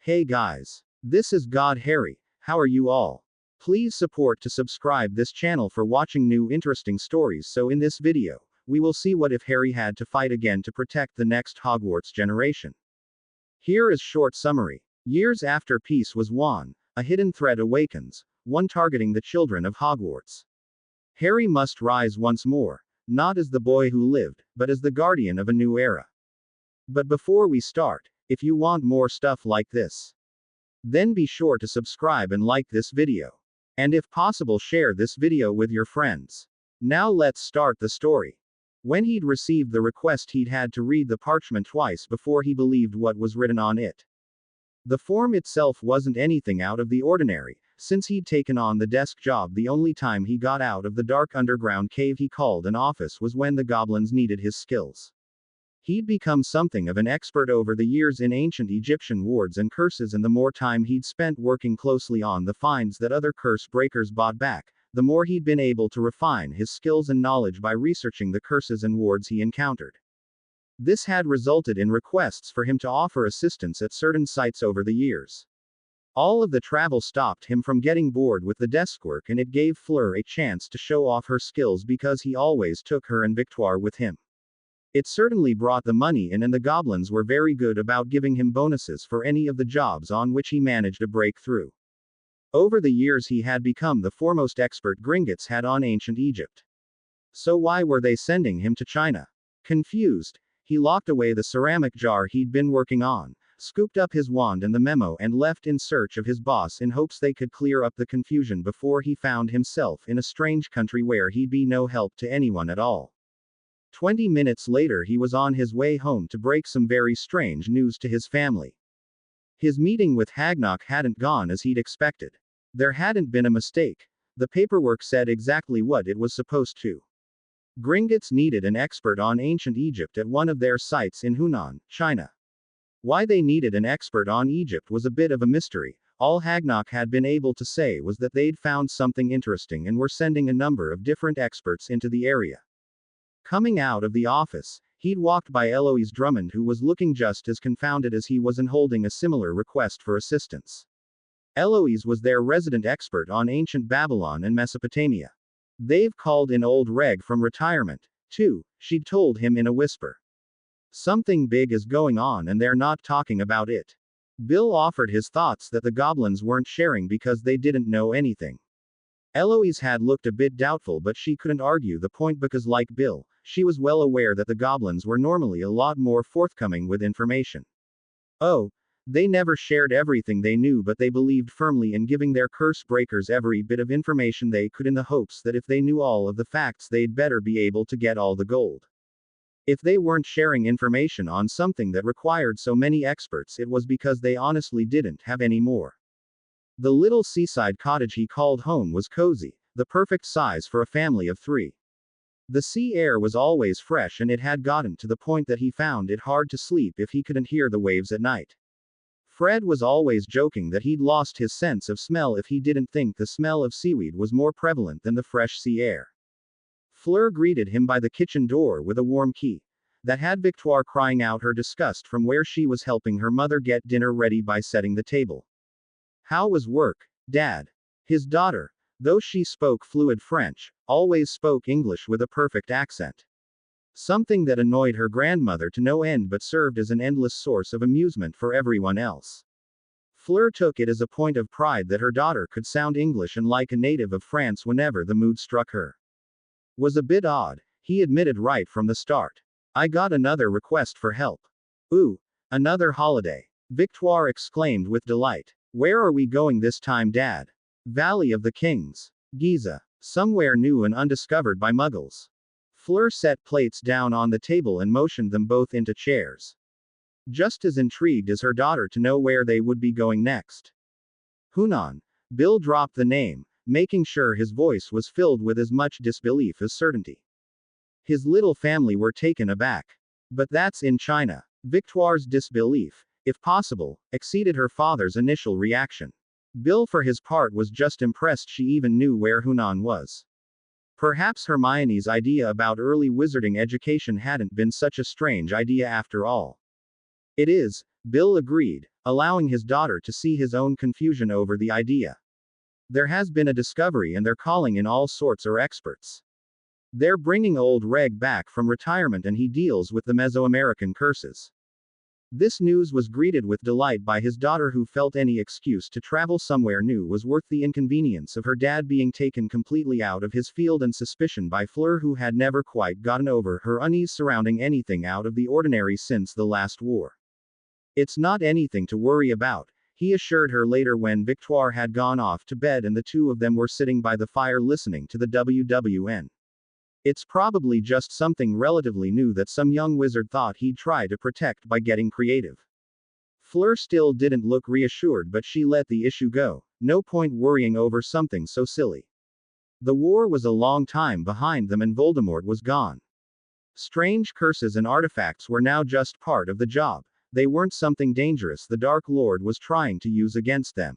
Hey guys. This is God Harry. How are you all? Please support to subscribe this channel for watching new interesting stories. So in this video, we will see what if Harry had to fight again to protect the next Hogwarts generation. Here is short summary. Years after peace was won, a hidden threat awakens, one targeting the children of Hogwarts. Harry must rise once more, not as the boy who lived, but as the guardian of a new era. But before we start, if you want more stuff like this, then be sure to subscribe and like this video. And if possible, share this video with your friends. Now let's start the story. When he'd received the request, he'd had to read the parchment twice before he believed what was written on it. The form itself wasn't anything out of the ordinary. Since he'd taken on the desk job, the only time he got out of the dark underground cave he called an office was when the goblins needed his skills. He'd become something of an expert over the years in ancient Egyptian wards and curses, and the more time he'd spent working closely on the finds that other curse breakers bought back, the more he'd been able to refine his skills and knowledge by researching the curses and wards he encountered. This had resulted in requests for him to offer assistance at certain sites over the years. All of the travel stopped him from getting bored with the desk work, and it gave Fleur a chance to show off her skills because he always took her and Victoire with him. It certainly brought the money in, and the goblins were very good about giving him bonuses for any of the jobs on which he managed to break through. Over the years he had become the foremost expert Gringotts had on ancient Egypt. So why were they sending him to China? Confused, he locked away the ceramic jar he'd been working on, scooped up his wand and the memo, and left in search of his boss in hopes they could clear up the confusion before he found himself in a strange country where he'd be no help to anyone at all. 20 minutes later he was on his way home to break some very strange news to his family. His meeting with Hagnock hadn't gone as he'd expected. There hadn't been a mistake. The paperwork said exactly what it was supposed to. Gringotts needed an expert on ancient Egypt at one of their sites in Hunan, China. Why they needed an expert on Egypt was a bit of a mystery. All Hagnock had been able to say was that they'd found something interesting and were sending a number of different experts into the area. Coming out of the office, he'd walked by Eloise Drummond, who was looking just as confounded as he was and holding a similar request for assistance. Eloise was their resident expert on ancient Babylon and Mesopotamia. They've called in old Reg from retirement, too, she'd told him in a whisper. Something big is going on and they're not talking about it. Bill offered his thoughts that the goblins weren't sharing because they didn't know anything. Eloise had looked a bit doubtful, but she couldn't argue the point because, like Bill, she was well aware that the goblins were normally a lot more forthcoming with information. Oh, they never shared everything they knew, but they believed firmly in giving their curse breakers every bit of information they could, in the hopes that if they knew all of the facts they'd better be able to get all the gold. If they weren't sharing information on something that required so many experts, it was because they honestly didn't have any more. The little seaside cottage he called home was cozy, the perfect size for a family of 3. The sea air was always fresh, and it had gotten to the point that he found it hard to sleep if he couldn't hear the waves at night. Fred was always joking that he'd lost his sense of smell if he didn't think the smell of seaweed was more prevalent than the fresh sea air. Fleur greeted him by the kitchen door with a warm key that had Victoire crying out her disgust from where she was helping her mother get dinner ready by setting the table. How was work, Dad? His daughter, though she spoke fluid French, always spoke English with a perfect accent. Something that annoyed her grandmother to no end but served as an endless source of amusement for everyone else. Fleur took it as a point of pride that her daughter could sound English and like a native of France whenever the mood struck her. Was a bit odd, he admitted right from the start. I got another request for help. Ooh, another holiday. Victoire exclaimed with delight. Where are we going this time, Dad? Valley of the Kings. Giza. Somewhere new and undiscovered by Muggles. Fleur set plates down on the table and motioned them both into chairs. Just as intrigued as her daughter to know where they would be going next. Hunan. Bill dropped the name, making sure his voice was filled with as much disbelief as certainty. His little family were taken aback. But that's in China. Victoire's disbelief, if possible, exceeded her father's initial reaction. Bill, for his part, was just impressed she even knew where Hunan was. Perhaps Hermione's idea about early wizarding education hadn't been such a strange idea after all. It is, Bill agreed, allowing his daughter to see his own confusion over the idea. There has been a discovery and they're calling in all sorts of experts. They're bringing old Reg back from retirement and he deals with the Mesoamerican curses. This news was greeted with delight by his daughter, who felt any excuse to travel somewhere new was worth the inconvenience of her dad being taken completely out of his field and suspicion by Fleur, who had never quite gotten over her unease surrounding anything out of the ordinary since the last war. It's not anything to worry about, he assured her later when Victoire had gone off to bed and the two of them were sitting by the fire listening to the WWN. It's probably just something relatively new that some young wizard thought he'd try to protect by getting creative. Fleur still didn't look reassured, but she let the issue go. No point worrying over something so silly. The war was a long time behind them and Voldemort was gone. Strange curses and artifacts were now just part of the job. They weren't something dangerous the Dark Lord was trying to use against them.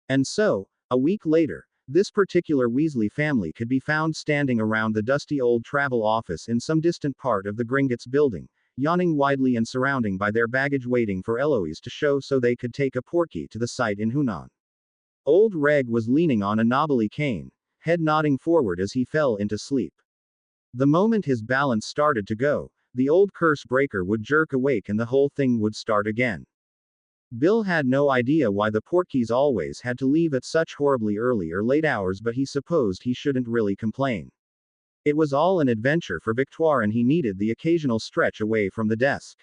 And so, a week later, this particular Weasley family could be found standing around the dusty old travel office in some distant part of the Gringotts building, yawning widely and surrounding by their baggage, waiting for Eloise to show so they could take a portkey to the site in Hunan. Old Reg was leaning on a knobbly cane, head nodding forward as he fell into sleep. The moment his balance started to go, the old curse breaker would jerk awake and the whole thing would start again. Bill had no idea why the portkeys always had to leave at such horribly early or late hours, but he supposed he shouldn't really complain. It was all an adventure for Victoire and he needed the occasional stretch away from the desk.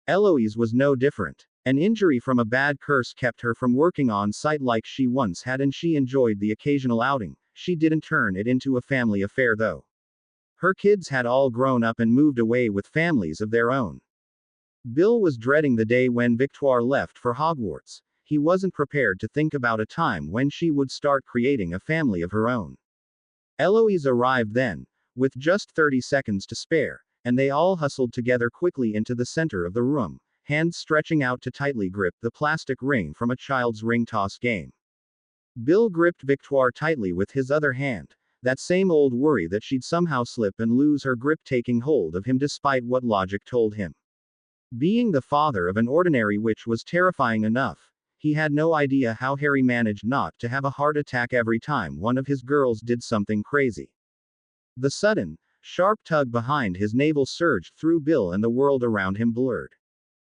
Eloise was no different. An injury from a bad curse kept her from working on site like she once had, and she enjoyed the occasional outing. She didn't turn it into a family affair though. Her kids had all grown up and moved away with families of their own. Bill was dreading the day when Victoire left for Hogwarts. He wasn't prepared to think about a time when she would start creating a family of her own. Eloise arrived then, with just 30 seconds to spare, and they all hustled together quickly into the center of the room, hands stretching out to tightly grip the plastic ring from a child's ring toss game. Bill gripped Victoire tightly with his other hand, that same old worry that she'd somehow slip and lose her grip taking hold of him despite what logic told him. Being the father of an ordinary witch was terrifying enough. He had no idea how Harry managed not to have a heart attack every time one of his girls did something crazy. The sudden, sharp tug behind his navel surged through Bill and the world around him blurred.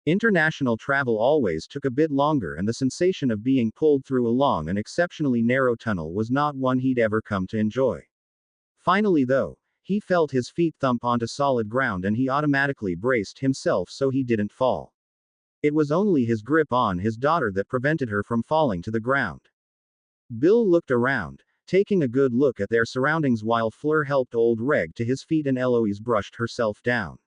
International travel always took a bit longer, and the sensation of being pulled through a long and exceptionally narrow tunnel was not one he'd ever come to enjoy. Finally though, he felt his feet thump onto solid ground and he automatically braced himself so he didn't fall. It was only his grip on his daughter that prevented her from falling to the ground. Bill looked around, taking a good look at their surroundings while Fleur helped old Reg to his feet and Eloise brushed herself down.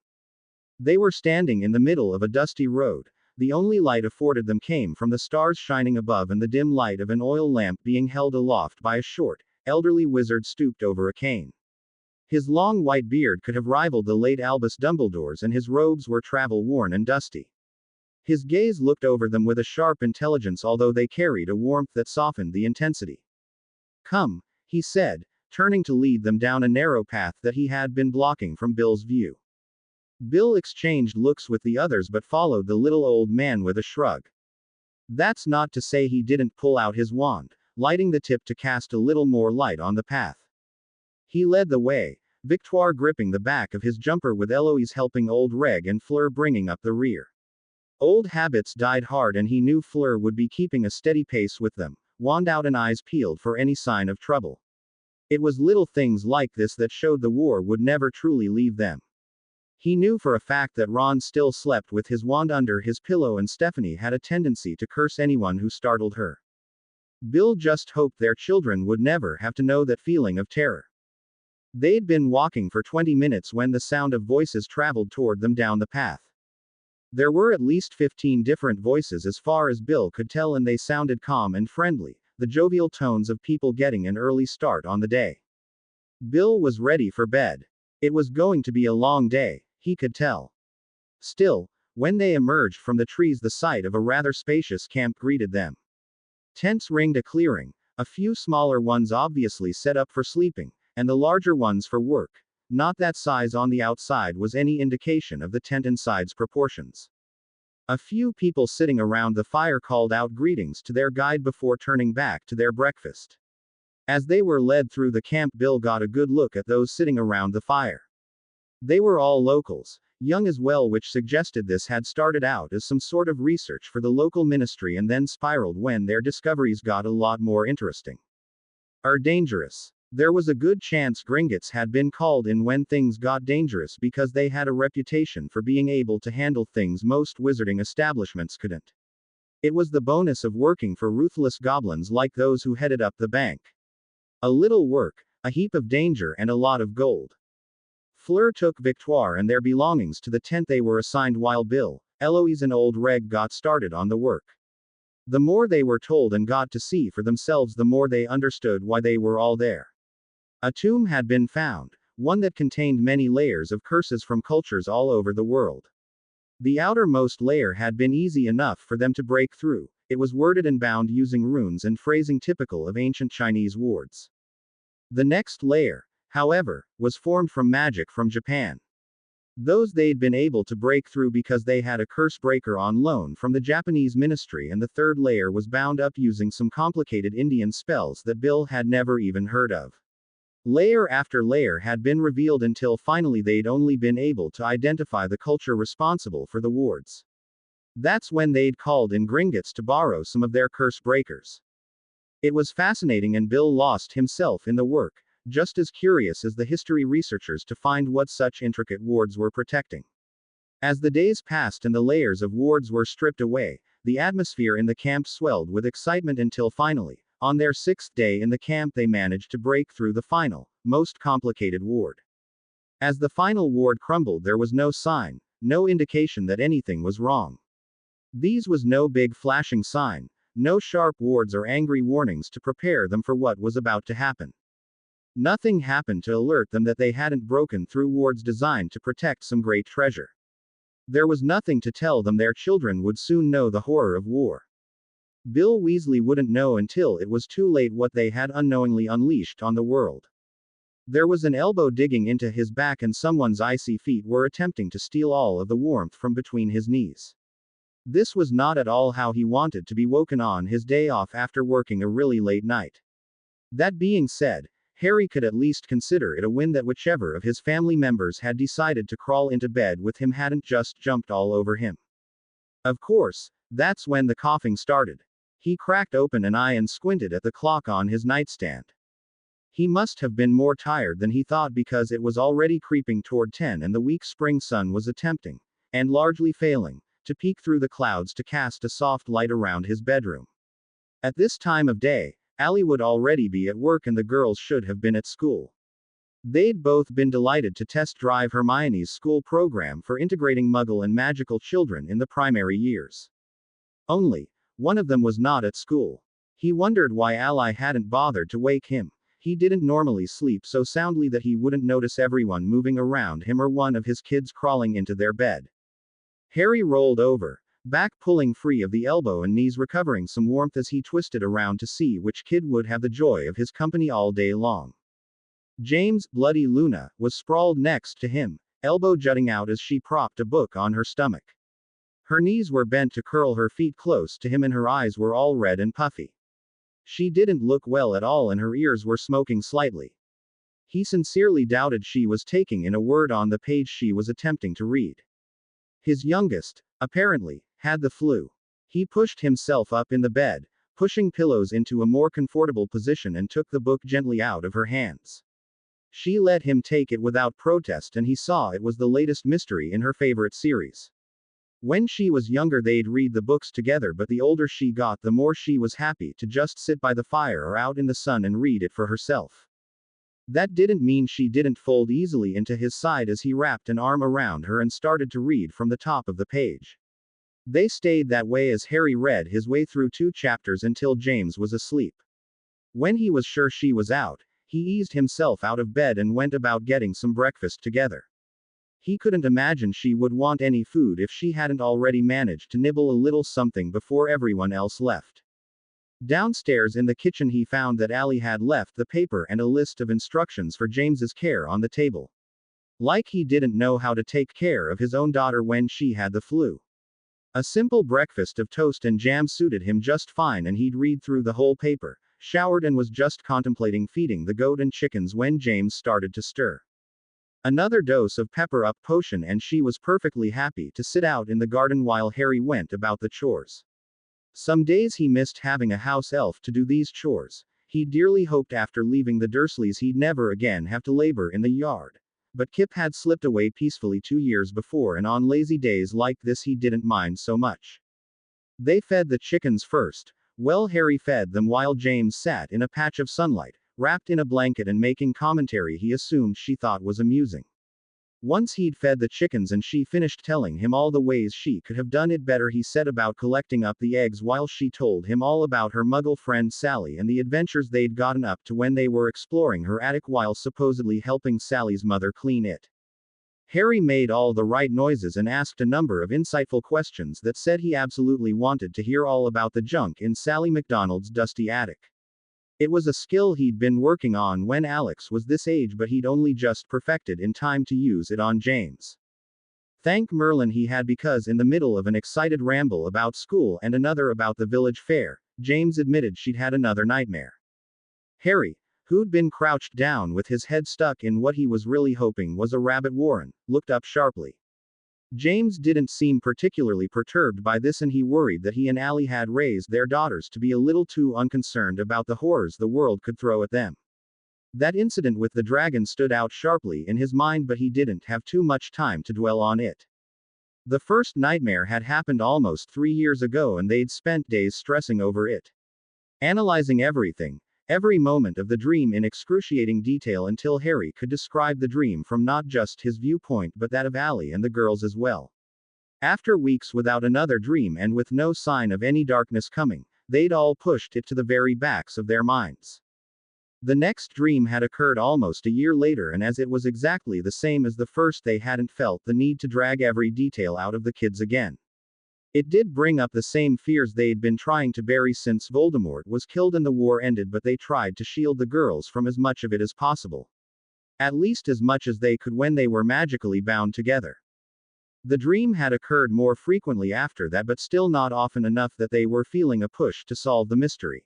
They were standing in the middle of a dusty road. The only light afforded them came from the stars shining above and the dim light of an oil lamp being held aloft by a short, elderly wizard stooped over a cane. His long white beard could have rivaled the late Albus Dumbledore's, and his robes were travel-worn and dusty. His gaze looked over them with a sharp intelligence, although they carried a warmth that softened the intensity. "Come," he said, turning to lead them down a narrow path that he had been blocking from Bill's view. Bill exchanged looks with the others but followed the little old man with a shrug. That's not to say he didn't pull out his wand, lighting the tip to cast a little more light on the path. He led the way, Victoire gripping the back of his jumper with Eloise helping old Reg and Fleur bringing up the rear. Old habits died hard and he knew Fleur would be keeping a steady pace with them, wand out and eyes peeled for any sign of trouble. It was little things like this that showed the war would never truly leave them. He knew for a fact that Ron still slept with his wand under his pillow and Stephanie had a tendency to curse anyone who startled her. Bill just hoped their children would never have to know that feeling of terror. They'd been walking for 20 minutes when the sound of voices traveled toward them down the path. There were at least 15 different voices as far as Bill could tell, and they sounded calm and friendly, the jovial tones of people getting an early start on the day. Bill was ready for bed. It was going to be a long day, he could tell. Still, when they emerged from the trees, the sight of a rather spacious camp greeted them. Tents ringed a clearing, a few smaller ones obviously set up for sleeping, and the larger ones for work. Not that size on the outside was any indication of the tent inside's proportions. A few people sitting around the fire called out greetings to their guide before turning back to their breakfast. As they were led through the camp, Bill got a good look at those sitting around the fire. They were all locals, young as well, which suggested this had started out as some sort of research for the local ministry and then spiraled when their discoveries got a lot more interesting. Are dangerous. There was a good chance Gringotts had been called in when things got dangerous because they had a reputation for being able to handle things most wizarding establishments couldn't. It was the bonus of working for ruthless goblins like those who headed up the bank. A little work, a heap of danger, and a lot of gold. Fleur took Victoire and their belongings to the tent they were assigned while Bill, Eloise, and old Reg got started on the work. The more they were told and got to see for themselves, the more they understood why they were all there. A tomb had been found, one that contained many layers of curses from cultures all over the world. The outermost layer had been easy enough for them to break through. It was worded and bound using runes and phrasing typical of ancient Chinese wards. The next layer, however, was formed from magic from Japan. Those they'd been able to break through because they had a curse breaker on loan from the Japanese ministry, and the third layer was bound up using some complicated Indian spells that Bill had never even heard of. Layer after layer had been revealed until finally they'd only been able to identify the culture responsible for the wards. That's when they'd called in Gringotts to borrow some of their curse breakers. It was fascinating, and Bill lost himself in the work, just as curious as the history researchers to find what such intricate wards were protecting. As the days passed and the layers of wards were stripped away, the atmosphere in the camp swelled with excitement until finally, on their 6th day in the camp, they managed to break through the final, most complicated ward. As the final ward crumbled, there was no sign, no indication that anything was wrong. These was no big flashing sign, no sharp wards or angry warnings to prepare them for what was about to happen. Nothing happened to alert them that they hadn't broken through wards designed to protect some great treasure. There was nothing to tell them their children would soon know the horror of war. Bill Weasley wouldn't know until it was too late what they had unknowingly unleashed on the world. There was an elbow digging into his back, and someone's icy feet were attempting to steal all of the warmth from between his knees. This was not at all how he wanted to be woken on his day off after working a really late night. That being said, Harry could at least consider it a win that whichever of his family members had decided to crawl into bed with him hadn't just jumped all over him. Of course, that's when the coughing started. He cracked open an eye and squinted at the clock on his nightstand. He must have been more tired than he thought, because it was already creeping toward 10 and the weak spring sun was attempting, and largely failing, to peek through the clouds to cast a soft light around his bedroom. At this time of day, Allie would already be at work and the girls should have been at school. They'd both been delighted to test drive Hermione's school program for integrating Muggle and magical children in the primary years. Only, one of them was not at school. He wondered why Ally hadn't bothered to wake him. He didn't normally sleep so soundly that he wouldn't notice everyone moving around him or one of his kids crawling into their bed. Harry rolled over, back pulling free of the elbow and knees, recovering some warmth as he twisted around to see which kid would have the joy of his company all day long. James, Bloody Luna, was sprawled next to him, elbow jutting out as she propped a book on her stomach. Her knees were bent to curl her feet close to him and her eyes were all red and puffy. She didn't look well at all and her ears were smoking slightly. He sincerely doubted she was taking in a word on the page she was attempting to read. His youngest, apparently, had the flu. He pushed himself up in the bed, pushing pillows into a more comfortable position, and took the book gently out of her hands. She let him take it without protest, and he saw it was the latest mystery in her favorite series. When she was younger, they'd read the books together, but the older she got, the more she was happy to just sit by the fire or out in the sun and read it for herself. That didn't mean she didn't fold easily into his side as he wrapped an arm around her and started to read from the top of the page. They stayed that way as Harry read his way through 2 chapters until James was asleep. When he was sure she was out, he eased himself out of bed and went about getting some breakfast together. He couldn't imagine she would want any food if she hadn't already managed to nibble a little something before everyone else left. Downstairs in the kitchen he found that Allie had left the paper and a list of instructions for James's care on the table. Like he didn't know how to take care of his own daughter when she had the flu. A simple breakfast of toast and jam suited him just fine, and he'd read through the whole paper, showered, and was just contemplating feeding the goat and chickens when James started to stir. Another dose of pepper-up potion, and she was perfectly happy to sit out in the garden while Harry went about the chores. Some days he missed having a house elf to do these chores. He dearly hoped after leaving the Dursleys he'd never again have to labor in the yard. But Kip had slipped away peacefully 2 years before, and on lazy days like this he didn't mind so much. They fed the chickens first. Well, Harry fed them while James sat in a patch of sunlight, wrapped in a blanket and making commentary he assumed she thought was amusing. Once he'd fed the chickens and she finished telling him all the ways she could have done it better, he set about collecting up the eggs while she told him all about her muggle friend Sally and the adventures they'd gotten up to when they were exploring her attic while supposedly helping Sally's mother clean it. Harry made all the right noises and asked a number of insightful questions that said he absolutely wanted to hear all about the junk in Sally McDonald's dusty attic. It was a skill he'd been working on when Alex was this age, but he'd only just perfected in time to use it on James. Thank Merlin he had, because in the middle of an excited ramble about school and another about the village fair, James admitted she'd had another nightmare. Harry, who'd been crouched down with his head stuck in what he was really hoping was a rabbit warren, looked up sharply. James didn't seem particularly perturbed by this, and he worried that he and Allie had raised their daughters to be a little too unconcerned about the horrors the world could throw at them. That incident with the dragon stood out sharply in his mind, but he didn't have too much time to dwell on it. The first nightmare had happened almost 3 years ago, and they'd spent days stressing over it. Analyzing everything, every moment of the dream in excruciating detail, until Harry could describe the dream from not just his viewpoint but that of Allie and the girls as well. After weeks without another dream and with no sign of any darkness coming, they'd all pushed it to the very backs of their minds. The next dream had occurred almost a year later, and as it was exactly the same as the first, they hadn't felt the need to drag every detail out of the kids again. It did bring up the same fears they'd been trying to bury since Voldemort was killed and the war ended, but they tried to shield the girls from as much of it as possible. At least as much as they could when they were magically bound together. The dream had occurred more frequently after that, but still not often enough that they were feeling a push to solve the mystery.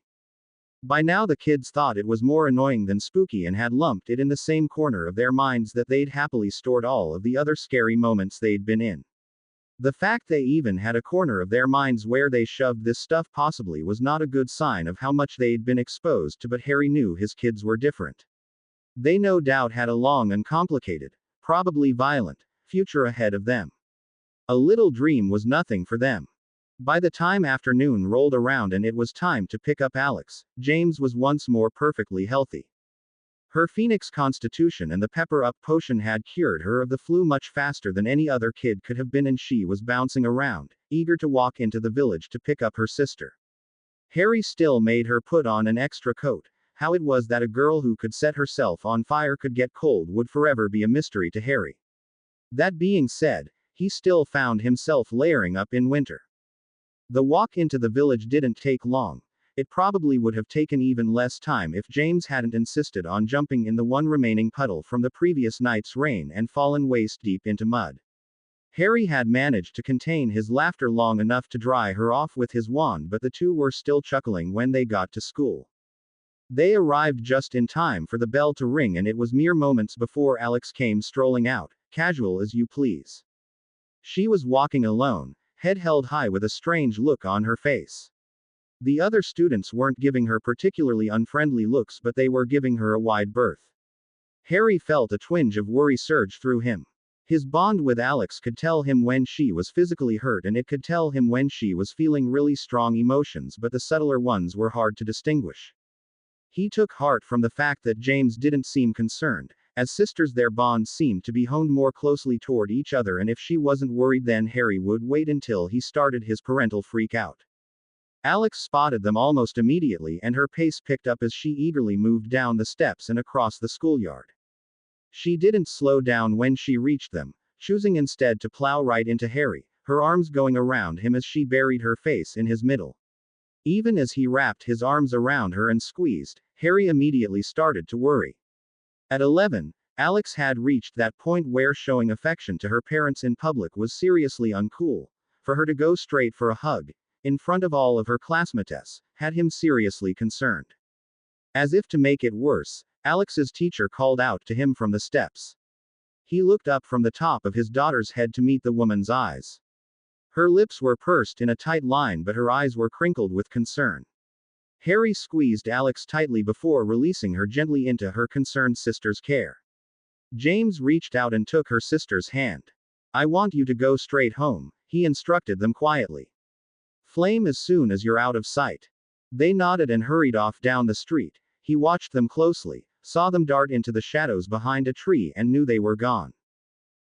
By now the kids thought it was more annoying than spooky and had lumped it in the same corner of their minds that they'd happily stored all of the other scary moments they'd been in. The fact they even had a corner of their minds where they shoved this stuff possibly was not a good sign of how much they'd been exposed to, but Harry knew his kids were different. They no doubt had a long and complicated, probably violent, future ahead of them. A little dream was nothing for them. By the time afternoon rolled around and it was time to pick up Alex, James was once more perfectly healthy. Her phoenix constitution and the pepper-up potion had cured her of the flu much faster than any other kid could have been, and she was bouncing around, eager to walk into the village to pick up her sister. Harry still made her put on an extra coat. How it was that a girl who could set herself on fire could get cold would forever be a mystery to Harry. That being said, he still found himself layering up in winter. The walk into the village didn't take long. It probably would have taken even less time if James hadn't insisted on jumping in the one remaining puddle from the previous night's rain and fallen waist-deep into mud. Harry had managed to contain his laughter long enough to dry her off with his wand, but the two were still chuckling when they got to school. They arrived just in time for the bell to ring, and it was mere moments before Alex came strolling out, casual as you please. She was walking alone, head held high with a strange look on her face. The other students weren't giving her particularly unfriendly looks, but they were giving her a wide berth. Harry felt a twinge of worry surge through him. His bond with Alex could tell him when she was physically hurt, and it could tell him when she was feeling really strong emotions, but the subtler ones were hard to distinguish. He took heart from the fact that James didn't seem concerned. As sisters, their bond seemed to be honed more closely toward each other, and if she wasn't worried, then Harry would wait until he started his parental freak out. Alex spotted them almost immediately, and her pace picked up as she eagerly moved down the steps and across the schoolyard. She didn't slow down when she reached them, choosing instead to plow right into Harry, her arms going around him as she buried her face in his middle. Even as he wrapped his arms around her and squeezed, Harry immediately started to worry. At 11, Alex had reached that point where showing affection to her parents in public was seriously uncool. For her to go straight for a hug, in front of all of her classmates, had him seriously concerned. As if to make it worse, Alex's teacher called out to him from the steps. He looked up from the top of his daughter's head to meet the woman's eyes. Her lips were pursed in a tight line, but her eyes were crinkled with concern. Harry squeezed Alex tightly before releasing her gently into her concerned sister's care. James reached out and took her sister's hand. "I want you to go straight home," he instructed them quietly. "Flame as soon as you're out of sight." They nodded and hurried off down the street. He watched them closely, saw them dart into the shadows behind a tree, and knew they were gone.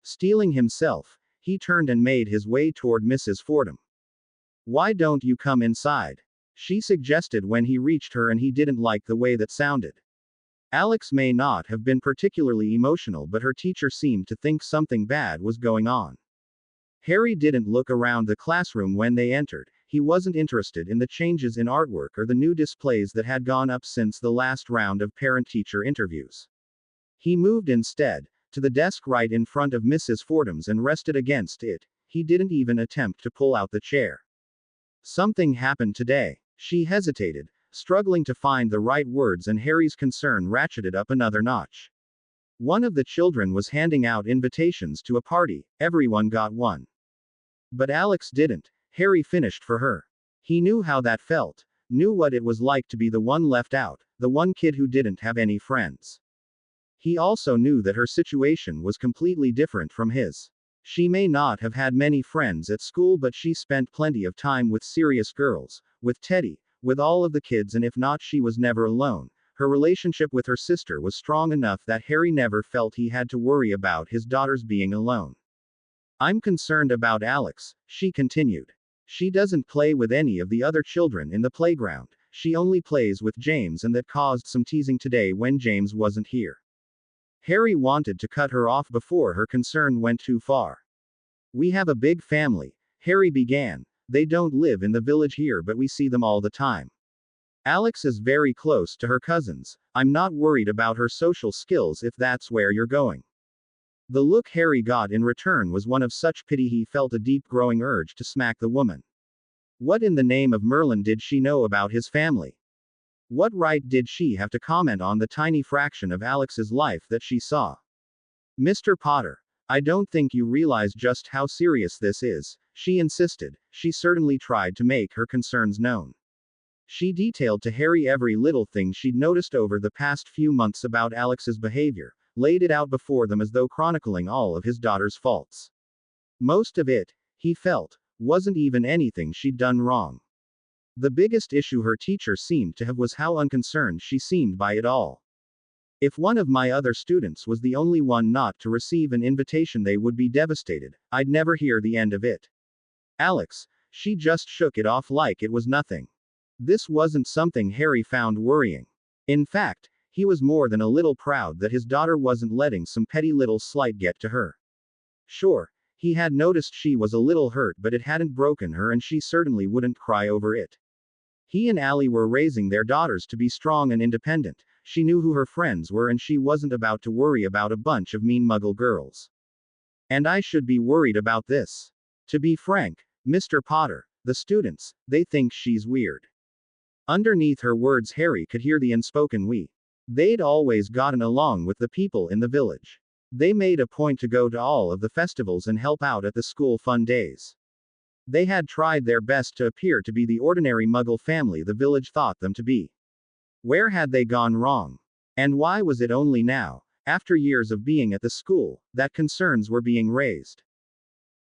Steeling himself, he turned and made his way toward Mrs. Fordham. "Why don't you come inside?" she suggested when he reached her, and he didn't like the way that sounded. Alex may not have been particularly emotional, but her teacher seemed to think something bad was going on. Harry didn't look around the classroom when they entered. He wasn't interested in the changes in artwork or the new displays that had gone up since the last round of parent-teacher interviews. He moved instead to the desk right in front of Mrs. Fordham's and rested against it. He didn't even attempt to pull out the chair. "Something happened today." She hesitated, struggling to find the right words, and Harry's concern ratcheted up another notch. One of the children was handing out invitations to a party. Everyone got one. But Alex didn't. Harry finished for her. He knew how that felt, knew what it was like to be the one left out, the one kid who didn't have any friends. He also knew that her situation was completely different from his. She may not have had many friends at school, but she spent plenty of time with serious girls, with Teddy, with all of the kids, and if not, she was never alone. Her relationship with her sister was strong enough that Harry never felt he had to worry about his daughters being alone. "I'm concerned about Alex," she continued. "She doesn't play with any of the other children in the playground. She only plays with James, and that caused some teasing today when James wasn't here." Harry wanted to cut her off before her concern went too far. "We have a big family," Harry began. "They don't live in the village here, but we see them all the time. Alex is very close to her cousins. I'm not worried about her social skills if that's where you're going." The look Harry got in return was one of such pity he felt a deep growing urge to smack the woman. What in the name of Merlin did she know about his family? What right did she have to comment on the tiny fraction of Alex's life that she saw? "Mr. Potter, I don't think you realize just how serious this is," she insisted. She certainly tried to make her concerns known. She detailed to Harry every little thing she'd noticed over the past few months about Alex's behavior, laid it out before them as though chronicling all of his daughter's faults. Most of it, he felt, wasn't even anything she'd done wrong. The biggest issue her teacher seemed to have was how unconcerned she seemed by it all. "If one of my other students was the only one not to receive an invitation, they would be devastated. I'd never hear the end of it. Alex," she just shook it off like it was nothing. This wasn't something Harry found worrying. In fact, he was more than a little proud that his daughter wasn't letting some petty little slight get to her. Sure, he had noticed she was a little hurt, but it hadn't broken her, and she certainly wouldn't cry over it. He and Allie were raising their daughters to be strong and independent. She knew who her friends were, and she wasn't about to worry about a bunch of mean muggle girls. "And I should be worried about this. To be frank, Mr. Potter, the students, they think she's weird." Underneath her words, Harry could hear the unspoken "we." They'd always gotten along with the people in the village. They made a point to go to all of the festivals and help out at the school fun days. They had tried their best to appear to be the ordinary muggle family the village thought them to be. Where had they gone wrong? And why was it only now, after years of being at the school, that concerns were being raised?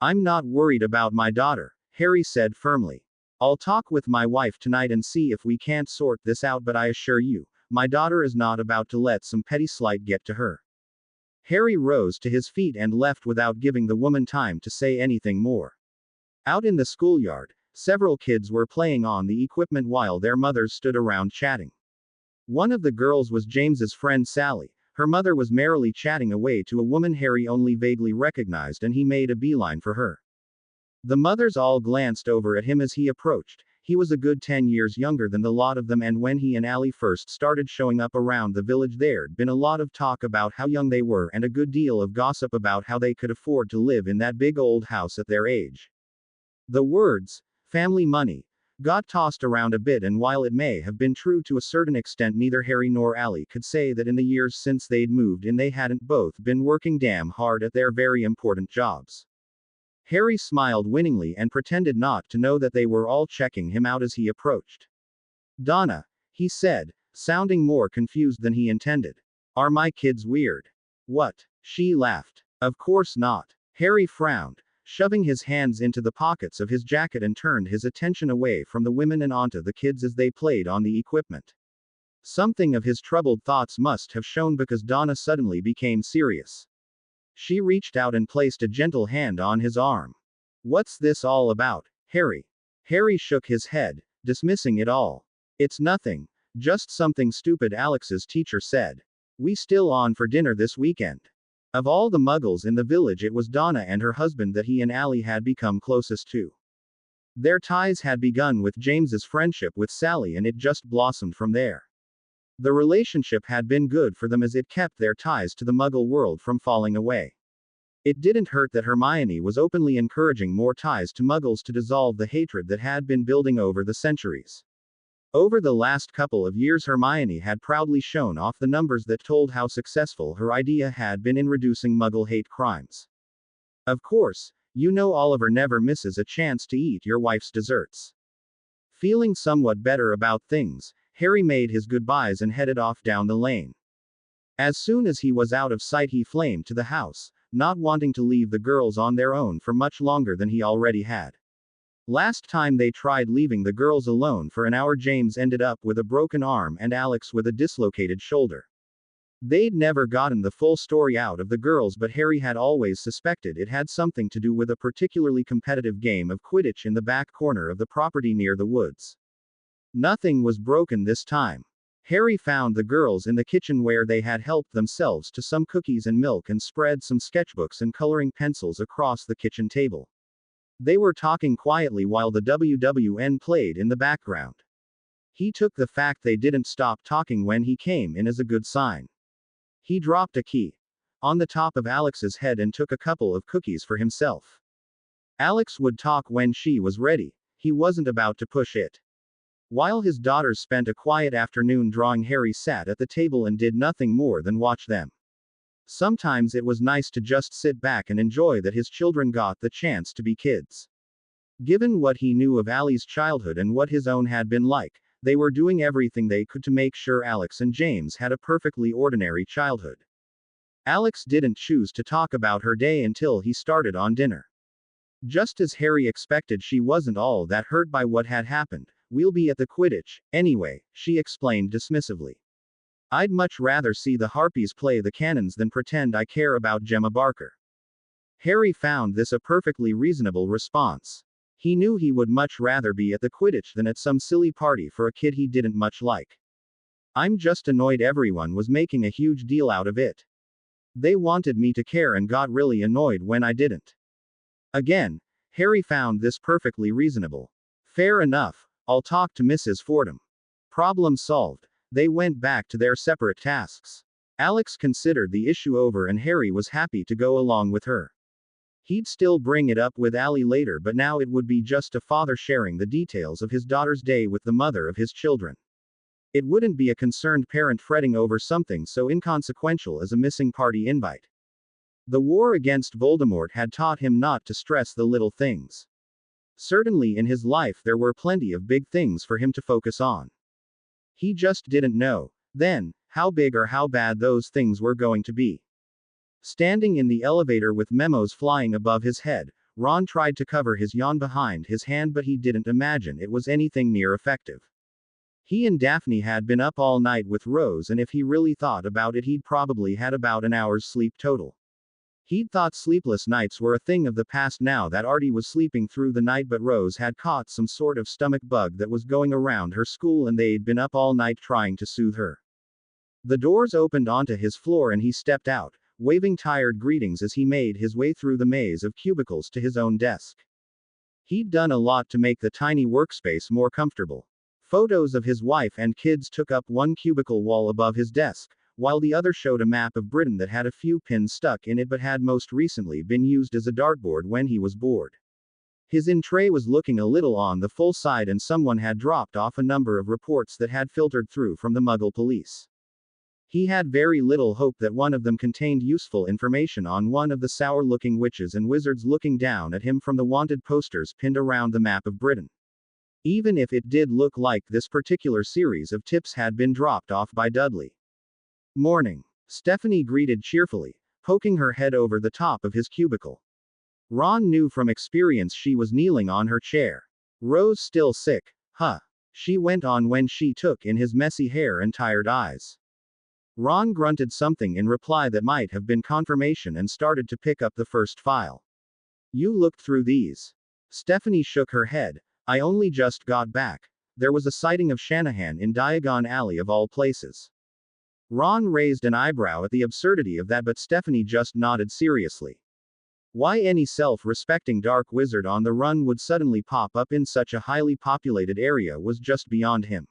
"I'm not worried about my daughter," Harry said firmly. "I'll talk with my wife tonight and see if we can't sort this out, but I assure you, my daughter is not about to let some petty slight get to her." Harry rose to his feet and left without giving the woman time to say anything more. Out in the schoolyard, several kids were playing on the equipment while their mothers stood around chatting. One of the girls was James's friend Sally. Her mother was merrily chatting away to a woman Harry only vaguely recognized, and he made a beeline for her. The mothers all glanced over at him as he approached. He was a good 10 years younger than the lot of them, and when he and Allie first started showing up around the village, there'd been a lot of talk about how young they were and a good deal of gossip about how they could afford to live in that big old house at their age. The words, family money, got tossed around a bit, and while it may have been true to a certain extent, neither Harry nor Ally could say that in the years since they'd moved in they hadn't both been working damn hard at their very important jobs. Harry smiled winningly and pretended not to know that they were all checking him out as he approached. Donna, he said, sounding more confused than he intended. Are my kids weird? What? She laughed. Of course not. Harry frowned, shoving his hands into the pockets of his jacket, and turned his attention away from the women and onto the kids as they played on the equipment. Something of his troubled thoughts must have shown, because Donna suddenly became serious. She reached out and placed a gentle hand on his arm. What's this all about, Harry? Harry shook his head, dismissing it all. It's nothing. Just something stupid Alex's teacher said. We still on for dinner this weekend. Of all the muggles in the village, it was Donna and her husband that he and Ally had become closest to. Their ties had begun with James's friendship with Sally, and it just blossomed from there. The relationship had been good for them as it kept their ties to the muggle world from falling away. It didn't hurt that Hermione was openly encouraging more ties to muggles to dissolve the hatred that had been building over the centuries. Over the last couple of years, Hermione had proudly shown off the numbers that told how successful her idea had been in reducing muggle hate crimes. Of course, you know Oliver never misses a chance to eat your wife's desserts. Feeling somewhat better about things, Harry made his goodbyes and headed off down the lane. As soon as he was out of sight, he flamed to the house, not wanting to leave the girls on their own for much longer than he already had. Last time they tried leaving the girls alone for an hour, James ended up with a broken arm and Alex with a dislocated shoulder. They'd never gotten the full story out of the girls, but Harry had always suspected it had something to do with a particularly competitive game of Quidditch in the back corner of the property near the woods. Nothing was broken this time. Harry found the girls in the kitchen where they had helped themselves to some cookies and milk and spread some sketchbooks and coloring pencils across the kitchen table. They were talking quietly while the WWN played in the background. He took the fact they didn't stop talking when he came in as a good sign. He dropped a key on the top of Alex's head and took a couple of cookies for himself. Alex would talk when she was ready. He wasn't about to push it. While his daughters spent a quiet afternoon drawing, Harry sat at the table and did nothing more than watch them. Sometimes it was nice to just sit back and enjoy that his children got the chance to be kids. Given what he knew of Ally's childhood and what his own had been like, they were doing everything they could to make sure Alex and James had a perfectly ordinary childhood. Alex didn't choose to talk about her day until he started on dinner. Just as Harry expected, she wasn't all that hurt by what had happened. We'll be at the Quidditch, anyway, she explained dismissively. I'd much rather see the Harpies play the cannons than pretend I care about Gemma Barker. Harry found this a perfectly reasonable response. He knew he would much rather be at the Quidditch than at some silly party for a kid he didn't much like. I'm just annoyed everyone was making a huge deal out of it. They wanted me to care and got really annoyed when I didn't. Again, Harry found this perfectly reasonable. Fair enough, I'll talk to Mrs. Fordham. Problem solved. They went back to their separate tasks. Alex considered the issue over and Harry was happy to go along with her. He'd still bring it up with Ally later, but now it would be just a father sharing the details of his daughter's day with the mother of his children. It wouldn't be a concerned parent fretting over something so inconsequential as a missing party invite. The war against Voldemort had taught him not to stress the little things. Certainly in his life there were plenty of big things for him to focus on. He just didn't know, then, how big or how bad those things were going to be. Standing in the elevator with memos flying above his head, Ron tried to cover his yawn behind his hand, but he didn't imagine it was anything near effective. He and Daphne had been up all night with Rose, and if he really thought about it, he'd probably had about an hour's sleep total. He'd thought sleepless nights were a thing of the past now that Artie was sleeping through the night, but Rose had caught some sort of stomach bug that was going around her school and they'd been up all night trying to soothe her. The doors opened onto his floor and he stepped out, waving tired greetings as he made his way through the maze of cubicles to his own desk. He'd done a lot to make the tiny workspace more comfortable. Photos of his wife and kids took up one cubicle wall above his desk, while the other showed a map of Britain that had a few pins stuck in it but had most recently been used as a dartboard when he was bored. His in-tray was looking a little on the full side and someone had dropped off a number of reports that had filtered through from the Muggle police. He had very little hope that one of them contained useful information on one of the sour-looking witches and wizards looking down at him from the wanted posters pinned around the map of Britain. Even if it did look like this particular series of tips had been dropped off by Dudley. Morning. Stephanie greeted cheerfully, poking her head over the top of his cubicle. Ron knew from experience she was kneeling on her chair. Rose still sick, huh? She went on when she took in his messy hair and tired eyes. Ron grunted something in reply that might have been confirmation and started to pick up the first file. You looked through these? Stephanie shook her head. I only just got back. There was a sighting of Shanahan in Diagon Alley of all places. Ron raised an eyebrow at the absurdity of that, but Stephanie just nodded seriously. Why any self-respecting dark wizard on the run would suddenly pop up in such a highly populated area was just beyond him.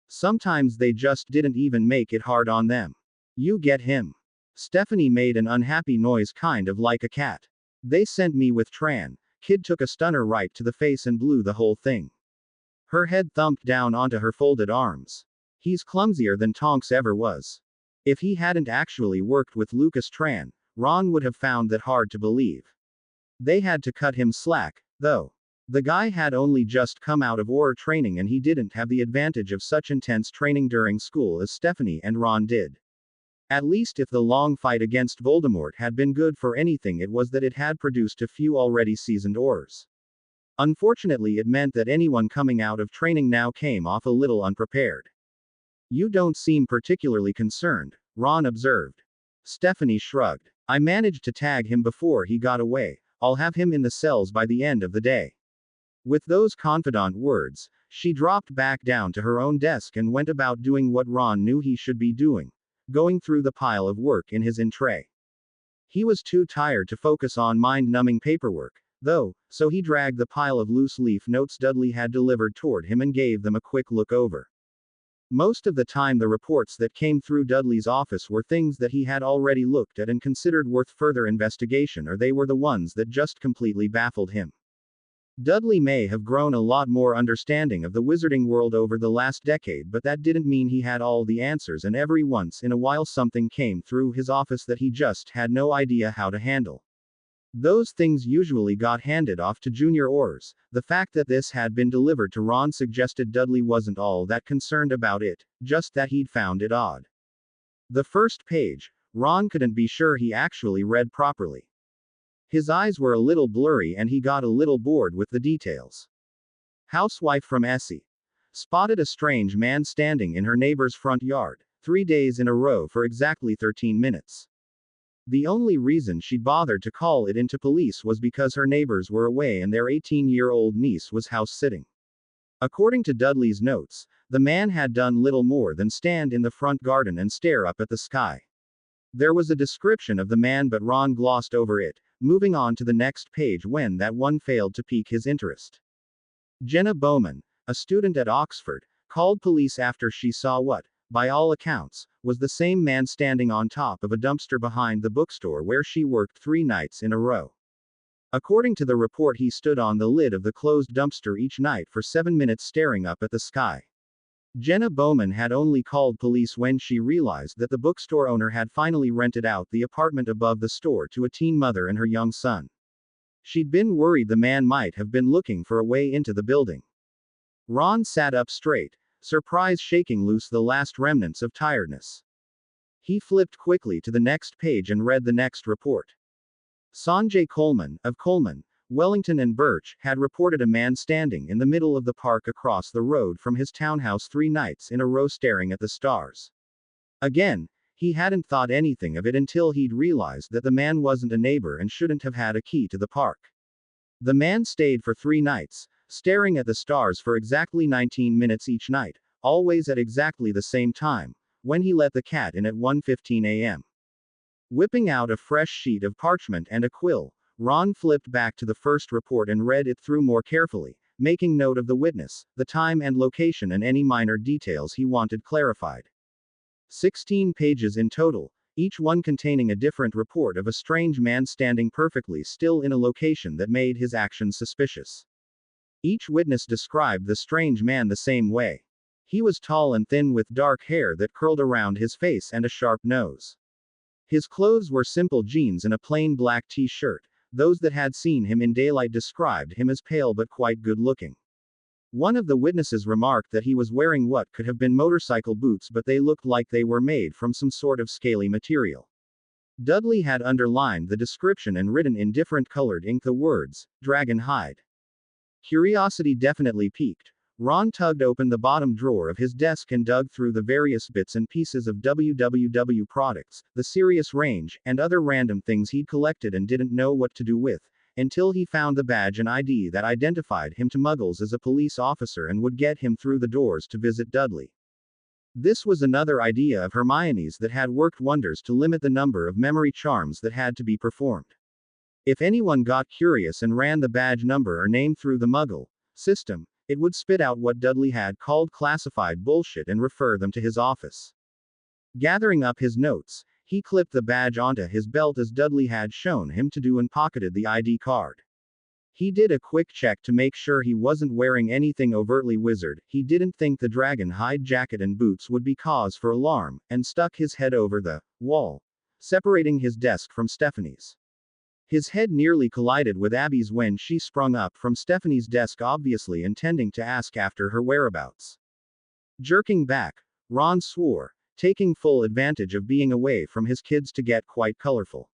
Sometimes they just didn't even make it hard on them. You get him. Stephanie made an unhappy noise, kind of like a cat. They sent me with Tran. Kid took a stunner right to the face and blew the whole thing. Her head thumped down onto her folded arms. He's clumsier than Tonks ever was. If he hadn't actually worked with Lucas Tran, Ron would have found that hard to believe. They had to cut him slack, though. The guy had only just come out of Auror training and he didn't have the advantage of such intense training during school as Stephanie and Ron did. At least if the long fight against Voldemort had been good for anything, it was that it had produced a few already seasoned Aurors. Unfortunately, it meant that anyone coming out of training now came off a little unprepared. You don't seem particularly concerned, Ron observed. Stephanie shrugged. I managed to tag him before he got away. I'll have him in the cells by the end of the day. With those confidant words, she dropped back down to her own desk and went about doing what Ron knew he should be doing. Going through the pile of work in his in-tray. He was too tired to focus on mind-numbing paperwork, though, so he dragged the pile of loose-leaf notes Dudley had delivered toward him and gave them a quick look over. Most of the time the reports that came through Dudley's office were things that he had already looked at and considered worth further investigation, or they were the ones that just completely baffled him. Dudley may have grown a lot more understanding of the wizarding world over the last decade, but that didn't mean he had all the answers, and every once in a while something came through his office that he just had no idea how to handle. Those things usually got handed off to junior Aurors. The fact that this had been delivered to Ron suggested Dudley wasn't all that concerned about it, just that he'd found it odd. The first page, Ron couldn't be sure he actually read properly. His eyes were a little blurry and he got a little bored with the details. Housewife from Essie. Spotted a strange man standing in her neighbor's front yard, 3 days in a row for exactly 13 minutes. The only reason she bothered to call it into police was because her neighbors were away and their 18-year-old niece was house-sitting. According to Dudley's notes, the man had done little more than stand in the front garden and stare up at the sky. There was a description of the man, but Ron glossed over it, moving on to the next page when that one failed to pique his interest. Jenna Bowman, a student at Oxford, called police after she saw what, by all accounts, was the same man standing on top of a dumpster behind the bookstore where she worked 3 nights in a row. According to the report, he stood on the lid of the closed dumpster each night for 7 minutes staring up at the sky. Jenna Bowman had only called police when she realized that the bookstore owner had finally rented out the apartment above the store to a teen mother and her young son. She'd been worried the man might have been looking for a way into the building. Ron sat up straight, surprise shaking loose the last remnants of tiredness. He flipped quickly to the next page and read the next report. Sanjay Coleman, of Coleman, Wellington and Birch, had reported a man standing in the middle of the park across the road from his townhouse 3 nights in a row staring at the stars. Again, he hadn't thought anything of it until he'd realized that the man wasn't a neighbor and shouldn't have had a key to the park. The man stayed for 3 nights, staring at the stars for exactly 19 minutes each night, always at exactly the same time, when he let the cat in at 1:15 a.m. Whipping out a fresh sheet of parchment and a quill, Ron flipped back to the first report and read it through more carefully, making note of the witness, the time and location, and any minor details he wanted clarified. 16 pages in total. each one containing a different report of a strange man standing perfectly still in a location that made his actions suspicious. Each witness described the strange man the same way. He was tall and thin with dark hair that curled around his face and a sharp nose. His clothes were simple jeans and a plain black t-shirt. Those that had seen him in daylight described him as pale but quite good-looking. One of the witnesses remarked that he was wearing what could have been motorcycle boots, but they looked like they were made from some sort of scaly material. Dudley had underlined the description and written in different colored ink the words, "Dragon hide." Curiosity definitely piqued. Ron tugged open the bottom drawer of his desk and dug through the various bits and pieces of WWW products, the Sirius range, and other random things he'd collected and didn't know what to do with, until he found the badge and ID that identified him to Muggles as a police officer and would get him through the doors to visit Dudley. This was another idea of Hermione's that had worked wonders to limit the number of memory charms that had to be performed. If anyone got curious and ran the badge number or name through the Muggle system, it would spit out what Dudley had called classified bullshit and refer them to his office. Gathering up his notes, he clipped the badge onto his belt as Dudley had shown him to do and pocketed the ID card. He did a quick check to make sure he wasn't wearing anything overtly wizard. He didn't think the dragon hide jacket and boots would be cause for alarm, and stuck his head over the wall, separating his desk from Stephanie's. His head nearly collided with Abby's when she sprung up from Stephanie's desk, obviously intending to ask after her whereabouts. Jerking back, Ron swore, taking full advantage of being away from his kids to get quite colorful.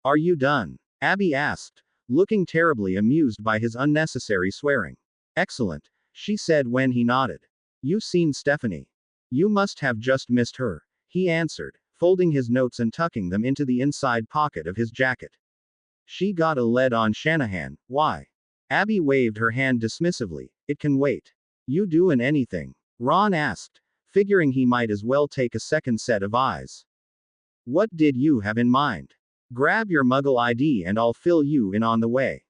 "Are you done?" Abby asked, looking terribly amused by his unnecessary swearing. "Excellent," she said when he nodded. "You've seen Stephanie. You must have just missed her," he answered, folding his notes and tucking them into the inside pocket of his jacket. "She got a lead on Shanahan, why?" Abby waved her hand dismissively. "It can wait." "You doin' anything?" Ron asked, figuring he might as well take a second set of eyes. "What did you have in mind? Grab your Muggle ID and I'll fill you in on the way."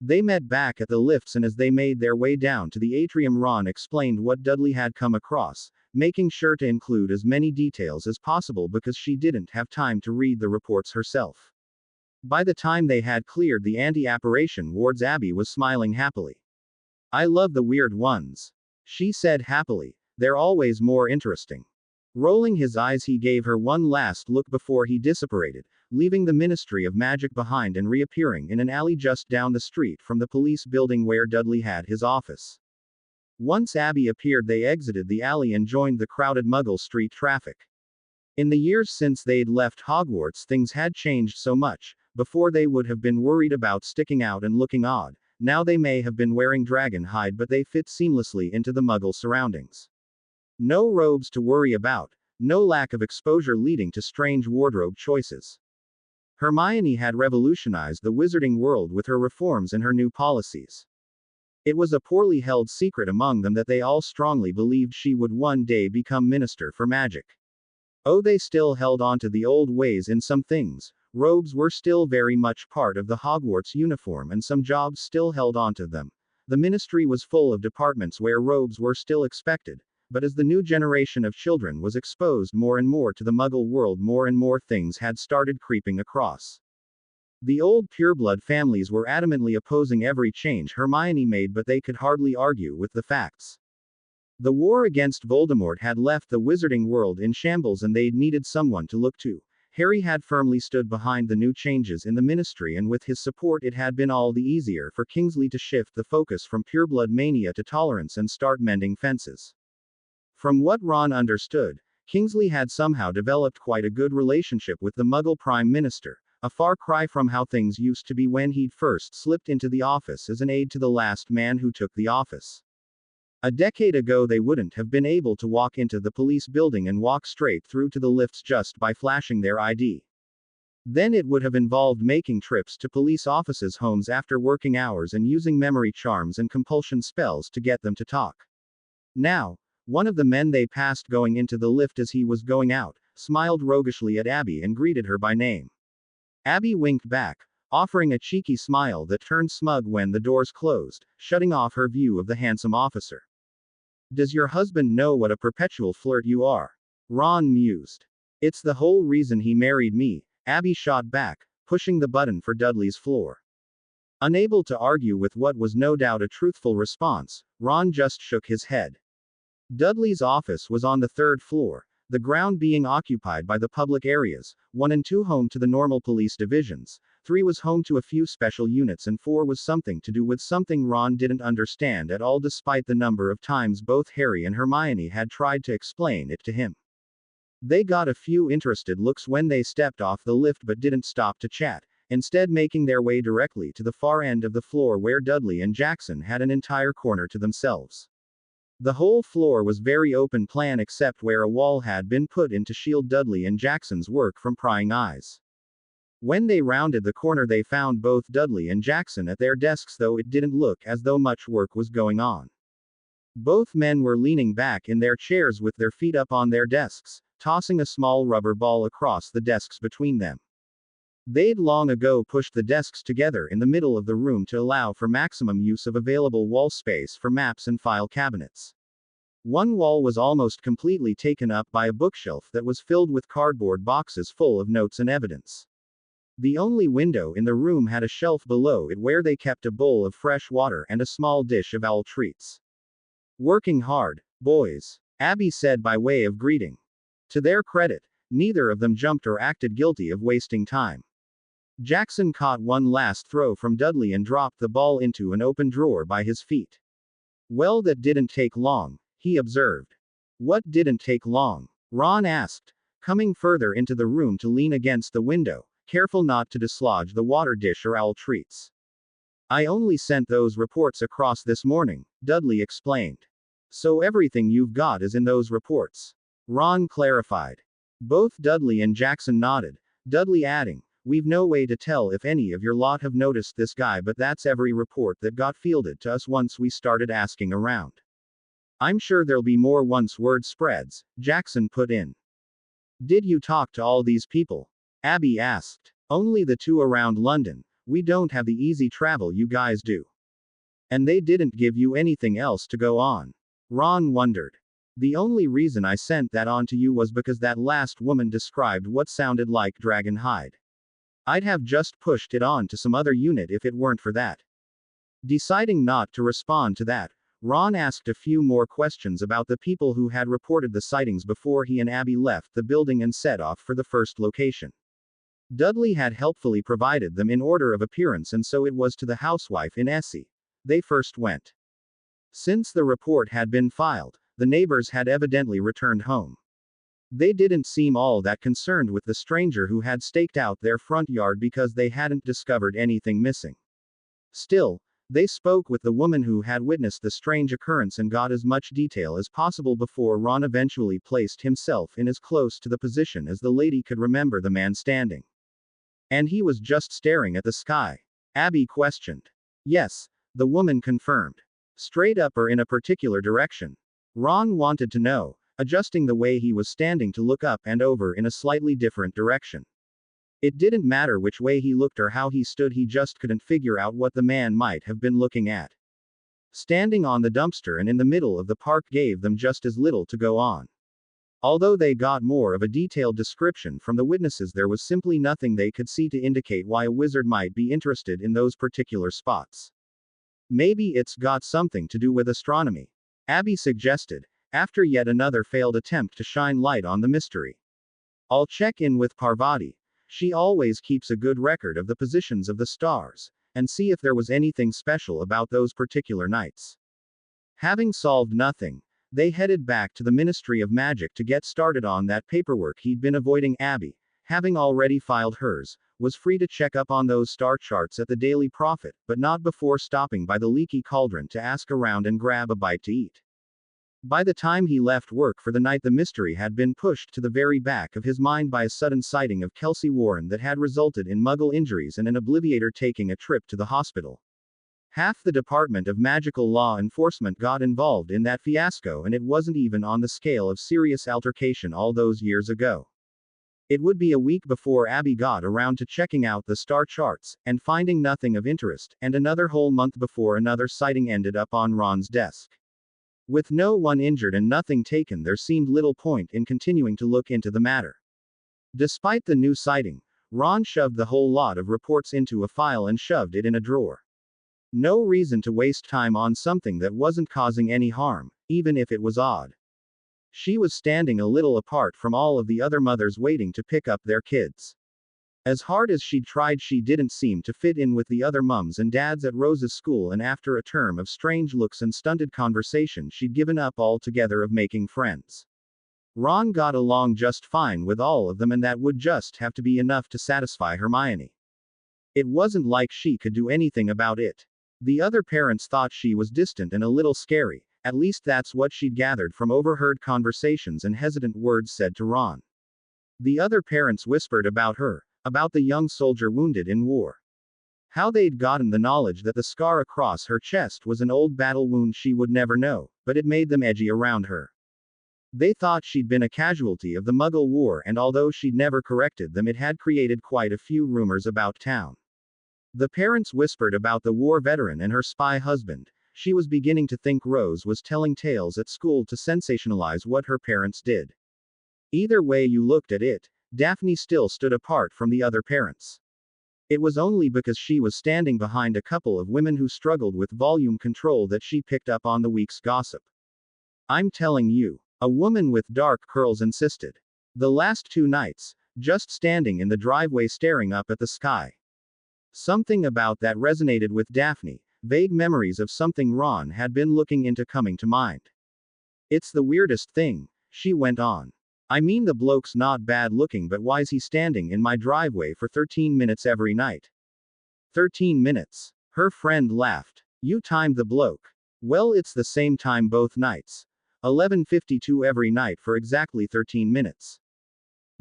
They met back at the lifts, and as they made their way down to the atrium, Ron explained what Dudley had come across, making sure to include as many details as possible because she didn't have time to read the reports herself. By the time they had cleared the anti-apparition wards, Abby was smiling happily. "I love the weird ones," she said happily. "They're always more interesting." Rolling his eyes, he gave her one last look before he disapparated, leaving the Ministry of Magic behind and reappearing in an alley just down the street from the police building where Dudley had his office. Once Abby appeared, they exited the alley and joined the crowded Muggle street traffic. In the years since they'd left Hogwarts, things had changed so much. Before they would have been worried about sticking out and looking odd. Now they may have been wearing dragon hide, but they fit seamlessly into the Muggle surroundings. No robes to worry about, no lack of exposure leading to strange wardrobe choices. Hermione had revolutionized the wizarding world with her reforms and her new policies. It was a poorly held secret among them that they all strongly believed she would one day become Minister for Magic. Oh, they still held on to the old ways in some things. Robes were still very much part of the Hogwarts uniform, and some jobs still held on to them. The ministry was full of departments where robes were still expected, but as the new generation of children was exposed more and more to the Muggle world, more and more things had started creeping across. The old pureblood families were adamantly opposing every change Hermione made, but they could hardly argue with the facts. The war against Voldemort had left the wizarding world in shambles, and they'd needed someone to look to. Harry had firmly stood behind the new changes in the ministry, and with his support it had been all the easier for Kingsley to shift the focus from pureblood mania to tolerance and start mending fences. From what Ron understood, Kingsley had somehow developed quite a good relationship with the Muggle Prime Minister, a far cry from how things used to be when he'd first slipped into the office as an aide to the last man who took the office. A decade ago they wouldn't have been able to walk into the police building and walk straight through to the lifts just by flashing their ID. Then it would have involved making trips to police officers' homes after working hours and using memory charms and compulsion spells to get them to talk. Now, one of the men they passed going into the lift as he was going out, smiled roguishly at Abby and greeted her by name. Abby winked back, offering a cheeky smile that turned smug when the doors closed, shutting off her view of the handsome officer. "Does your husband know what a perpetual flirt you are?" Ron mused. It's the whole reason he married me, Abby shot back, pushing the button for Dudley's floor. Unable to argue with what was no doubt a truthful response, Ron just shook his head. Dudley's office was on the third floor, the ground being occupied by the public areas, 1 and 2 home to the normal police divisions, 3 was home to a few special units, and 4 was something to do with something Ron didn't understand at all, despite the number of times both Harry and Hermione had tried to explain it to him. They got a few interested looks when they stepped off the lift but didn't stop to chat, instead making their way directly to the far end of the floor where Dudley and Jackson had an entire corner to themselves. The whole floor was very open plan except where a wall had been put in to shield Dudley and Jackson's work from prying eyes. When they rounded the corner they found both Dudley and Jackson at their desks, though it didn't look as though much work was going on. Both men were leaning back in their chairs with their feet up on their desks, tossing a small rubber ball across the desks between them. They'd long ago pushed the desks together in the middle of the room to allow for maximum use of available wall space for maps and file cabinets. One wall was almost completely taken up by a bookshelf that was filled with cardboard boxes full of notes and evidence. The only window in the room had a shelf below it where they kept a bowl of fresh water and a small dish of owl treats. "Working hard, boys," Abby said by way of greeting. To their credit, neither of them jumped or acted guilty of wasting time. Jackson caught one last throw from Dudley and dropped the ball into an open drawer by his feet. "Well, that didn't take long," he observed. "What didn't take long?" Ron asked, coming further into the room to lean against the window, careful not to dislodge the water dish or owl treats. "I only sent those reports across this morning," Dudley explained. "So everything you've got is in those reports?" Ron clarified. Both Dudley and Jackson nodded, Dudley adding, "We've no way to tell if any of your lot have noticed this guy, but that's every report that got fielded to us once we started asking around." "I'm sure there'll be more once word spreads," Jackson put in. "Did you talk to all these people?" Abby asked. "Only the 2 around London. We don't have the easy travel you guys do." "And they didn't give you anything else to go on?" Ron wondered. "The only reason I sent that on to you was because that last woman described what sounded like dragon hide. I'd have just pushed it on to some other unit if it weren't for that." Deciding not to respond to that, Ron asked a few more questions about the people who had reported the sightings before he and Abby left the building and set off for the first location. Dudley had helpfully provided them in order of appearance, and so it was to the housewife in Essie they first went. Since the report had been filed, the neighbors had evidently returned home. They didn't seem all that concerned with the stranger who had staked out their front yard because they hadn't discovered anything missing. Still, they spoke with the woman who had witnessed the strange occurrence and got as much detail as possible before Ron eventually placed himself in as close to the position as the lady could remember the man standing. "And he was just staring at the sky?" Abby questioned. "Yes," the woman confirmed. "Straight up or in a particular direction?" Ron wanted to know, adjusting the way he was standing to look up and over in a slightly different direction. It didn't matter which way he looked or how he stood, he just couldn't figure out what the man might have been looking at. Standing on the dumpster and in the middle of the park gave them just as little to go on. Although they got more of a detailed description from the witnesses, there was simply nothing they could see to indicate why a wizard might be interested in those particular spots. "Maybe it's got something to do with astronomy," Abby suggested, after yet another failed attempt to shine light on the mystery. "I'll check in with Parvati. She always keeps a good record of the positions of the stars, and see if there was anything special about those particular nights." Having solved nothing, they headed back to the Ministry of Magic to get started on that paperwork he'd been avoiding. Abby, having already filed hers, was free to check up on those star charts at the Daily Prophet, but not before stopping by the Leaky Cauldron to ask around and grab a bite to eat. By the time he left work for the night, the mystery had been pushed to the very back of his mind by a sudden sighting of Kelsey Warren that had resulted in Muggle injuries and an Obliviator taking a trip to the hospital. Half the Department of Magical Law Enforcement got involved in that fiasco, and it wasn't even on the scale of serious altercation all those years ago. It would be a week before Abby got around to checking out the star charts, and finding nothing of interest, and another whole month before another sighting ended up on Ron's desk. With no one injured and nothing taken, there seemed little point in continuing to look into the matter. Despite the new sighting, Ron shoved the whole lot of reports into a file and shoved it in a drawer. No reason to waste time on something that wasn't causing any harm, even if it was odd. She was standing a little apart from all of the other mothers waiting to pick up their kids. As hard as she'd tried, she didn't seem to fit in with the other mums and dads at Rose's school, and after a term of strange looks and stunted conversation, she'd given up altogether of making friends. Ron got along just fine with all of them, and that would just have to be enough to satisfy Hermione. It wasn't like she could do anything about it. The other parents thought she was distant and a little scary, at least that's what she'd gathered from overheard conversations and hesitant words said to Ron. The other parents whispered about her, about the young soldier wounded in war. How they'd gotten the knowledge that the scar across her chest was an old battle wound she would never know, but it made them edgy around her. They thought she'd been a casualty of the Muggle War, and although she'd never corrected them, it had created quite a few rumors about town. The parents whispered about the war veteran and her spy husband. She was beginning to think Rose was telling tales at school to sensationalize what her parents did. Either way you looked at it, Daphne still stood apart from the other parents. It was only because she was standing behind a couple of women who struggled with volume control that she picked up on the week's gossip. "I'm telling you," a woman with dark curls insisted. "The last 2 nights, just standing in the driveway staring up at the sky." Something about that resonated with Daphne, vague memories of something Ron had been looking into coming to mind. "It's the weirdest thing," she went on. "I mean, the bloke's not bad looking, but why's he standing in my driveway for 13 minutes every night?" 13 minutes. Her friend laughed. "You timed the bloke. Well, it's the same time both nights. 11:52 every night for exactly 13 minutes.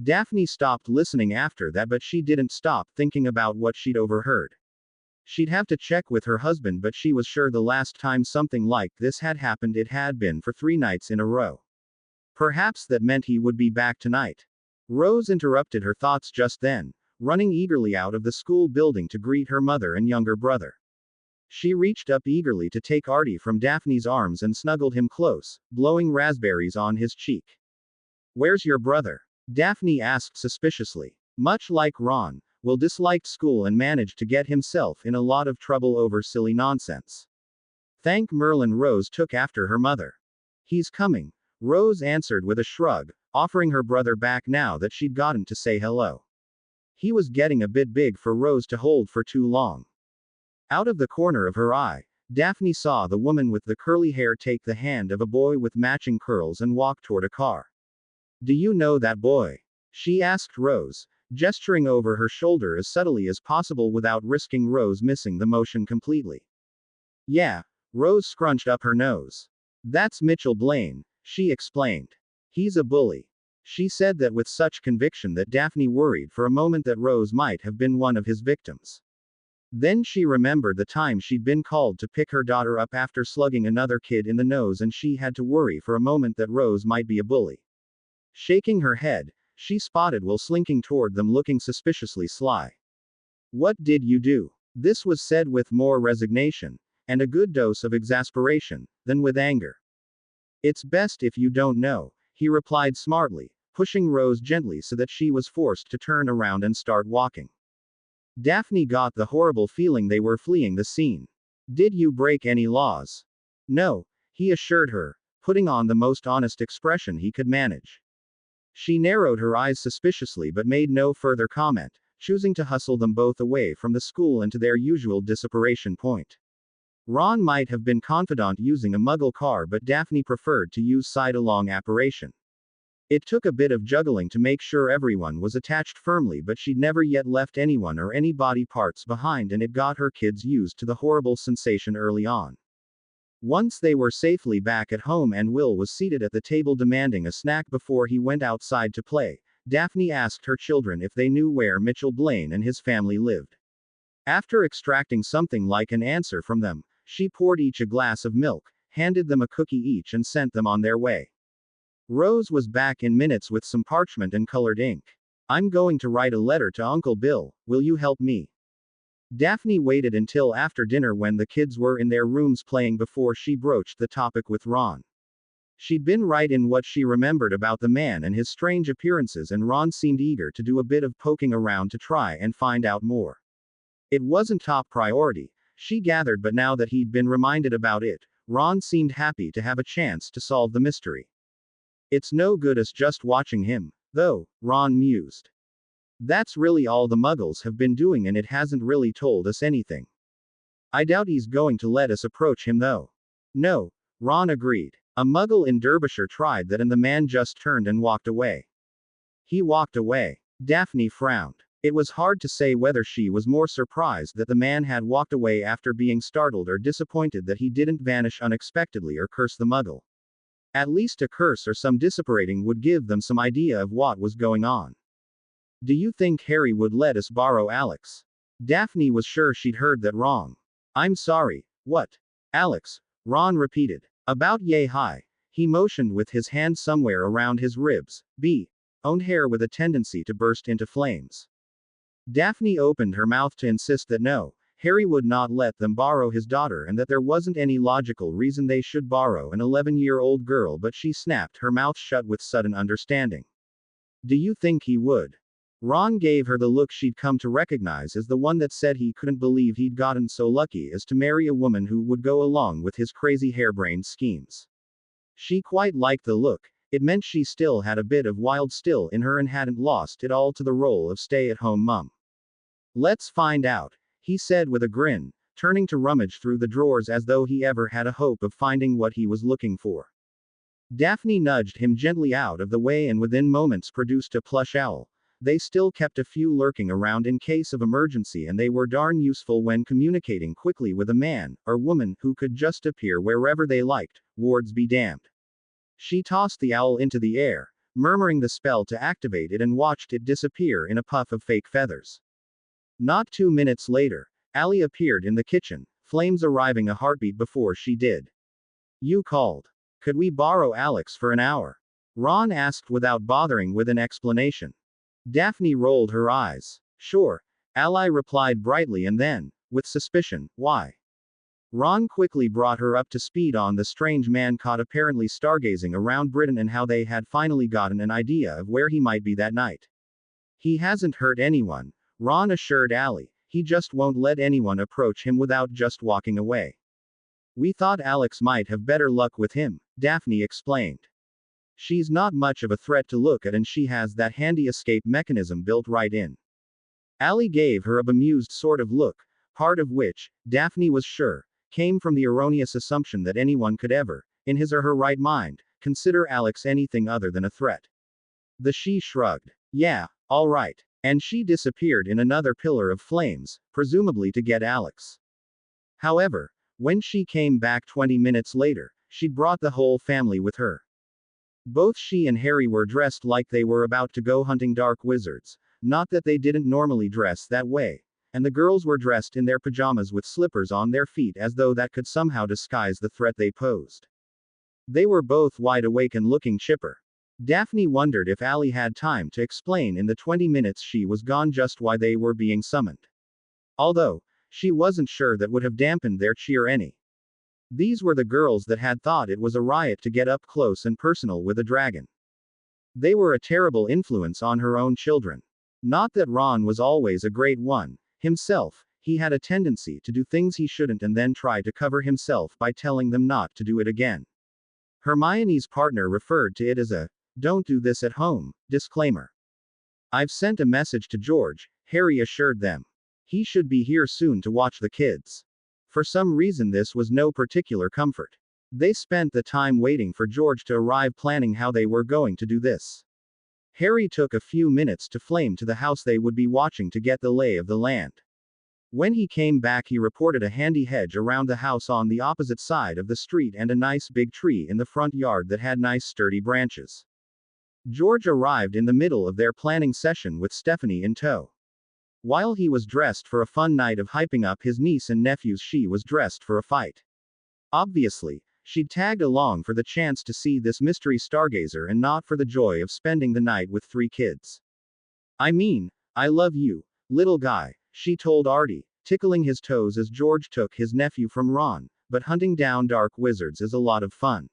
Daphne stopped listening after that, but she didn't stop thinking about what she'd overheard. She'd have to check with her husband, but she was sure the last time something like this had happened, it had been for 3 nights in a row. Perhaps that meant he would be back tonight. Rose interrupted her thoughts just then, running eagerly out of the school building to greet her mother and younger brother. She reached up eagerly to take Artie from Daphne's arms and snuggled him close, blowing raspberries on his cheek. "Where's your brother?" Daphne asked suspiciously. Much like Ron, Will disliked school and managed to get himself in a lot of trouble over silly nonsense. Thank Merlin, Rose took after her mother. "He's coming," Rose answered with a shrug, offering her brother back now that she'd gotten to say hello. He was getting a bit big for Rose to hold for too long. Out of the corner of her eye, Daphne saw the woman with the curly hair take the hand of a boy with matching curls and walk toward a car. "Do you know that boy?" she asked Rose, gesturing over her shoulder as subtly as possible without risking Rose missing the motion completely. "Yeah." Rose scrunched up her nose. "That's Mitchell Blaine," she explained. "He's a bully." She said that with such conviction that Daphne worried for a moment that Rose might have been one of his victims. Then she remembered the time she'd been called to pick her daughter up after slugging another kid in the nose, and she had to worry for a moment that Rose might be a bully. Shaking her head, she spotted Will slinking toward them looking suspiciously sly. "What did you do?" This was said with more resignation, and a good dose of exasperation, than with anger. "It's best if you don't know," he replied smartly, pushing Rose gently so that she was forced to turn around and start walking. Daphne got the horrible feeling they were fleeing the scene. "Did you break any laws?" "No," he assured her, putting on the most honest expression he could manage. She narrowed her eyes suspiciously but made no further comment, choosing to hustle them both away from the school and to their usual disapparition point. Ron might have been confident using a Muggle car, but Daphne preferred to use side-along apparition. It took a bit of juggling to make sure everyone was attached firmly, but she'd never yet left anyone or any body parts behind, and it got her kids used to the horrible sensation early on. Once they were safely back at home and Will was seated at the table demanding a snack before he went outside to play, Daphne asked her children if they knew where Mitchell Blaine and his family lived. After extracting something like an answer from them, she poured each a glass of milk, handed them a cookie each, and sent them on their way. Rose was back in minutes with some parchment and colored ink. "I'm going to write a letter to Uncle Bill, will you help me?" Daphne waited until after dinner when the kids were in their rooms playing before she broached the topic with Ron. She'd been right in what she remembered about the man and his strange appearances, and Ron seemed eager to do a bit of poking around to try and find out more. It wasn't top priority, she gathered, but now that he'd been reminded about it, Ron seemed happy to have a chance to solve the mystery. It's no good us just watching him, though, Ron mused. That's really all the Muggles have been doing, and it hasn't really told us anything. I doubt he's going to let us approach him, though. No, Ron agreed. A Muggle in Derbyshire tried that, and the man just turned and walked away. He walked away. Daphne frowned. It was hard to say whether she was more surprised that the man had walked away after being startled, or disappointed that he didn't vanish unexpectedly or curse the Muggle. At least a curse or some disapparating would give them some idea of what was going on. Do you think Harry would let us borrow Alex? Daphne was sure she'd heard that wrong. I'm sorry, what? Alex, Ron repeated. About yay high. He motioned with his hand somewhere around his ribs. Owned hair with a tendency to burst into flames. Daphne opened her mouth to insist that no, Harry would not let them borrow his daughter, and that there wasn't any logical reason they should borrow an 11-year-old girl, but she snapped her mouth shut with sudden understanding. Do you think he would? Ron gave her the look she'd come to recognize as the one that said he couldn't believe he'd gotten so lucky as to marry a woman who would go along with his crazy harebrained schemes. She quite liked the look. It meant she still had a bit of wild still in her and hadn't lost it all to the role of stay-at-home mum. Let's find out, he said with a grin, turning to rummage through the drawers as though he ever had a hope of finding what he was looking for. Daphne nudged him gently out of the way and within moments produced a plush owl. They still kept a few lurking around in case of emergency, and they were darn useful when communicating quickly with a man, or woman, who could just appear wherever they liked, wards be damned. She tossed the owl into the air, murmuring the spell to activate it, and watched it disappear in a puff of fake feathers. Not 2 minutes later, Allie appeared in the kitchen, flames arriving a heartbeat before she did. You called. Could we borrow Alex for an hour? Ron asked without bothering with an explanation. Daphne rolled her eyes. Sure, Ally replied brightly, and then, with suspicion, why? Ron quickly brought her up to speed on the strange man caught apparently stargazing around Britain and how they had finally gotten an idea of where he might be that night. He hasn't hurt anyone, Ron assured Ally. He just won't let anyone approach him without just walking away. We thought Alex might have better luck with him, Daphne explained. She's not much of a threat to look at, and she has that handy escape mechanism built right in. Allie gave her a bemused sort of look, part of which, Daphne was sure, came from the erroneous assumption that anyone could ever, in his or her right mind, consider Alex anything other than a threat. She shrugged. Yeah, all right. And she disappeared in another pillar of flames, presumably to get Alex. However, when she came back 20 minutes later, she'd brought the whole family with her. Both she and Harry were dressed like they were about to go hunting dark wizards, not that they didn't normally dress that way, and the girls were dressed in their pajamas with slippers on their feet as though that could somehow disguise the threat they posed. They were both wide awake and looking chipper. Daphne wondered if Allie had time to explain in the 20 minutes she was gone just why they were being summoned. Although, she wasn't sure that would have dampened their cheer any. These were the girls that had thought it was a riot to get up close and personal with a dragon. They were a terrible influence on her own children. Not that Ron was always a great one, himself, he had a tendency to do things he shouldn't and then try to cover himself by telling them not to do it again. Hermione's partner referred to it as a, "Don't do this at home," disclaimer. I've sent a message to George, Harry assured them. He should be here soon to watch the kids. For some reason this was no particular comfort. They spent the time waiting for George to arrive, planning how they were going to do this. Harry took a few minutes to flame to the house they would be watching to get the lay of the land. When he came back he reported a handy hedge around the house on the opposite side of the street and a nice big tree in the front yard that had nice sturdy branches. George arrived in the middle of their planning session with Stephanie in tow. While he was dressed for a fun night of hyping up his niece and nephews, she was dressed for a fight. Obviously, she'd tagged along for the chance to see this mystery stargazer and not for the joy of spending the night with 3 kids. I mean, I love you, little guy, she told Artie, tickling his toes as George took his nephew from Ron, but hunting down dark wizards is a lot of fun.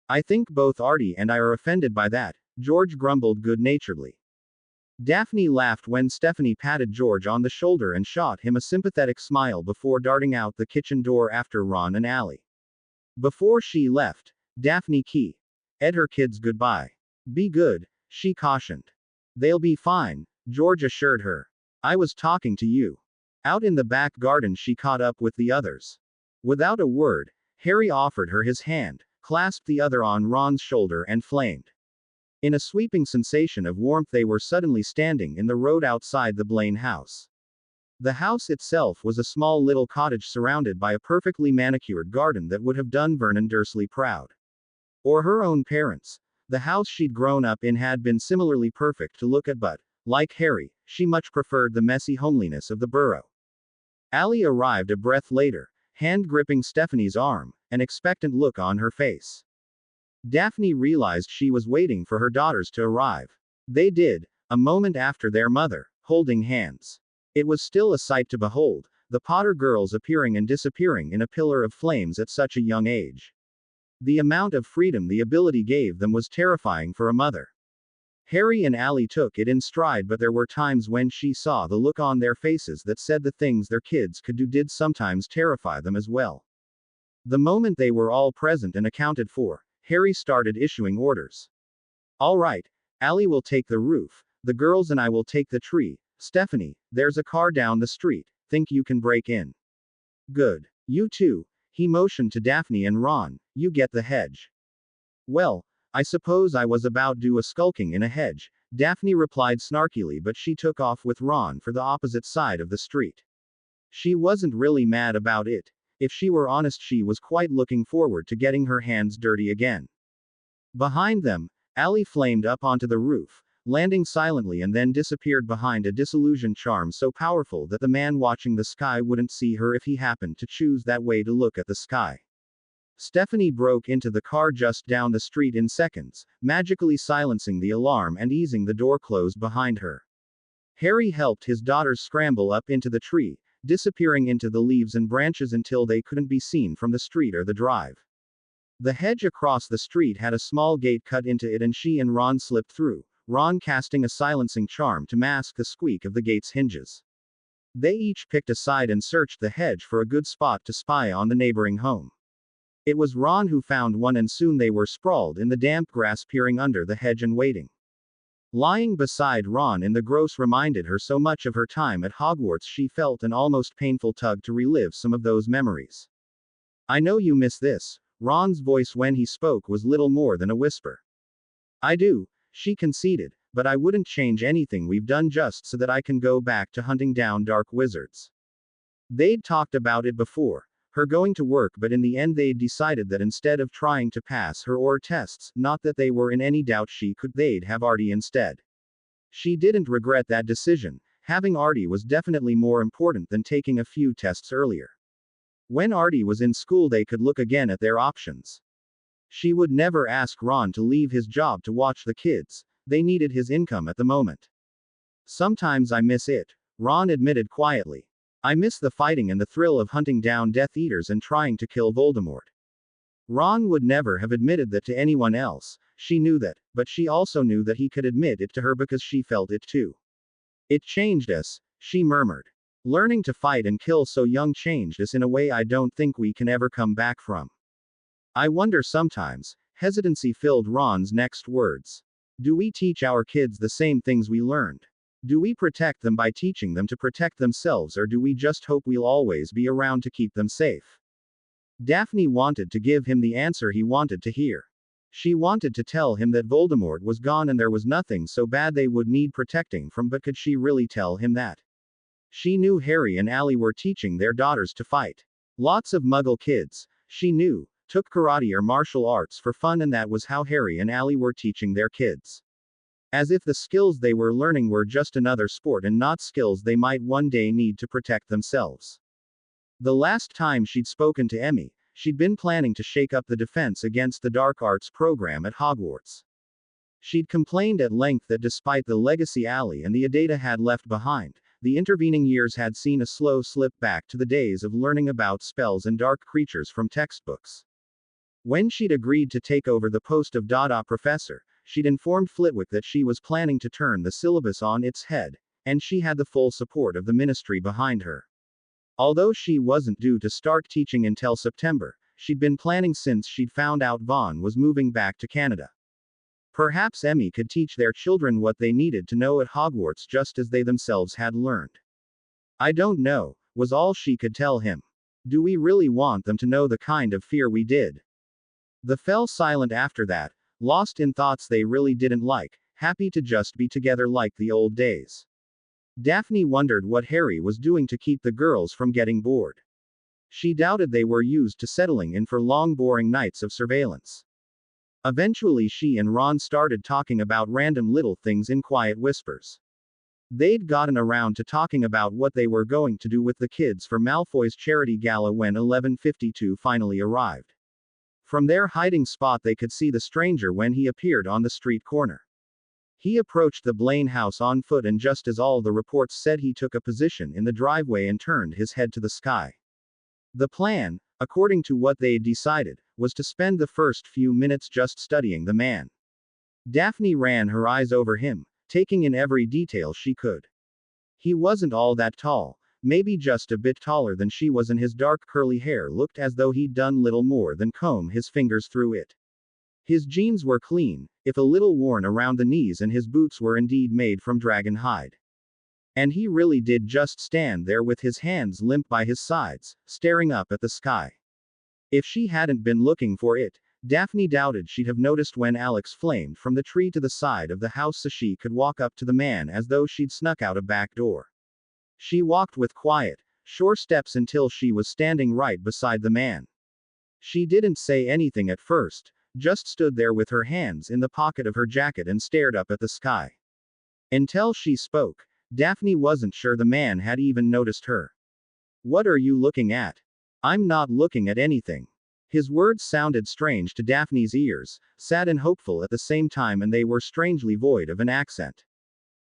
I think both Artie and I are offended by that, George grumbled good-naturedly. Daphne laughed when Stephanie patted George on the shoulder and shot him a sympathetic smile before darting out the kitchen door after Ron and Allie. Before she left, Daphne ed her kids goodbye. Be good, she cautioned. They'll be fine, George assured her. I was talking to you. Out in the back garden she caught up with the others. Without a word, Harry offered her his hand, clasped the other on Ron's shoulder and flamed. In a sweeping sensation of warmth they were suddenly standing in the road outside the Blaine house. The house itself was a small little cottage surrounded by a perfectly manicured garden that would have done Vernon Dursley proud. Or her own parents. The house she'd grown up in had been similarly perfect to look at but, like Harry, she much preferred the messy homeliness of the burrow. Allie arrived a breath later, hand gripping Stephanie's arm, an expectant look on her face. Daphne realized she was waiting for her daughters to arrive. They did, a moment after their mother, holding hands. It was still a sight to behold, the Potter girls appearing and disappearing in a pillar of flames at such a young age. The amount of freedom the ability gave them was terrifying for a mother. Harry and Allie took it in stride, but there were times when she saw the look on their faces that said the things their kids could do did sometimes terrify them as well. The moment they were all present and accounted for, Harry started issuing orders. All right, Allie will take the roof, the girls and I will take the tree. Stephanie, there's a car down the street, think you can break in? Good. You two, he motioned to Daphne and Ron, you get the hedge. Well, I suppose I was about due a skulking in a hedge, Daphne replied snarkily, but she took off with Ron for the opposite side of the street. She wasn't really mad about it. If she were honest, she was quite looking forward to getting her hands dirty again. Behind them, Allie flamed up onto the roof, landing silently and then disappeared behind a disillusioned charm so powerful that the man watching the sky wouldn't see her if he happened to choose that way to look at the sky. Stephanie broke into the car just down the street in seconds, magically silencing the alarm and easing the door closed behind her. Harry helped his daughters scramble up into the tree, disappearing into the leaves and branches until they couldn't be seen from the street or the drive. The hedge across the street had a small gate cut into it and she and Ron slipped through, Ron casting a silencing charm to mask the squeak of the gate's hinges. They each picked a side and searched the hedge for a good spot to spy on the neighboring home. It was Ron who found one and soon they were sprawled in the damp grass peering under the hedge and waiting. Lying beside Ron in the gross reminded her so much of her time at Hogwarts she felt an almost painful tug to relive some of those memories. I know you miss this, Ron's voice when he spoke was little more than a whisper. I do, she conceded, but I wouldn't change anything we've done just so that I can go back to hunting down dark wizards. They'd talked about it before, her going to work, but in the end they'd decided that instead of trying to pass her OR tests, not that they were in any doubt she could, they'd have Artie instead. She didn't regret that decision, having Artie was definitely more important than taking a few tests earlier. When Artie was in school they could look again at their options. She would never ask Ron to leave his job to watch the kids, they needed his income at the moment. Sometimes I miss it, Ron admitted quietly. I miss the fighting and the thrill of hunting down Death Eaters and trying to kill Voldemort. Ron would never have admitted that to anyone else, she knew that, but she also knew that he could admit it to her because she felt it too. It changed us, she murmured. Learning to fight and kill so young changed us in a way I don't think we can ever come back from. I wonder sometimes, hesitancy filled Ron's next words. Do we teach our kids the same things we learned? Do we protect them by teaching them to protect themselves, or do we just hope we'll always be around to keep them safe? Daphne wanted to give him the answer he wanted to hear. She wanted to tell him that Voldemort was gone and there was nothing so bad they would need protecting from, but could she really tell him that? She knew Harry and Allie were teaching their daughters to fight. Lots of Muggle kids, she knew, took karate or martial arts for fun, and that was how Harry and Allie were teaching their kids. As if the skills they were learning were just another sport and not skills they might one day need to protect themselves. The last time she'd spoken to Emmy, she'd been planning to shake up the defense against the dark arts program at Hogwarts. She'd complained at length that despite the legacy Allie and the Adata had left behind, the intervening years had seen a slow slip back to the days of learning about spells and dark creatures from textbooks. When she'd agreed to take over the post of Dada professor, she'd informed Flitwick that she was planning to turn the syllabus on its head, and she had the full support of the ministry behind her. Although she wasn't due to start teaching until September, she'd been planning since she'd found out Vaughn was moving back to Canada. Perhaps Emmy could teach their children what they needed to know at Hogwarts just as they themselves had learned. I don't know, was all she could tell him. Do we really want them to know the kind of fear we did? They fell silent after that, lost in thoughts they really didn't like, happy to just be together like the old days. Daphne wondered what Harry was doing to keep the girls from getting bored. She doubted they were used to settling in for long boring nights of surveillance. Eventually she and Ron started talking about random little things in quiet whispers. They'd gotten around to talking about what they were going to do with the kids for Malfoy's charity gala when 11:52 finally arrived. From their hiding spot they could see the stranger when he appeared on the street corner. He approached the Blaine house on foot, and just as all the reports said, he took a position in the driveway and turned his head to the sky. The plan, according to what they'd decided, was to spend the first few minutes just studying the man. Daphne ran her eyes over him, taking in every detail she could. He wasn't all that tall, maybe just a bit taller than she was, and his dark curly hair looked as though he'd done little more than comb his fingers through it. His jeans were clean, if a little worn around the knees, and his boots were indeed made from dragon hide. And he really did just stand there with his hands limp by his sides, staring up at the sky. If she hadn't been looking for it, Daphne doubted she'd have noticed when Alex flamed from the tree to the side of the house so she could walk up to the man as though she'd snuck out a back door. She walked with quiet, sure steps until she was standing right beside the man. She didn't say anything at first, just stood there with her hands in the pocket of her jacket and stared up at the sky. Until she spoke, Daphne wasn't sure the man had even noticed her. "What are you looking at?" "I'm not looking at anything." His words sounded strange to Daphne's ears, sad and hopeful at the same time, and they were strangely void of an accent.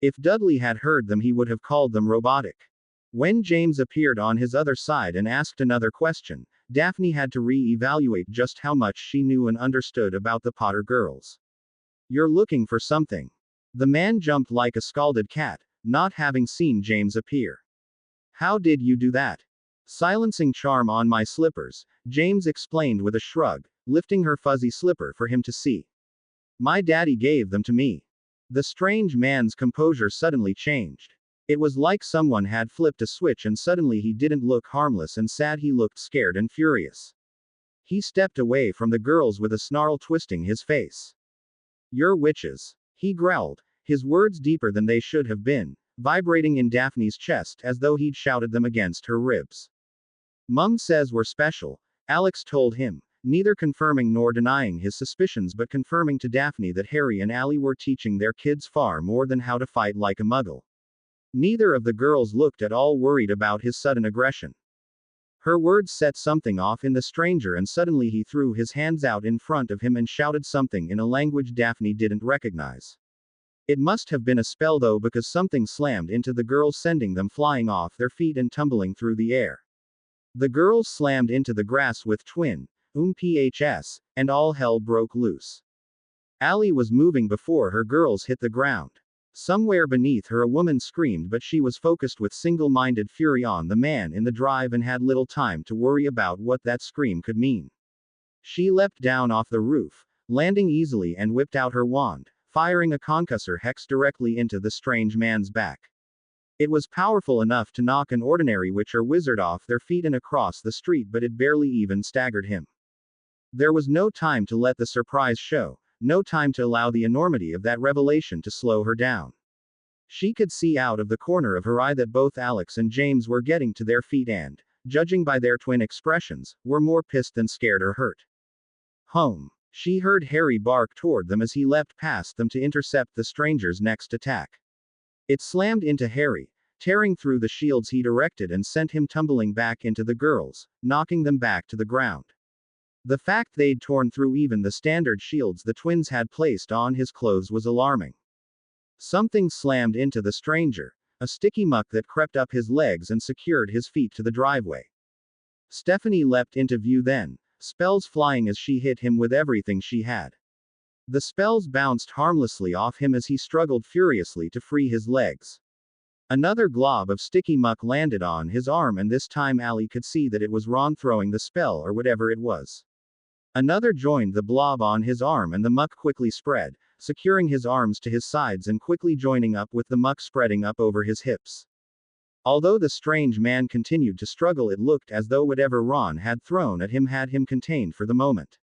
If Dudley had heard them, he would have called them robotic. When James appeared on his other side and asked another question, Daphne had to re-evaluate just how much she knew and understood about the Potter girls. "You're looking for something." The man jumped like a scalded cat, not having seen James appear. "How did you do that?" "Silencing charm on my slippers," James explained with a shrug, lifting her fuzzy slipper for him to see. "My daddy gave them to me." The strange man's composure suddenly changed. It was like someone had flipped a switch, and suddenly he didn't look harmless and sad, he looked scared and furious. He stepped away from the girls with a snarl twisting his face. "You're witches," he growled, his words deeper than they should have been, vibrating in Daphne's chest as though he'd shouted them against her ribs. "Mum says we're special," Alex told him, neither confirming nor denying his suspicions but confirming to Daphne that Harry and Allie were teaching their kids far more than how to fight like a muggle. Neither of the girls looked at all worried about his sudden aggression. Her words set something off in the stranger, and suddenly he threw his hands out in front of him and shouted something in a language Daphne didn't recognize. It must have been a spell though, because something slammed into the girls, sending them flying off their feet and tumbling through the air. The girls slammed into the grass with twin, phs, and all hell broke loose. Allie was moving before her girls hit the ground. Somewhere beneath her a woman screamed, but she was focused with single-minded fury on the man in the drive and had little time to worry about what that scream could mean. She leapt down off the roof, landing easily, and whipped out her wand, firing a concussor hex directly into the strange man's back. It was powerful enough to knock an ordinary witch or wizard off their feet and across the street, but it barely even staggered him. There was no time to let the surprise show, no time to allow the enormity of that revelation to slow her down. She could see out of the corner of her eye that both Alex and James were getting to their feet and, judging by their twin expressions, were more pissed than scared or hurt. "Home." She heard Harry bark toward them as he leapt past them to intercept the stranger's next attack. It slammed into Harry, tearing through the shields he'd erected, and sent him tumbling back into the girls, knocking them back to the ground. The fact they'd torn through even the standard shields the twins had placed on his clothes was alarming. Something slammed into the stranger, a sticky muck that crept up his legs and secured his feet to the driveway. Stephanie leapt into view then, spells flying as she hit him with everything she had. The spells bounced harmlessly off him as he struggled furiously to free his legs. Another glob of sticky muck landed on his arm, and this time Allie could see that it was Ron throwing the spell or whatever it was. Another joined the blob on his arm, and the muck quickly spread, securing his arms to his sides and quickly joining up with the muck spreading up over his hips. Although the strange man continued to struggle, it looked as though whatever Ron had thrown at him had him contained for the moment.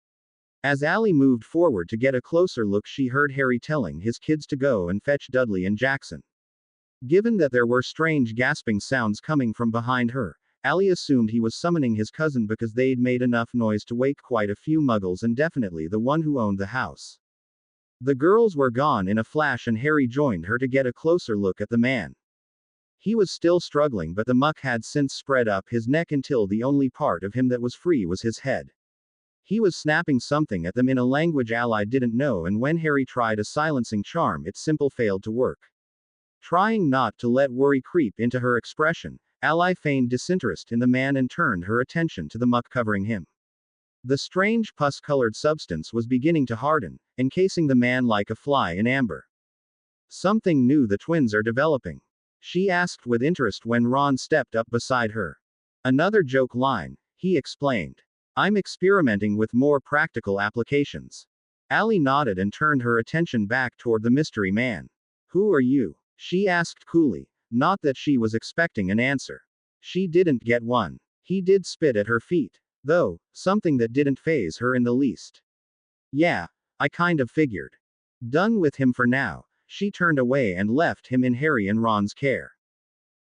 As Allie moved forward to get a closer look, she heard Harry telling his kids to go and fetch Dudley and Jackson. Given that there were strange gasping sounds coming from behind her, Allie assumed he was summoning his cousin because they'd made enough noise to wake quite a few muggles, and definitely the one who owned the house. The girls were gone in a flash, and Harry joined her to get a closer look at the man. He was still struggling, but the muck had since spread up his neck until the only part of him that was free was his head. He was snapping something at them in a language Allie didn't know, and when Harry tried a silencing charm, it simply failed to work. Trying not to let worry creep into her expression, Allie feigned disinterest in the man and turned her attention to the muck covering him. The strange pus-colored substance was beginning to harden, encasing the man like a fly in amber. "Something new the twins are developing?" she asked with interest when Ron stepped up beside her. "Another joke line," he explained. "I'm experimenting with more practical applications." Allie nodded and turned her attention back toward the mystery man. "Who are you?" she asked coolly. Not that she was expecting an answer. She didn't get one. He did spit at her feet, though, something that didn't faze her in the least. "Yeah, I kind of figured." Done with him for now, she turned away and left him in Harry and Ron's care.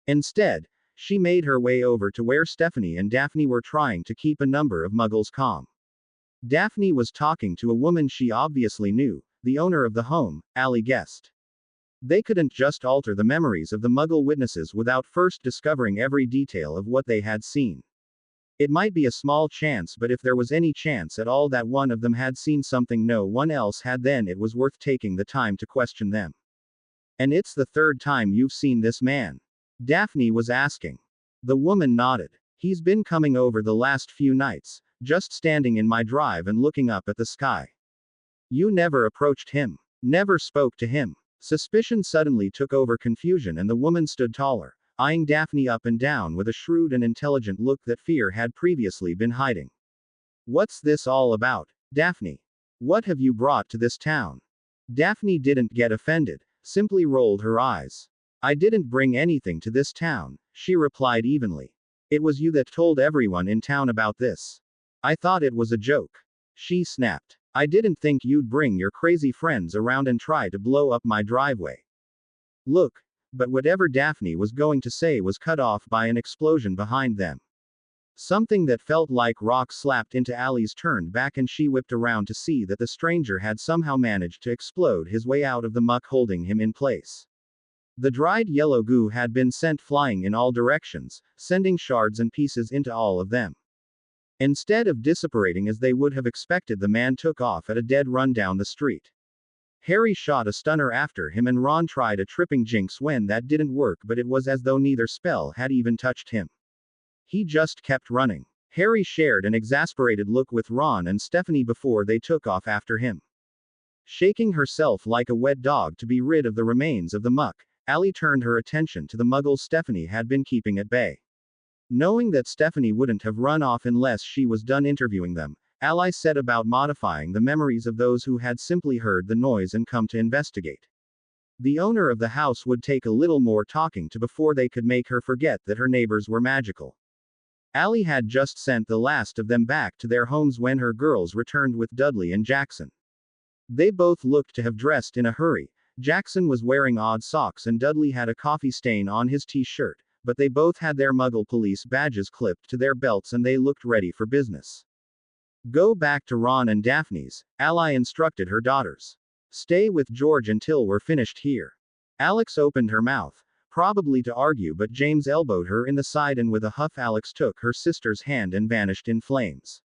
Instead, she made her way over to where Stephanie and Daphne were trying to keep a number of muggles calm. Daphne was talking to a woman she obviously knew, the owner of the home, Allie guessed. They couldn't just alter the memories of the muggle witnesses without first discovering every detail of what they had seen. It might be a small chance, but if there was any chance at all that one of them had seen something no one else had, then it was worth taking the time to question them. "And it's the third time you've seen this man?" Daphne was asking. The woman nodded. "He's been coming over the last few nights, just standing in my drive and looking up at the sky." "You never approached him? Never spoke to him?" Suspicion suddenly took over confusion, and the woman stood taller, eyeing Daphne up and down with a shrewd and intelligent look that fear had previously been hiding. "What's this all about, Daphne? What have you brought to this town?" Daphne didn't get offended, simply rolled her eyes. "I didn't bring anything to this town," she replied evenly. "It was you that told everyone in town about this." "I thought it was a joke," she snapped. "I didn't think you'd bring your crazy friends around and try to blow up my driveway." "Look," but whatever Daphne was going to say was cut off by an explosion behind them. Something that felt like rocks slapped into Allie's turned back, and she whipped around to see that the stranger had somehow managed to explode his way out of the muck, holding him in place. The dried yellow goo had been sent flying in all directions, sending shards and pieces into all of them. Instead of dissipating as they would have expected, the man took off at a dead run down the street. Harry shot a stunner after him, and Ron tried a tripping jinx when that didn't work, but it was as though neither spell had even touched him. He just kept running. Harry shared an exasperated look with Ron and Stephanie before they took off after him. Shaking herself like a wet dog to be rid of the remains of the muck, Allie turned her attention to the muggles Stephanie had been keeping at bay. Knowing that Stephanie wouldn't have run off unless she was done interviewing them, Allie set about modifying the memories of those who had simply heard the noise and come to investigate. The owner of the house would take a little more talking to before they could make her forget that her neighbors were magical. Allie had just sent the last of them back to their homes when her girls returned with Dudley and Jackson. They both looked to have dressed in a hurry. Jackson was wearing odd socks and Dudley had a coffee stain on his t-shirt, but they both had their Muggle police badges clipped to their belts and they looked ready for business. "Go back to Ron and Daphne's," Allie instructed her daughters. "Stay with George until we're finished here." Alex opened her mouth, probably to argue, but James elbowed her in the side, and with a huff Alex took her sister's hand and vanished in flames.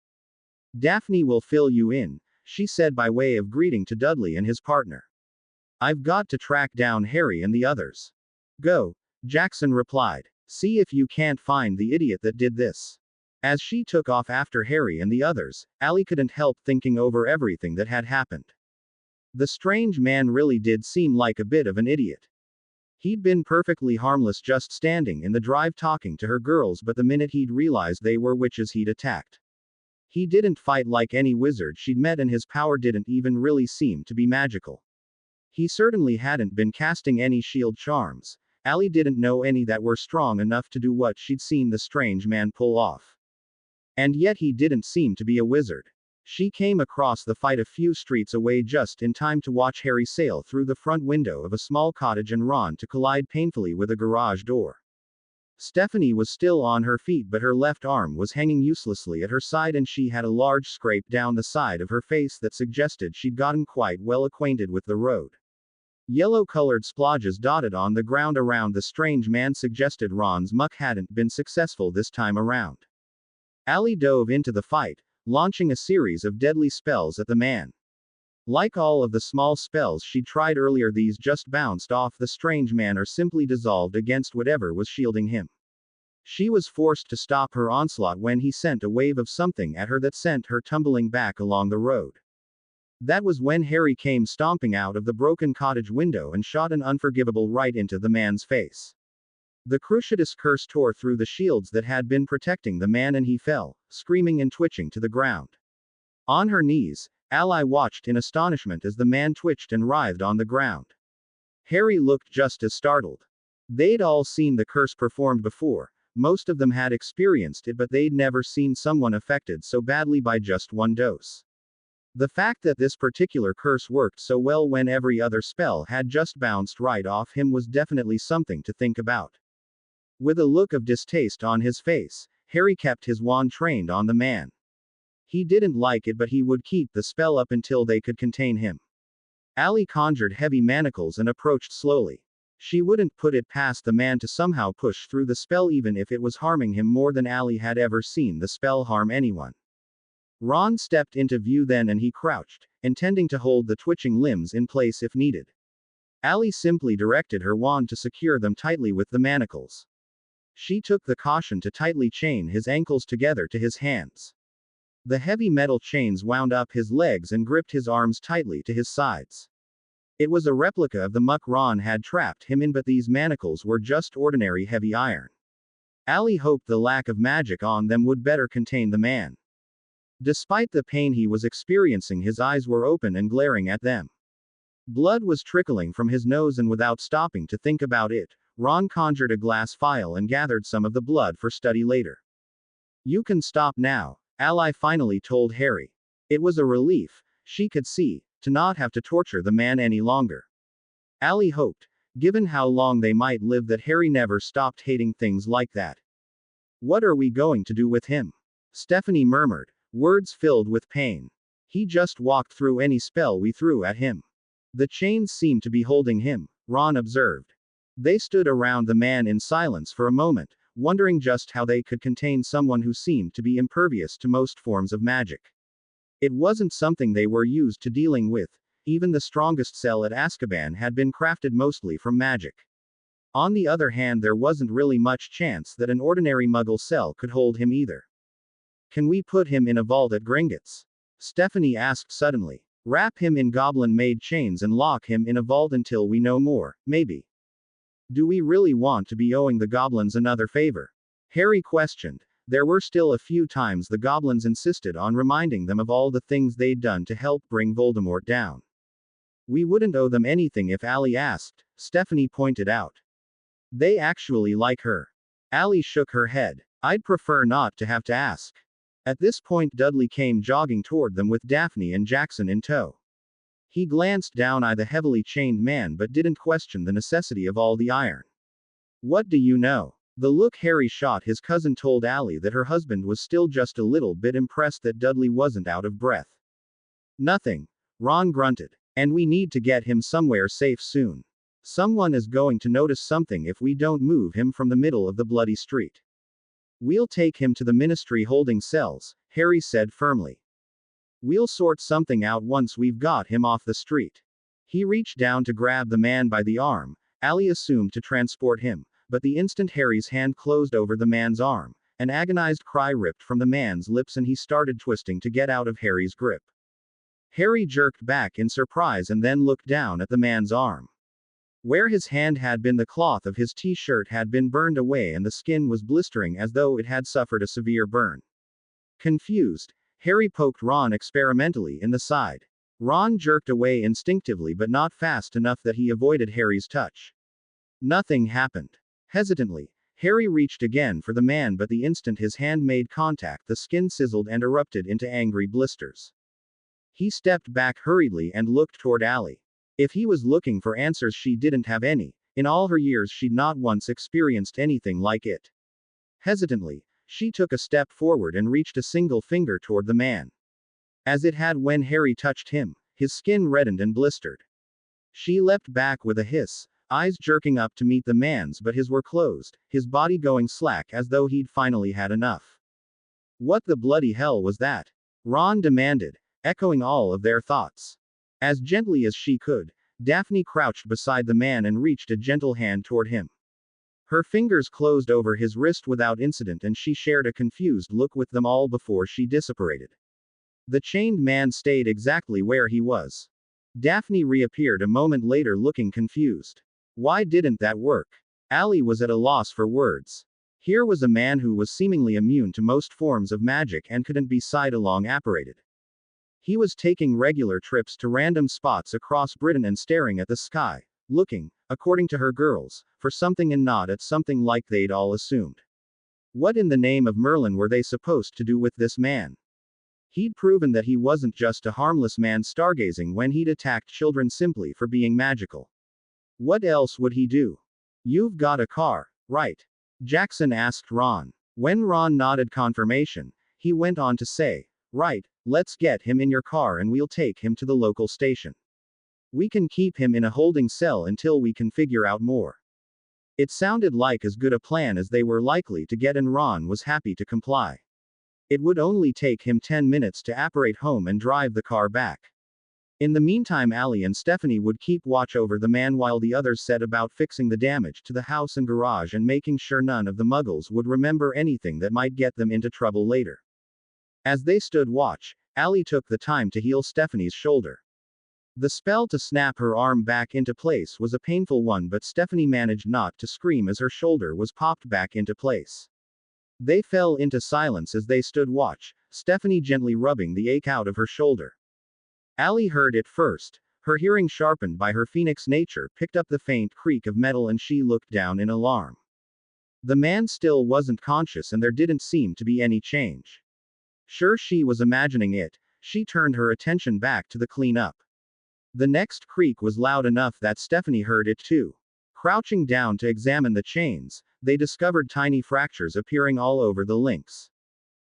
"Daphne will fill you in," she said by way of greeting to Dudley and his partner. "I've got to track down Harry and the others." "Go," Jackson replied. "See if you can't find the idiot that did this." As she took off after Harry and the others, Allie couldn't help thinking over everything that had happened. The strange man really did seem like a bit of an idiot. He'd been perfectly harmless just standing in the drive talking to her girls, but the minute he'd realized they were witches he'd attacked. He didn't fight like any wizard she'd met, and his power didn't even really seem to be magical. He certainly hadn't been casting any shield charms. Allie didn't know any that were strong enough to do what she'd seen the strange man pull off. And yet he didn't seem to be a wizard. She came across the fight a few streets away just in time to watch Harry sail through the front window of a small cottage and Ron to collide painfully with a garage door. Stephanie was still on her feet, but her left arm was hanging uselessly at her side, and she had a large scrape down the side of her face that suggested she'd gotten quite well acquainted with the road. Yellow-colored splodges dotted on the ground around the strange man suggested Ron's muck hadn't been successful this time around. Allie dove into the fight, launching a series of deadly spells at the man. Like all of the small spells she'd tried earlier, these just bounced off the strange man or simply dissolved against whatever was shielding him. She was forced to stop her onslaught when he sent a wave of something at her that sent her tumbling back along the road. That was when Harry came stomping out of the broken cottage window and shot an unforgivable right into the man's face. The Cruciatus curse tore through the shields that had been protecting the man, and he fell, screaming and twitching, to the ground. On her knees, Allie watched in astonishment as the man twitched and writhed on the ground. Harry looked just as startled. They'd all seen the curse performed before, most of them had experienced it, but they'd never seen someone affected so badly by just one dose. The fact that this particular curse worked so well when every other spell had just bounced right off him was definitely something to think about. With a look of distaste on his face, Harry kept his wand trained on the man. He didn't like it, but he would keep the spell up until they could contain him. Allie conjured heavy manacles and approached slowly. She wouldn't put it past the man to somehow push through the spell, even if it was harming him more than Allie had ever seen the spell harm anyone. Ron stepped into view then, and he crouched, intending to hold the twitching limbs in place if needed. Allie simply directed her wand to secure them tightly with the manacles. She took the caution to tightly chain his ankles together to his hands. The heavy metal chains wound up his legs and gripped his arms tightly to his sides. It was a replica of the muck Ron had trapped him in, but these manacles were just ordinary heavy iron. Allie hoped the lack of magic on them would better contain the man. Despite the pain he was experiencing, his eyes were open and glaring at them. Blood was trickling from his nose, and without stopping to think about it, Ron conjured a glass vial and gathered some of the blood for study later. "You can stop now," Allie finally told Harry. It was a relief, she could see, to not have to torture the man any longer. Allie hoped, given how long they might live, that Harry never stopped hating things like that. "What are we going to do with him?" Stephanie murmured, words filled with pain. "He just walked through any spell we threw at him." "The chains seem to be holding him," Ron observed. They stood around the man in silence for a moment, wondering just how they could contain someone who seemed to be impervious to most forms of magic. It wasn't something they were used to dealing with. Even the strongest cell at Azkaban had been crafted mostly from magic. On the other hand, there wasn't really much chance that an ordinary Muggle cell could hold him either. "Can we put him in a vault at Gringotts?" Stephanie asked suddenly. "Wrap him in goblin-made chains and lock him in a vault until we know more, maybe." "Do we really want to be owing the goblins another favor?" Harry questioned. There were still a few times the goblins insisted on reminding them of all the things they'd done to help bring Voldemort down. "We wouldn't owe them anything if Allie asked," Stephanie pointed out. "They actually like her." Allie shook her head. "I'd prefer not to have to ask." At this point, Dudley came jogging toward them with Daphne and Jackson in tow. He glanced down at the heavily chained man but didn't question the necessity of all the iron. "What do you know?" The look Harry shot his cousin told Allie that her husband was still just a little bit impressed that Dudley wasn't out of breath. "Nothing," Ron grunted. "And we need to get him somewhere safe soon. Someone is going to notice something if we don't move him from the middle of the bloody street." "We'll take him to the Ministry holding cells," Harry said firmly. "We'll sort something out once we've got him off the street." He reached down to grab the man by the arm. Allie assumed to transport him, but the instant Harry's hand closed over the man's arm, An agonized cry ripped from the man's lips and he started twisting to get out of Harry's grip. Harry jerked back in surprise and then looked down at the man's arm. Where his hand had been, the cloth of his t-shirt had been burned away and the skin was blistering as though it had suffered a severe burn. Confused, Harry poked Ron experimentally in the side. Ron jerked away instinctively but not fast enough that he avoided Harry's touch. Nothing happened. Hesitantly, Harry reached again for the man, but the instant his hand made contact, the skin sizzled and erupted into angry blisters. He stepped back hurriedly and looked toward Allie. If he was looking for answers, she didn't have any. In all her years, she'd not once experienced anything like it. Hesitantly, she took a step forward and reached a single finger toward the man. As it had when Harry touched him, his skin reddened and blistered. She leapt back with a hiss, eyes jerking up to meet the man's, but his were closed, his body going slack as though he'd finally had enough. What the bloody hell was that? Ron demanded, echoing all of their thoughts. As gently as she could, Daphne crouched beside the man and reached a gentle hand toward him. Her fingers closed over his wrist without incident and she shared a confused look with them all before she disapparated. The chained man stayed exactly where he was. Daphne reappeared a moment later looking confused. Why didn't that work? Allie was at a loss for words. Here was a man who was seemingly immune to most forms of magic and couldn't be sidelong apparated. He was taking regular trips to random spots across Britain and staring at the sky, looking, according to her girls, for something and not at something like they'd all assumed. What in the name of Merlin were they supposed to do with this man? He'd proven that he wasn't just a harmless man stargazing when he'd attacked children simply for being magical. What else would he do? You've got a car, right? Jackson asked Ron. When Ron nodded confirmation, he went on to say, right, let's get him in your car and we'll take him to the local station. We can keep him in a holding cell until we can figure out more. It sounded like as good a plan as they were likely to get and Ron was happy to comply. It would only take him 10 minutes to apparate home and drive the car back. In the meantime, Allie and Stephanie would keep watch over the man while the others set about fixing the damage to the house and garage and making sure none of the muggles would remember anything that might get them into trouble later. As they stood watch, Allie took the time to heal Stephanie's shoulder. The spell to snap her arm back into place was a painful one, but Stephanie managed not to scream as her shoulder was popped back into place. They fell into silence as they stood watch, Stephanie gently rubbing the ache out of her shoulder. Allie heard it first. Her hearing, sharpened by her phoenix nature, picked up the faint creak of metal and she looked down in alarm. The man still wasn't conscious and there didn't seem to be any change. Sure she was imagining it, she turned her attention back to the cleanup. The next creak was loud enough that Stephanie heard it too. Crouching down to examine the chains, they discovered tiny fractures appearing all over the links.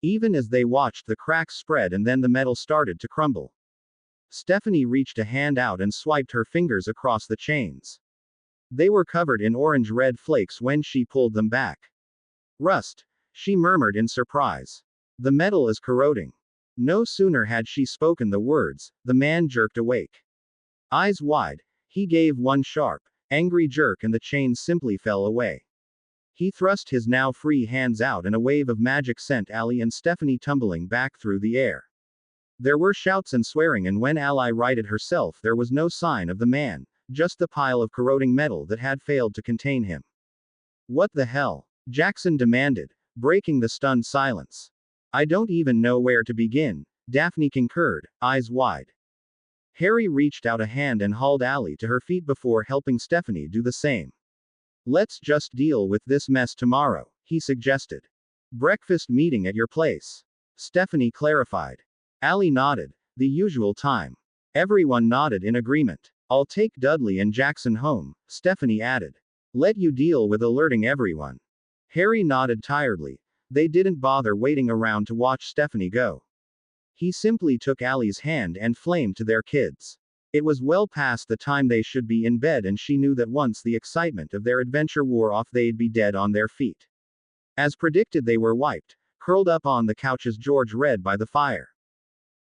Even as they watched, the cracks spread and then the metal started to crumble. Stephanie reached a hand out and swiped her fingers across the chains. They were covered in orange-red flakes when she pulled them back. Rust, she murmured in surprise. The metal is corroding. No sooner had she spoken the words, the man jerked awake. Eyes wide, he gave one sharp, angry jerk and the chains simply fell away. He thrust his now free hands out and a wave of magic sent Allie and Stephanie tumbling back through the air. There were shouts and swearing, and when Allie righted herself there was no sign of the man, just the pile of corroding metal that had failed to contain him. What the hell? Jackson demanded, breaking the stunned silence. I don't even know where to begin, Daphne concurred, eyes wide. Harry reached out a hand and hauled Allie to her feet before helping Stephanie do the same. Let's just deal with this mess tomorrow, he suggested. Breakfast meeting at your place, Stephanie clarified. Allie nodded. The usual time. Everyone nodded in agreement. I'll take Dudley and Jackson home, Stephanie added. Let you deal with alerting everyone. Harry nodded tiredly. They didn't bother waiting around to watch Stephanie go. He simply took Allie's hand and flamed to their kids. It was well past the time they should be in bed and she knew that once the excitement of their adventure wore off they'd be dead on their feet. As predicted, they were wiped, curled up on the couches George read by the fire.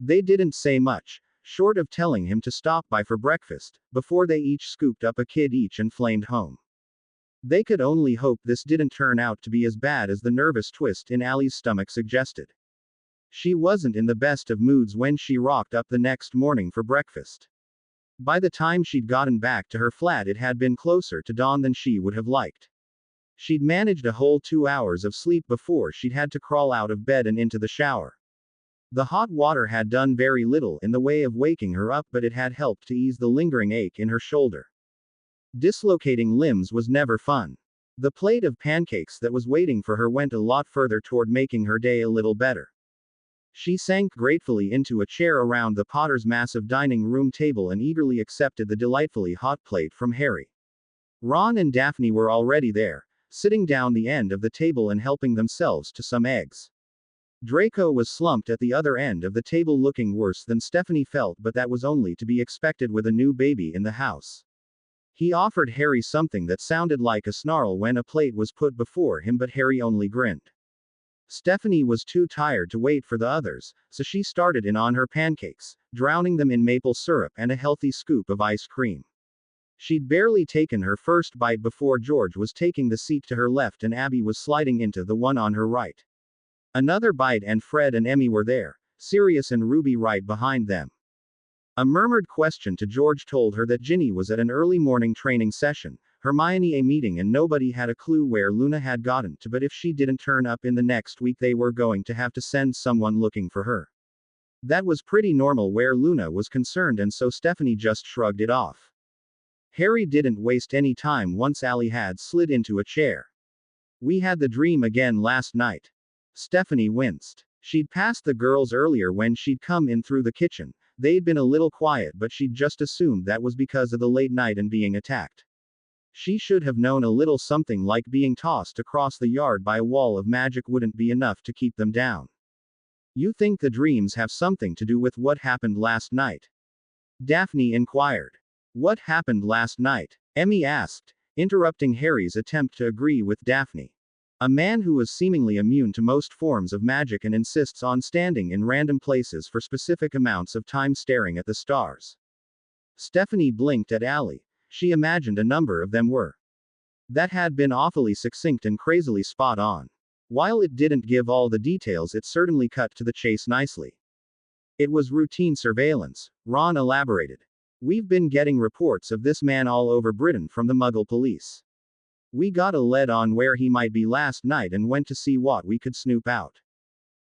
They didn't say much, short of telling him to stop by for breakfast, before they each scooped up a kid each and flamed home. They could only hope this didn't turn out to be as bad as the nervous twist in Allie's stomach suggested. She wasn't in the best of moods when she rocked up the next morning for breakfast. By the time she'd gotten back to her flat, it had been closer to dawn than she would have liked. She'd managed a whole 2 hours of sleep before she'd had to crawl out of bed and into the shower. The hot water had done very little in the way of waking her up, but it had helped to ease the lingering ache in her shoulder. Dislocating limbs was never fun. The plate of pancakes that was waiting for her went a lot further toward making her day a little better. She sank gratefully into a chair around the Potter's massive dining room table and eagerly accepted the delightfully hot plate from Harry. Ron and Daphne were already there, sitting down the end of the table and helping themselves to some eggs. Draco was slumped at the other end of the table looking worse than Stephanie felt, but that was only to be expected with a new baby in the house. He offered Harry something that sounded like a snarl when a plate was put before him, but Harry only grinned. Stephanie was too tired to wait for the others, so she started in on her pancakes, drowning them in maple syrup and a healthy scoop of ice cream. She'd barely taken her first bite before George was taking the seat to her left and Abby was sliding into the one on her right. Another bite and Fred and Emmy were there, Sirius and Ruby right behind them. A murmured question to George told her that Ginny was at an early morning training session, Hermione a meeting, and nobody had a clue where Luna had gotten to, but if she didn't turn up in the next week they were going to have to send someone looking for her. That was pretty normal where Luna was concerned, and so Stephanie just shrugged it off. Harry didn't waste any time once Allie had slid into a chair. "We had the dream again last night." Stephanie winced. She'd passed the girls earlier when she'd come in through the kitchen. They'd been a little quiet, but she'd just assumed that was because of the late night and being attacked. She should have known a little something like being tossed across the yard by a wall of magic wouldn't be enough to keep them down. "You think the dreams have something to do with what happened last night?" Daphne inquired. "What happened last night?" Emmy asked, interrupting Harry's attempt to agree with Daphne. "A man who is seemingly immune to most forms of magic and insists on standing in random places for specific amounts of time staring at the stars." Stephanie blinked at Allie. She imagined a number of them were. That had been awfully succinct and crazily spot on. While it didn't give all the details, it certainly cut to the chase nicely. "It was routine surveillance," Ron elaborated. "We've been getting reports of this man all over Britain from the Muggle police. We got a lead on where he might be last night and went to see what we could snoop out.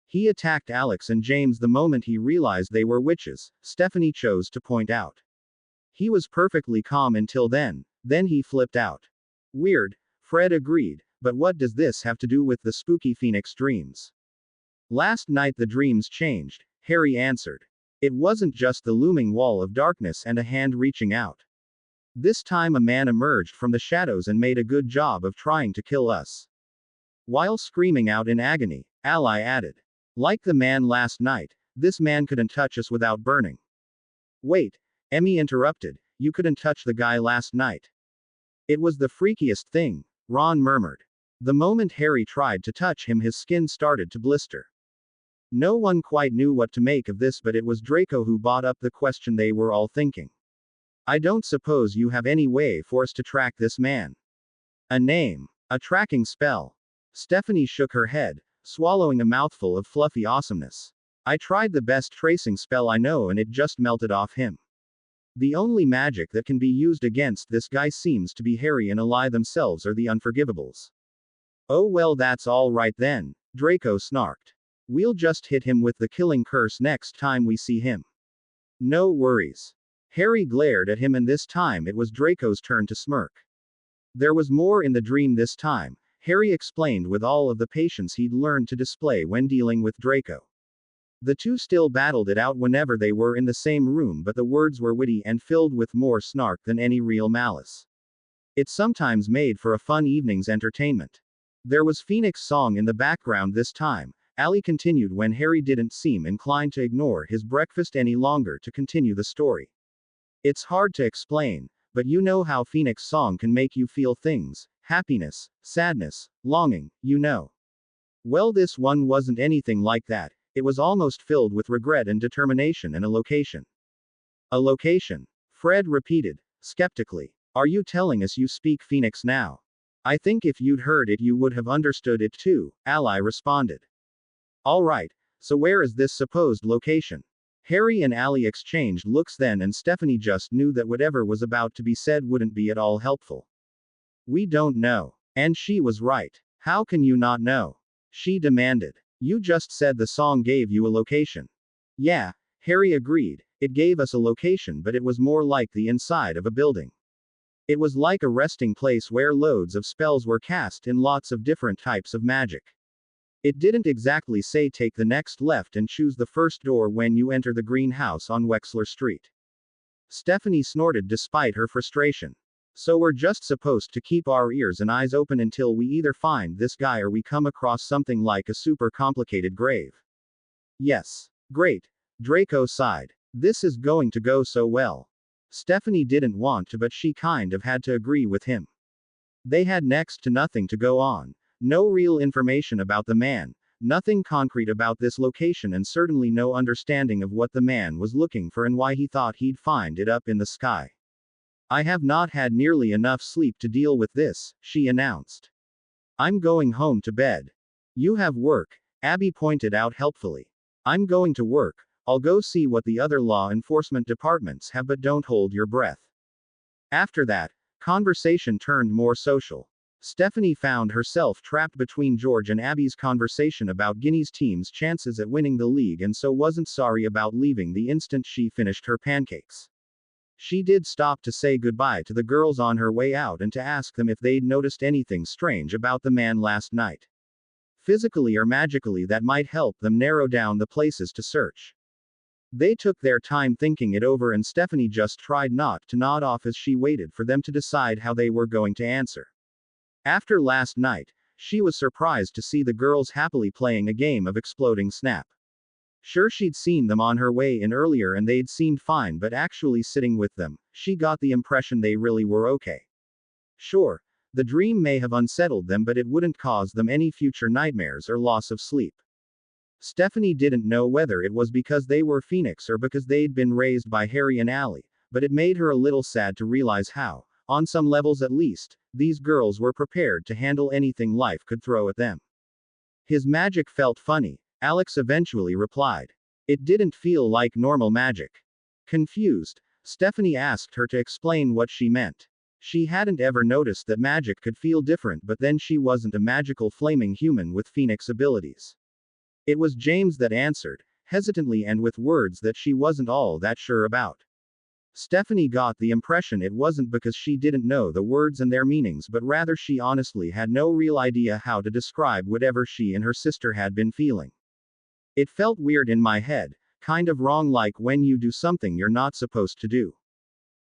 He attacked Alex and James the moment he realized they were witches," Stephanie chose to point out. "He was perfectly calm until then he flipped out." "Weird," Fred agreed, "but what does this have to do with the spooky Phoenix dreams?" "Last night the dreams changed," Harry answered. "It wasn't just the looming wall of darkness and a hand reaching out. This time a man emerged from the shadows and made a good job of trying to kill us." While screaming out in agony, Ally added, "Like the man last night, this man couldn't touch us without burning." "Wait," Emmy interrupted, "you couldn't touch the guy last night?" "It was the freakiest thing," Ron murmured. "The moment Harry tried to touch him his skin started to blister." No one quite knew what to make of this, but it was Draco who brought up the question they were all thinking. "I don't suppose you have any way for us to track this man? A name? A tracking spell?" Stephanie shook her head, swallowing a mouthful of fluffy awesomeness. "I tried the best tracing spell I know and it just melted off him. The only magic that can be used against this guy seems to be Harry and Ally themselves or the Unforgivables." "Oh well, that's all right then," Draco snarked. "We'll just hit him with the killing curse next time we see him." "No worries." Harry glared at him, and this time it was Draco's turn to smirk. There was more in the dream this time, Harry explained with all of the patience he'd learned to display when dealing with Draco. The two still battled it out whenever they were in the same room, but the words were witty and filled with more snark than any real malice. It sometimes made for a fun evening's entertainment. There was Phoenix song in the background this time, Allie continued when Harry didn't seem inclined to ignore his breakfast any longer to continue the story. "It's hard to explain, but you know how Phoenix song can make you feel things, happiness, sadness, longing, you know. Well, this one wasn't anything like that. It was almost filled with regret and determination and a location." "A location?" Fred repeated, skeptically. "Are you telling us you speak Phoenix now?" I think if you'd heard it, you would have understood it too, Ally responded. All right, so where is this supposed location? Harry and Ally exchanged looks then, and Stephanie just knew that whatever was about to be said wouldn't be at all helpful. We don't know. And she was right. How can you not know? She demanded. You just said the song gave you a location. Yeah, Harry agreed. It gave us a location, but it was more like the inside of a building. It was like a resting place where loads of spells were cast in lots of different types of magic. It didn't exactly say take the next left and choose the first door when you enter the greenhouse on Wexler Street. Stephanie snorted despite her frustration. So we're just supposed to keep our ears and eyes open until we either find this guy or we come across something like a super complicated grave. Yes. Great. Draco sighed. This is going to go so well. Stephanie didn't want to, but she kind of had to agree with him. They had next to nothing to go on. No real information about the man, nothing concrete about this location, and certainly no understanding of what the man was looking for and why he thought he'd find it up in the sky. I have not had nearly enough sleep to deal with this, she announced. I'm going home to bed. You have work, Abby pointed out helpfully. I'm going to work. I'll go see what the other law enforcement departments have, but don't hold your breath. After that, conversation turned more social. Stephanie found herself trapped between George and Abby's conversation about Guinea's team's chances at winning the league, and so wasn't sorry about leaving the instant she finished her pancakes. She did stop to say goodbye to the girls on her way out and to ask them if they'd noticed anything strange about the man last night. Physically or magically, that might help them narrow down the places to search. They took their time thinking it over, and Stephanie just tried not to nod off as she waited for them to decide how they were going to answer. After last night, she was surprised to see the girls happily playing a game of Exploding Snap. Sure, she'd seen them on her way in earlier and they'd seemed fine, but actually sitting with them, she got the impression they really were okay. Sure, the dream may have unsettled them, but it wouldn't cause them any future nightmares or loss of sleep. Stephanie didn't know whether it was because they were Phoenix or because they'd been raised by Harry and Ally, but it made her a little sad to realize how, on some levels at least, these girls were prepared to handle anything life could throw at them. His magic felt funny, Alex eventually replied. It didn't feel like normal magic. Confused, Stephanie asked her to explain what she meant. She hadn't ever noticed that magic could feel different, but then she wasn't a magical flaming human with Phoenix abilities. It was James that answered, hesitantly and with words that she wasn't all that sure about. Stephanie got the impression it wasn't because she didn't know the words and their meanings, but rather she honestly had no real idea how to describe whatever she and her sister had been feeling. It felt weird in my head, kind of wrong, like when you do something you're not supposed to do.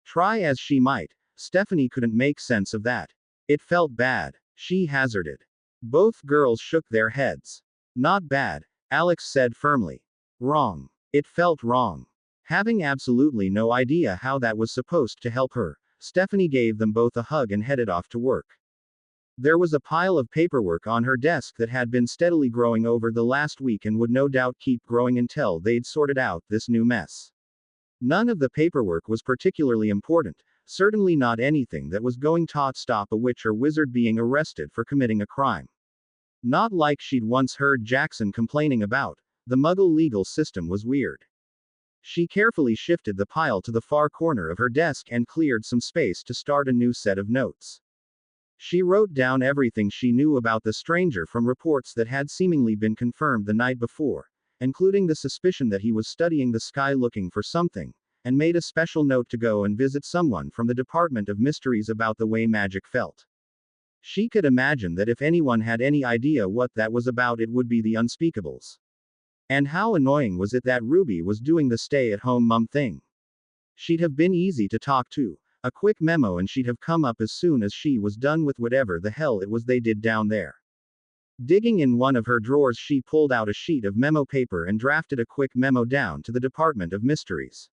Try as she might, Stephanie couldn't make sense of that. It felt bad, she hazarded. Both girls shook their heads. Not bad, Alex said firmly. Wrong. It felt wrong. Having absolutely no idea how that was supposed to help her, Stephanie gave them both a hug and headed off to work. There was a pile of paperwork on her desk that had been steadily growing over the last week and would no doubt keep growing until they'd sorted out this new mess. None of the paperwork was particularly important, certainly not anything that was going to stop a witch or wizard being arrested for committing a crime. Not like she'd once heard Jackson complaining about. The Muggle legal system was weird. She carefully shifted the pile to the far corner of her desk and cleared some space to start a new set of notes. She wrote down everything she knew about the stranger from reports that had seemingly been confirmed the night before, including the suspicion that he was studying the sky looking for something, and made a special note to go and visit someone from the Department of Mysteries about the way magic felt. She could imagine that if anyone had any idea what that was about, it would be the Unspeakables. And how annoying was it that Ruby was doing the stay-at-home mum thing? She'd have been easy to talk to, a quick memo and she'd have come up as soon as she was done with whatever the hell it was they did down there. Digging in one of her drawers, she pulled out a sheet of memo paper and drafted a quick memo down to the Department of Mysteries.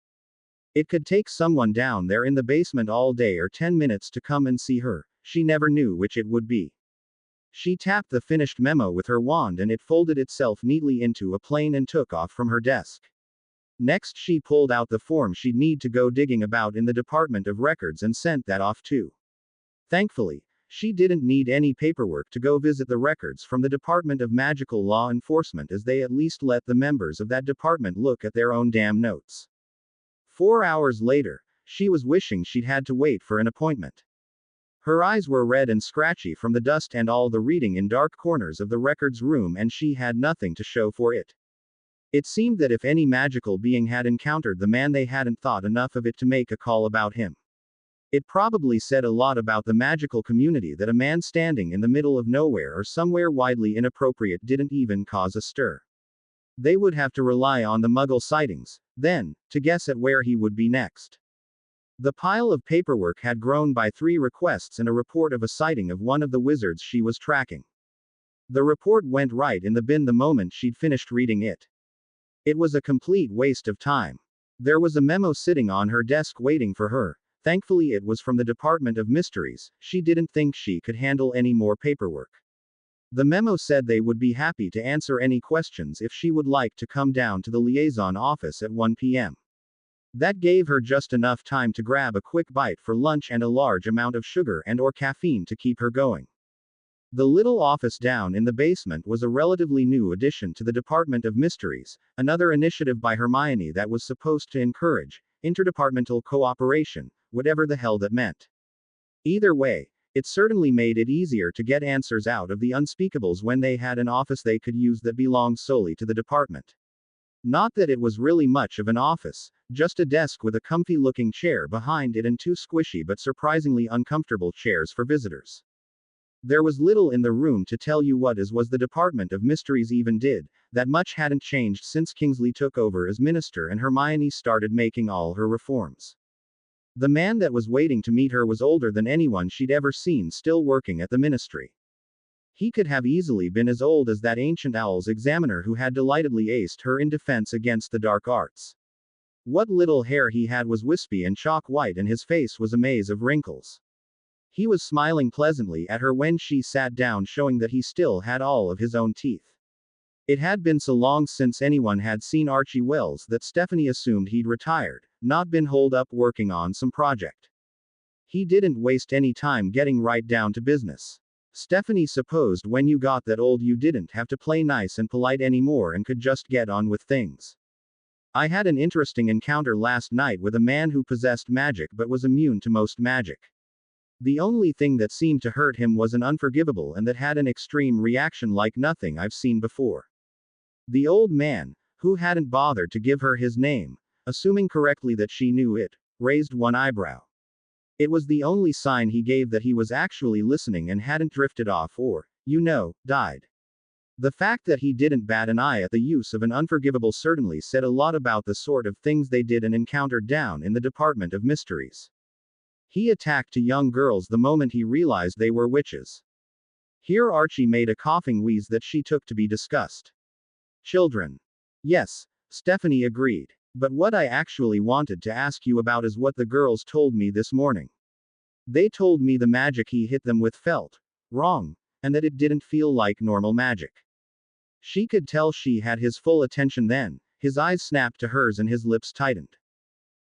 It could take someone down there in the basement all day or 10 minutes to come and see her. She never knew which it would be. She tapped the finished memo with her wand and it folded itself neatly into a plane and took off from her desk. Next, she pulled out the form she'd need to go digging about in the Department of Records and sent that off too. Thankfully, She didn't need any paperwork to go visit the records from the Department of Magical Law Enforcement, as they at least let the members of that department look at their own damn notes. 4 hours later, she was wishing she'd had to wait for an appointment. Her eyes were red and scratchy from the dust and all the reading in dark corners of the records room, and she had nothing to show for it. It seemed that if any magical being had encountered the man, they hadn't thought enough of it to make a call about him. It probably said a lot about the magical community that a man standing in the middle of nowhere or somewhere widely inappropriate didn't even cause a stir. They would have to rely on the Muggle sightings, then, to guess at where he would be next. The pile of paperwork had grown by 3 requests and a report of a sighting of one of the wizards she was tracking. The report went right in the bin the moment she'd finished reading it. It was a complete waste of time. There was a memo sitting on her desk waiting for her. Thankfully, it was from the Department of Mysteries. She didn't think she could handle any more paperwork. The memo said they would be happy to answer any questions if she would like to come down to the liaison office at 1 p.m. That gave her just enough time to grab a quick bite for lunch and a large amount of sugar and/or caffeine to keep her going. The little office down in the basement was a relatively new addition to the Department of Mysteries, another initiative by Hermione that was supposed to encourage interdepartmental cooperation, whatever the hell that meant. Either way, it certainly made it easier to get answers out of the unspeakables when they had an office they could use that belonged solely to the department. Not that it was really much of an office, just a desk with a comfy-looking chair behind it and 2 squishy but surprisingly uncomfortable chairs for visitors. There was little in the room to tell you what was the Department of Mysteries even did. That much hadn't changed since Kingsley took over as minister and Hermione started making all her reforms. The man that was waiting to meet her was older than anyone she'd ever seen still working at the ministry. He could have easily been as old as that ancient owl's examiner who had delightedly aced her in defense against the dark arts. What little hair he had was wispy and chalk white, and his face was a maze of wrinkles. He was smiling pleasantly at her when she sat down, showing that he still had all of his own teeth. It had been so long since anyone had seen Archie Wells that Stephanie assumed he'd retired, not been holed up working on some project. He didn't waste any time getting right down to business. Stephanie supposed when you got that old you didn't have to play nice and polite anymore and could just get on with things. I had an interesting encounter last night with a man who possessed magic but was immune to most magic. The only thing that seemed to hurt him was an unforgivable and that had an extreme reaction like nothing I've seen before. The old man, who hadn't bothered to give her his name, assuming correctly that she knew it, raised one eyebrow. It was the only sign he gave that he was actually listening and hadn't drifted off or, died. The fact that he didn't bat an eye at the use of an unforgivable certainly said a lot about the sort of things they did and encountered down in the Department of Mysteries. He attacked 2 young girls the moment he realized they were witches. Here Archie made a coughing wheeze that she took to be disgust. Children. Yes, Stephanie agreed. But what I actually wanted to ask you about is what the girls told me this morning. They told me the magic he hit them with felt wrong, and that it didn't feel like normal magic. She could tell she had his full attention then. His eyes snapped to hers and his lips tightened.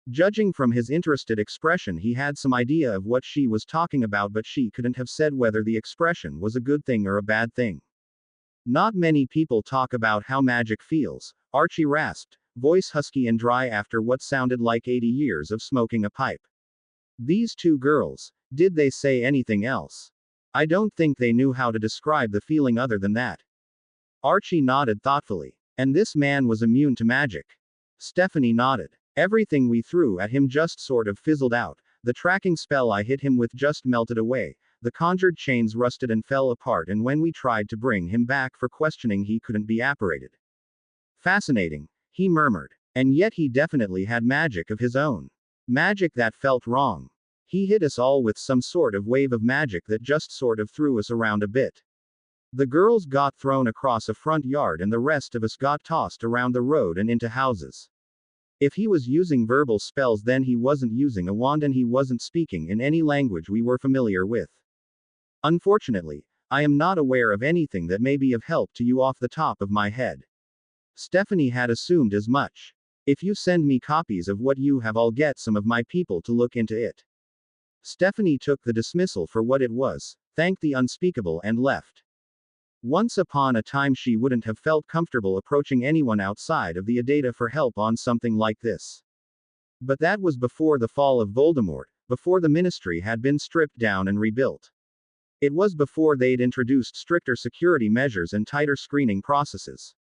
Judging from his interested expression, he had some idea of what she was talking about, but she couldn't have said whether the expression was a good thing or a bad thing. Not many people talk about how magic feels, Archie rasped, voice husky and dry after what sounded like 80 years of smoking a pipe. These 2 girls, did they say anything else? I don't think they knew how to describe the feeling other than that. Archie nodded thoughtfully. And this man was immune to magic? Stephanie nodded. Everything we threw at him just sort of fizzled out. The tracking spell I hit him with just melted away. The conjured chains rusted and fell apart, and when we tried to bring him back for questioning, he couldn't be apparated. Fascinating, he murmured. And yet he definitely had magic of his own. Magic that felt wrong. He hit us all with some sort of wave of magic that just sort of threw us around a bit. The girls got thrown across a front yard and the rest of us got tossed around the road and into houses. If he was using verbal spells, then he wasn't using a wand and he wasn't speaking in any language we were familiar with. Unfortunately, I am not aware of anything that may be of help to you off the top of my head. Stephanie had assumed as much. If you send me copies of what you have, I'll get some of my people to look into it. Stephanie took the dismissal for what it was, thanked the unspeakable and left. Once upon a time she wouldn't have felt comfortable approaching anyone outside of the Adata for help on something like this. But that was before the fall of Voldemort, before the ministry had been stripped down and rebuilt. It was before they'd introduced stricter security measures and tighter screening processes.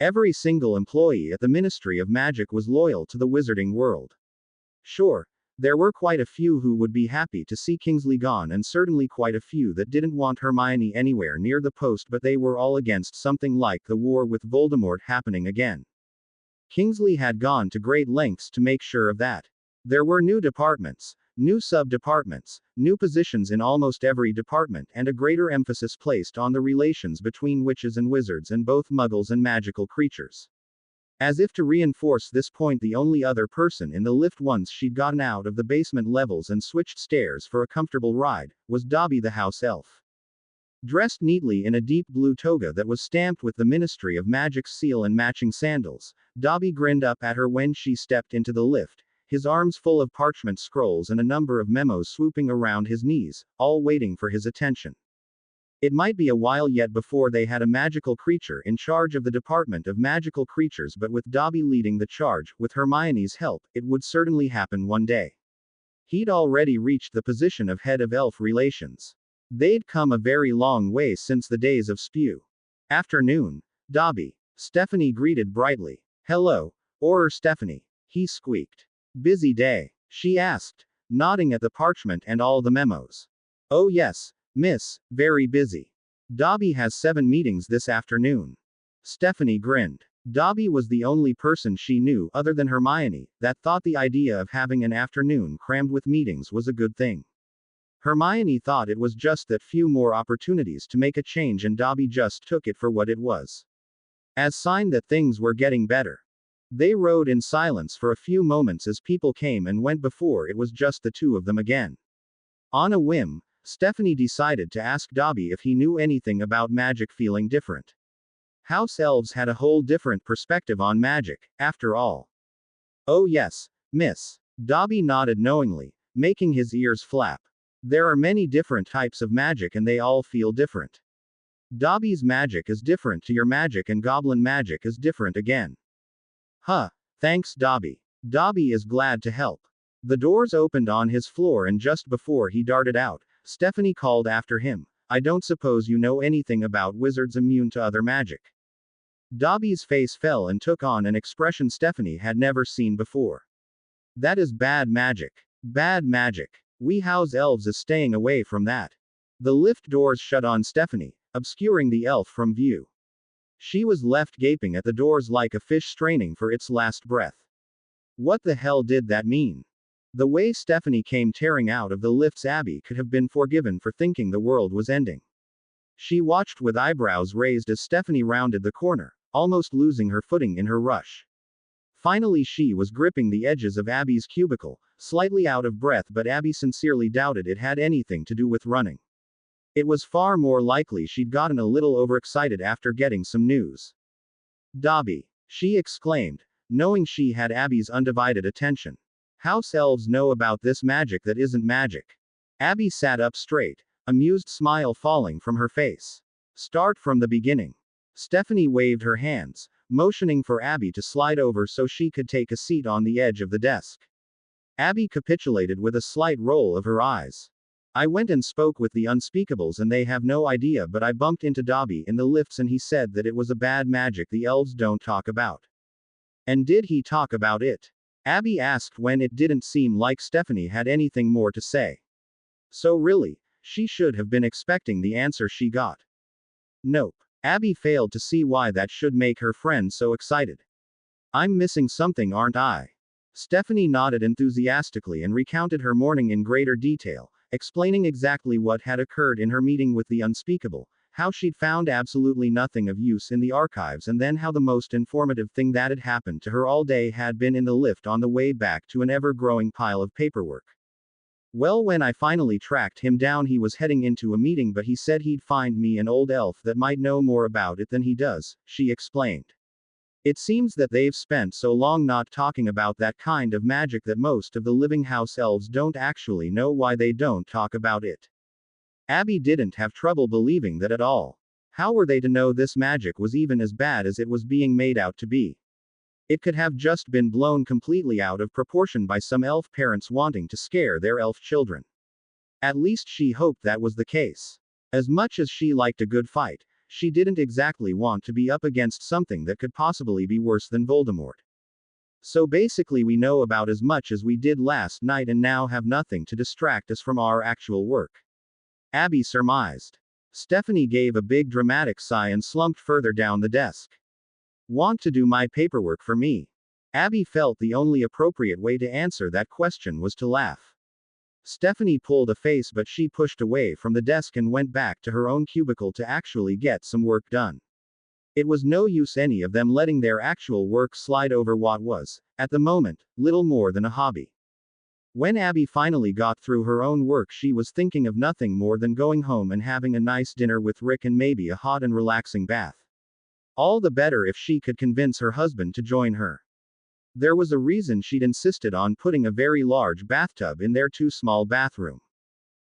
Every single employee at the Ministry of Magic was loyal to the wizarding world. Sure, there were quite a few who would be happy to see Kingsley gone, and certainly quite a few that didn't want Hermione anywhere near the post, but they were all against something like the war with Voldemort happening again. Kingsley had gone to great lengths to make sure of that. There were new departments, new sub-departments, new positions in almost every department, and a greater emphasis placed on the relations between witches and wizards and both muggles and magical creatures. As if to reinforce this point, the only other person in the lift once she'd gotten out of the basement levels and switched stairs for a comfortable ride, was Dobby the house elf. Dressed neatly in a deep blue toga that was stamped with the Ministry of Magic's seal and matching sandals, Dobby grinned up at her when she stepped into the lift, his arms full of parchment scrolls and a number of memos swooping around his knees, all waiting for his attention. It might be a while yet before they had a magical creature in charge of the Department of Magical Creatures, but with Dobby leading the charge, with Hermione's help, it would certainly happen one day. He'd already reached the position of head of elf relations. They'd come a very long way since the days of Spew. Afternoon, Dobby. Stephanie greeted brightly. Hello, Stephanie, he squeaked. Busy day? She asked, nodding at the parchment and all the memos. Oh yes, miss, very busy. Dobby has 7 meetings this afternoon. Stephanie grinned. Dobby was the only person she knew, other than Hermione, that thought the idea of having an afternoon crammed with meetings was a good thing. Hermione thought it was just that few more opportunities to make a change, and Dobby just took it for what it was. As sign that things were getting better. They rode in silence for a few moments as people came and went before it was just the two of them again. On a whim, Stephanie decided to ask Dobby if he knew anything about magic, feeling different. House elves had a whole different perspective on magic, after all. Oh yes, miss. Dobby nodded knowingly, making his ears flap. There are many different types of magic and they all feel different. Dobby's magic is different to your magic, and goblin magic is different again. Huh. Thanks, Dobby. Dobby is glad to help. The doors opened on his floor, and just before he darted out, Stephanie called after him, I don't suppose you know anything about wizards immune to other magic. Dobby's face fell and took on an expression Stephanie had never seen before. That is bad magic. Bad magic. We house elves is staying away from that. The lift doors shut on Stephanie, obscuring the elf from view. She was left gaping at the doors like a fish straining for its last breath. What the hell did that mean? The way Stephanie came tearing out of the lifts, Abby could have been forgiven for thinking the world was ending. She watched with eyebrows raised as Stephanie rounded the corner, almost losing her footing in her rush. Finally she was gripping the edges of Abby's cubicle, slightly out of breath, but Abby sincerely doubted it had anything to do with running. It was far more likely she'd gotten a little overexcited after getting some news. Dobby, she exclaimed, knowing she had Abby's undivided attention. House elves know about this magic that isn't magic. Abby sat up straight, amused smile falling from her face. Start from the beginning. Stephanie waved her hands, motioning for Abby to slide over so she could take a seat on the edge of the desk. Abby capitulated with a slight roll of her eyes. I went and spoke with the unspeakables and they have no idea, but I bumped into Dobby in the lifts and he said that it was a bad magic the elves don't talk about. And did he talk about it? Abby asked when it didn't seem like Stephanie had anything more to say. So really, she should have been expecting the answer she got. Nope. Abby failed to see why that should make her friend so excited. I'm missing something, aren't I? Stephanie nodded enthusiastically and recounted her morning in greater detail, explaining exactly what had occurred in her meeting with the unspeakable, how she'd found absolutely nothing of use in the archives, and then how the most informative thing that had happened to her all day had been in the lift on the way back to an ever-growing pile of paperwork. Well, when I finally tracked him down, he was heading into a meeting, but he said he'd find me an old elf that might know more about it than he does, she explained. It seems that they've spent so long not talking about that kind of magic that most of the living house elves don't actually know why they don't talk about it. Abby didn't have trouble believing that at all. How were they to know this magic was even as bad as it was being made out to be? It could have just been blown completely out of proportion by some elf parents wanting to scare their elf children. At least she hoped that was the case. As much as she liked a good fight, she didn't exactly want to be up against something that could possibly be worse than Voldemort. So basically, we know about as much as we did last night and now have nothing to distract us from our actual work. Abby surmised. Stephanie gave a big dramatic sigh and slumped further down the desk. Want to do my paperwork for me? Abby felt the only appropriate way to answer that question was to laugh. Stephanie pulled a face, but she pushed away from the desk and went back to her own cubicle to actually get some work done. It was no use any of them letting their actual work slide over what was, at the moment, little more than a hobby. When Abby finally got through her own work, she was thinking of nothing more than going home and having a nice dinner with Rick and maybe a hot and relaxing bath. All the better if she could convince her husband to join her. There was a reason she'd insisted on putting a very large bathtub in their too small bathroom.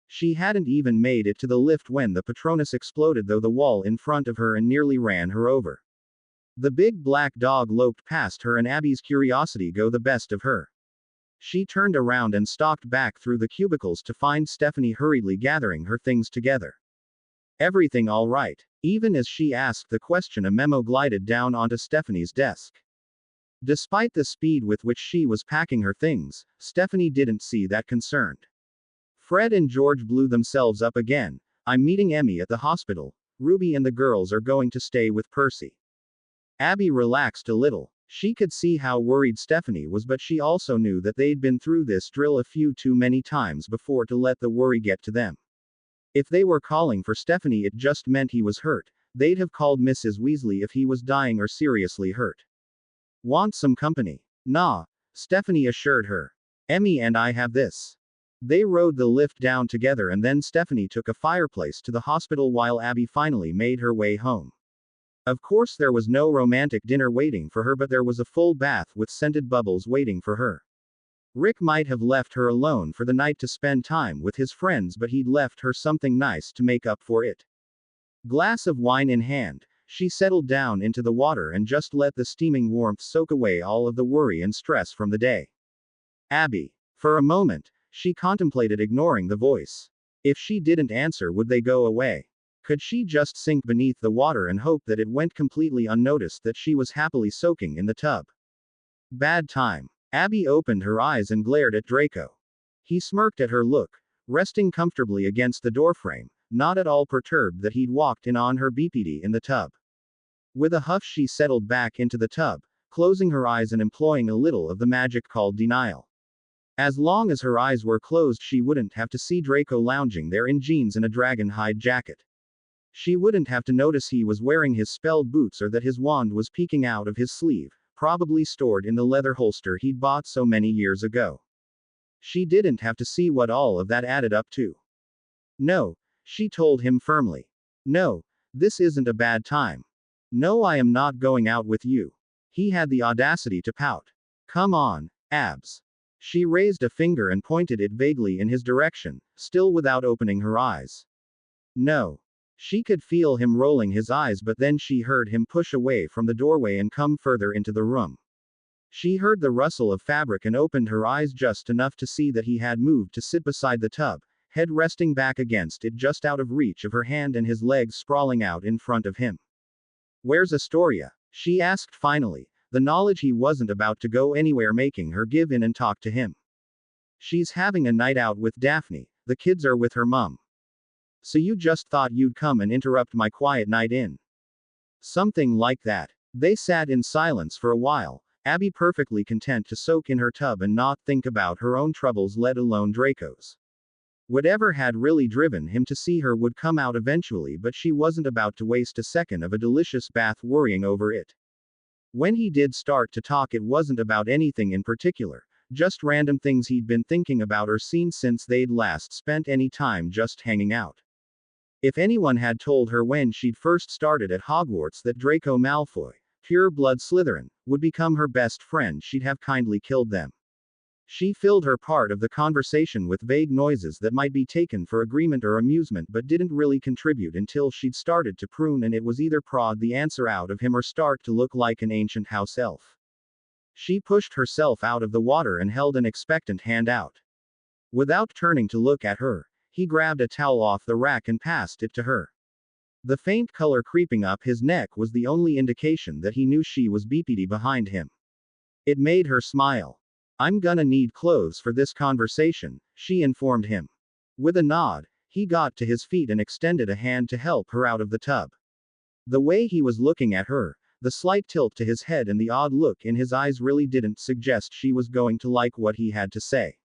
She hadn't even made it to the lift when the Patronus exploded through the wall in front of her and nearly ran her over. The big black dog loped past her and Abby's curiosity got the best of her. She turned around and stalked back through the cubicles to find Stephanie hurriedly gathering her things together. Everything all right? Even as she asked the question, a memo glided down onto Stephanie's desk. Despite the speed with which she was packing her things, Stephanie didn't see that concerned. Fred and George blew themselves up again. I'm meeting Emmy at the hospital. Ruby and the girls are going to stay with Percy. Abby relaxed a little. She could see how worried Stephanie was, but she also knew that they'd been through this drill a few too many times before to let the worry get to them. If they were calling for Stephanie, it just meant he was hurt. They'd have called Mrs. Weasley if he was dying or seriously hurt. Want some company? Nah, Stephanie assured her. Emmy and I have this. They rode the lift down together and then Stephanie took a fireplace to the hospital while Abby finally made her way home. Of course, there was no romantic dinner waiting for her, but there was a full bath with scented bubbles waiting for her. Rick might have left her alone for the night to spend time with his friends, but he'd left her something nice to make up for it. Glass of wine in hand, she settled down into the water and just let the steaming warmth soak away all of the worry and stress from the day. Abby. For a moment, she contemplated ignoring the voice. If she didn't answer, would they go away? Could she just sink beneath the water and hope that it went completely unnoticed that she was happily soaking in the tub? Bad time. Abby opened her eyes and glared at Draco. He smirked at her look, resting comfortably against the doorframe, not at all perturbed that he'd walked in on her BPD in the tub. With a huff, she settled back into the tub, closing her eyes and employing a little of the magic called denial. As long as her eyes were closed, she wouldn't have to see Draco lounging there in jeans and a dragon hide jacket. She wouldn't have to notice he was wearing his spelled boots or that his wand was peeking out of his sleeve, probably stored in the leather holster he'd bought so many years ago. She didn't have to see what all of that added up to. No, she told him firmly. No, this isn't a bad time. No, I am not going out with you. He had the audacity to pout. Come on, Abs. She raised a finger and pointed it vaguely in his direction, still without opening her eyes. No. She could feel him rolling his eyes, but then she heard him push away from the doorway and come further into the room. She heard the rustle of fabric and opened her eyes just enough to see that he had moved to sit beside the tub, head resting back against it just out of reach of her hand and his legs sprawling out in front of him. Where's Astoria? She asked finally, the knowledge he wasn't about to go anywhere making her give in and talk to him. She's having a night out with Daphne, the kids are with her mum. So you just thought you'd come and interrupt my quiet night in? Something like that. They sat in silence for a while, Abby perfectly content to soak in her tub and not think about her own troubles, let alone Draco's. Whatever had really driven him to see her would come out eventually, but she wasn't about to waste a second of a delicious bath worrying over it. When he did start to talk, it wasn't about anything in particular, just random things he'd been thinking about or seen since they'd last spent any time just hanging out. If anyone had told her when she'd first started at Hogwarts that Draco Malfoy, Pure blood Slytherin, would become her best friend, she'd have kindly killed them. She filled her part of the conversation with vague noises that might be taken for agreement or amusement but didn't really contribute until she'd started to prune, and it was either prod the answer out of him or start to look like an ancient house elf. She pushed herself out of the water and held an expectant hand out. Without turning to look at her, he grabbed a towel off the rack and passed it to her. The faint color creeping up his neck was the only indication that he knew she was BPD behind him. It made her smile. "I'm gonna need clothes for this conversation," she informed him. With a nod, he got to his feet and extended a hand to help her out of the tub. The way he was looking at her, the slight tilt to his head and the odd look in his eyes really didn't suggest she was going to like what he had to say.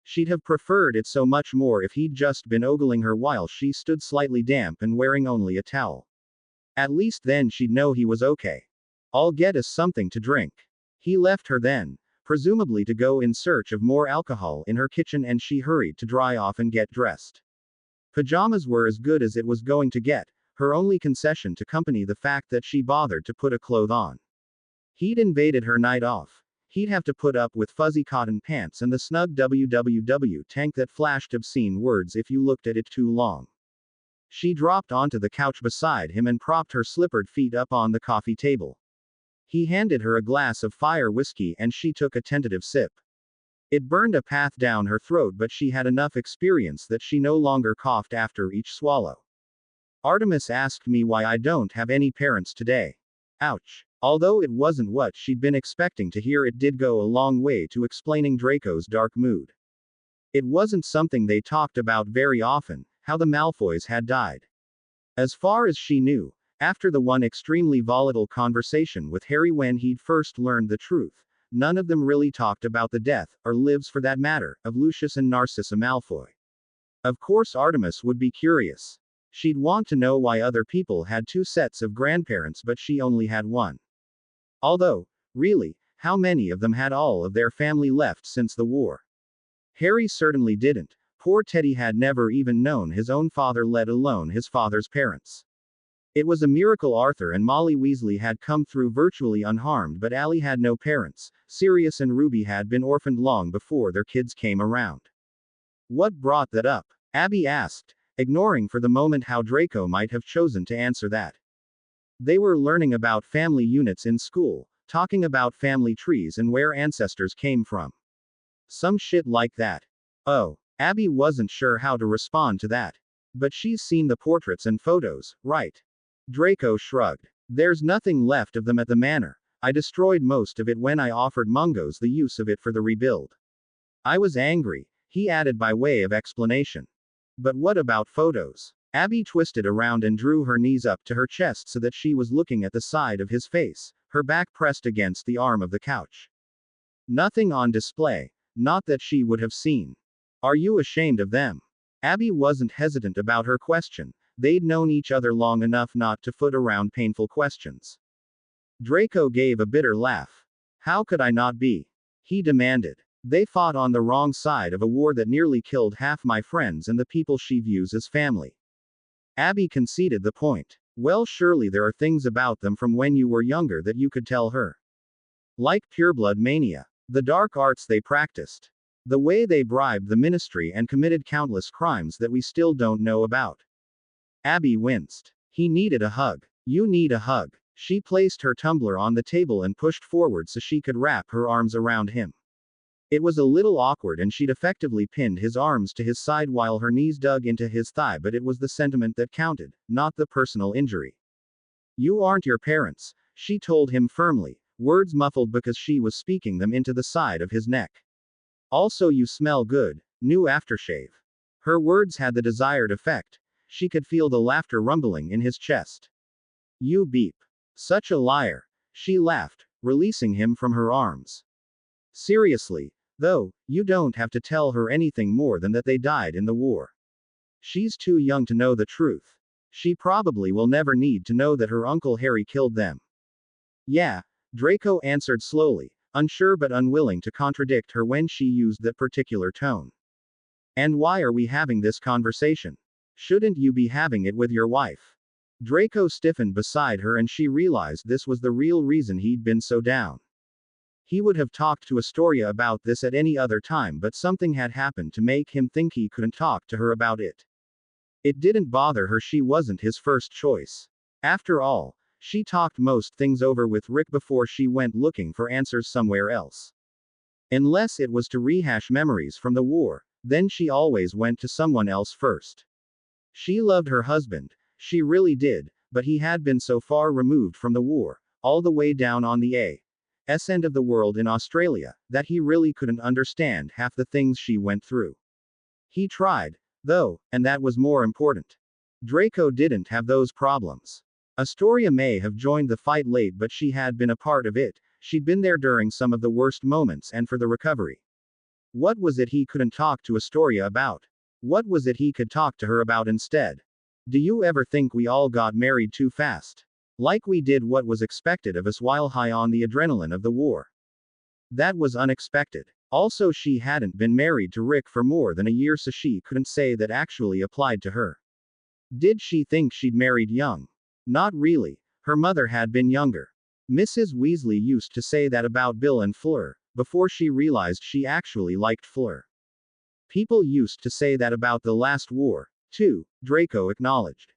She'd have preferred it so much more if he'd just been ogling her while she stood slightly damp and wearing only a towel. At least then she'd know he was okay. "I'll get us something to drink." He left her then, presumably to go in search of more alcohol in her kitchen, and she hurried to dry off and get dressed. Pajamas were as good as it was going to get, her only concession to company the fact that she bothered to put a cloth on. He'd invaded her night off. He'd have to put up with fuzzy cotton pants and the snug WWW tank that flashed obscene words if you looked at it too long. She dropped onto the couch beside him and propped her slippered feet up on the coffee table. He handed her a glass of fire whiskey and she took a tentative sip. It burned a path down her throat, but she had enough experience that she no longer coughed after each swallow. "Artemis asked me why I don't have any parents today." Ouch. Although it wasn't what she'd been expecting to hear, it did go a long way to explaining Draco's dark mood. It wasn't something they talked about very often, how the Malfoys had died. As far as she knew, after the one extremely volatile conversation with Harry when he'd first learned the truth, none of them really talked about the death, or lives for that matter, of Lucius and Narcissa Malfoy. Of course Artemis would be curious. She'd want to know why other people had two sets of grandparents but she only had one. Although, really, how many of them had all of their family left since the war? Harry certainly didn't. Poor Teddy had never even known his own father, let alone his father's parents. It was a miracle Arthur and Molly Weasley had come through virtually unharmed, but Allie had no parents. Sirius and Ruby had been orphaned long before their kids came around. What brought that up? Abby asked, ignoring for the moment how Draco might have chosen to answer that. They were learning about family units in school, talking about family trees and where ancestors came from. Some shit like that. Oh, Abby wasn't sure how to respond to that. But she's seen the portraits and photos, right? Draco shrugged. There's nothing left of them at the manor. I destroyed most of it when I offered Mungos the use of it for the rebuild. I was angry, he added by way of explanation. But what about photos? Abby twisted around and drew her knees up to her chest so that she was looking at the side of his face, her back pressed against the arm of the couch. Nothing on display. Not that she would have seen. Are you ashamed of them? Abby wasn't hesitant about her question. They'd known each other long enough not to foot around painful questions. Draco gave a bitter laugh. How could I not be? He demanded. They fought on the wrong side of a war that nearly killed half my friends and the people she views as family. Abby conceded the point. Well, surely there are things about them from when you were younger that you could tell her. Like pureblood mania. The dark arts they practiced. The way they bribed the ministry and committed countless crimes that we still don't know about. Abby winced. He needed a hug. You need a hug. She placed her tumbler on the table and pushed forward so she could wrap her arms around him. It was a little awkward and she'd effectively pinned his arms to his side while her knees dug into his thigh, but it was the sentiment that counted, not the personal injury. You aren't your parents, she told him firmly, words muffled because she was speaking them into the side of his neck. Also, you smell good, new aftershave. Her words had the desired effect. She could feel the laughter rumbling in his chest. You beep. Such a liar. She laughed, releasing him from her arms. Seriously, though, you don't have to tell her anything more than that they died in the war. She's too young to know the truth. She probably will never need to know that her Uncle Harry killed them. Yeah, Draco answered slowly, unsure but unwilling to contradict her when she used that particular tone. And why are we having this conversation? Shouldn't you be having it with your wife? Draco stiffened beside her and she realized this was the real reason he'd been so down. He would have talked to Astoria about this at any other time, but something had happened to make him think he couldn't talk to her about it. It didn't bother her, she wasn't his first choice. After all, she talked most things over with Rick before she went looking for answers somewhere else. Unless it was to rehash memories from the war, then she always went to someone else first. She loved her husband, she really did, but he had been so far removed from the war, all the way down on the A.S. end of the world in Australia, that he really couldn't understand half the things she went through. He tried, though, and that was more important. Draco didn't have those problems. Astoria may have joined the fight late, but she had been a part of it, she'd been there during some of the worst moments and for the recovery. What was it he couldn't talk to Astoria about? What was it he could talk to her about instead? Do you ever think we all got married too fast? Like we did what was expected of us while high on the adrenaline of the war. That was unexpected. Also, she hadn't been married to Rick for more than a year, so she couldn't say that actually applied to her. Did she think she'd married young? Not really. Her mother had been younger. Mrs. Weasley used to say that about Bill and Fleur, before she realized she actually liked Fleur. People used to say that about the last war, too, Draco acknowledged.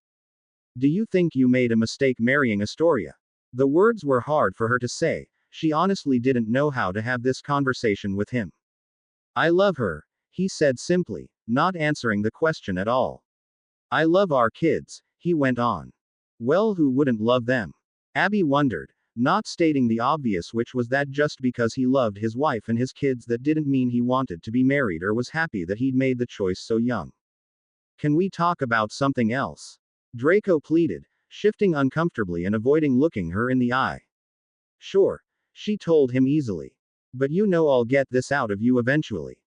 Do you think you made a mistake marrying Astoria? The words were hard for her to say, she honestly didn't know how to have this conversation with him. I love her, he said simply, not answering the question at all. I love our kids, he went on. Well, who wouldn't love them? Abby wondered, not stating the obvious, which was that just because he loved his wife and his kids, that didn't mean he wanted to be married or was happy that he'd made the choice so young. Can we talk about something else? Draco pleaded, shifting uncomfortably and avoiding looking her in the eye. Sure, she told him easily. But you know I'll get this out of you eventually.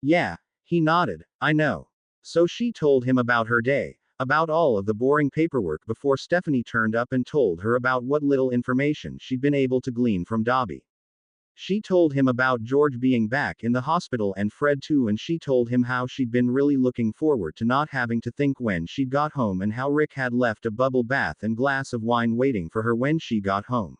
Yeah, he nodded, I know. So she told him about her day, about all of the boring paperwork before Stephanie turned up, and told her about what little information she'd been able to glean from Dobby. She told him about George being back in the hospital and Fred too, and she told him how she'd been really looking forward to not having to think when she got home, and how Rick had left a bubble bath and glass of wine waiting for her when she got home.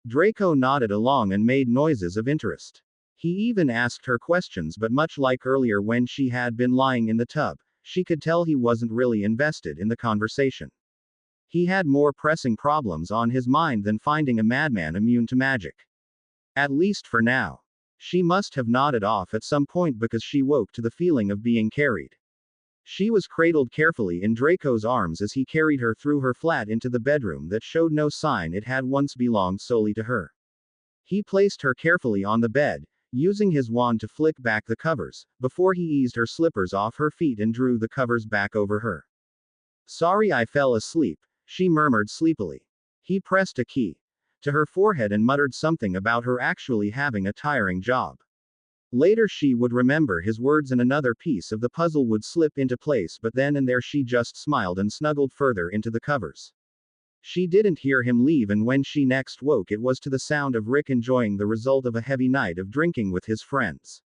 Draco nodded along and made noises of interest. He even asked her questions, but much like earlier when she had been lying in the tub, she could tell he wasn't really invested in the conversation. He had more pressing problems on his mind than finding a madman immune to magic. At least for now. She must have nodded off at some point because she woke to the feeling of being carried. She was cradled carefully in Draco's arms as he carried her through her flat into the bedroom that showed no sign it had once belonged solely to her. He placed her carefully on the bed, using his wand to flick back the covers, before he eased her slippers off her feet and drew the covers back over her. Sorry I fell asleep, she murmured sleepily. He pressed a key to her forehead and muttered something about her actually having a tiring job. Later she would remember his words and another piece of the puzzle would slip into place, but then and there she just smiled and snuggled further into the covers. She didn't hear him leave, and when she next woke it was to the sound of Rick enjoying the result of a heavy night of drinking with his friends.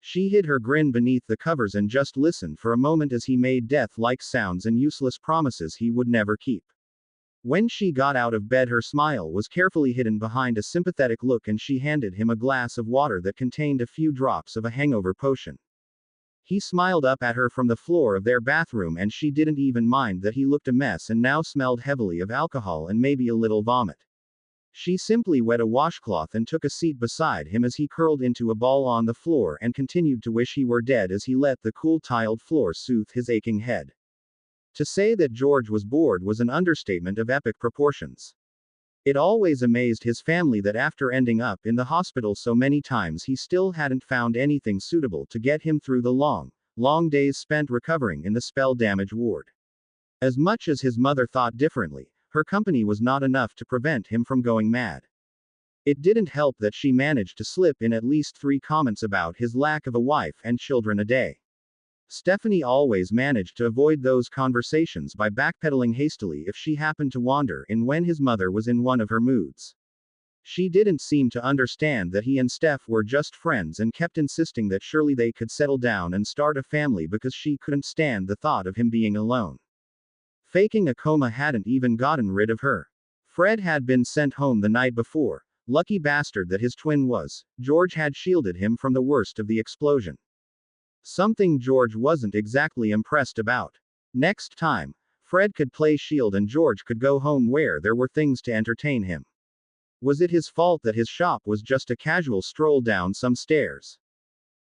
She hid her grin beneath the covers and just listened for a moment as he made death-like sounds and useless promises he would never keep. When she got out of bed her smile was carefully hidden behind a sympathetic look, and she handed him a glass of water that contained a few drops of a hangover potion. He smiled up at her from the floor of their bathroom, and she didn't even mind that he looked a mess and now smelled heavily of alcohol and maybe a little vomit. She simply wet a washcloth and took a seat beside him as he curled into a ball on the floor and continued to wish he were dead as he let the cool tiled floor soothe his aching head. To say that George was bored was an understatement of epic proportions. It always amazed his family that after ending up in the hospital so many times he still hadn't found anything suitable to get him through the long, long days spent recovering in the spell-damaged ward. As much as his mother thought differently, her company was not enough to prevent him from going mad. It didn't help that she managed to slip in at least 3 comments about his lack of a wife and children a day. Stephanie always managed to avoid those conversations by backpedaling hastily if she happened to wander in when his mother was in one of her moods. She didn't seem to understand that he and Steph were just friends and kept insisting that surely they could settle down and start a family because she couldn't stand the thought of him being alone. Faking a coma hadn't even gotten rid of her. Fred had been sent home the night before. Lucky bastard that his twin was. George had shielded him from the worst of the explosion. Something George wasn't exactly impressed about. Next time, Fred could play shield and George could go home where there were things to entertain him. Was it his fault that his shop was just a casual stroll down some stairs?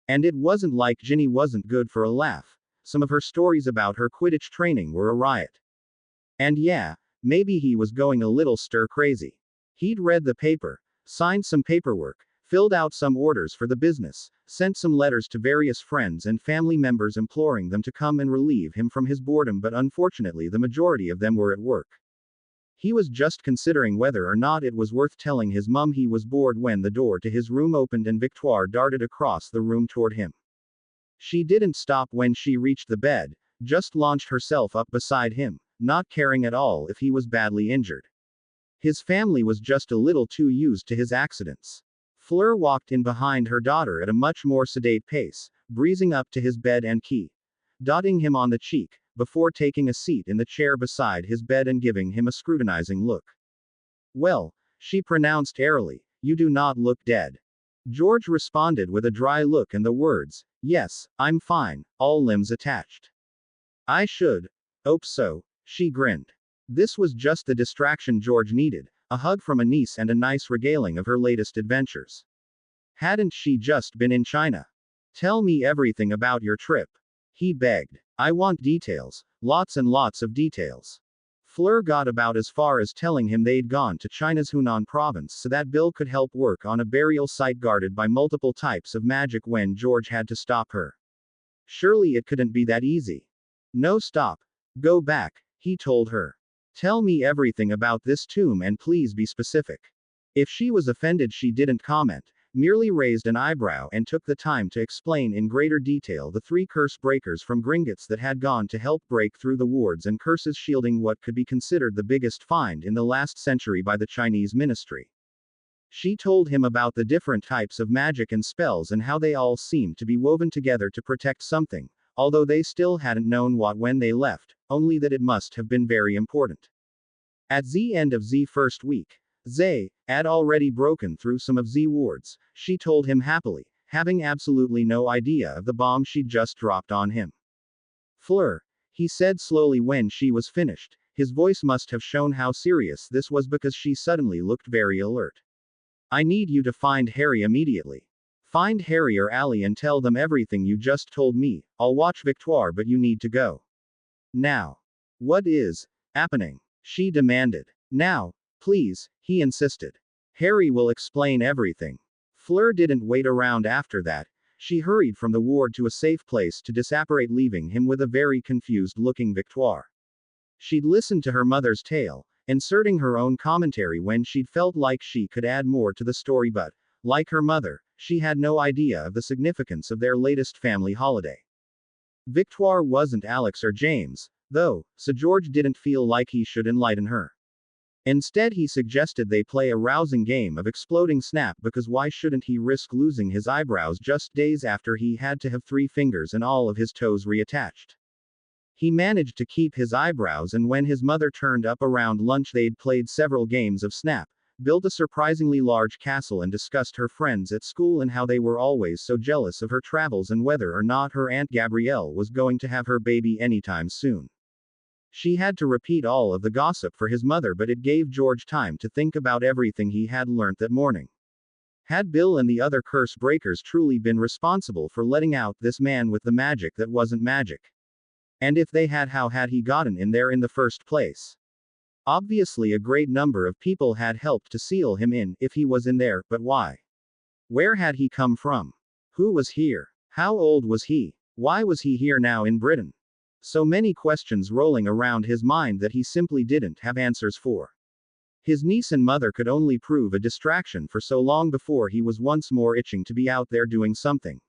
And it wasn't like Ginny wasn't good for a laugh. Some of her stories about her Quidditch training were a riot. And yeah, maybe he was going a little stir crazy. He'd read the paper, signed some paperwork, filled out some orders for the business, sent some letters to various friends and family members imploring them to come and relieve him from his boredom, but unfortunately the majority of them were at work. He was just considering whether or not it was worth telling his mum he was bored when the door to his room opened and Victoire darted across the room toward him. She didn't stop when she reached the bed, just launched herself up beside him, not caring at all if he was badly injured. His family was just a little too used to his accidents. Fleur walked in behind her daughter at a much more sedate pace, breezing up to his bed and key, dotting him on the cheek, before taking a seat in the chair beside his bed and giving him a scrutinizing look. "Well," she pronounced airily, "you do not look dead." George responded with a dry look and the words, "Yes, I'm fine, all limbs attached." "I should hope so," she grinned. This was just the distraction George needed, a hug from a niece and a nice regaling of her latest adventures. Hadn't she just been in China? "Tell me everything about your trip," he begged. "I want details, lots and lots of details." Fleur got about as far as telling him they'd gone to China's Hunan province so that Bill could help work on a burial site guarded by multiple types of magic when George had to stop her. Surely it couldn't be that easy. "No, stop. Go back," he told her. "Tell me everything about this tomb and please be specific." If she was offended, she didn't comment, merely raised an eyebrow and took the time to explain in greater detail the 3 curse breakers from Gringotts that had gone to help break through the wards and curses shielding what could be considered the biggest find in the last century by the Chinese ministry. She told him about the different types of magic and spells and how they all seemed to be woven together to protect something, although they still hadn't known what when they left, only that it must have been very important. At the end of the first week, Zay had already broken through some of the wards, she told him happily, having absolutely no idea of the bomb she'd just dropped on him. "Fleur," he said slowly when she was finished, his voice must have shown how serious this was because she suddenly looked very alert. "I need you to find Harry immediately. Find Harry or Allie and tell them everything you just told me. I'll watch Victoire, but you need to go. Now." "What is happening?" she demanded. "Now, please," he insisted. "Harry will explain everything." Fleur didn't wait around after that. She hurried from the ward to a safe place to disapparate, leaving him with a very confused-looking Victoire. She'd listened to her mother's tale, inserting her own commentary when she'd felt like she could add more to the story, but, like her mother, she had no idea of the significance of their latest family holiday. Victoire wasn't Alex or James, though, so George didn't feel like he should enlighten her. Instead, he suggested they play a rousing game of exploding snap because why shouldn't he risk losing his eyebrows just days after he had to have 3 fingers and all of his toes reattached? He managed to keep his eyebrows, and when his mother turned up around lunch, they'd played several games of snap, built a surprisingly large castle, and discussed her friends at school and how they were always so jealous of her travels and whether or not her Aunt Gabrielle was going to have her baby anytime soon. She had to repeat all of the gossip for his mother, but it gave George time to think about everything he had learnt that morning. Had Bill and the other curse breakers truly been responsible for letting out this man with the magic that wasn't magic? And if they had, how had he gotten in there in the first place? Obviously, a great number of people had helped to seal him in, if he was in there, but why? Where had he come from? Who was here? How old was he? Why was he here now in Britain? So many questions rolling around his mind that he simply didn't have answers for. His niece and mother could only prove a distraction for so long before he was once more itching to be out there doing something.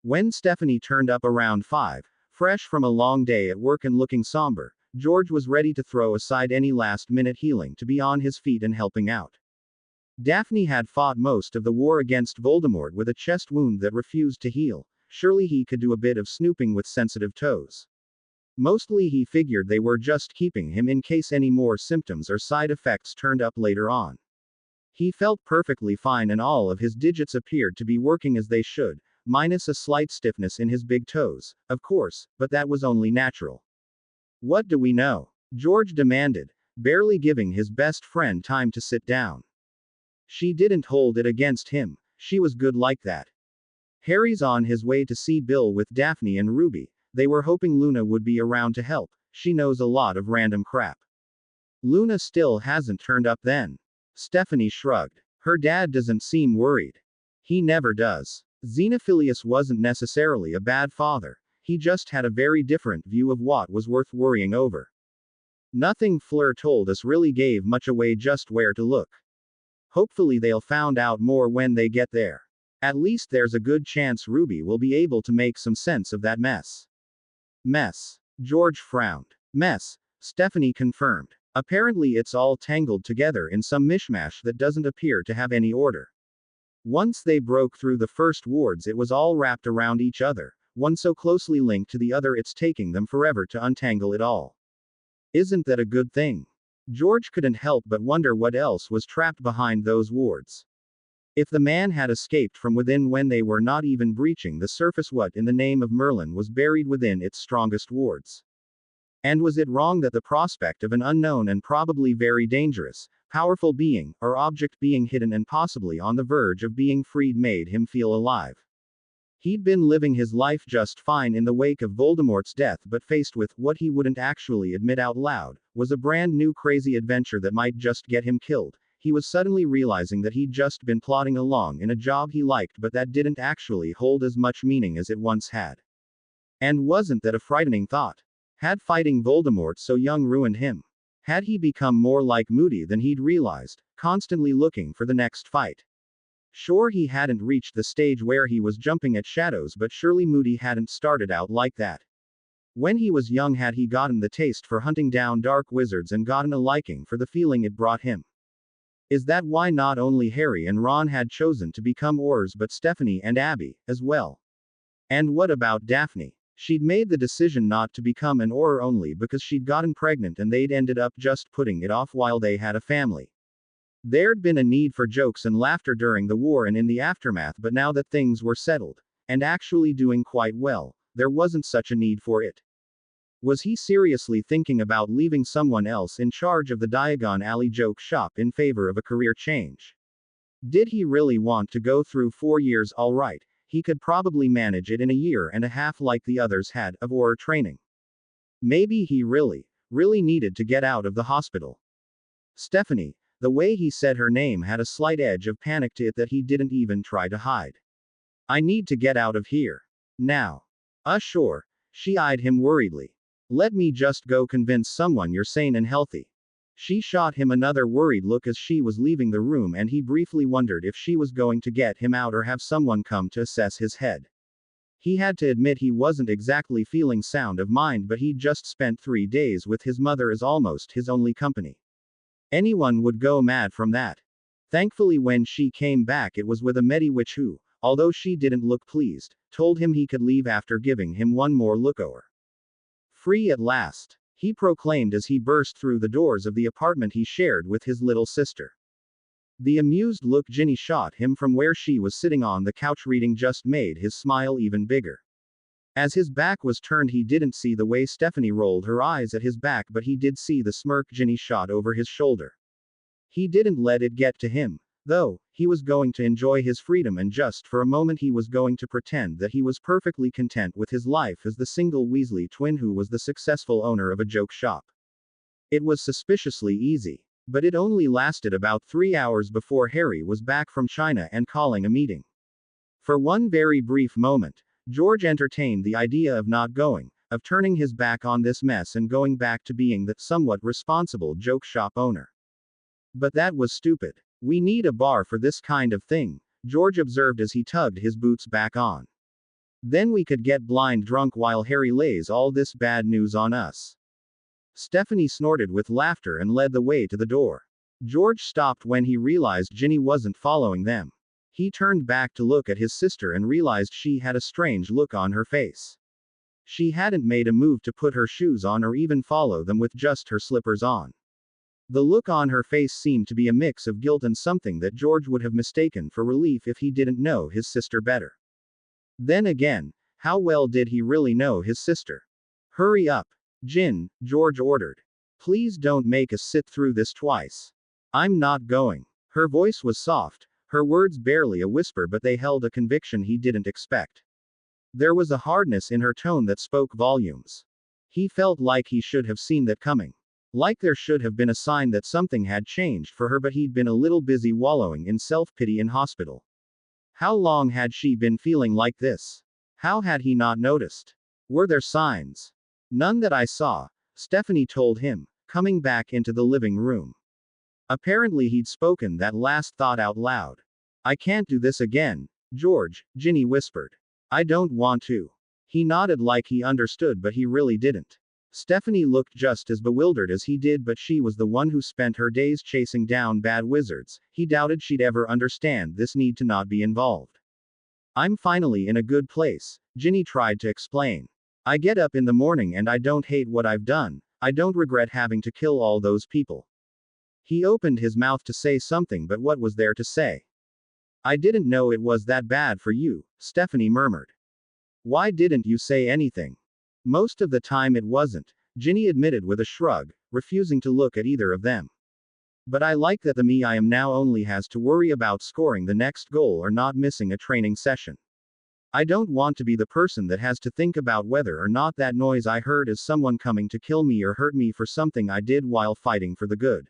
When Stephanie turned up around 5, fresh from a long day at work and looking somber, George was ready to throw aside any last-minute healing to be on his feet and helping out. Daphne had fought most of the war against Voldemort with a chest wound that refused to heal. Surely he could do a bit of snooping with sensitive toes. Mostly he figured they were just keeping him in case any more symptoms or side effects turned up later on. He felt perfectly fine and all of his digits appeared to be working as they should, minus a slight stiffness in his big toes, of course, but that was only natural. What do we know? George demanded, barely giving his best friend time to sit down. She didn't hold it against him, she was good like that. Harry's on his way to see Bill with Daphne and Ruby, they were hoping Luna would be around to help, she knows a lot of random crap. Luna still hasn't turned up then. Stephanie shrugged. Her dad doesn't seem worried. He never does. Xenophilius wasn't necessarily a bad father, he just had a very different view of what was worth worrying over. Nothing Fleur told us really gave much away just where to look. Hopefully they'll find out more when they get there. At least there's a good chance Ruby will be able to make some sense of that mess. Mess. George frowned. Mess, Stephanie confirmed. Apparently it's all tangled together in some mishmash that doesn't appear to have any order. Once they broke through the first wards it was all wrapped around each other, one so closely linked to the other it's taking them forever to untangle it all. Isn't that a good thing? George couldn't help but wonder what else was trapped behind those wards. If the man had escaped from within when they were not even breaching the surface, what in the name of Merlin was buried within its strongest wards? And was it wrong that the prospect of an unknown and probably very dangerous, powerful being, or object being hidden and possibly on the verge of being freed made him feel alive? He'd been living his life just fine in the wake of Voldemort's death, but faced with what he wouldn't actually admit out loud was a brand new crazy adventure that might just get him killed. He was suddenly realizing that he'd just been plodding along in a job he liked but that didn't actually hold as much meaning as it once had. And wasn't that a frightening thought? Had fighting Voldemort so young ruined him? Had he become more like Moody than he'd realized, constantly looking for the next fight? Sure, he hadn't reached the stage where he was jumping at shadows, but surely Moody hadn't started out like that. When he was young, had he gotten the taste for hunting down dark wizards and gotten a liking for the feeling it brought him? Is that why not only Harry and Ron had chosen to become Aurors but Stephanie and Abby, as well? And what about Daphne? She'd made the decision not to become an Auror only because she'd gotten pregnant and they'd ended up just putting it off while they had a family. There'd been a need for jokes and laughter during the war and in the aftermath, but now that things were settled, and actually doing quite well, there wasn't such a need for it. Was he seriously thinking about leaving someone else in charge of the Diagon Alley joke shop in favor of a career change? Did he really want to go through 4 years? All right, he could probably manage it in a year and a half like the others had, of Auror training. Maybe he really needed to get out of the hospital. Stephanie, the way he said her name had a slight edge of panic to it that he didn't even try to hide. I need to get out of here. Now. Sure. She eyed him worriedly. Let me just go convince someone you're sane and healthy. She shot him another worried look as she was leaving the room, and he briefly wondered if she was going to get him out or have someone come to assess his head. He had to admit he wasn't exactly feeling sound of mind, but he'd just spent 3 days with his mother as almost his only company. Anyone would go mad from that. Thankfully, when she came back, it was with a Mediwitch who, although she didn't look pleased, told him he could leave after giving him one more look over. Free at last, he proclaimed as he burst through the doors of the apartment he shared with his little sister. The amused look Ginny shot him from where she was sitting on the couch reading just made his smile even bigger. As his back was turned, he didn't see the way Stephanie rolled her eyes at his back, but he did see the smirk Ginny shot over his shoulder. He didn't let it get to him, though. He was going to enjoy his freedom, and just for a moment he was going to pretend that he was perfectly content with his life as the single Weasley twin who was the successful owner of a joke shop. It was suspiciously easy. But it only lasted about 3 hours before Harry was back from China and calling a meeting. For one very brief moment, George entertained the idea of not going, of turning his back on this mess and going back to being that somewhat responsible joke shop owner. But that was stupid. We need a bar for this kind of thing, George observed as he tugged his boots back on. Then we could get blind drunk while Harry lays all this bad news on us. Stephanie snorted with laughter and led the way to the door. George stopped when he realized Ginny wasn't following them. He turned back to look at his sister and realized she had a strange look on her face. She hadn't made a move to put her shoes on or even follow them with just her slippers on. The look on her face seemed to be a mix of guilt and something that George would have mistaken for relief if he didn't know his sister better. Then again, how well did he really know his sister? Hurry up, Jin, George ordered. Please don't make us sit through this twice. I'm not going. Her voice was soft, her words barely a whisper, but they held a conviction he didn't expect. There was a hardness in her tone that spoke volumes. He felt like he should have seen that coming. Like there should have been a sign that something had changed for her, but he'd been a little busy wallowing in self-pity in hospital. How long had she been feeling like this? How had he not noticed? Were there signs? None that I saw, Stephanie told him, coming back into the living room. Apparently he'd spoken that last thought out loud. I can't do this again, George, Ginny whispered. I don't want to. He nodded like he understood, but he really didn't. Stephanie looked just as bewildered as he did, but she was the one who spent her days chasing down bad wizards. He doubted she'd ever understand this need to not be involved. I'm finally in a good place, Ginny tried to explain. I get up in the morning and I don't hate what I've done. I don't regret having to kill all those people. He opened his mouth to say something, but what was there to say? I didn't know it was that bad for you, Stephanie murmured. Why didn't you say anything? Most of the time it wasn't, Ginny admitted with a shrug, refusing to look at either of them. But I like that the me I am now only has to worry about scoring the next goal or not missing a training session. I don't want to be the person that has to think about whether or not that noise I heard is someone coming to kill me or hurt me for something I did while fighting for the good.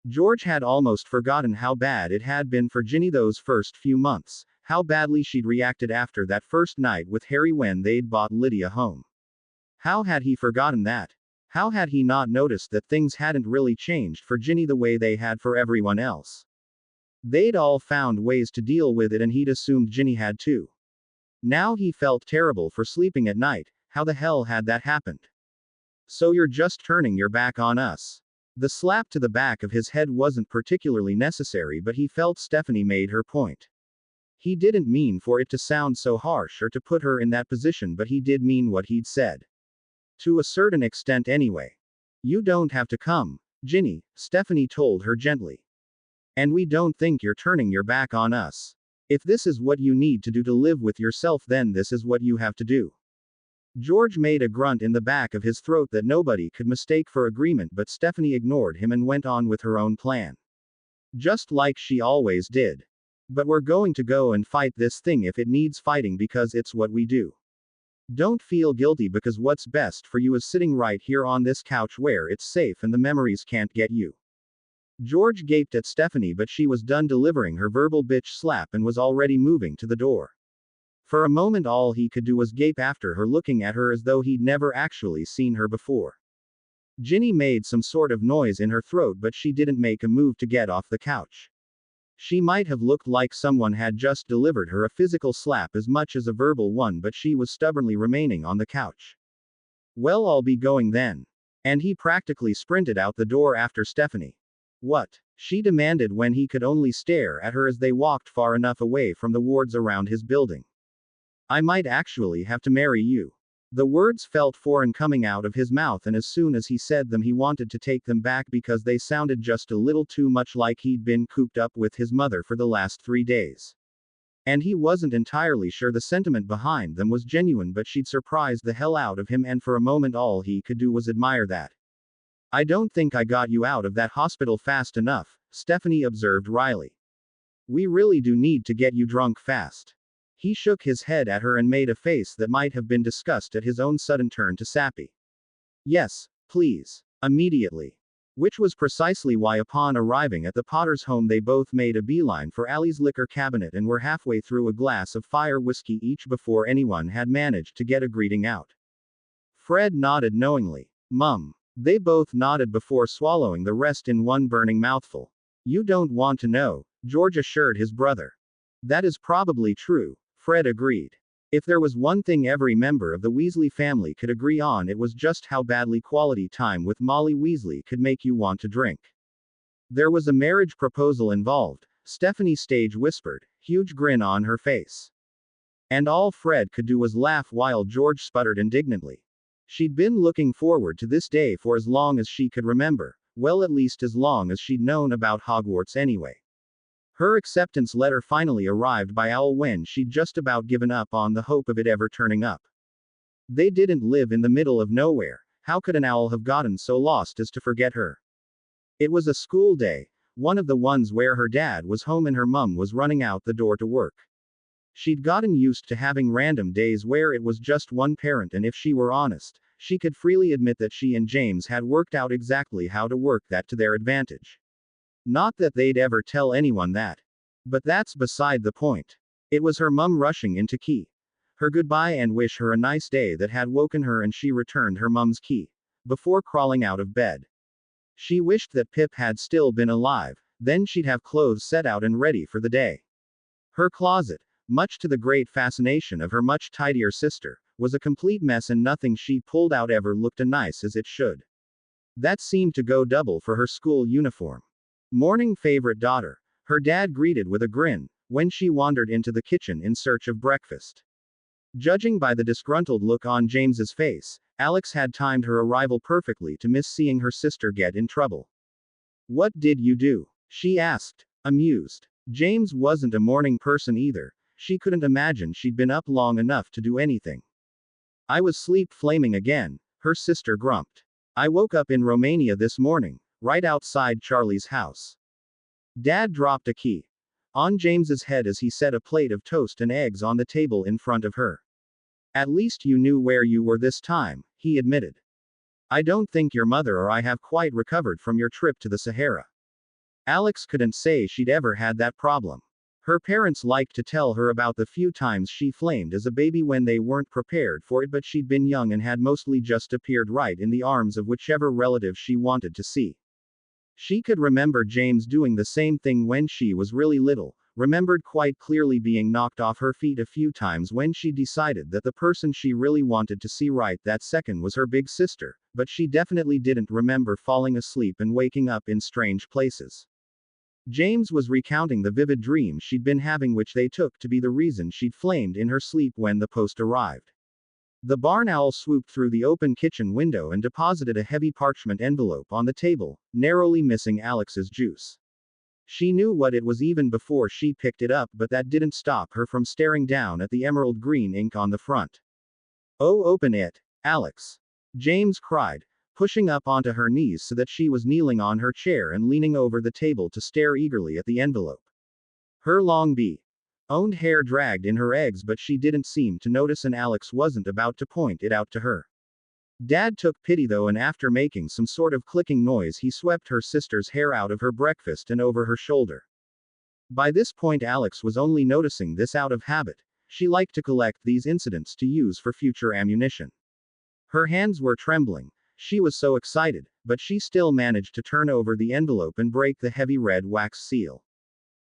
George had almost forgotten how bad it had been for Ginny those first few months, how badly she'd reacted after that first night with Harry when they'd brought Lydia home. How had he forgotten that? How had he not noticed that things hadn't really changed for Ginny the way they had for everyone else? They'd all found ways to deal with it and he'd assumed Ginny had too. Now he felt terrible for sleeping at night. How the hell had that happened? So you're just turning your back on us. The slap to the back of his head wasn't particularly necessary, but he felt Stephanie made her point. He didn't mean for it to sound so harsh or to put her in that position, but he did mean what he'd said. To a certain extent anyway. You don't have to come, Ginny, Stephanie told her gently. And we don't think you're turning your back on us. If this is what you need to do to live with yourself, then this is what you have to do. George made a grunt in the back of his throat that nobody could mistake for agreement, but Stephanie ignored him and went on with her own plan. Just like she always did. But we're going to go and fight this thing if it needs fighting because it's what we do. Don't feel guilty because what's best for you is sitting right here on this couch where it's safe and the memories can't get you. George gaped at Stephanie, but she was done delivering her verbal bitch slap and was already moving to the door. For a moment all he could do was gape after her, looking at her as though he'd never actually seen her before. Ginny made some sort of noise in her throat, but she didn't make a move to get off the couch. She might have looked like someone had just delivered her a physical slap as much as a verbal one, but she was stubbornly remaining on the couch. Well, I'll be going then. And he practically sprinted out the door after Stephanie. What? She demanded when he could only stare at her as they walked far enough away from the wards around his building. I might actually have to marry you. The words felt foreign coming out of his mouth, and as soon as he said them he wanted to take them back because they sounded just a little too much like he'd been cooped up with his mother for the last 3 days. And he wasn't entirely sure the sentiment behind them was genuine, but she'd surprised the hell out of him, and for a moment all he could do was admire that. I don't think I got you out of that hospital fast enough, Stephanie observed wryly. We really do need to get you drunk fast. He shook his head at her and made a face that might have been disgust at his own sudden turn to sappy. Yes, please. Immediately. Which was precisely why upon arriving at the Potter's home they both made a beeline for Allie's liquor cabinet and were halfway through a glass of fire whiskey each before anyone had managed to get a greeting out. Fred nodded knowingly. Mum. They both nodded before swallowing the rest in one burning mouthful. You don't want to know, George assured his brother. That is probably true, Fred agreed. If there was one thing every member of the Weasley family could agree on, it was just how badly quality time with Molly Weasley could make you want to drink. There was a marriage proposal involved, Stephanie stage whispered, huge grin on her face. And all Fred could do was laugh while George sputtered indignantly. She'd been looking forward to this day for as long as she could remember, well, at least as long as she'd known about Hogwarts anyway. Her acceptance letter finally arrived by owl when she'd just about given up on the hope of it ever turning up. They didn't live in the middle of nowhere. How could an owl have gotten so lost as to forget her? It was a school day, one of the ones where her dad was home and her mum was running out the door to work. She'd gotten used to having random days where it was just one parent, and if she were honest, she could freely admit that she and James had worked out exactly how to work that to their advantage. Not that they'd ever tell anyone that. But that's beside the point. It was her mum rushing in to key her goodbye and wish her a nice day that had woken her, and she returned her mum's key before crawling out of bed. She wished that Pip had still been alive, then she'd have clothes set out and ready for the day. Her closet, much to the great fascination of her much tidier sister, was a complete mess, and nothing she pulled out ever looked as nice as it should. That seemed to go double for her school uniform. Morning favorite daughter, her dad greeted with a grin, when she wandered into the kitchen in search of breakfast. Judging by the disgruntled look on James's face, Alex had timed her arrival perfectly to miss seeing her sister get in trouble. "What did you do?" she asked, amused. James wasn't a morning person either. She couldn't imagine she'd been up long enough to do anything. "I was sleep flaming again," her sister grumped. "I woke up in Romania this morning, right outside Charlie's house." Dad dropped a key on James's head as he set a plate of toast and eggs on the table in front of her. "At least you knew where you were this time," he admitted. "I don't think your mother or I have quite recovered from your trip to the Sahara." Alex couldn't say she'd ever had that problem. Her parents liked to tell her about the few times she flamed as a baby when they weren't prepared for it, but she'd been young and had mostly just appeared right in the arms of whichever relative she wanted to see. She could remember James doing the same thing when she was really little, remembered quite clearly being knocked off her feet a few times when she decided that the person she really wanted to see right that second was her big sister, but she definitely didn't remember falling asleep and waking up in strange places. James was recounting the vivid dreams she'd been having, which they took to be the reason she'd flamed in her sleep when the post arrived. The barn owl swooped through the open kitchen window and deposited a heavy parchment envelope on the table, narrowly missing Alex's juice. She knew what it was even before she picked it up, but that didn't stop her from staring down at the emerald green ink on the front. "Oh, open it, Alex!" James cried, pushing up onto her knees so that she was kneeling on her chair and leaning over the table to stare eagerly at the envelope. Her long owned hair dragged in her eggs, but she didn't seem to notice, and Alex wasn't about to point it out to her. Dad took pity though, and after making some sort of clicking noise, he swept her sister's hair out of her breakfast and over her shoulder. By this point Alex was only noticing this out of habit. She liked to collect these incidents to use for future ammunition. Her hands were trembling. She was so excited, but she still managed to turn over the envelope and break the heavy red wax seal.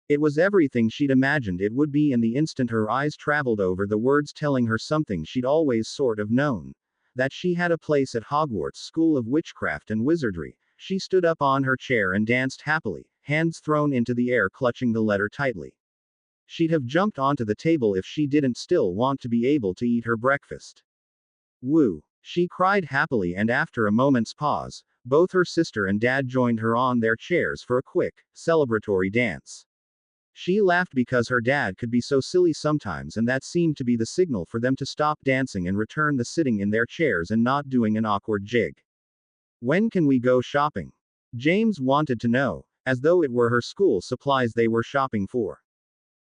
It was everything she'd imagined it would be, and the instant her eyes traveled over the words telling her something she'd always sort of known, that she had a place at Hogwarts School of Witchcraft and Wizardry, she stood up on her chair and danced happily, hands thrown into the air clutching the letter tightly. She'd have jumped onto the table if she didn't still want to be able to eat her breakfast. "Woo!" she cried happily, and after a moment's pause, both her sister and dad joined her on their chairs for a quick, celebratory dance. She laughed because her dad could be so silly sometimes, and that seemed to be the signal for them to stop dancing and return to sitting in their chairs and not doing an awkward jig. "When can we go shopping?" James wanted to know, as though it were her school supplies they were shopping for.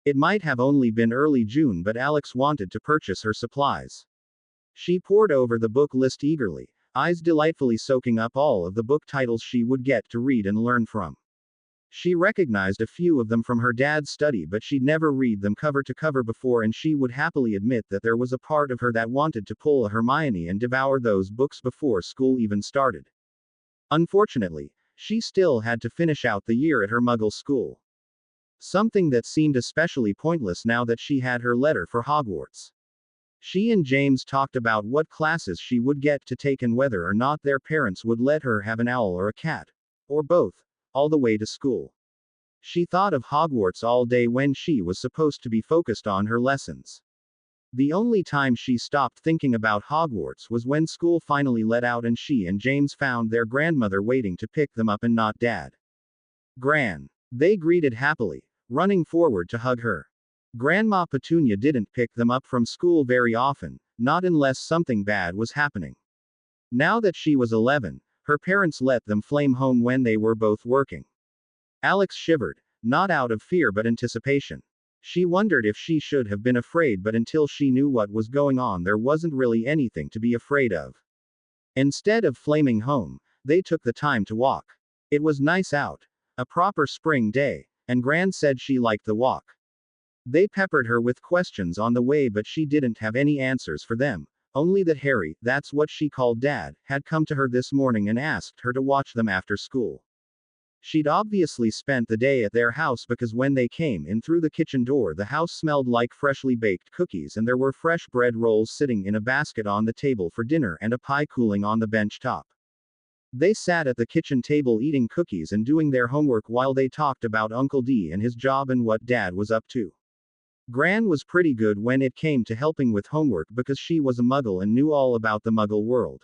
It might have only been early June, but Alex wanted to purchase her supplies. She pored over the book list eagerly, eyes delightfully soaking up all of the book titles she would get to read and learn from. She recognized a few of them from her dad's study, but she'd never read them cover to cover before, and she would happily admit that there was a part of her that wanted to pull a Hermione and devour those books before school even started. Unfortunately, she still had to finish out the year at her Muggle school. Something that seemed especially pointless now that she had her letter for Hogwarts. She and James talked about what classes she would get to take and whether or not their parents would let her have an owl or a cat, or both, all the way to school. She thought of Hogwarts all day when she was supposed to be focused on her lessons. The only time she stopped thinking about Hogwarts was when school finally let out and she and James found their grandmother waiting to pick them up and not Dad. Gran. They greeted happily, running forward to hug her. Grandma Petunia didn't pick them up from school very often, not unless something bad was happening. Now that she was 11, her parents let them flame home when they were both working. Alex shivered, not out of fear but anticipation. She wondered if she should have been afraid, but until she knew what was going on, there wasn't really anything to be afraid of. Instead of flaming home, they took the time to walk. It was nice out, a proper spring day, and Gran said she liked the walk. They peppered her with questions on the way, but she didn't have any answers for them, only that Harry, that's what she called Dad, had come to her this morning and asked her to watch them after school. She'd obviously spent the day at their house because when they came in through the kitchen door, the house smelled like freshly baked cookies and there were fresh bread rolls sitting in a basket on the table for dinner and a pie cooling on the bench top. They sat at the kitchen table eating cookies and doing their homework while they talked about Uncle D and his job and what Dad was up to. Gran was pretty good when it came to helping with homework because she was a muggle and knew all about the muggle world.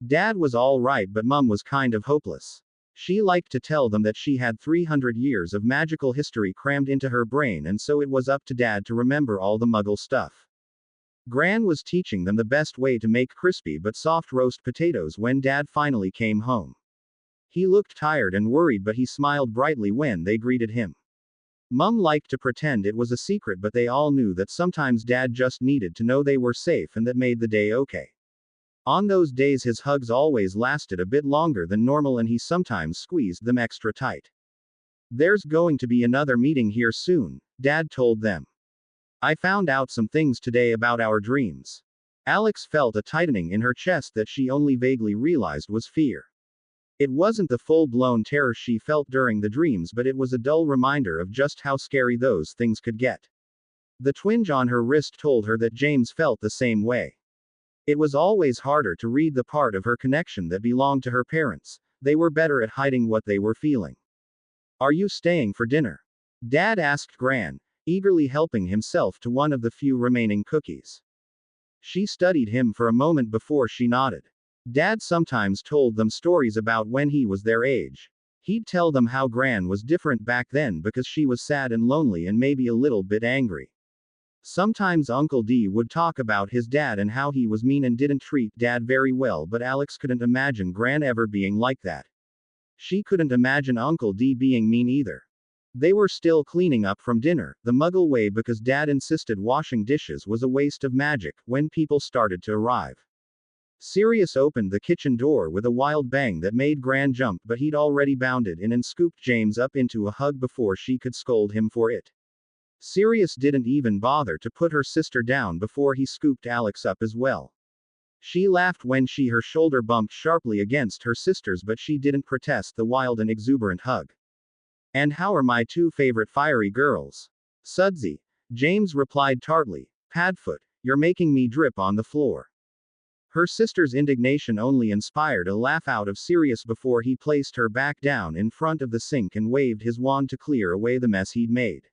Dad was all right, but Mum was kind of hopeless. She liked to tell them that she had 300 years of magical history crammed into her brain, and so it was up to Dad to remember all the muggle stuff. Gran was teaching them the best way to make crispy but soft roast potatoes when Dad finally came home. He looked tired and worried, but he smiled brightly when they greeted him. Mum liked to pretend it was a secret, but they all knew that sometimes Dad just needed to know they were safe, and that made the day okay. On those days his hugs always lasted a bit longer than normal and he sometimes squeezed them extra tight. There's going to be another meeting here soon, Dad told them. I found out some things today about our dreams. Alex felt a tightening in her chest that she only vaguely realized was fear. It wasn't the full-blown terror she felt during the dreams, but it was a dull reminder of just how scary those things could get. The twinge on her wrist told her that James felt the same way. It was always harder to read the part of her connection that belonged to her parents. They were better at hiding what they were feeling. Are you staying for dinner? Dad asked Gran, eagerly helping himself to one of the few remaining cookies. She studied him for a moment before she nodded. Dad sometimes told them stories about when he was their age. He'd tell them how Gran was different back then because she was sad and lonely and maybe a little bit angry. Sometimes Uncle D would talk about his dad and how he was mean and didn't treat Dad very well, but Alex couldn't imagine Gran ever being like that. She couldn't imagine Uncle D being mean either. They were still cleaning up from dinner, the Muggle way, because Dad insisted washing dishes was a waste of magic, when people started to arrive. Sirius opened the kitchen door with a wild bang that made Gran jump, but he'd already bounded in and scooped James up into a hug before she could scold him for it. Sirius didn't even bother to put her sister down before he scooped Alex up as well. She laughed when her shoulder bumped sharply against her sister's, but she didn't protest the wild and exuberant hug. And how are my two favorite fiery girls? Sudsy. James replied tartly. Padfoot, you're making me drip on the floor. Her sister's indignation only inspired a laugh out of Sirius before he placed her back down in front of the sink and waved his wand to clear away the mess he'd made.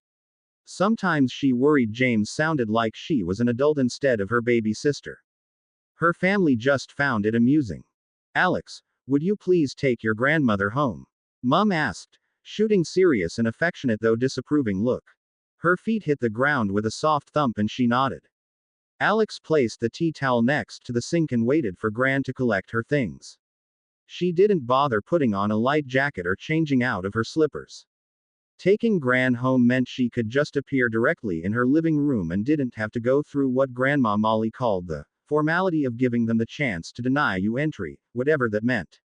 Sometimes she worried James sounded like she was an adult instead of her baby sister. Her family just found it amusing. Alex, would you please take your grandmother home? Mum asked, shooting Sirius an affectionate though disapproving look. Her feet hit the ground with a soft thump and she nodded. Alex placed the tea towel next to the sink and waited for Gran to collect her things. She didn't bother putting on a light jacket or changing out of her slippers. Taking Gran home meant she could just appear directly in her living room and didn't have to go through what Grandma Molly called the formality of giving them the chance to deny you entry, whatever that meant.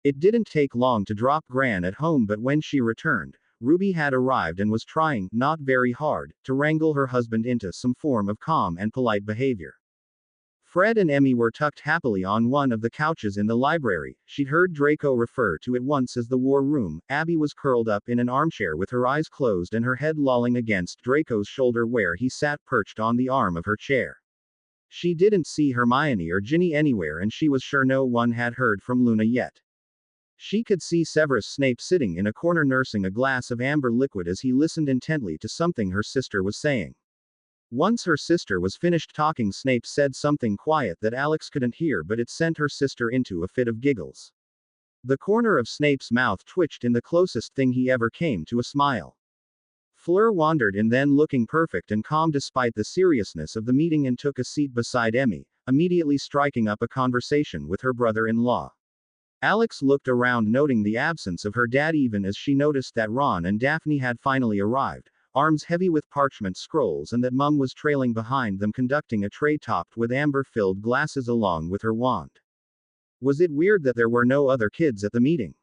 It didn't take long to drop Gran at home, but when she returned, Ruby had arrived and was trying, not very hard, to wrangle her husband into some form of calm and polite behavior. Fred and Emmy were tucked happily on one of the couches in the library. She'd heard Draco refer to it once as the war room. Abby was curled up in an armchair with her eyes closed and her head lolling against Draco's shoulder where he sat perched on the arm of her chair. She didn't see Hermione or Ginny anywhere, and she was sure no one had heard from Luna yet. She could see Severus Snape sitting in a corner nursing a glass of amber liquid as he listened intently to something her sister was saying. Once her sister was finished talking, Snape said something quiet that Alex couldn't hear, but it sent her sister into a fit of giggles. The corner of Snape's mouth twitched in the closest thing he ever came to a smile. Fleur wandered in, then looking perfect and calm despite the seriousness of the meeting, and took a seat beside Emmy, immediately striking up a conversation with her brother-in-law. Alex looked around, noting the absence of her dad, even as she noticed that Ron and Daphne had finally arrived, arms heavy with parchment scrolls, and that Mum was trailing behind them, conducting a tray topped with amber-filled glasses along with her wand. Was it weird that there were no other kids at the meeting?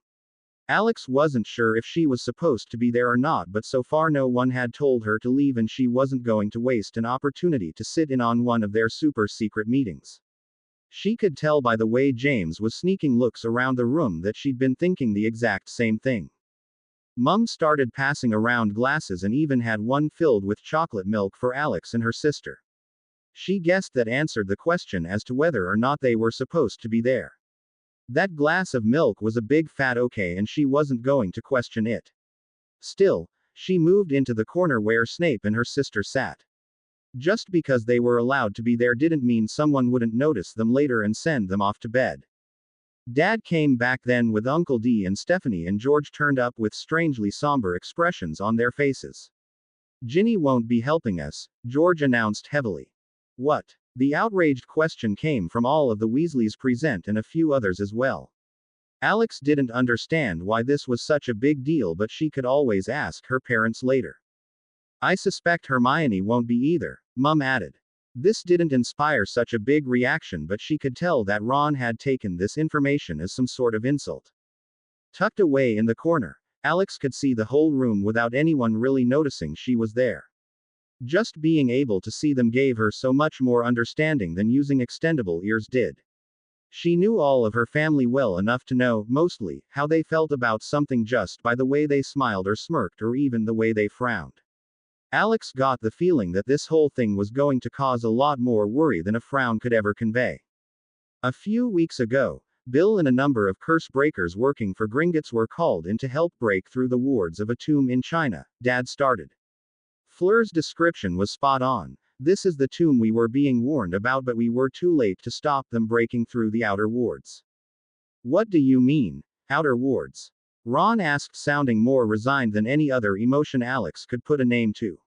Alex wasn't sure if she was supposed to be there or not, but so far no one had told her to leave, and she wasn't going to waste an opportunity to sit in on one of their super-secret meetings. She could tell by the way James was sneaking looks around the room that she'd been thinking the exact same thing. Mum started passing around glasses and even had one filled with chocolate milk for Alex and her sister. She guessed that answered the question as to whether or not they were supposed to be there. That glass of milk was a big fat okay, and she wasn't going to question it. Still, she moved into the corner where Snape and her sister sat. Just because they were allowed to be there didn't mean someone wouldn't notice them later and send them off to bed. Dad came back then with Uncle D, and Stephanie and George turned up with strangely somber expressions on their faces. "Ginny won't be helping us," George announced heavily. "What?" The outraged question came from all of the Weasleys present and a few others as well. Alex didn't understand why this was such a big deal, but she could always ask her parents later. "I suspect Hermione won't be either," Mum added. This didn't inspire such a big reaction, but she could tell that Ron had taken this information as some sort of insult. Tucked away in the corner, Alex could see the whole room without anyone really noticing she was there. Just being able to see them gave her so much more understanding than using extendable ears did. She knew all of her family well enough to know, mostly, how they felt about something just by the way they smiled or smirked, or even the way they frowned. Alex got the feeling that this whole thing was going to cause a lot more worry than a frown could ever convey. A few weeks ago, Bill and a number of curse breakers working for Gringotts were called in to help break through the wards of a tomb in China, Dad started. Fleur's description was spot on. "This is the tomb we were being warned about, but we were too late to stop them breaking through the outer wards." "What do you mean, outer wards?" Ron asked, sounding more resigned than any other emotion Alex could put a name to.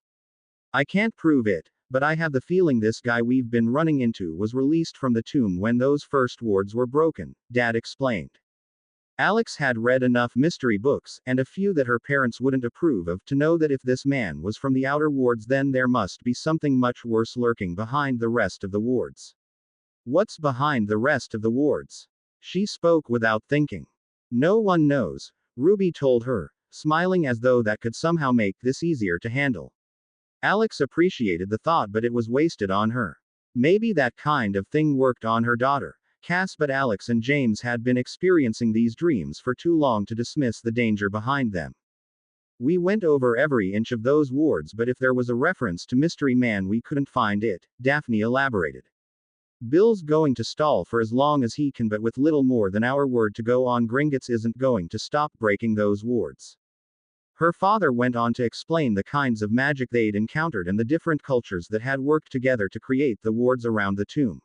"I can't prove it, but I have the feeling this guy we've been running into was released from the tomb when those first wards were broken," Dad explained. Alex had read enough mystery books, and a few that her parents wouldn't approve of, to know that if this man was from the outer wards, then there must be something much worse lurking behind the rest of the wards. "What's behind the rest of the wards?" She spoke without thinking. "No one knows," Ruby told her, smiling as though that could somehow make this easier to handle. Alex appreciated the thought, but it was wasted on her. Maybe that kind of thing worked on her daughter, Cass, but Alex and James had been experiencing these dreams for too long to dismiss the danger behind them. "We went over every inch of those wards, but if there was a reference to Mystery Man, we couldn't find it," Daphne elaborated. "Bill's going to stall for as long as he can, but with little more than our word to go on, Gringotts isn't going to stop breaking those wards." Her father went on to explain the kinds of magic they'd encountered and the different cultures that had worked together to create the wards around the tomb.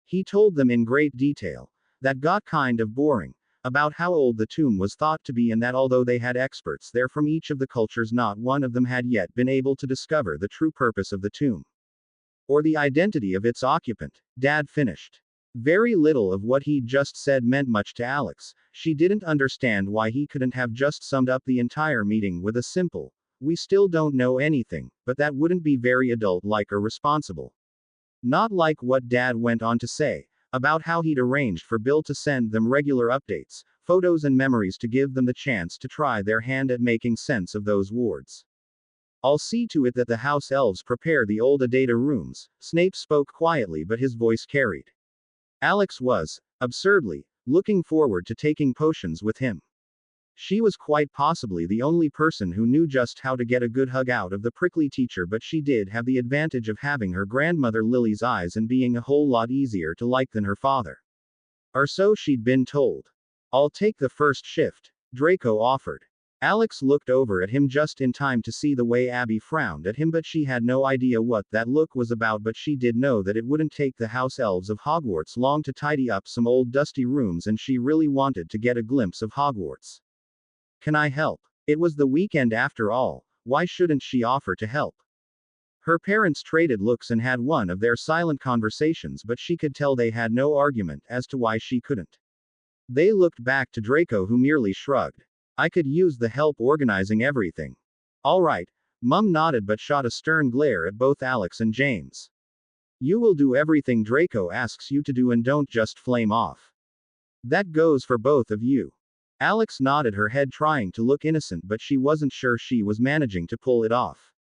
He told them in great detail. That got kind of boring. About how old the tomb was thought to be, and that although they had experts there from each of the cultures, not one of them had yet been able to discover the true purpose of the tomb. Or the identity of its occupant, Dad finished. Very little of what he'd just said meant much to Alex. She didn't understand why he couldn't have just summed up the entire meeting with a simple, "We still don't know anything," but that wouldn't be very adult-like or responsible. Not like what Dad went on to say, about how he'd arranged for Bill to send them regular updates, photos and memories to give them the chance to try their hand at making sense of those wards. "I'll see to it that the house elves prepare the old Adata rooms," Snape spoke quietly, but his voice carried. Alex was, absurdly, looking forward to taking potions with him. She was quite possibly the only person who knew just how to get a good hug out of the prickly teacher, but she did have the advantage of having her grandmother Lily's eyes and being a whole lot easier to like than her father. Or so she'd been told. "I'll take the first shift," Draco offered. Alex looked over at him just in time to see the way Abby frowned at him, but she had no idea what that look was about. But she did know that it wouldn't take the house elves of Hogwarts long to tidy up some old dusty rooms, and she really wanted to get a glimpse of Hogwarts. Can I help? It was the weekend after all. Why shouldn't she offer to help? Her parents traded looks and had one of their silent conversations, but she could tell they had no argument as to why she couldn't. They looked back to Draco, who merely shrugged. I could use the help organizing everything. All right. Mum nodded but shot a stern glare at both Alex and James. You will do everything Draco asks you to do and don't just flame off. That goes for both of you. Alex nodded her head, trying to look innocent, but she wasn't sure she was managing to pull it off.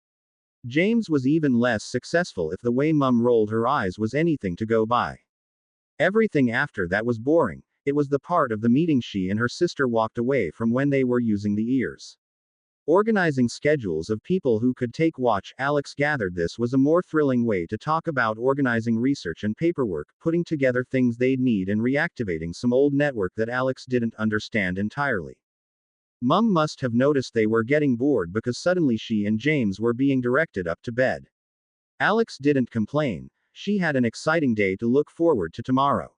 James was even less successful if the way Mum rolled her eyes was anything to go by. Everything after that was boring. It was the part of the meeting she and her sister walked away from when they were using the ears. Organizing schedules of people who could take watch, Alex gathered this was a more thrilling way to talk about organizing research and paperwork, putting together things they'd need, and reactivating some old network that Alex didn't understand entirely. Mum must have noticed they were getting bored, because suddenly she and James were being directed up to bed. Alex didn't complain. She had an exciting day to look forward to tomorrow.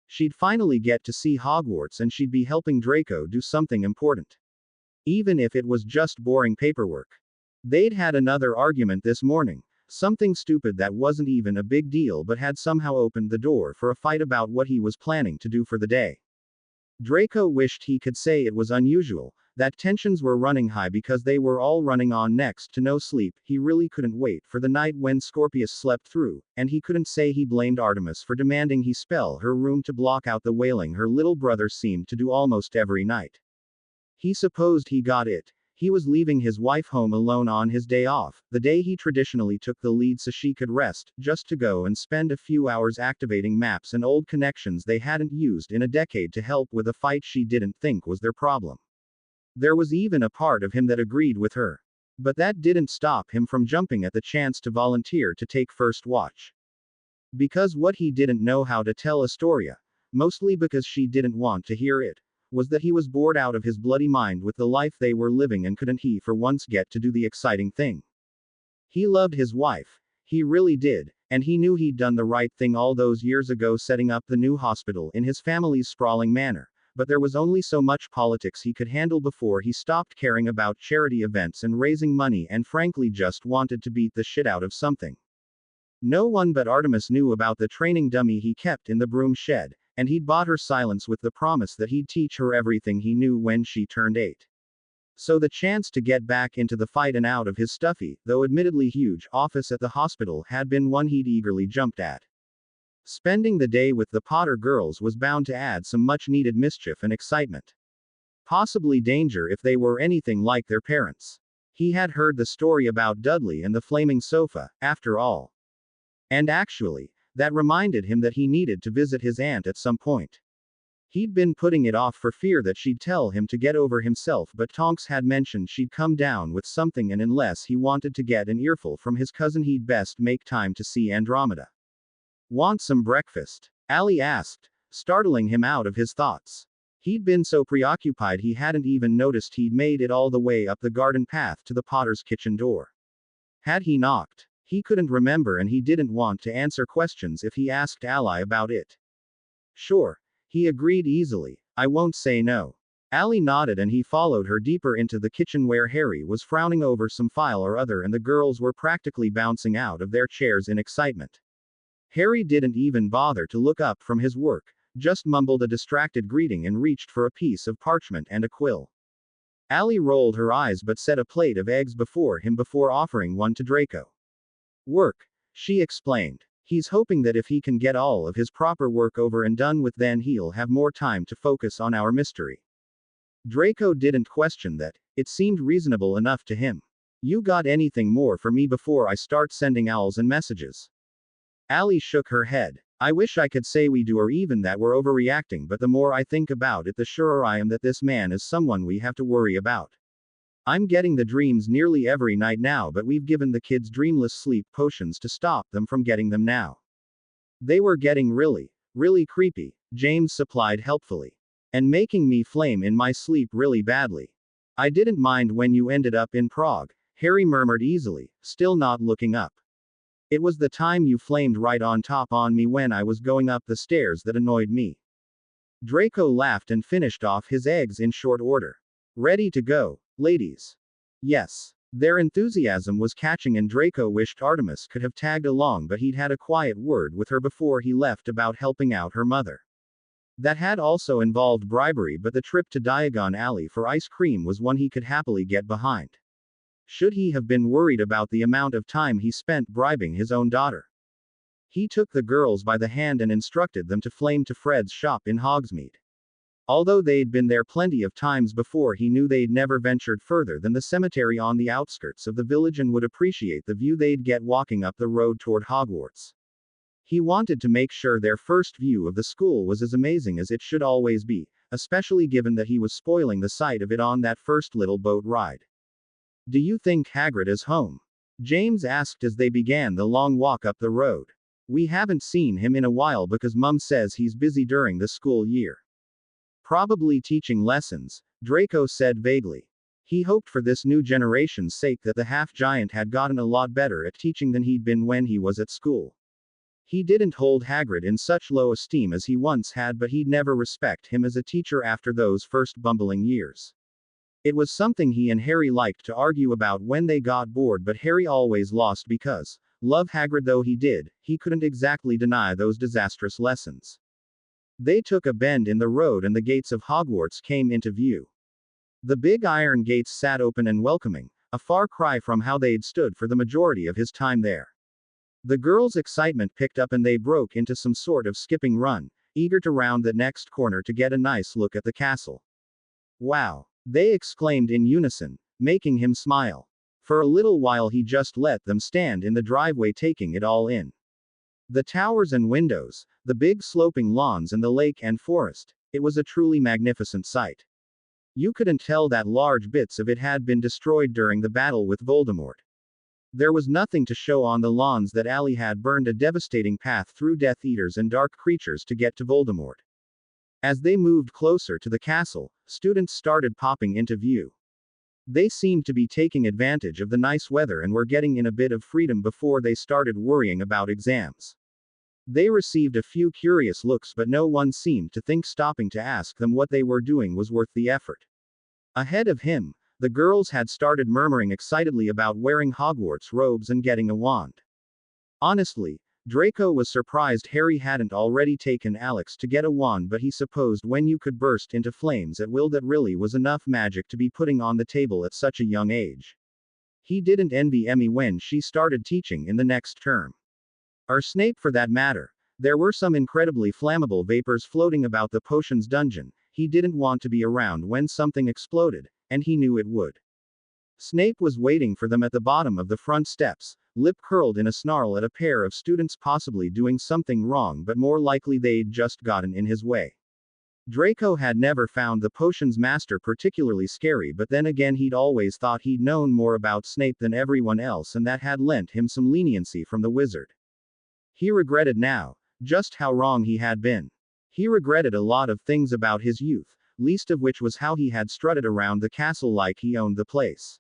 She'd finally get to see Hogwarts, and she'd be helping Draco do something important. Even if it was just boring paperwork. They'd had another argument this morning. Something stupid that wasn't even a big deal but had somehow opened the door for a fight about what he was planning to do for the day. Draco wished he could say it was unusual, that tensions were running high because they were all running on next to no sleep. He really couldn't wait for the night when Scorpius slept through, and he couldn't say he blamed Artemis for demanding he spell her room to block out the wailing her little brother seemed to do almost every night. He supposed he got it. He was leaving his wife home alone on his day off, the day he traditionally took the lead so she could rest, just to go and spend a few hours activating maps and old connections they hadn't used in a decade to help with a fight she didn't think was their problem. There was even a part of him that agreed with her. But that didn't stop him from jumping at the chance to volunteer to take first watch. Because what he didn't know how to tell Astoria, mostly because she didn't want to hear it, was that he was bored out of his bloody mind with the life they were living, and couldn't he for once get to do the exciting thing. He loved his wife. He really did, and he knew he'd done the right thing all those years ago setting up the new hospital in his family's sprawling manor, but there was only so much politics he could handle before he stopped caring about charity events and raising money, and frankly just wanted to beat the shit out of something. No one but Artemis knew about the training dummy he kept in the broom shed, and he'd bought her silence with the promise that he'd teach her everything he knew when she turned 8. So the chance to get back into the fight and out of his stuffy, though admittedly huge, office at the hospital had been one he'd eagerly jumped at. Spending the day with the Potter girls was bound to add some much-needed mischief and excitement. Possibly danger if they were anything like their parents. He had heard the story about Dudley and the flaming sofa, after all. And actually, that reminded him that he needed to visit his aunt at some point. He'd been putting it off for fear that she'd tell him to get over himself, but Tonks had mentioned she'd come down with something, and unless he wanted to get an earful from his cousin, he'd best make time to see Andromeda. Want some breakfast? Allie asked, startling him out of his thoughts. He'd been so preoccupied he hadn't even noticed he'd made it all the way up the garden path to the Potter's kitchen door. Had he knocked? He couldn't remember, and he didn't want to answer questions if he asked Allie about it. Sure, he agreed easily. I won't say no. Allie nodded, and he followed her deeper into the kitchen where Harry was frowning over some file or other and the girls were practically bouncing out of their chairs in excitement. Harry didn't even bother to look up from his work, just mumbled a distracted greeting and reached for a piece of parchment and a quill. Allie rolled her eyes but set a plate of eggs before him before offering one to Draco. Work, she explained. He's hoping that if he can get all of his proper work over and done with, then he'll have more time to focus on our mystery. Draco didn't question that. It seemed reasonable enough to him. You got anything more for me before I start sending owls and messages? Allie shook her head. I wish I could say we do, or even that we're overreacting, but the more I think about it, the surer I am that this man is someone we have to worry about. I'm getting the dreams nearly every night now, but we've given the kids dreamless sleep potions to stop them from getting them now. They were getting really creepy, James supplied helpfully. And making me flame in my sleep really badly. I didn't mind when you ended up in Prague, Harry murmured easily, still not looking up. It was the time you flamed right on top on me when I was going up the stairs that annoyed me. Draco laughed and finished off his eggs in short order. Ready to go, ladies? Yes. Their enthusiasm was catching and Draco wished Artemis could have tagged along, but he'd had a quiet word with her before he left about helping out her mother. That had also involved bribery, but the trip to Diagon Alley for ice cream was one he could happily get behind. Should he have been worried about the amount of time he spent bribing his own daughter? He took the girls by the hand and instructed them to flame to Fred's shop in Hogsmeade. Although they'd been there plenty of times before, he knew they'd never ventured further than the cemetery on the outskirts of the village and would appreciate the view they'd get walking up the road toward Hogwarts. He wanted to make sure their first view of the school was as amazing as it should always be, especially given that he was spoiling the sight of it on that first little boat ride. Do you think Hagrid is home? James asked as they began the long walk up the road. We haven't seen him in a while because Mum says he's busy during the school year. Probably teaching lessons, Draco said vaguely. He hoped for this new generation's sake that the half-giant had gotten a lot better at teaching than he'd been when he was at school. He didn't hold Hagrid in such low esteem as he once had, but he'd never respect him as a teacher after those first bumbling years. It was something he and Harry liked to argue about when they got bored, but Harry always lost because, love Hagrid though he did, he couldn't exactly deny those disastrous lessons. They took a bend in the road and the gates of Hogwarts came into view. The big iron gates sat open and welcoming, a far cry from how they'd stood for the majority of his time there. The girls' excitement picked up and they broke into some sort of skipping run, eager to round the next corner to get a nice look at the castle. Wow! They exclaimed in unison, making him smile. For a little while he just let them stand in the driveway taking it all in. The towers and windows, the big sloping lawns and the lake and forest, it was a truly magnificent sight. You couldn't tell that large bits of it had been destroyed during the battle with Voldemort. There was nothing to show on the lawns that Ali had burned a devastating path through Death Eaters and dark creatures to get to Voldemort. As they moved closer to the castle, students started popping into view. They seemed to be taking advantage of the nice weather and were getting in a bit of freedom before they started worrying about exams. They received a few curious looks, but no one seemed to think stopping to ask them what they were doing was worth the effort. Ahead of him, the girls had started murmuring excitedly about wearing Hogwarts robes and getting a wand. Honestly, Draco was surprised Harry hadn't already taken Alex to get a wand, but he supposed when you could burst into flames at will, that really was enough magic to be putting on the table at such a young age. He didn't envy Emmy when she started teaching in the next term. Or Snape for that matter. There were some incredibly flammable vapors floating about the potions dungeon. He didn't want to be around when something exploded, and he knew it would. Snape was waiting for them at the bottom of the front steps, lip curled in a snarl at a pair of students possibly doing something wrong, but more likely they'd just gotten in his way. Draco had never found the potions master particularly scary, but then again he'd always thought he'd known more about Snape than everyone else, and that had lent him some leniency from the wizard. He regretted now just how wrong he had been. He regretted a lot of things about his youth, least of which was how he had strutted around the castle like he owned the place.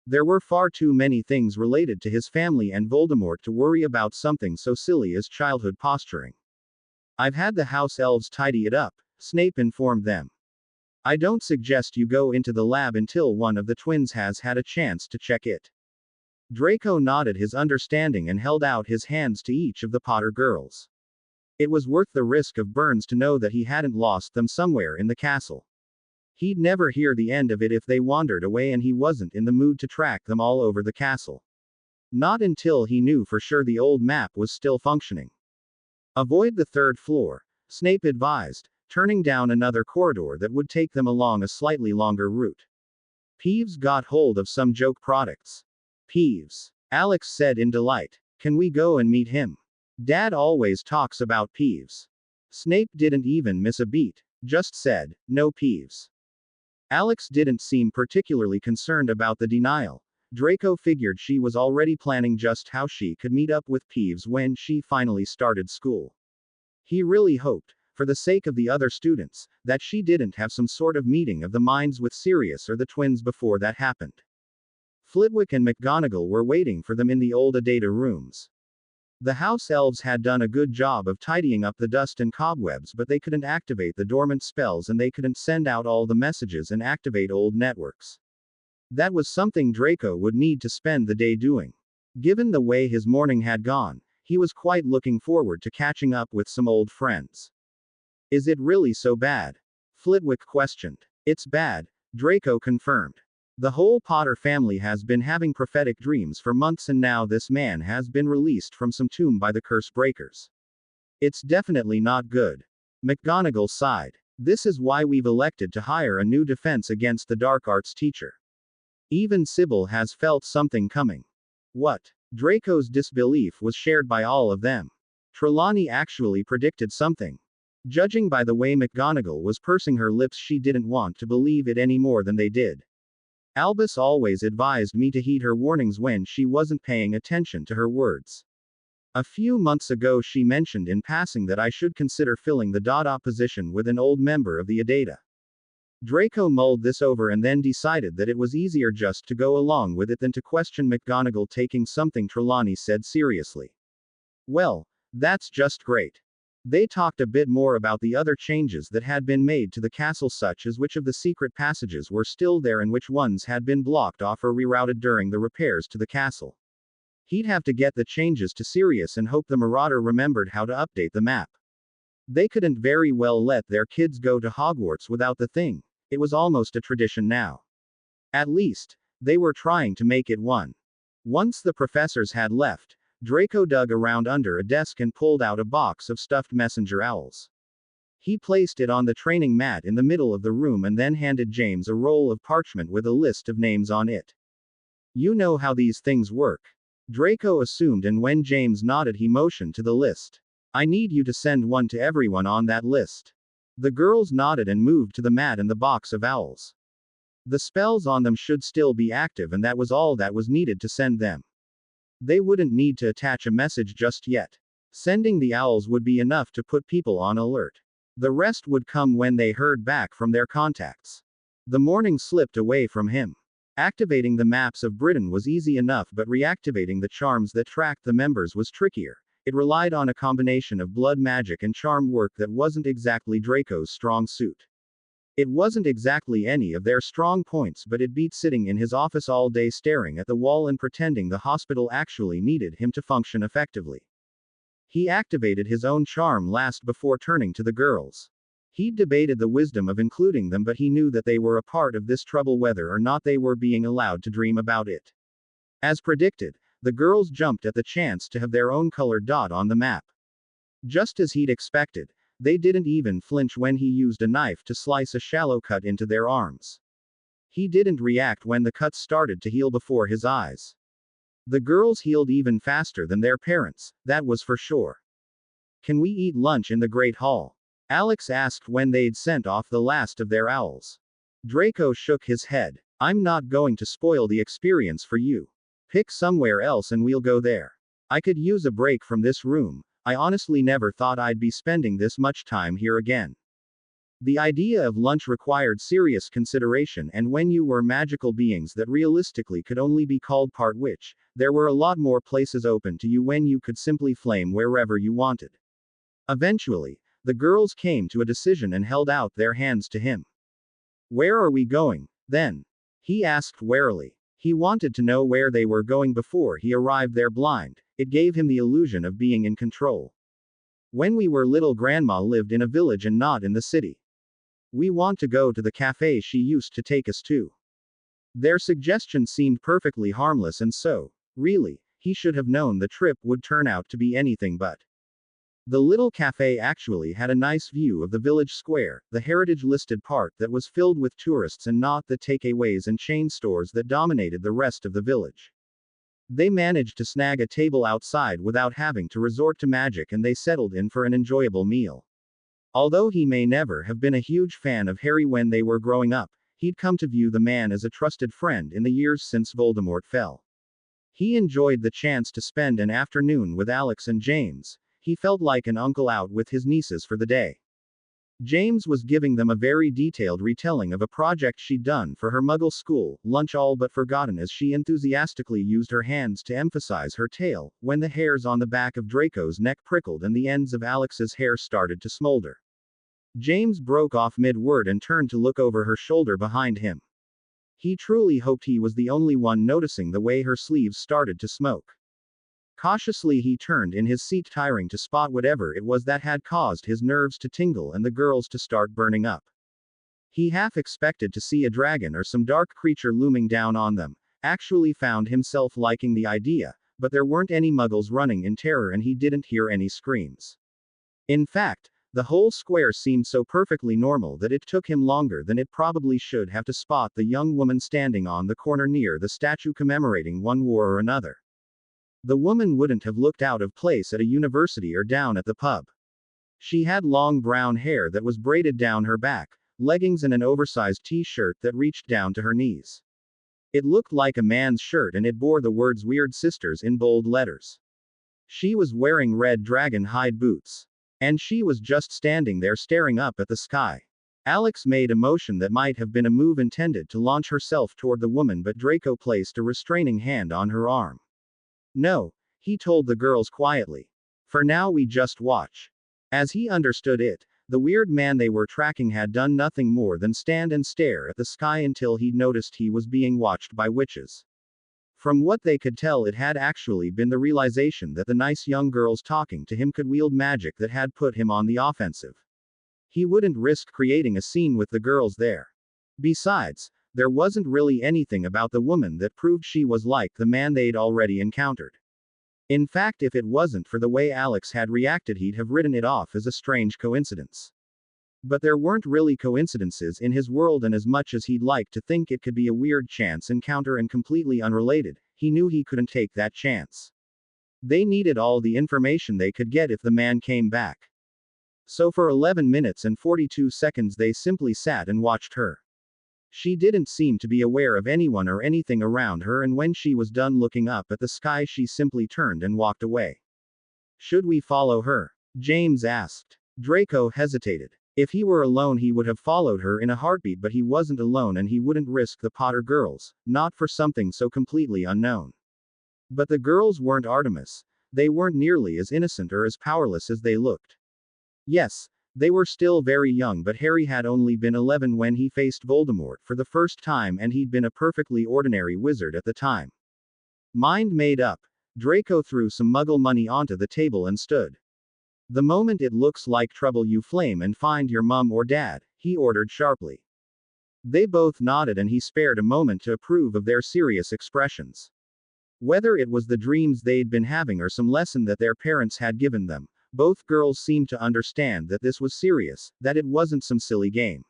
There were far too many things related to his family and Voldemort to worry about something so silly as childhood posturing. I've had the house elves tidy it up, Snape informed them. I don't suggest you go into the lab until one of the twins has had a chance to check it. Draco nodded his understanding and held out his hands to each of the Potter girls. It was worth the risk of burns to know that he hadn't lost them somewhere in the castle. He'd never hear the end of it if they wandered away, and he wasn't in the mood to track them all over the castle. Not until he knew for sure the old map was still functioning. Avoid the third floor, Snape advised, turning down another corridor that would take them along a slightly longer route. Peeves got hold of some joke products. Peeves, Alex said in delight. Can we go and meet him? Dad always talks about Peeves. Snape didn't even miss a beat, just said, no Peeves. Alex didn't seem particularly concerned about the denial. Draco figured she was already planning just how she could meet up with Peeves when she finally started school. He really hoped, for the sake of the other students, that she didn't have some sort of meeting of the minds with Sirius or the twins before that happened. Flitwick and McGonagall were waiting for them in the old Adata rooms. The house elves had done a good job of tidying up the dust and cobwebs, but they couldn't activate the dormant spells and they couldn't send out all the messages and activate old networks. That was something Draco would need to spend the day doing. Given the way his morning had gone, he was quite looking forward to catching up with some old friends. Is it really so bad? Flitwick questioned. It's bad, Draco confirmed. The whole Potter family has been having prophetic dreams for months, and now this man has been released from some tomb by the curse breakers. It's definitely not good. McGonagall sighed. This is why we've elected to hire a new defense against the dark arts teacher. Even Sybil has felt something coming. What? Draco's disbelief was shared by all of them. Trelawney actually predicted something. Judging by the way McGonagall was pursing her lips, she didn't want to believe it any more than they did. Albus always advised me to heed her warnings when she wasn't paying attention to her words. A few months ago she mentioned in passing that I should consider filling the Dada position with an old member of the Adata. Draco mulled this over and then decided that it was easier just to go along with it than to question McGonagall taking something Trelawney said seriously. Well, that's just great. They talked a bit more about the other changes that had been made to the castle, such as which of the secret passages were still there and which ones had been blocked off or rerouted during the repairs to the castle. He'd have to get the changes to Sirius and hope the Marauder remembered how to update the map. They couldn't very well let their kids go to Hogwarts without the thing. It was almost a tradition now. At least, they were trying to make it one. Once the professors had left, Draco dug around under a desk and pulled out a box of stuffed messenger owls. He placed it on the training mat in the middle of the room and then handed James a roll of parchment with a list of names on it. You know how these things work. Draco assumed, and when James nodded he motioned to the list. I need you to send one to everyone on that list. The girls nodded and moved to the mat and the box of owls. The spells on them should still be active, and that was all that was needed to send them. They wouldn't need to attach a message just yet. Sending the owls would be enough to put people on alert. The rest would come when they heard back from their contacts. The morning slipped away from him. Activating the maps of Britain was easy enough, but reactivating the charms that tracked the members was trickier. It relied on a combination of blood magic and charm work that wasn't exactly Draco's strong suit. It wasn't exactly any of their strong points, but it beat sitting in his office all day staring at the wall and pretending the hospital actually needed him to function effectively. He activated his own charm last before turning to the girls. He'd debated the wisdom of including them, but he knew that they were a part of this trouble whether or not they were being allowed to dream about it. As predicted, the girls jumped at the chance to have their own colored dot on the map. Just as he'd expected, they didn't even flinch when he used a knife to slice a shallow cut into their arms. He didn't react when the cuts started to heal before his eyes. The girls healed even faster than their parents, that was for sure. Can we eat lunch in the Great Hall? Alex asked when they'd sent off the last of their owls. Draco shook his head. I'm not going to spoil the experience for you. Pick somewhere else and we'll go there. I could use a break from this room. I honestly never thought I'd be spending this much time here again. The idea of lunch required serious consideration, and when you were magical beings that realistically could only be called part witch, there were a lot more places open to you when you could simply flame wherever you wanted. Eventually, the girls came to a decision and held out their hands to him. Where are we going, then? He asked warily. He wanted to know where they were going before he arrived there blind. It gave him the illusion of being in control. When we were little, Grandma lived in a village and not in the city. We want to go to the cafe she used to take us to. Their suggestion seemed perfectly harmless, and so, really, he should have known the trip would turn out to be anything but. The little cafe actually had a nice view of the village square, the heritage-listed part that was filled with tourists and not the takeaways and chain stores that dominated the rest of the village. They managed to snag a table outside without having to resort to magic, and they settled in for an enjoyable meal. Although he may never have been a huge fan of Harry when they were growing up, he'd come to view the man as a trusted friend in the years since Voldemort fell. He enjoyed the chance to spend an afternoon with Alex and James. He felt like an uncle out with his nieces for the day. James was giving them a very detailed retelling of a project she'd done for her Muggle school, lunch all but forgotten as she enthusiastically used her hands to emphasize her tale, when the hairs on the back of Draco's neck prickled and the ends of Alex's hair started to smolder. James broke off mid-word and turned to look over her shoulder behind him. He truly hoped he was the only one noticing the way her sleeves started to smoke. Cautiously he turned in his seat, tiring to spot whatever it was that had caused his nerves to tingle and the girls to start burning up. He half expected to see a dragon or some dark creature looming down on them, actually found himself liking the idea, but there weren't any muggles running in terror and he didn't hear any screams. In fact, the whole square seemed so perfectly normal that it took him longer than it probably should have to spot the young woman standing on the corner near the statue commemorating one war or another. The woman wouldn't have looked out of place at a university or down at the pub. She had long brown hair that was braided down her back, leggings and an oversized t-shirt that reached down to her knees. It looked like a man's shirt and it bore the words Weird Sisters in bold letters. She was wearing red dragon hide boots. And she was just standing there staring up at the sky. Alex made a motion that might have been a move intended to launch herself toward the woman, but Draco placed a restraining hand on her arm. No, he told the girls quietly. For now we just watch. As he understood it, the weird man they were tracking had done nothing more than stand and stare at the sky until he'd noticed he was being watched by witches. From what they could tell, it had actually been the realization that the nice young girls talking to him could wield magic that had put him on the offensive. He wouldn't risk creating a scene with the girls there. Besides, there wasn't really anything about the woman that proved she was like the man they'd already encountered. In fact, if it wasn't for the way Alex had reacted, he'd have written it off as a strange coincidence. But there weren't really coincidences in his world, and as much as he'd like to think it could be a weird chance encounter and completely unrelated, he knew he couldn't take that chance. They needed all the information they could get if the man came back. So for 11 minutes and 42 seconds they simply sat and watched her. She didn't seem to be aware of anyone or anything around her, and when she was done looking up at the sky she simply turned and walked away. Should we follow her? James asked. Draco hesitated. If he were alone he would have followed her in a heartbeat, but he wasn't alone and he wouldn't risk the Potter girls, not for something so completely unknown. But the girls weren't Artemis. They weren't nearly as innocent or as powerless as they looked. Yes, they were still very young, but Harry had only been 11 when he faced Voldemort for the first time, and he'd been a perfectly ordinary wizard at the time. Mind made up, Draco threw some Muggle money onto the table and stood. The moment it looks like trouble you flame and find your mum or dad, he ordered sharply. They both nodded and he spared a moment to approve of their serious expressions. Whether it was the dreams they'd been having or some lesson that their parents had given them, both girls seemed to understand that this was serious, that it wasn't some silly game.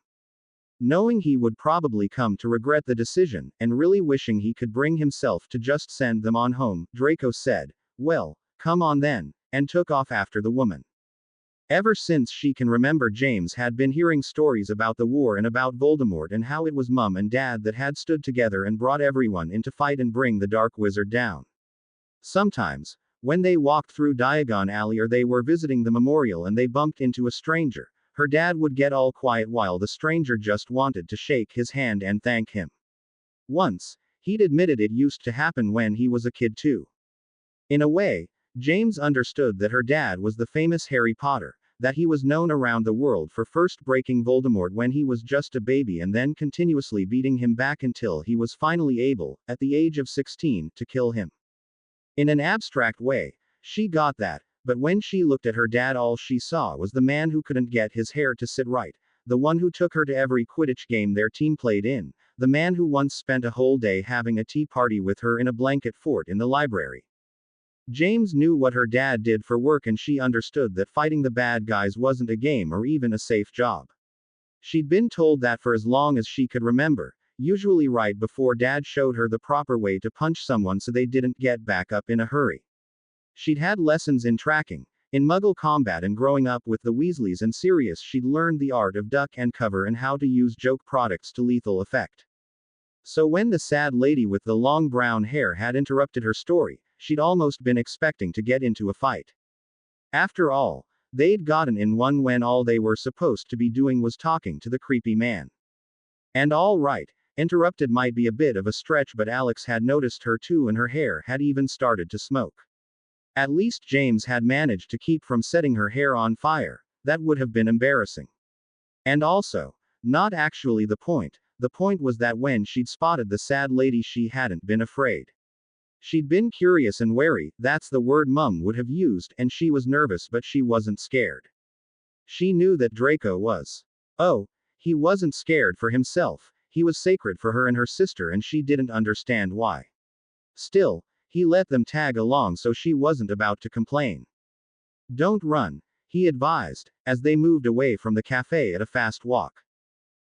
Knowing he would probably come to regret the decision, and really wishing he could bring himself to just send them on home, Draco said, "Well, come on then," and took off after the woman. Ever since she can remember, James had been hearing stories about the war and about Voldemort and how it was Mum and Dad that had stood together and brought everyone in to fight and bring the Dark Wizard down. Sometimes, when they walked through Diagon Alley or they were visiting the memorial and they bumped into a stranger, her dad would get all quiet while the stranger just wanted to shake his hand and thank him. Once, he'd admitted it used to happen when he was a kid too. In a way, James understood that her dad was the famous Harry Potter, that he was known around the world for first breaking Voldemort when he was just a baby and then continuously beating him back until he was finally able, at the age of 16, to kill him. In an abstract way, she got that, but when she looked at her dad all she saw was the man who couldn't get his hair to sit right, the one who took her to every Quidditch game their team played in, the man who once spent a whole day having a tea party with her in a blanket fort in the library. James knew what her dad did for work and she understood that fighting the bad guys wasn't a game or even a safe job. She'd been told that for as long as she could remember, usually right before Dad showed her the proper way to punch someone so they didn't get back up in a hurry. She'd had lessons in tracking, in Muggle combat, and growing up with the Weasleys and Sirius she'd learned the art of duck and cover and how to use joke products to lethal effect. So when the sad lady with the long brown hair had interrupted her story, she'd almost been expecting to get into a fight. After all, They'd gotten in one when all they were supposed to be doing was talking to the creepy man. And all right, interrupted might be a bit of a stretch, but Alex had noticed her too, and her hair had even started to smoke. At least James had managed to keep from setting her hair on fire. That would have been embarrassing. And also, not actually the point. The point was that when she'd spotted the sad lady, she hadn't been afraid. She'd been curious and wary, that's the word Mum would have used, and she was nervous, but she wasn't scared. She knew that Draco was. Oh, he wasn't scared for himself, he was sacred for her and her sister, and she didn't understand why. Still, he let them tag along, so she wasn't about to complain. Don't run, he advised, as they moved away from the cafe at a fast walk.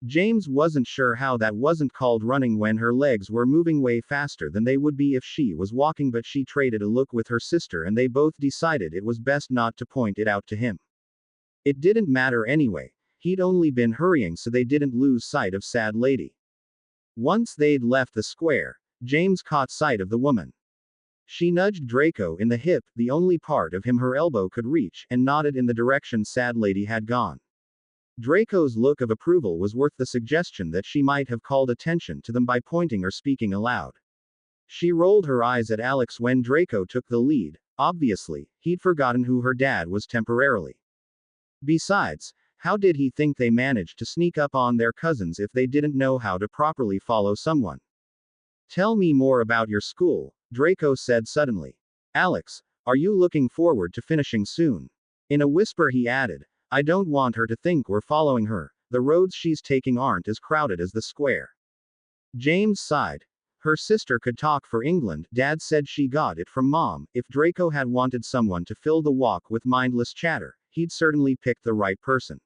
James wasn't sure how that wasn't called running when her legs were moving way faster than they would be if she was walking, but she traded a look with her sister and they both decided it was best not to point it out to him. It didn't matter anyway, he'd only been hurrying so they didn't lose sight of sad lady. Once they'd left the square, James caught sight of the woman. She nudged Draco in the hip, the only part of him her elbow could reach, and nodded in the direction sad lady had gone. Draco's look of approval was worth the suggestion that she might have called attention to them by pointing or speaking aloud. She rolled her eyes at Alex when Draco took the lead. Obviously, he'd forgotten who her dad was temporarily. Besides, how did he think they managed to sneak up on their cousins if they didn't know how to properly follow someone? Tell me more about your school, Draco said suddenly. Alex, are you looking forward to finishing soon? In a whisper he added, I don't want her to think we're following her. The roads she's taking aren't as crowded as the square. James sighed. Her sister could talk for England, Dad said she got it from Mom. If Draco had wanted someone to fill the walk with mindless chatter, he'd certainly picked the right person.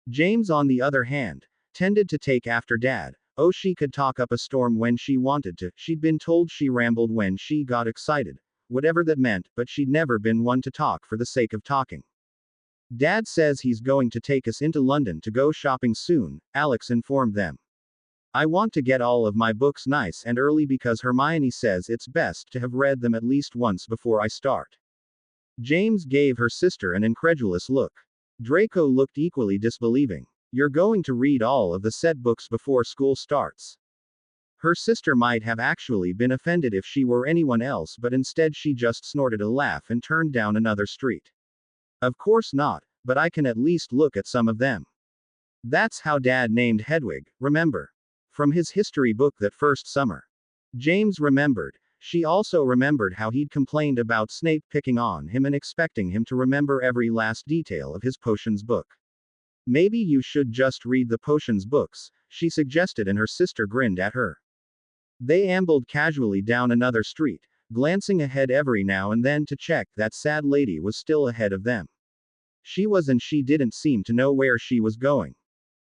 James, on the other hand, tended to take after Dad. Oh, she could talk up a storm when she wanted to. She'd been told she rambled when she got excited. Whatever that meant, but she'd never been one to talk for the sake of talking. Dad says he's going to take us into London to go shopping soon, Alex informed them. I want to get all of my books nice and early because Hermione says it's best to have read them at least once before I start. James gave her sister an incredulous look. Draco looked equally disbelieving. You're going to read all of the set books before school starts. Her sister might have actually been offended if she were anyone else, but instead she just snorted a laugh and turned down another street. Of course not, but I can at least look at some of them. That's how Dad named Hedwig, remember? From his history book that first summer. James remembered. She also remembered how he'd complained about Snape picking on him and expecting him to remember every last detail of his potions book. Maybe you should just read the potions books, she suggested, and her sister grinned at her. They ambled casually down another street, glancing ahead every now and then to check that sad lady was still ahead of them. She was, and she didn't seem to know where she was going.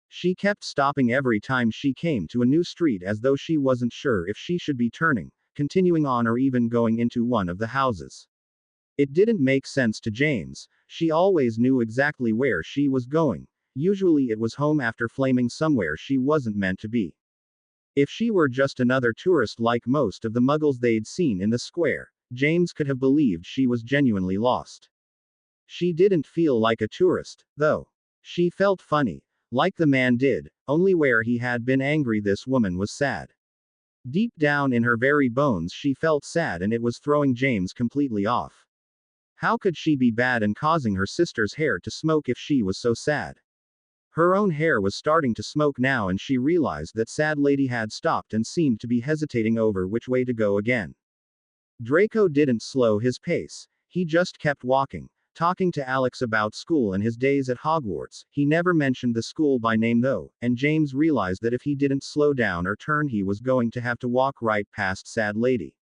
She kept stopping every time she came to a new street as though she wasn't sure if she should be turning, continuing on, or even going into one of the houses. It didn't make sense to James. She always knew exactly where she was going. Usually it was home after flaming somewhere she wasn't meant to be. If she were just another tourist like most of the muggles they'd seen in the square, James could have believed she was genuinely lost. She didn't feel like a tourist, though. She felt funny, like the man did, only where he had been angry this woman was sad. Deep down in her very bones she felt sad, and it was throwing James completely off. How could she be bad and causing her sister's hair to smoke if she was so sad? Her own hair was starting to smoke now, and she realized that sad lady had stopped and seemed to be hesitating over which way to go again. Draco didn't slow his pace. He just kept walking, talking to Alex about school and his days at Hogwarts. He never mentioned the school by name though, and James realized that if he didn't slow down or turn he was going to have to walk right past sad lady.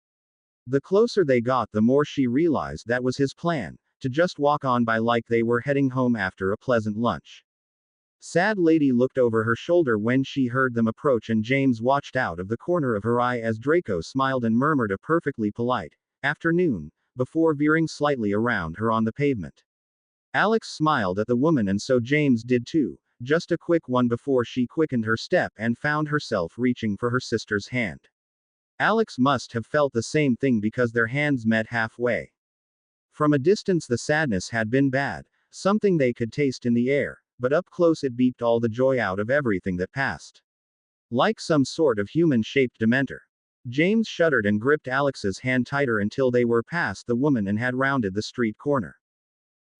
The closer they got, the more she realized that was his plan, to just walk on by like they were heading home after a pleasant lunch. Sad lady looked over her shoulder when she heard them approach, and James watched out of the corner of her eye as Draco smiled and murmured a perfectly polite afternoon, before veering slightly around her on the pavement. Alex smiled at the woman, and so James did too, just a quick one before she quickened her step and found herself reaching for her sister's hand. Alex must have felt the same thing because their hands met halfway. From a distance the sadness had been bad, something they could taste in the air, but up close it beeped all the joy out of everything that passed. Like some sort of human-shaped dementor. James shuddered and gripped Alex's hand tighter until they were past the woman and had rounded the street corner.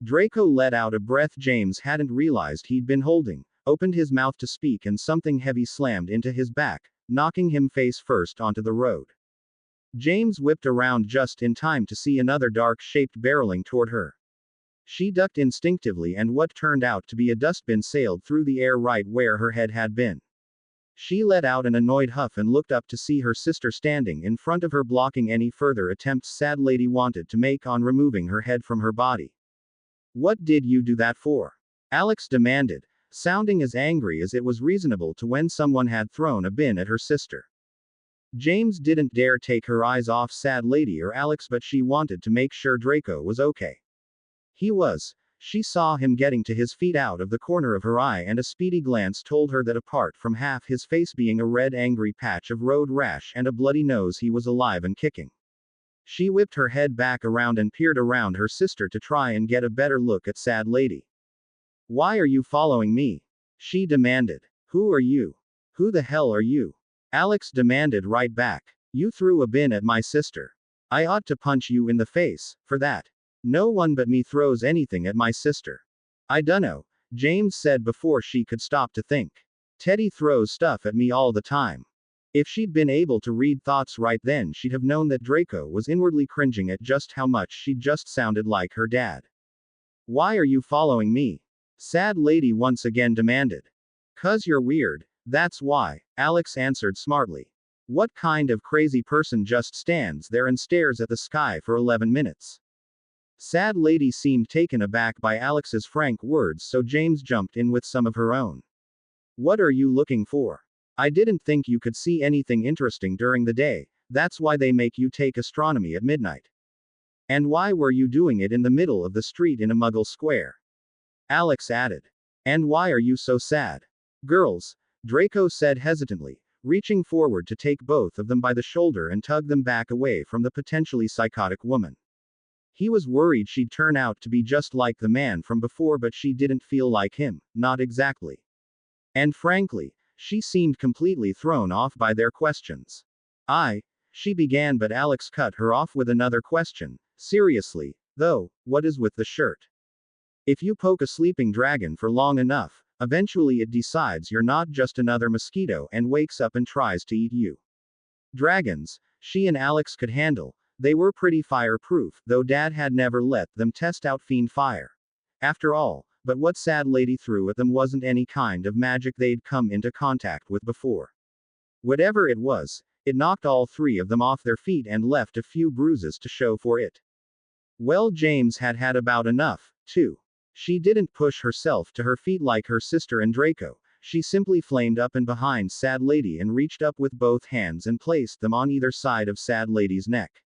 Draco let out a breath James hadn't realized he'd been holding, opened his mouth to speak, and something heavy slammed into his back, knocking him face first onto the road. James whipped around just in time to see another dark-shaped barreling toward her. She ducked instinctively, and what turned out to be a dustbin sailed through the air right where her head had been. She let out an annoyed huff and looked up to see her sister standing in front of her, blocking any further attempts Sad Lady wanted to make on removing her head from her body. "What did you do that for?" Alex demanded, sounding as angry as it was reasonable to when someone had thrown a bin at her sister. James didn't dare take her eyes off Sad Lady or Alex, but she wanted to make sure Draco was okay. He was. She saw him getting to his feet out of the corner of her eye, and a speedy glance told her that apart from half his face being a red angry patch of road rash and a bloody nose, he was alive and kicking. She whipped her head back around and peered around her sister to try and get a better look at Sad Lady. "Why are you following me?" she demanded. "Who are you? Who the hell are you?" Alex demanded right back. "You threw a bin at my sister. I ought to punch you in the face for that. No one but me throws anything at my sister." "I dunno," James said before she could stop to think. "Teddy throws stuff at me all the time." If she'd been able to read thoughts right then, she'd have known that Draco was inwardly cringing at just how much she just sounded like her dad. "Why are you following me?" Sad Lady once again demanded. "'Cause you're weird, that's why," Alex answered smartly. "What kind of crazy person just stands there and stares at the sky for 11 minutes? Sad Lady seemed taken aback by Alex's frank words, so James jumped in with some of her own. "What are you looking for? I didn't think you could see anything interesting during the day, that's why they make you take astronomy at midnight. And why were you doing it in the middle of the street in a Muggle square?" Alex added. "And why are you so sad?" "Girls," Draco said hesitantly, reaching forward to take both of them by the shoulder and tug them back away from the potentially psychotic woman. He was worried she'd turn out to be just like the man from before, but she didn't feel like him, not exactly. And frankly, she seemed completely thrown off by their questions. She began, but Alex cut her off with another question. "Seriously, though, what is with the shirt? If you poke a sleeping dragon for long enough, eventually it decides you're not just another mosquito and wakes up and tries to eat you." Dragons, she and Alex could handle. They were pretty fireproof, though Dad had never let them test out fiend fire. After all, but what Sad Lady threw at them wasn't any kind of magic they'd come into contact with before. Whatever it was, it knocked all three of them off their feet and left a few bruises to show for it. Well, James had had about enough, too. She didn't push herself to her feet like her sister and Draco. She simply flamed up and behind Sad Lady and reached up with both hands and placed them on either side of Sad Lady's neck.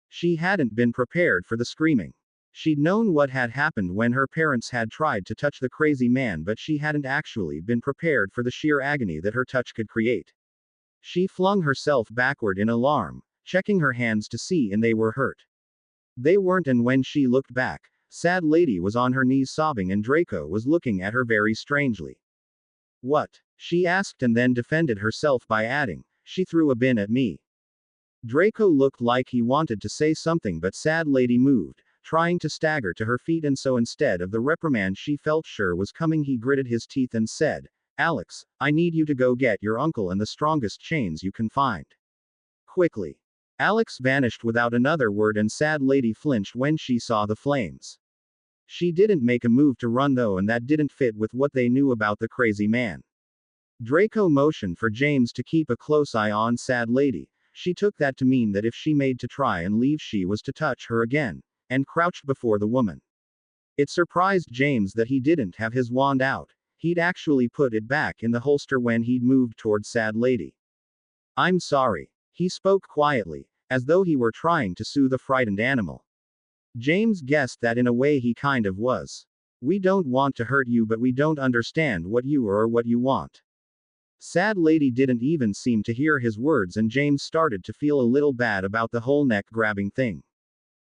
She hadn't been prepared for the screaming. She'd known what had happened when her parents had tried to touch the crazy man, but she hadn't actually been prepared for the sheer agony that her touch could create. She flung herself backward in alarm, checking her hands to see and they were hurt. They weren't, and when she looked back, Sad Lady was on her knees sobbing and Draco was looking at her very strangely. "What?" she asked, and then defended herself by adding, "She threw a bin at me." Draco looked like he wanted to say something, but Sad Lady moved, trying to stagger to her feet, and so instead of the reprimand she felt sure was coming, he gritted his teeth and said, "Alex, I need you to go get your uncle and the strongest chains you can find. Quickly." Alex vanished without another word, and Sad Lady flinched when she saw the flames. She didn't make a move to run though, and that didn't fit with what they knew about the crazy man. Draco motioned for James to keep a close eye on Sad Lady. She took that to mean that if she made to try and leave, she was to touch her again, and crouched before the woman. It surprised James that he didn't have his wand out. He'd actually put it back in the holster when he'd moved toward Sad Lady. "I'm sorry," he spoke quietly, as though he were trying to soothe a frightened animal. James guessed that in a way he kind of was. "We don't want to hurt you, but we don't understand what you are or what you want." Sad Lady didn't even seem to hear his words, and James started to feel a little bad about the whole neck grabbing thing.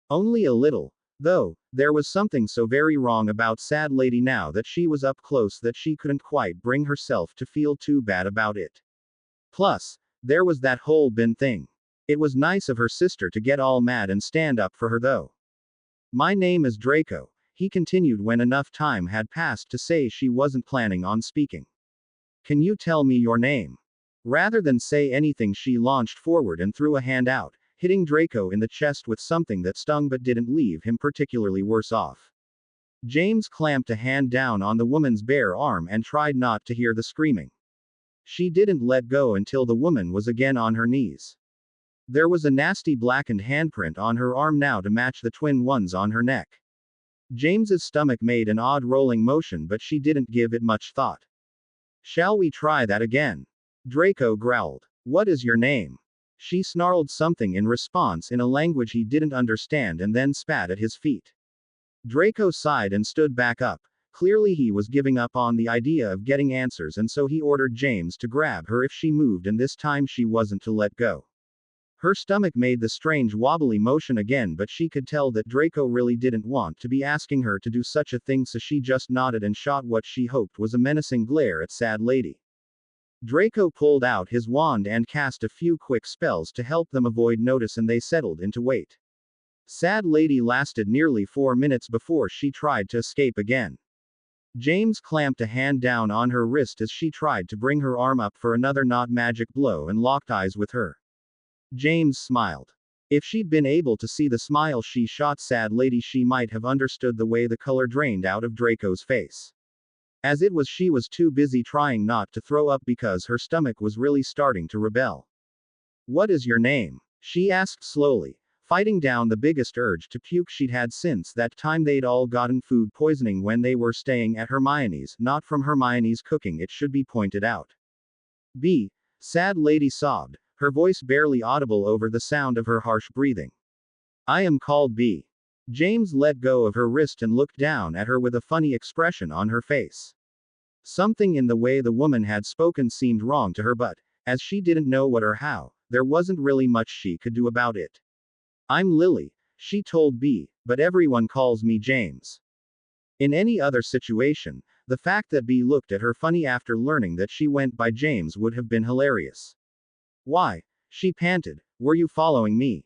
Only a little, Though, there was something so very wrong about Sad Lady now that she was up close that she couldn't quite bring herself to feel too bad about it. Plus, there was that whole bin thing. It was nice of her sister to get all mad and stand up for her though. My name is Draco, he continued when enough time had passed to say she wasn't planning on speaking. Can you tell me your name? Rather than say anything, she launched forward and threw a hand out, hitting Draco in the chest with something that stung but didn't leave him particularly worse off. James clamped a hand down on the woman's bare arm and tried not to hear the screaming. She didn't let go until the woman was again on her knees. There was a nasty blackened handprint on her arm now to match the twin ones on her neck. James's stomach made an odd rolling motion, but she didn't give it much thought. Shall we try that again? Draco growled. What is your name? She snarled something in response in a language he didn't understand and then spat at his feet. Draco sighed and stood back up. Clearly he was giving up on the idea of getting answers, and so he ordered James to grab her if she moved, and this time she wasn't to let go. Her stomach made the strange wobbly motion again, but she could tell that Draco really didn't want to be asking her to do such a thing, so she just nodded and shot what she hoped was a menacing glare at Sad Lady. Draco pulled out his wand and cast a few quick spells to help them avoid notice, and they settled into wait. Sad Lady lasted nearly 4 minutes before she tried to escape again. James clamped a hand down on her wrist as she tried to bring her arm up for another not magic blow and locked eyes with her. James smiled. If she'd been able to see the smile she shot Sad Lady, she might have understood the way the color drained out of Draco's face. As it was, she was too busy trying not to throw up because her stomach was really starting to rebel. What is your name? She asked slowly, fighting down the biggest urge to puke she'd had since that time they'd all gotten food poisoning when they were staying at Hermione's, not from Hermione's cooking, it should be pointed out. B. Sad Lady sobbed, her voice barely audible over the sound of her harsh breathing. I am called B. James let go of her wrist and looked down at her with a funny expression on her face. Something in the way the woman had spoken seemed wrong to her, but, as she didn't know what or how, there wasn't really much she could do about it. I'm Lily, she told B, but everyone calls me James. In any other situation, the fact that B looked at her funny after learning that she went by James would have been hilarious. Why? She panted. Were you following me?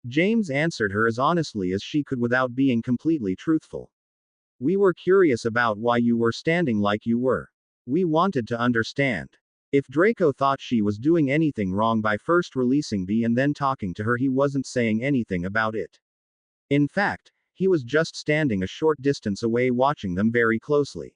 James answered her as honestly as she could without being completely truthful. We were curious about why you were standing like you were. We wanted to understand. If Draco thought she was doing anything wrong by first releasing B and then talking to her, he wasn't saying anything about it. In fact, he was just standing a short distance away watching them very closely.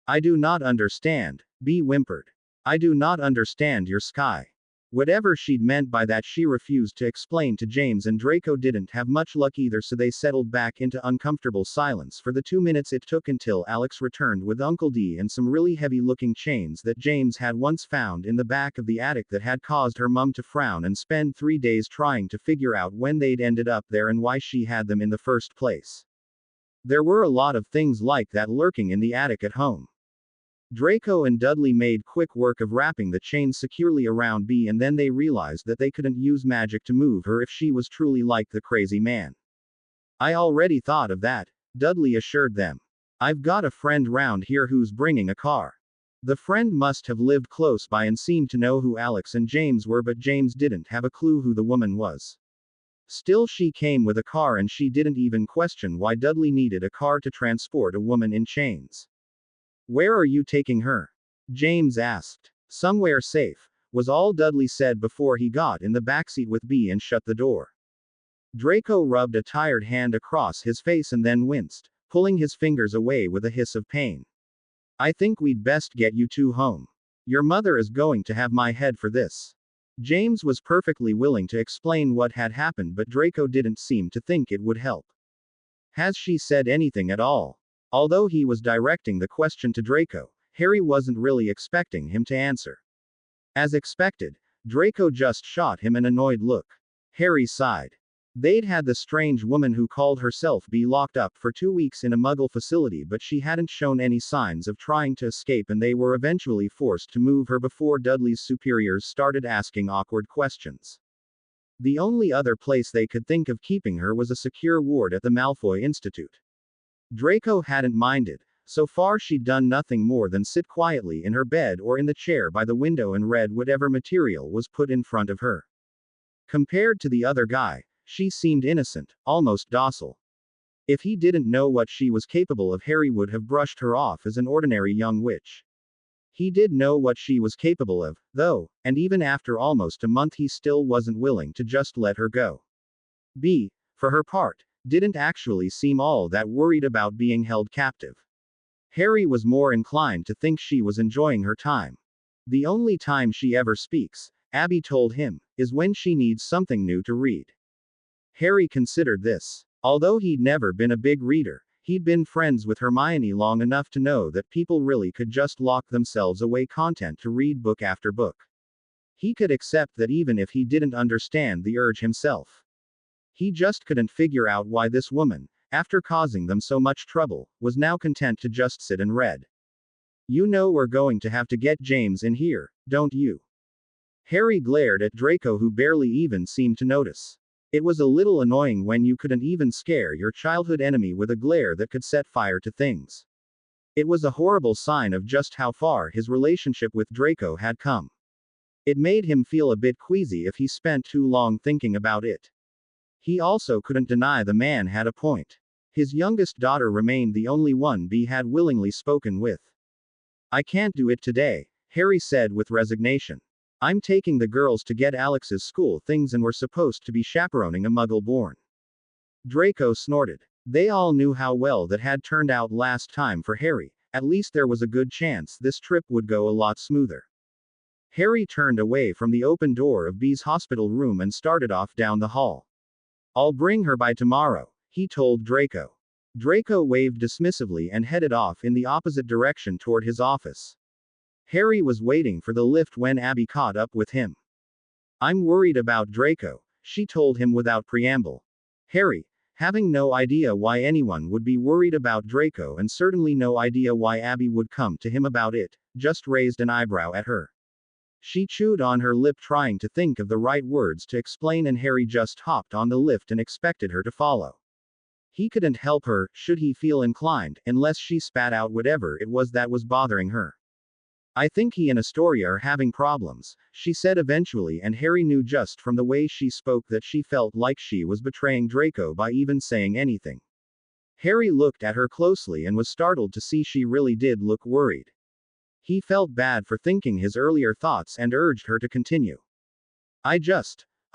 I do not understand, B whimpered. I do not understand your sky. Whatever she'd meant by that, she refused to explain to James, and Draco didn't have much luck either, so they settled back into uncomfortable silence for the 2 minutes it took until Alex returned with Uncle D and some really heavy-looking chains that James had once found in the back of the attic that had caused her mum to frown and spend 3 days trying to figure out when they'd ended up there and why she had them in the first place. There were a lot of things like that lurking in the attic at home. Draco and Dudley made quick work of wrapping the chains securely around B, and then they realized that they couldn't use magic to move her if she was truly like the crazy man. I already thought of that, Dudley assured them. I've got a friend round here who's bringing a car. The friend must have lived close by and seemed to know who Alex and James were, but James didn't have a clue who the woman was. Still, she came with a car, and she didn't even question why Dudley needed a car to transport a woman in chains. Where are you taking her? James asked. Somewhere safe, was all Dudley said before he got in the backseat with B and shut the door. Draco rubbed a tired hand across his face and then winced, pulling his fingers away with a hiss of pain. I think we'd best get you two home. Your mother is going to have my head for this. James was perfectly willing to explain what had happened, but Draco didn't seem to think it would help. Has she said anything at all? Although he was directing the question to Draco, Harry wasn't really expecting him to answer. As expected, Draco just shot him an annoyed look. Harry sighed. They'd had the strange woman who called herself B locked up for 2 weeks in a Muggle facility, but she hadn't shown any signs of trying to escape, and they were eventually forced to move her before Dudley's superiors started asking awkward questions. The only other place they could think of keeping her was a secure ward at the Malfoy Institute. Draco hadn't minded. So far she'd done nothing more than sit quietly in her bed or in the chair by the window and read whatever material was put in front of her. Compared to the other guy, she seemed innocent, almost docile. If he didn't know what she was capable of, Harry would have brushed her off as an ordinary young witch. He did know what she was capable of, though, and even after almost a month he still wasn't willing to just let her go. B, for her part, didn't actually seem all that worried about being held captive. Harry was more inclined to think she was enjoying her time. The only time she ever speaks, Abby told him, is when she needs something new to read. Harry considered this. Although he'd never been a big reader, he'd been friends with Hermione long enough to know that people really could just lock themselves away content to read book after book. He could accept that even if he didn't understand the urge himself. He just couldn't figure out why this woman, after causing them so much trouble, was now content to just sit and read. You know we're going to have to get James in here, don't you? Harry glared at Draco, who barely even seemed to notice. It was a little annoying when you couldn't even scare your childhood enemy with a glare that could set fire to things. It was a horrible sign of just how far his relationship with Draco had come. It made him feel a bit queasy if he spent too long thinking about it. He also couldn't deny the man had a point. His youngest daughter remained the only one B had willingly spoken with. I can't do it today, Harry said with resignation. I'm taking the girls to get Alex's school things and we're supposed to be chaperoning a Muggle-born. Draco snorted. They all knew how well that had turned out last time for Harry. At least there was a good chance this trip would go a lot smoother. Harry turned away from the open door of B's hospital room and started off down the hall. I'll bring her by tomorrow, he told Draco. Draco waved dismissively and headed off in the opposite direction toward his office. Harry was waiting for the lift when Abby caught up with him. I'm worried about Draco, she told him without preamble. Harry, having no idea why anyone would be worried about Draco and certainly no idea why Abby would come to him about it, just raised an eyebrow at her. She chewed on her lip trying to think of the right words to explain, and Harry just hopped on the lift and expected her to follow. He couldn't help her, should he feel inclined, unless she spat out whatever it was that was bothering her. I think he and Astoria are having problems, she said eventually, and Harry knew just from the way she spoke that she felt like she was betraying Draco by even saying anything. Harry looked at her closely and was startled to see she really did look worried. He felt bad for thinking his earlier thoughts and urged her to continue. I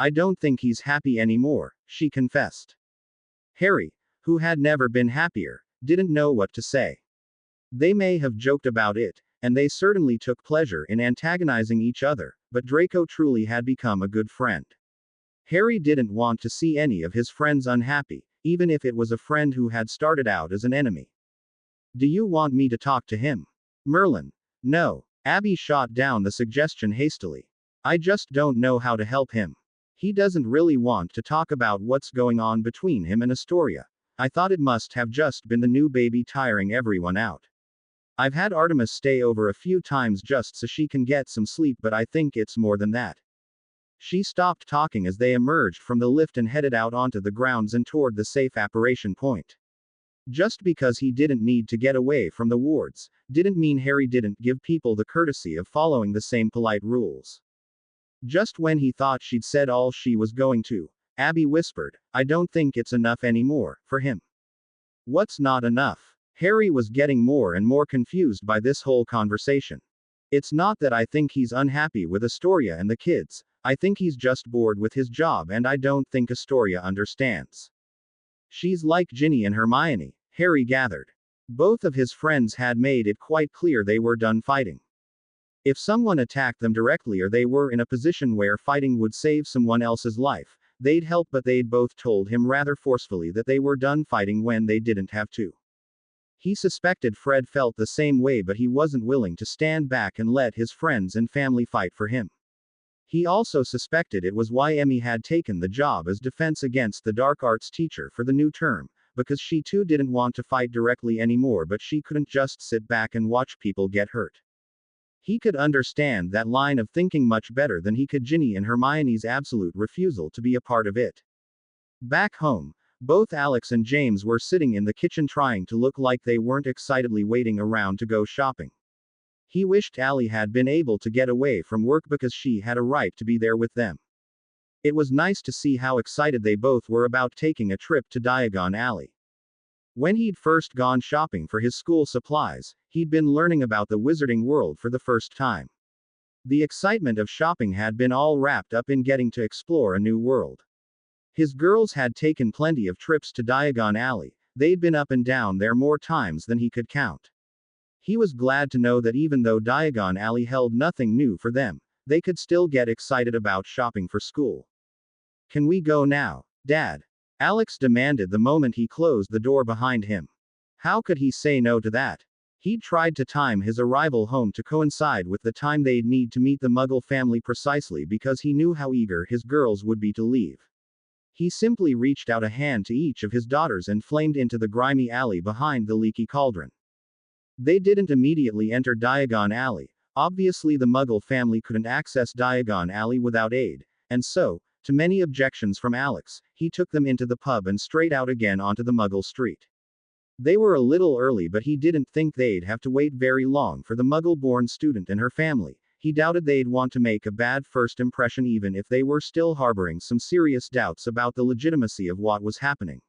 don't think he's happy anymore, she confessed. Harry, who had never been happier, didn't know what to say. They may have joked about it, and they certainly took pleasure in antagonizing each other, but Draco truly had become a good friend. Harry didn't want to see any of his friends unhappy, even if it was a friend who had started out as an enemy. Do you want me to talk to him? Merlin. No. Abby shot down the suggestion hastily. I just don't know how to help him. He doesn't really want to talk about what's going on between him and Astoria. I thought it must have just been the new baby tiring everyone out. I've had Artemis stay over a few times just so she can get some sleep, but I think it's more than that. She stopped talking as they emerged from the lift and headed out onto the grounds and toward the safe apparition point. Just because he didn't need to get away from the wards, didn't mean Harry didn't give people the courtesy of following the same polite rules. Just when he thought she'd said all she was going to, Abby whispered, I don't think it's enough anymore, for him. What's not enough? Harry was getting more and more confused by this whole conversation. It's not that I think he's unhappy with Astoria and the kids, I think he's just bored with his job, and I don't think Astoria understands. She's like Ginny and Hermione, Harry gathered. Both of his friends had made it quite clear they were done fighting. If someone attacked them directly or they were in a position where fighting would save someone else's life, they'd help, but they'd both told him rather forcefully that they were done fighting when they didn't have to. He suspected Fred felt the same way, but he wasn't willing to stand back and let his friends and family fight for him. He also suspected it was why Emmy had taken the job as defense against the dark arts teacher for the new term, because she too didn't want to fight directly anymore, but she couldn't just sit back and watch people get hurt. He could understand that line of thinking much better than he could Ginny and Hermione's absolute refusal to be a part of it. Back home, both Alex and James were sitting in the kitchen trying to look like they weren't excitedly waiting around to go shopping. He wished Allie had been able to get away from work because she had a right to be there with them. It was nice to see how excited they both were about taking a trip to Diagon Alley. When he'd first gone shopping for his school supplies, he'd been learning about the wizarding world for the first time. The excitement of shopping had been all wrapped up in getting to explore a new world. His girls had taken plenty of trips to Diagon Alley, they'd been up and down there more times than he could count. He was glad to know that even though Diagon Alley held nothing new for them, they could still get excited about shopping for school. Can we go now, Dad? Alex demanded the moment he closed the door behind him. How could he say no to that? He'd tried to time his arrival home to coincide with the time they'd need to meet the Muggle family precisely because he knew how eager his girls would be to leave. He simply reached out a hand to each of his daughters and flamed into the grimy alley behind the leaky cauldron. They didn't immediately enter Diagon Alley. Obviously the Muggle family couldn't access Diagon Alley without aid, and so, to many objections from Alex, he took them into the pub and straight out again onto the Muggle street. They were a little early, but he didn't think they'd have to wait very long for the Muggle-born student and her family. He doubted they'd want to make a bad first impression even if they were still harboring some serious doubts about the legitimacy of what was happening.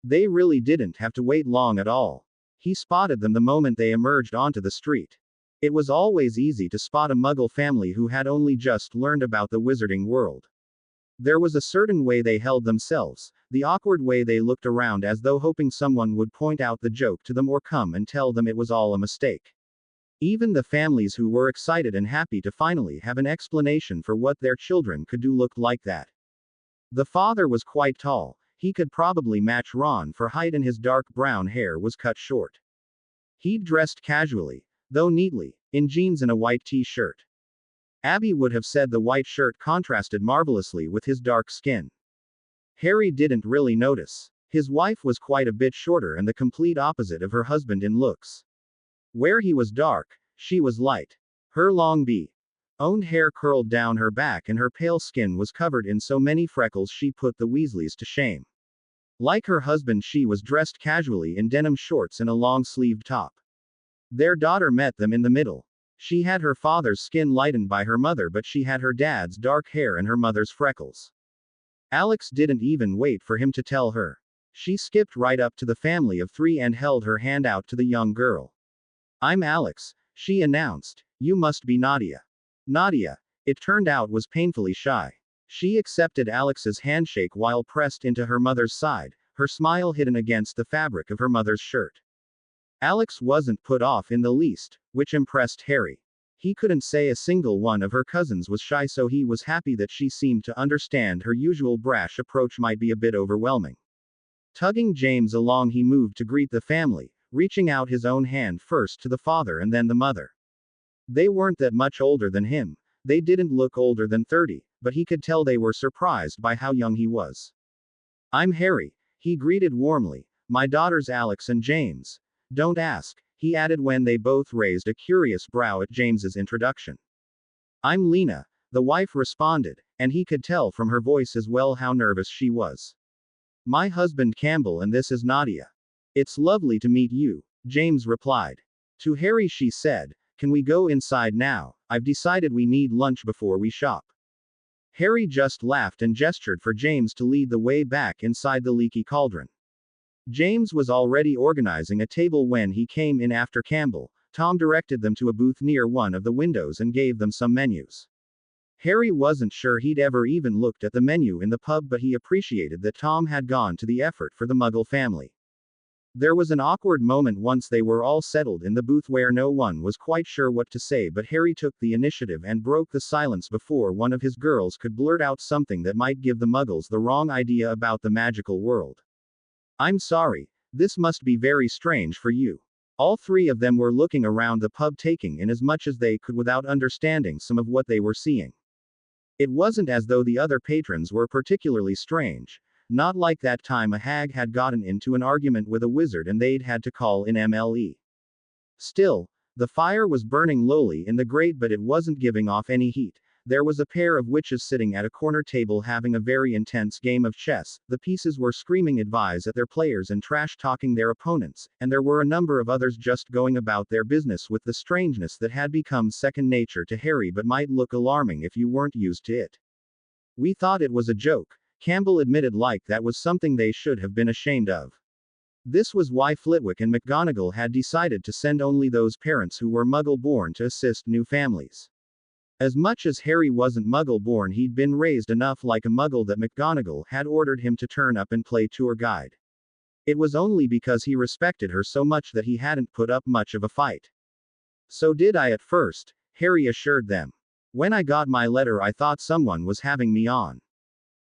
They really didn't have to wait long at all. He spotted them the moment they emerged onto the street. It was always easy to spot a Muggle family who had only just learned about the wizarding world. There was a certain way they held themselves, the awkward way they looked around as though hoping someone would point out the joke to them or come and tell them it was all a mistake. Even the families who were excited and happy to finally have an explanation for what their children could do looked like that. The father was quite tall, he could probably match Ron for height, and his dark brown hair was cut short. He'd dressed casually, though neatly, in jeans and a white t-shirt. Abby would have said the white shirt contrasted marvelously with his dark skin. Harry didn't really notice. His wife was quite a bit shorter and the complete opposite of her husband in looks. Where he was dark, she was light. Her long owned hair curled down her back and her pale skin was covered in so many freckles she put the Weasleys to shame. Like her husband, she was dressed casually in denim shorts and a long-sleeved top. Their daughter met them in the middle. She had her father's skin lightened by her mother, but she had her dad's dark hair and her mother's freckles. Alex didn't even wait for him to tell her. She skipped right up to the family of three and held her hand out to the young girl. "I'm Alex," she announced. "You must be Nadia." Nadia, it turned out, was painfully shy. She accepted Alex's handshake while pressed into her mother's side, her smile hidden against the fabric of her mother's shirt. Alex wasn't put off in the least, which impressed Harry. He couldn't say a single one of her cousins was shy, so he was happy that she seemed to understand her usual brash approach might be a bit overwhelming. Tugging James along, he moved to greet the family, reaching out his own hand first to the father and then the mother. They weren't that much older than him. They didn't look older than 30, but he could tell they were surprised by how young he was. "I'm Harry," he greeted warmly. "My daughters Alex and James. Don't ask," he added when they both raised a curious brow at James's introduction. "I'm Lena," the wife responded, and he could tell from her voice as well how nervous she was. "My husband Campbell, and this is Nadia." "It's lovely to meet you," James replied. To Harry she said, "Can we go inside now? I've decided we need lunch before we shop." Harry just laughed and gestured for James to lead the way back inside the leaky cauldron. James was already organizing a table when he came in after Campbell. Tom directed them to a booth near one of the windows and gave them some menus. Harry wasn't sure he'd ever even looked at the menu in the pub, but he appreciated that Tom had gone to the effort for the Muggle family. There was an awkward moment once they were all settled in the booth where no one was quite sure what to say, but Harry took the initiative and broke the silence before one of his girls could blurt out something that might give the Muggles the wrong idea about the magical world. "I'm sorry, this must be very strange for you." All three of them were looking around the pub, taking in as much as they could without understanding some of what they were seeing. It wasn't as though the other patrons were particularly strange. Not like that time a hag had gotten into an argument with a wizard and they'd had to call in MLE. Still, The fire was burning lowly in the grate, but it wasn't giving off any heat. There was a pair of witches sitting at a corner table having a very intense game of chess. The pieces were screaming advice at their players and trash talking their opponents, and there were a number of others just going about their business with the strangeness that had become second nature to Harry but might look alarming if you weren't used to it. We thought it was a joke, Campbell admitted, like that was something they should have been ashamed of. This was why Flitwick and McGonagall had decided to send only those parents who were Muggle-born to assist new families. As much as Harry wasn't Muggle-born, he'd been raised enough like a Muggle that McGonagall had ordered him to turn up and play tour guide. It was only because he respected her so much that he hadn't put up much of a fight. So did I at first, Harry assured them. When I got my letter I thought someone was having me on.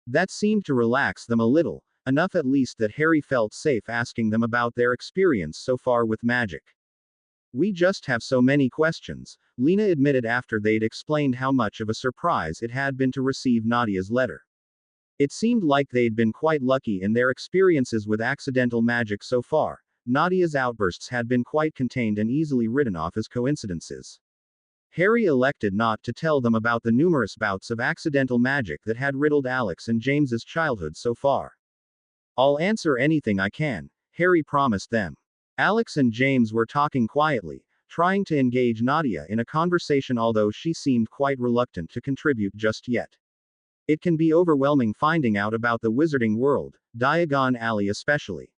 That seemed to relax them a little, enough at least that Harry felt safe asking them about their experience so far with magic. We just have so many questions, Lena admitted after they'd explained how much of a surprise it had been to receive Nadia's letter. It seemed like they'd been quite lucky in their experiences with accidental magic so far. Nadia's outbursts had been quite contained and easily written off as coincidences. Harry elected not to tell them about the numerous bouts of accidental magic that had riddled Alex and James's childhood so far. I'll answer anything I can, Harry promised them. Alex and James were talking quietly, trying to engage Nadia in a conversation, although she seemed quite reluctant to contribute just yet. It can be overwhelming finding out about the wizarding world, Diagon Alley especially.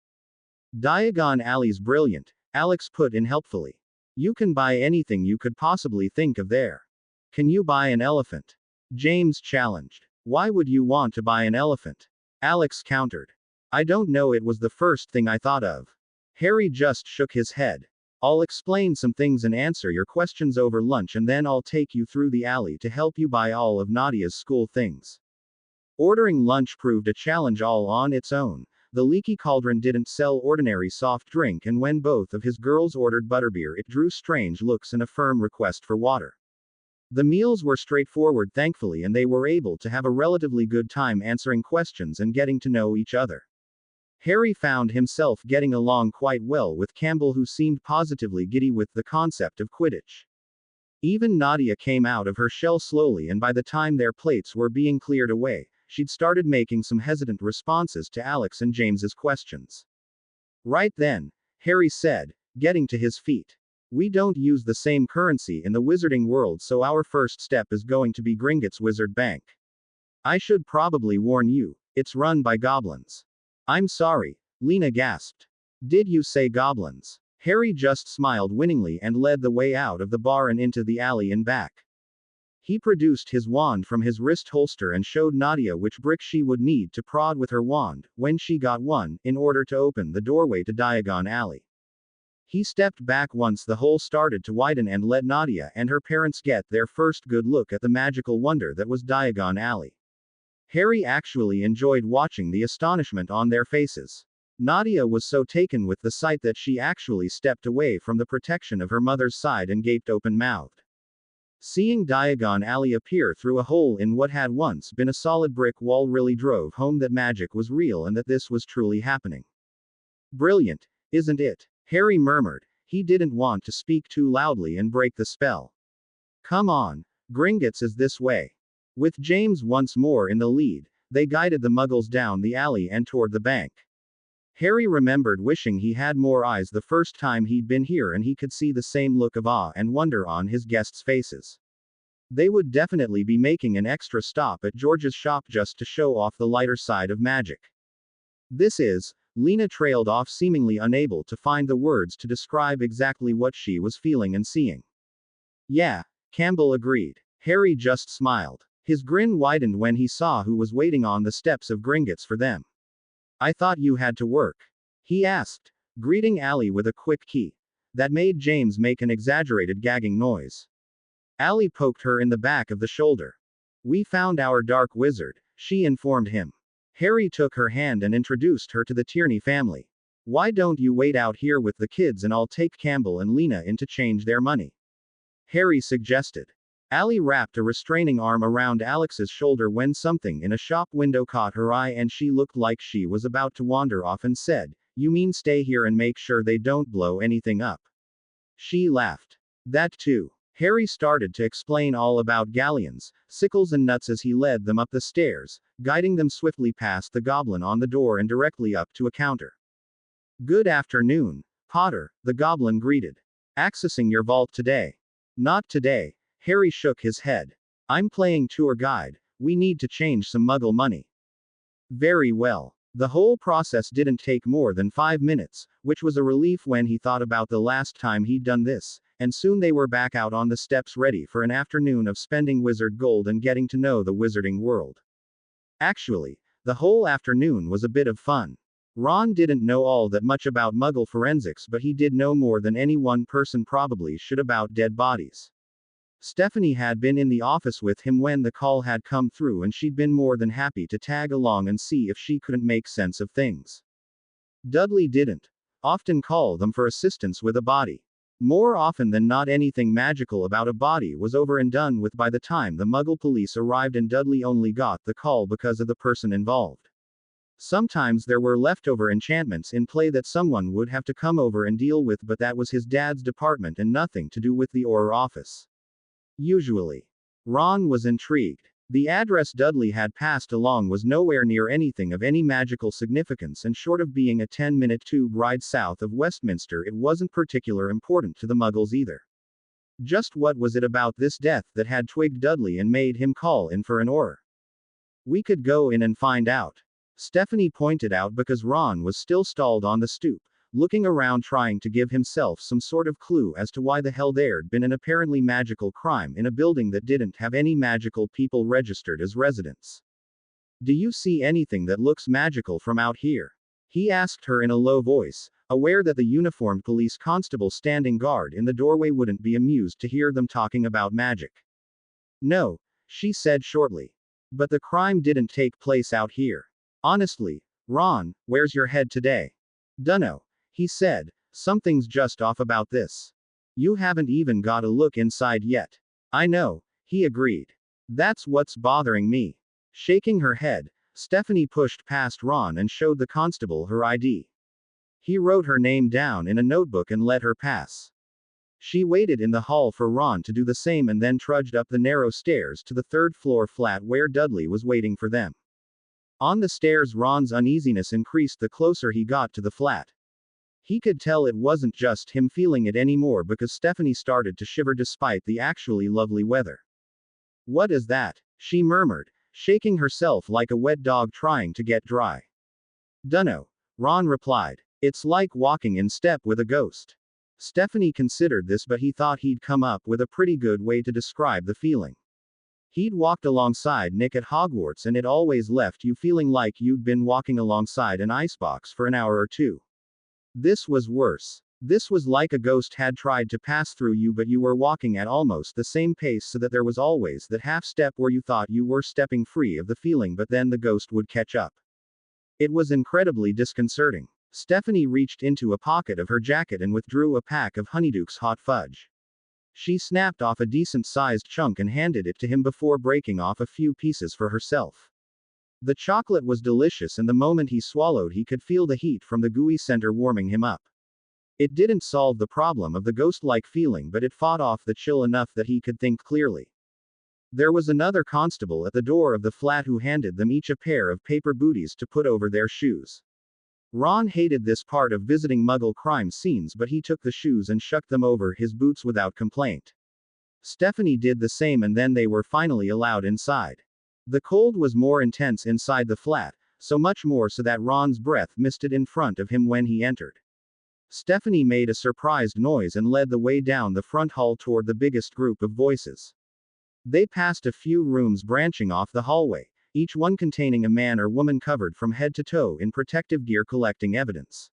Diagon Alley's brilliant, Alex put in helpfully. You can buy anything you could possibly think of there. Can you buy an elephant? James challenged. Why would you want to buy an elephant? Alex countered. I don't know, it was the first thing I thought of. Harry just shook his head. I'll explain some things and answer your questions over lunch, and then I'll take you through the alley to help you buy all of Nadia's school things. Ordering lunch proved a challenge all on its own. The Leaky Cauldron didn't sell ordinary soft drink, and when both of his girls ordered butterbeer it drew strange looks and a firm request for water. The meals were straightforward thankfully, and they were able to have a relatively good time answering questions and getting to know each other. Harry found himself getting along quite well with Campbell, who seemed positively giddy with the concept of Quidditch. Even Nadia came out of her shell slowly, and by the time their plates were being cleared away, she'd started making some hesitant responses to Alex and James's questions. Right then, Harry said, getting to his feet. We don't use the same currency in the wizarding world, so our first step is going to be Gringotts Wizard Bank. I should probably warn you, it's run by goblins. I'm sorry, Lena gasped. Did you say goblins? Harry just smiled winningly and led the way out of the bar and into the alley and back. He produced his wand from his wrist holster and showed Nadia which brick she would need to prod with her wand, when she got one, in order to open the doorway to Diagon Alley. He stepped back once the hole started to widen and let Nadia and her parents get their first good look at the magical wonder that was Diagon Alley. Harry actually enjoyed watching the astonishment on their faces. Nadia was so taken with the sight that she actually stepped away from the protection of her mother's side and gaped open-mouthed. Seeing Diagon Alley appear through a hole in what had once been a solid brick wall really drove home that magic was real and that this was truly happening. Brilliant, isn't it? Harry murmured. He didn't want to speak too loudly and break the spell. Come on, Gringotts is this way. With James once more in the lead, they guided the Muggles down the alley and toward the bank. Harry remembered wishing he had more eyes the first time he'd been here, and he could see the same look of awe and wonder on his guests' faces. They would definitely be making an extra stop at George's shop just to show off the lighter side of magic. This is, Lena trailed off, seemingly unable to find the words to describe exactly what she was feeling and seeing. Yeah, Campbell agreed. Harry just smiled. His grin widened when he saw who was waiting on the steps of Gringotts for them. I thought you had to work? He asked, greeting Allie with a quick key. That made James make an exaggerated gagging noise. Allie poked her in the back of the shoulder. We found our dark wizard, she informed him. Harry took her hand and introduced her to the Tierney family. Why don't you wait out here with the kids and I'll take Campbell and Lena in to change their money? Harry suggested. Allie wrapped a restraining arm around Alex's shoulder when something in a shop window caught her eye and she looked like she was about to wander off and said, You mean stay here and make sure they don't blow anything up? She laughed. That too. Harry started to explain all about galleons, sickles and nuts as he led them up the stairs, guiding them swiftly past the goblin on the door and directly up to a counter. Good afternoon, Potter, the goblin greeted. Accessing your vault today. Not today. Harry shook his head. I'm playing tour guide. We need to change some muggle money. Very well. The whole process didn't take more than 5 minutes, which was a relief when he thought about the last time he'd done this, and soon they were back out on the steps ready for an afternoon of spending wizard gold and getting to know the wizarding world. Actually, the whole afternoon was a bit of fun. Ron didn't know all that much about muggle forensics, but he did know more than any one person probably should about dead bodies. Stephanie had been in the office with him when the call had come through, and she'd been more than happy to tag along and see if she couldn't make sense of things. Dudley didn't often call them for assistance with a body. More often than not, anything magical about a body was over and done with by the time the Muggle police arrived, and Dudley only got the call because of the person involved. Sometimes there were leftover enchantments in play that someone would have to come over and deal with, but that was his dad's department and nothing to do with the Auror office. Usually. Ron was intrigued. The address Dudley had passed along was nowhere near anything of any magical significance, and short of being a 10-minute tube ride south of Westminster, it wasn't particularly important to the Muggles either. Just what was it about this death that had twigged Dudley and made him call in for an Auror? We could go in and find out. Stephanie pointed out, because Ron was still stalled on the stoop, looking around trying to give himself some sort of clue as to why the hell there'd been an apparently magical crime in a building that didn't have any magical people registered as residents. Do you see anything that looks magical from out here? He asked her in a low voice, aware that the uniformed police constable standing guard in the doorway wouldn't be amused to hear them talking about magic. No, she said shortly. But the crime didn't take place out here. Honestly, Ron, where's your head today? Dunno. He said, something's just off about this. You haven't even got a look inside yet. I know, he agreed. That's what's bothering me. Shaking her head, Stephanie pushed past Ron and showed the constable her ID. He wrote her name down in a notebook and let her pass. She waited in the hall for Ron to do the same and then trudged up the narrow stairs to the third-floor flat where Dudley was waiting for them. On the stairs, Ron's uneasiness increased the closer he got to the flat. He could tell it wasn't just him feeling it anymore, because Stephanie started to shiver despite the actually lovely weather. What is that? She murmured, shaking herself like a wet dog trying to get dry. Dunno, Ron replied. It's like walking in step with a ghost. Stephanie considered this, but he thought he'd come up with a pretty good way to describe the feeling. He'd walked alongside Nick at Hogwarts, and it always left you feeling like you'd been walking alongside an icebox for an hour or two. This was worse. This was like a ghost had tried to pass through you, but you were walking at almost the same pace, so that there was always that half step where you thought you were stepping free of the feeling, but then the ghost would catch up. It was incredibly disconcerting. Stephanie reached into a pocket of her jacket and withdrew a pack of Honeyduke's hot fudge. She snapped off a decent-sized chunk and handed it to him before breaking off a few pieces for herself. The chocolate was delicious, and the moment he swallowed, he could feel the heat from the gooey center warming him up. It didn't solve the problem of the ghost-like feeling, but it fought off the chill enough that he could think clearly. There was another constable at the door of the flat who handed them each a pair of paper booties to put over their shoes. Ron hated this part of visiting Muggle crime scenes, but he took the shoes and shucked them over his boots without complaint. Stephanie did the same, and then they were finally allowed inside. The cold was more intense inside the flat, so much more so that Ron's breath misted in front of him when he entered. Stephanie made a surprised noise and led the way down the front hall toward the biggest group of voices. They passed a few rooms branching off the hallway, each one containing a man or woman covered from head to toe in protective gear collecting evidence.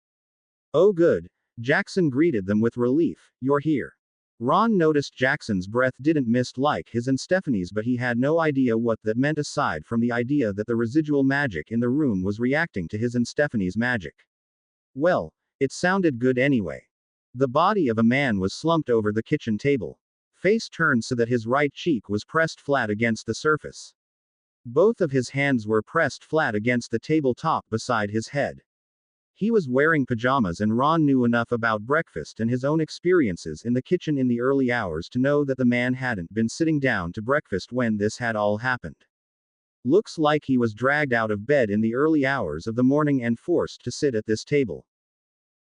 Oh good, Jackson greeted them with relief, you're here. Ron noticed Jackson's breath didn't mist like his and Stephanie's, but he had no idea what that meant aside from the idea that the residual magic in the room was reacting to his and Stephanie's magic. Well, it sounded good anyway. The body of a man was slumped over the kitchen table. Face turned so that his right cheek was pressed flat against the surface. Both of his hands were pressed flat against the tabletop beside his head. He was wearing pajamas, and Ron knew enough about breakfast and his own experiences in the kitchen in the early hours to know that the man hadn't been sitting down to breakfast when this had all happened. Looks like he was dragged out of bed in the early hours of the morning and forced to sit at this table.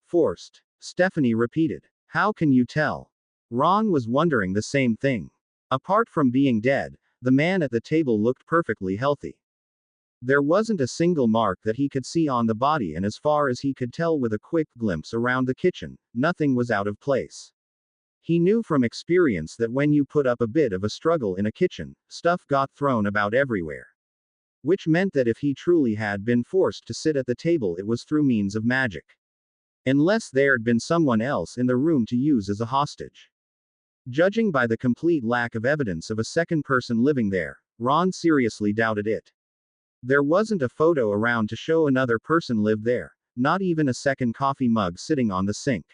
Forced, Stephanie repeated. How can you tell? Ron was wondering the same thing. Apart from being dead, the man at the table looked perfectly healthy. There wasn't a single mark that he could see on the body, and as far as he could tell with a quick glimpse around the kitchen, nothing was out of place. He knew from experience that when you put up a bit of a struggle in a kitchen, stuff got thrown about everywhere. Which meant that if he truly had been forced to sit at the table, it was through means of magic. Unless there'd been someone else in the room to use as a hostage. Judging by the complete lack of evidence of a second person living there, Ron seriously doubted it. There wasn't a photo around to show another person lived there, not even a second coffee mug sitting on the sink.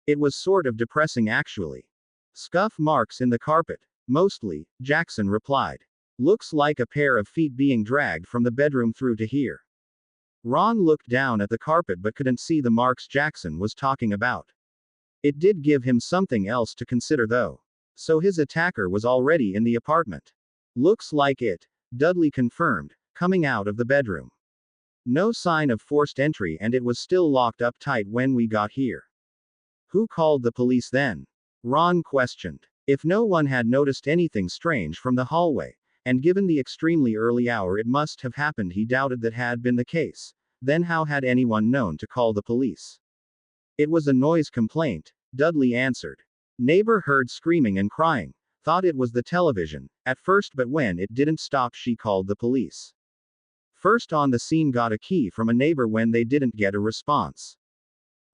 It was sort of depressing actually. Scuff marks in the carpet. Mostly, Jackson replied. Looks like a pair of feet being dragged from the bedroom through to here. Ron looked down at the carpet but couldn't see the marks Jackson was talking about. It did give him something else to consider though. So his attacker was already in the apartment. Looks like it, Dudley confirmed, coming out of the bedroom. No sign of forced entry, and it was still locked up tight when we got here. Who called the police then? Ron questioned. If no one had noticed anything strange from the hallway, and given the extremely early hour it must have happened, he doubted that had been the case, then how had anyone known to call the police? It was a noise complaint, Dudley answered. Neighbor heard screaming and crying, thought it was the television, at first, but when it didn't stop she called the police. First on the scene got a key from a neighbor when they didn't get a response.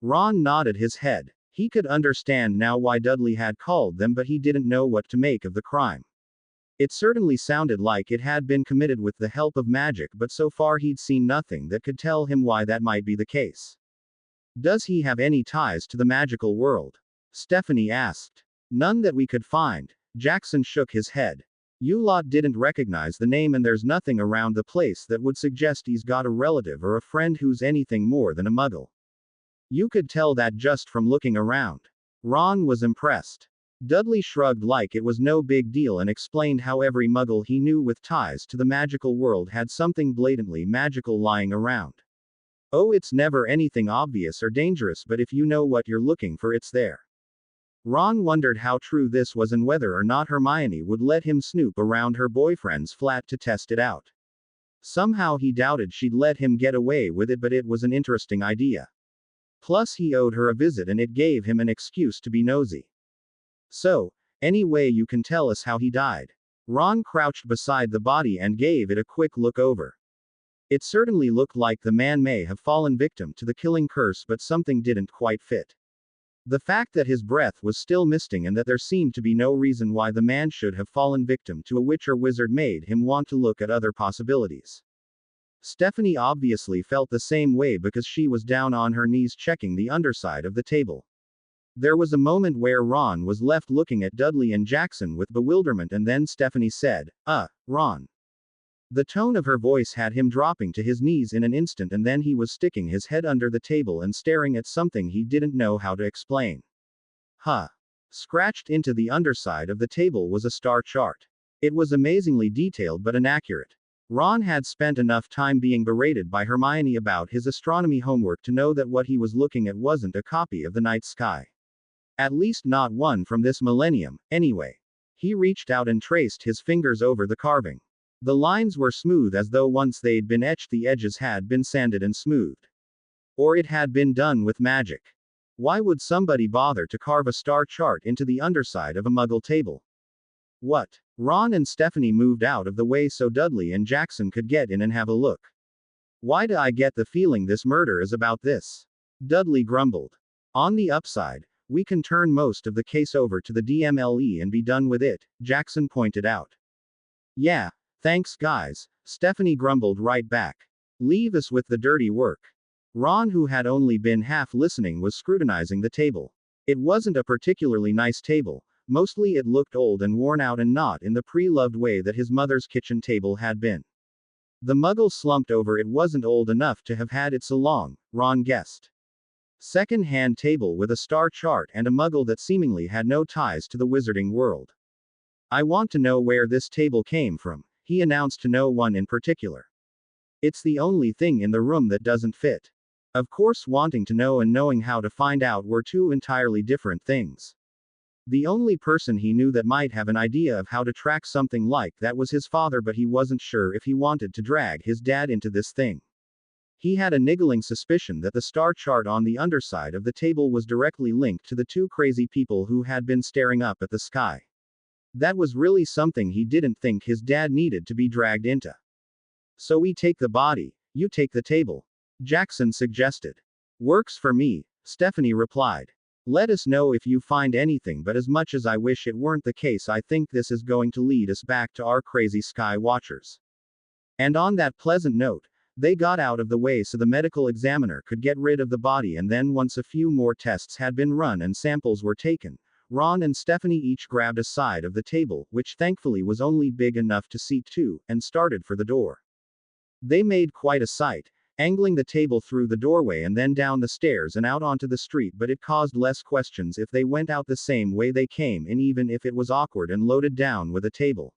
Ron nodded his head. He could understand now why Dudley had called them, but he didn't know what to make of the crime. It certainly sounded like it had been committed with the help of magic, but so far he'd seen nothing that could tell him why that might be the case. Does he have any ties to the magical world? Stephanie asked. None that we could find. Jackson shook his head. You lot didn't recognize the name, and there's nothing around the place that would suggest he's got a relative or a friend who's anything more than a muggle. You could tell that just from looking around. Ron was impressed. Dudley shrugged like it was no big deal and explained how every muggle he knew with ties to the magical world had something blatantly magical lying around. Oh, it's never anything obvious or dangerous, but if you know what you're looking for, it's there. Ron wondered how true this was and whether or not Hermione would let him snoop around her boyfriend's flat to test it out. Somehow he doubted she'd let him get away with it, but it was an interesting idea. Plus he owed her a visit and it gave him an excuse to be nosy. So, any way you can tell us how he died? Ron crouched beside the body and gave it a quick look over. It certainly looked like the man may have fallen victim to the killing curse, but something didn't quite fit. The fact that his breath was still misting and that there seemed to be no reason why the man should have fallen victim to a witch or wizard made him want to look at other possibilities. Stephanie obviously felt the same way because she was down on her knees checking the underside of the table. There was a moment where Ron was left looking at Dudley and Jackson with bewilderment, and then Stephanie said, Ron. The tone of her voice had him dropping to his knees in an instant, and then he was sticking his head under the table and staring at something he didn't know how to explain. Scratched into the underside of the table was a star chart. It was amazingly detailed but inaccurate. Ron had spent enough time being berated by Hermione about his astronomy homework to know that what he was looking at wasn't a copy of the night sky. At least not one from this millennium, anyway. He reached out and traced his fingers over the carving. The lines were smooth as though once they'd been etched the edges had been sanded and smoothed. Or it had been done with magic. Why would somebody bother to carve a star chart into the underside of a muggle table? What? Ron and Stephanie moved out of the way so Dudley and Jackson could get in and have a look. Why do I get the feeling this murder is about this? Dudley grumbled. On the upside, we can turn most of the case over to the DMLE and be done with it, Jackson pointed out. Yeah, thanks guys, Stephanie grumbled right back. Leave us with the dirty work. Ron, who had only been half listening, was scrutinizing the table. It wasn't a particularly nice table. Mostly it looked old and worn out and not in the pre-loved way that his mother's kitchen table had been. The muggle slumped over. It wasn't old enough to have had it so long, Ron guessed. Second-hand table with a star chart and a muggle that seemingly had no ties to the wizarding world. I want to know where this table came from, he announced to no one in particular. It's the only thing in the room that doesn't fit. Of course, wanting to know and knowing how to find out were two entirely different things. The only person he knew that might have an idea of how to track something like that was his father, but he wasn't sure if he wanted to drag his dad into this thing. He had a niggling suspicion that the star chart on the underside of the table was directly linked to the two crazy people who had been staring up at the sky. That was really something he didn't think his dad needed to be dragged into. So we take the body, you take the table, Jackson suggested. Works for me, Stephanie replied. Let us know if you find anything, but as much as I wish it weren't the case, I think this is going to lead us back to our crazy sky watchers. And on that pleasant note, they got out of the way so the medical examiner could get rid of the body, and then once a few more tests had been run and samples were taken, Ron and Stephanie each grabbed a side of the table, which thankfully was only big enough to seat two, and started for the door. They made quite a sight, angling the table through the doorway and then down the stairs and out onto the street, but it caused less questions if they went out the same way they came in, even if it was awkward and loaded down with a table.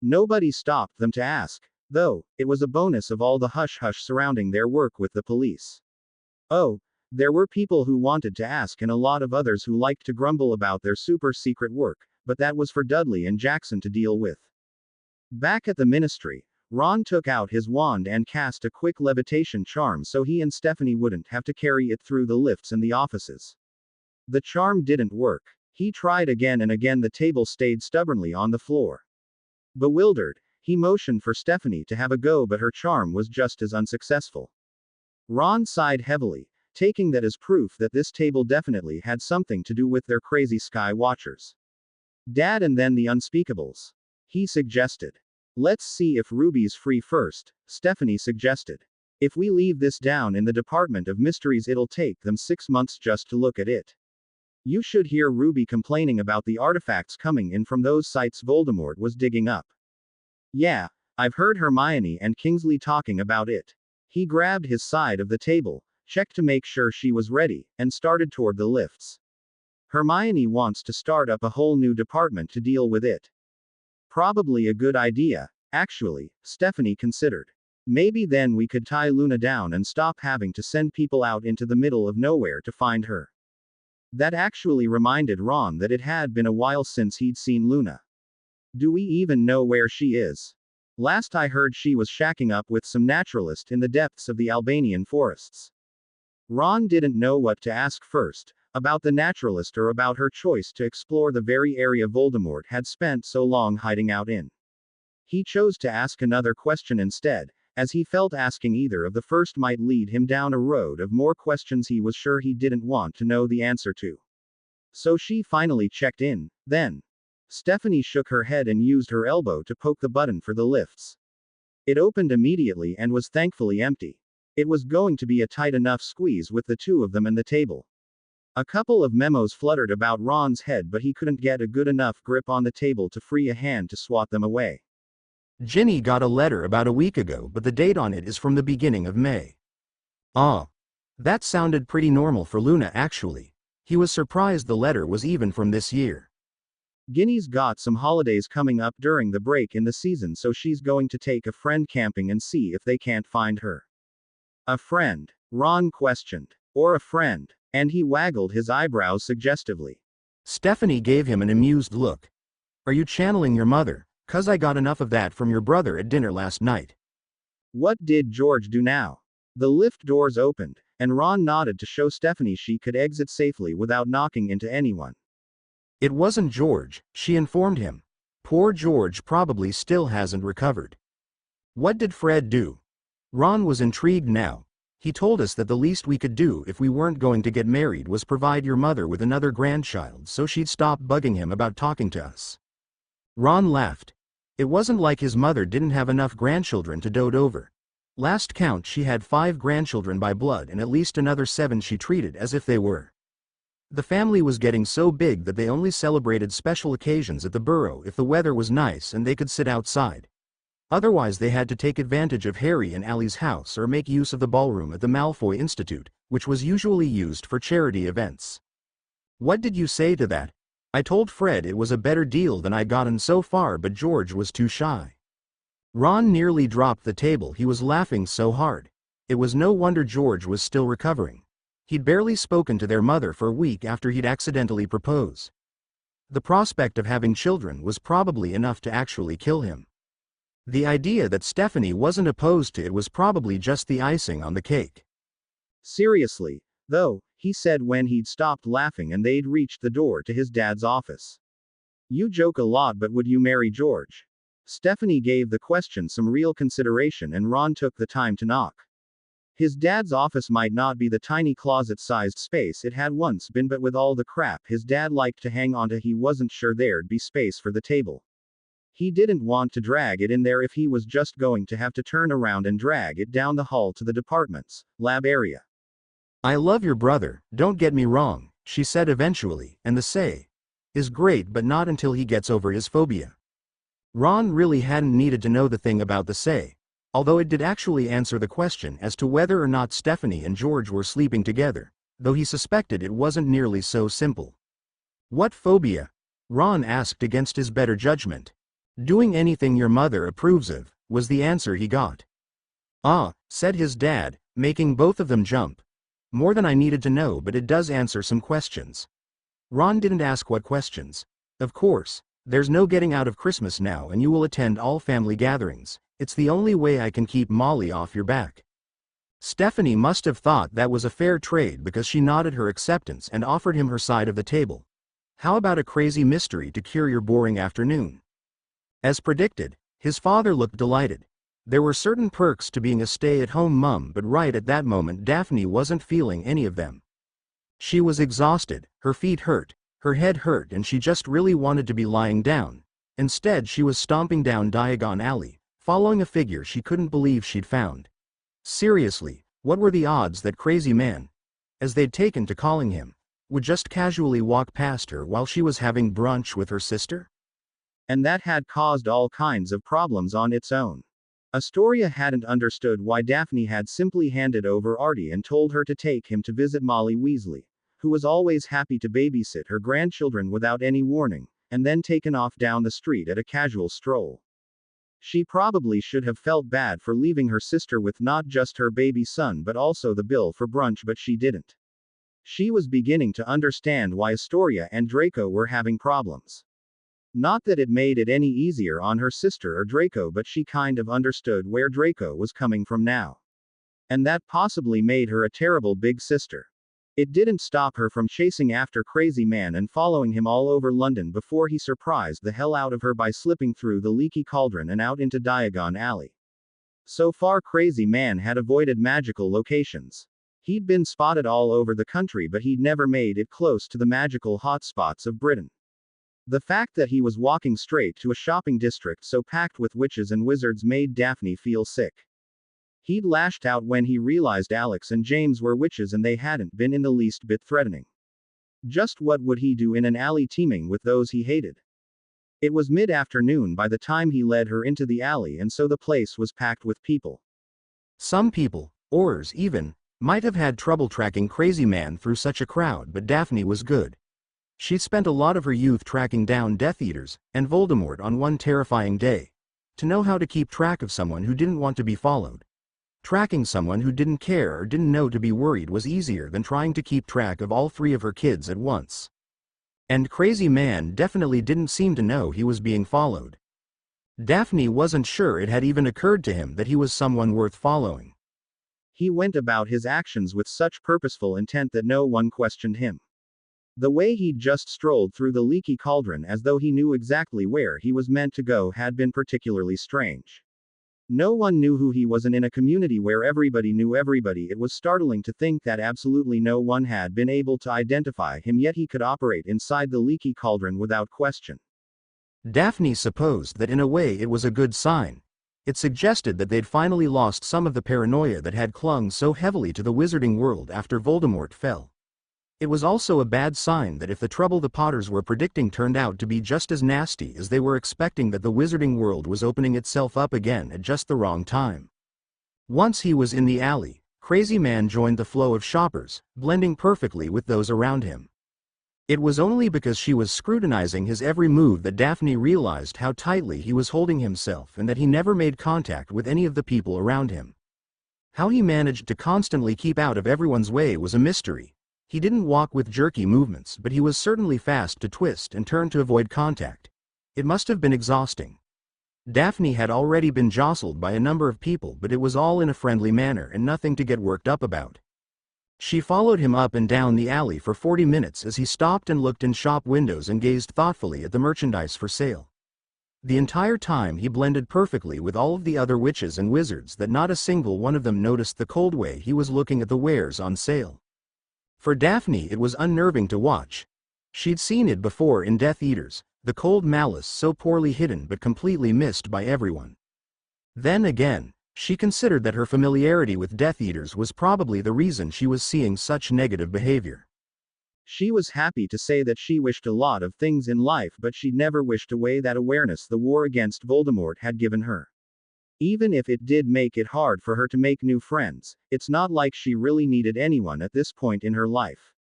Nobody stopped them to ask, though. It was a bonus of all the hush-hush surrounding their work with the police. Oh, there were people who wanted to ask and a lot of others who liked to grumble about their super-secret work, but that was for Dudley and Jackson to deal with. Back at the ministry, Ron took out his wand and cast a quick levitation charm so he and Stephanie wouldn't have to carry it through the lifts and the offices. The charm didn't work. He tried again and again. The table stayed stubbornly on the floor. Bewildered, he motioned for Stephanie to have a go, but her charm was just as unsuccessful. Ron sighed heavily, taking that as proof that this table definitely had something to do with their crazy sky watchers. Dad and then the unspeakables, he suggested. Let's see if Ruby's free first, Stephanie suggested. If we leave this down in the Department of Mysteries, it'll take them 6 months just to look at it. You should hear Ruby complaining about the artifacts coming in from those sites Voldemort was digging up. Yeah, I've heard Hermione and Kingsley talking about it. He grabbed his side of the table, checked to make sure she was ready, and started toward the lifts. Hermione wants to start up a whole new department to deal with it. Probably a good idea, actually, Stephanie considered. Maybe then we could tie Luna down and stop having to send people out into the middle of nowhere to find her. That actually reminded Ron that it had been a while since he'd seen Luna. Do we even know where she is? Last I heard, she was shacking up with some naturalist in the depths of the Albanian forests. Ron didn't know what to ask first, about the naturalist or about her choice to explore the very area Voldemort had spent so long hiding out in. He chose to ask another question instead, as he felt asking either of the first might lead him down a road of more questions he was sure he didn't want to know the answer to. So she finally checked in, then. Stephanie shook her head and used her elbow to poke the button for the lifts. It opened immediately and was thankfully empty. It was going to be a tight enough squeeze with the two of them and the table. A couple of memos fluttered about Ron's head, but he couldn't get a good enough grip on the table to free a hand to swat them away. Ginny got a letter about a week ago, but the date on it is from the beginning of May. Ah. That sounded pretty normal for Luna actually. He was surprised the letter was even from this year. Ginny's got some holidays coming up during the break in the season, so she's going to take a friend camping and see if they can't find her. A friend? Ron questioned. Or a friend? And he waggled his eyebrows suggestively. Stephanie gave him an amused look. Are you channeling your mother? 'Cause I got enough of that from your brother at dinner last night. What did George do now? The lift doors opened, and Ron nodded to show Stephanie she could exit safely without knocking into anyone. It wasn't George, she informed him. Poor George probably still hasn't recovered. What did Fred do? Ron was intrigued now. He told us that the least we could do if we weren't going to get married was provide your mother with another grandchild so she'd stop bugging him about talking to us. Ron laughed. It wasn't like his mother didn't have enough grandchildren to dote over. Last count she had 5 grandchildren by blood and at least another 7 she treated as if they were. The family was getting so big that they only celebrated special occasions at the Burrow if the weather was nice and they could sit outside. Otherwise they had to take advantage of Harry and Ally's house or make use of the ballroom at the Malfoy Institute, which was usually used for charity events. What did you say to that? I told Fred it was a better deal than I'd gotten so far, but George was too shy. Ron nearly dropped the table, he was laughing so hard. It was no wonder George was still recovering. He'd barely spoken to their mother for a week after he'd accidentally proposed. The prospect of having children was probably enough to actually kill him. The idea that Stephanie wasn't opposed to it was probably just the icing on the cake. Seriously, though, he said when he'd stopped laughing and they'd reached the door to his dad's office. You joke a lot, but would you marry George? Stephanie gave the question some real consideration and Ron took the time to knock. His dad's office might not be the tiny closet-sized space it had once been, but with all the crap his dad liked to hang onto, he wasn't sure there'd be space for the table. He didn't want to drag it in there if he was just going to have to turn around and drag it down the hall to the department's lab area. I love your brother, don't get me wrong, she said eventually, and the say is great, but not until he gets over his phobia. Ron really hadn't needed to know the thing about the say, although it did actually answer the question as to whether or not Stephanie and George were sleeping together, though he suspected it wasn't nearly so simple. What phobia? Ron asked against his better judgment. Doing anything your mother approves of, was the answer he got. Ah, said his dad, making both of them jump. More than I needed to know, but it does answer some questions. Ron didn't ask what questions. Of course, there's no getting out of Christmas now and you will attend all family gatherings. It's the only way I can keep Molly off your back. Stephanie must have thought that was a fair trade because she nodded her acceptance and offered him her side of the table. How about a crazy mystery to cure your boring afternoon? As predicted, his father looked delighted. There were certain perks to being a stay-at-home mum, but right at that moment Daphne wasn't feeling any of them. She was exhausted, her feet hurt, her head hurt, and she just really wanted to be lying down. Instead she was stomping down Diagon Alley, following a figure she couldn't believe she'd found. Seriously, what were the odds that crazy man, as they'd taken to calling him, would just casually walk past her while she was having brunch with her sister? And that had caused all kinds of problems on its own. Astoria hadn't understood why Daphne had simply handed over Artie and told her to take him to visit Molly Weasley, who was always happy to babysit her grandchildren without any warning, and then taken off down the street at a casual stroll. She probably should have felt bad for leaving her sister with not just her baby son but also the bill for brunch, but she didn't. She was beginning to understand why Astoria and Draco were having problems. Not that it made it any easier on her sister or Draco, but she kind of understood where Draco was coming from now. And that possibly made her a terrible big sister. It didn't stop her from chasing after Crazy Man and following him all over London before he surprised the hell out of her by slipping through the leaky cauldron and out into Diagon Alley. So far Crazy Man had avoided magical locations. He'd been spotted all over the country, but he'd never made it close to the magical hotspots of Britain. The fact that he was walking straight to a shopping district so packed with witches and wizards made Daphne feel sick. He'd lashed out when he realized Alex and James were witches and they hadn't been in the least bit threatening. Just what would he do in an alley teeming with those he hated? It was mid-afternoon by the time he led her into the alley, and so the place was packed with people. Some people, Aurors even, might have had trouble tracking Crazy Man through such a crowd, but Daphne was good. She'd spent a lot of her youth tracking down Death Eaters and Voldemort on one terrifying day. To know how to keep track of someone who didn't want to be followed. Tracking someone who didn't care or didn't know to be worried was easier than trying to keep track of all three of her kids at once. And Crazy Man definitely didn't seem to know he was being followed. Daphne wasn't sure it had even occurred to him that he was someone worth following. He went about his actions with such purposeful intent that no one questioned him. The way he'd just strolled through the leaky cauldron as though he knew exactly where he was meant to go had been particularly strange. No one knew who he was, and in a community where everybody knew everybody, it was startling to think that absolutely no one had been able to identify him, yet he could operate inside the leaky cauldron without question. Daphne supposed that in a way it was a good sign. It suggested that they'd finally lost some of the paranoia that had clung so heavily to the wizarding world after Voldemort fell. It was also a bad sign that if the trouble the Potters were predicting turned out to be just as nasty as they were expecting, that the wizarding world was opening itself up again at just the wrong time. Once he was in the alley, Crazy Man joined the flow of shoppers, blending perfectly with those around him. It was only because she was scrutinizing his every move that Daphne realized how tightly he was holding himself and that he never made contact with any of the people around him. How he managed to constantly keep out of everyone's way was a mystery. He didn't walk with jerky movements, but he was certainly fast to twist and turn to avoid contact. It must have been exhausting. Daphne had already been jostled by a number of people, but it was all in a friendly manner and nothing to get worked up about. She followed him up and down the alley for 40 minutes as he stopped and looked in shop windows and gazed thoughtfully at the merchandise for sale. The entire time he blended perfectly with all of the other witches and wizards that not a single one of them noticed the cold way he was looking at the wares on sale. For Daphne it was unnerving to watch. She'd seen it before in Death Eaters, the cold malice so poorly hidden but completely missed by everyone. Then again, she considered that her familiarity with Death Eaters was probably the reason she was seeing such negative behavior. She was happy to say that she wished a lot of things in life, but she'd never wished away that awareness the war against Voldemort had given her. Even if it did make it hard for her to make new friends, it's not like she really needed anyone at this point in her life.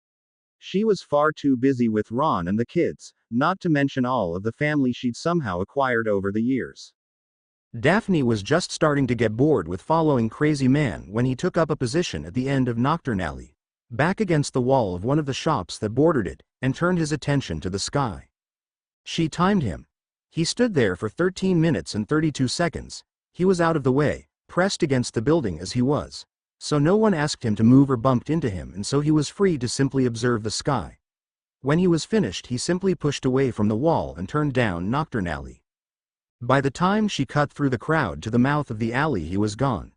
She was far too busy with Ron and the kids, not to mention all of the family she'd somehow acquired over the years. Daphne was just starting to get bored with following Crazy Man when he took up a position at the end of Nocturne Alley, back against the wall of one of the shops that bordered it, and turned his attention to the sky. She timed him. He stood there for 13 minutes and 32 seconds. He was out of the way, pressed against the building as he was, so no one asked him to move or bumped into him, and so he was free to simply observe the sky. When he was finished, he simply pushed away from the wall and turned down Nocturne Alley. By the time she cut through the crowd to the mouth of the alley, he was gone.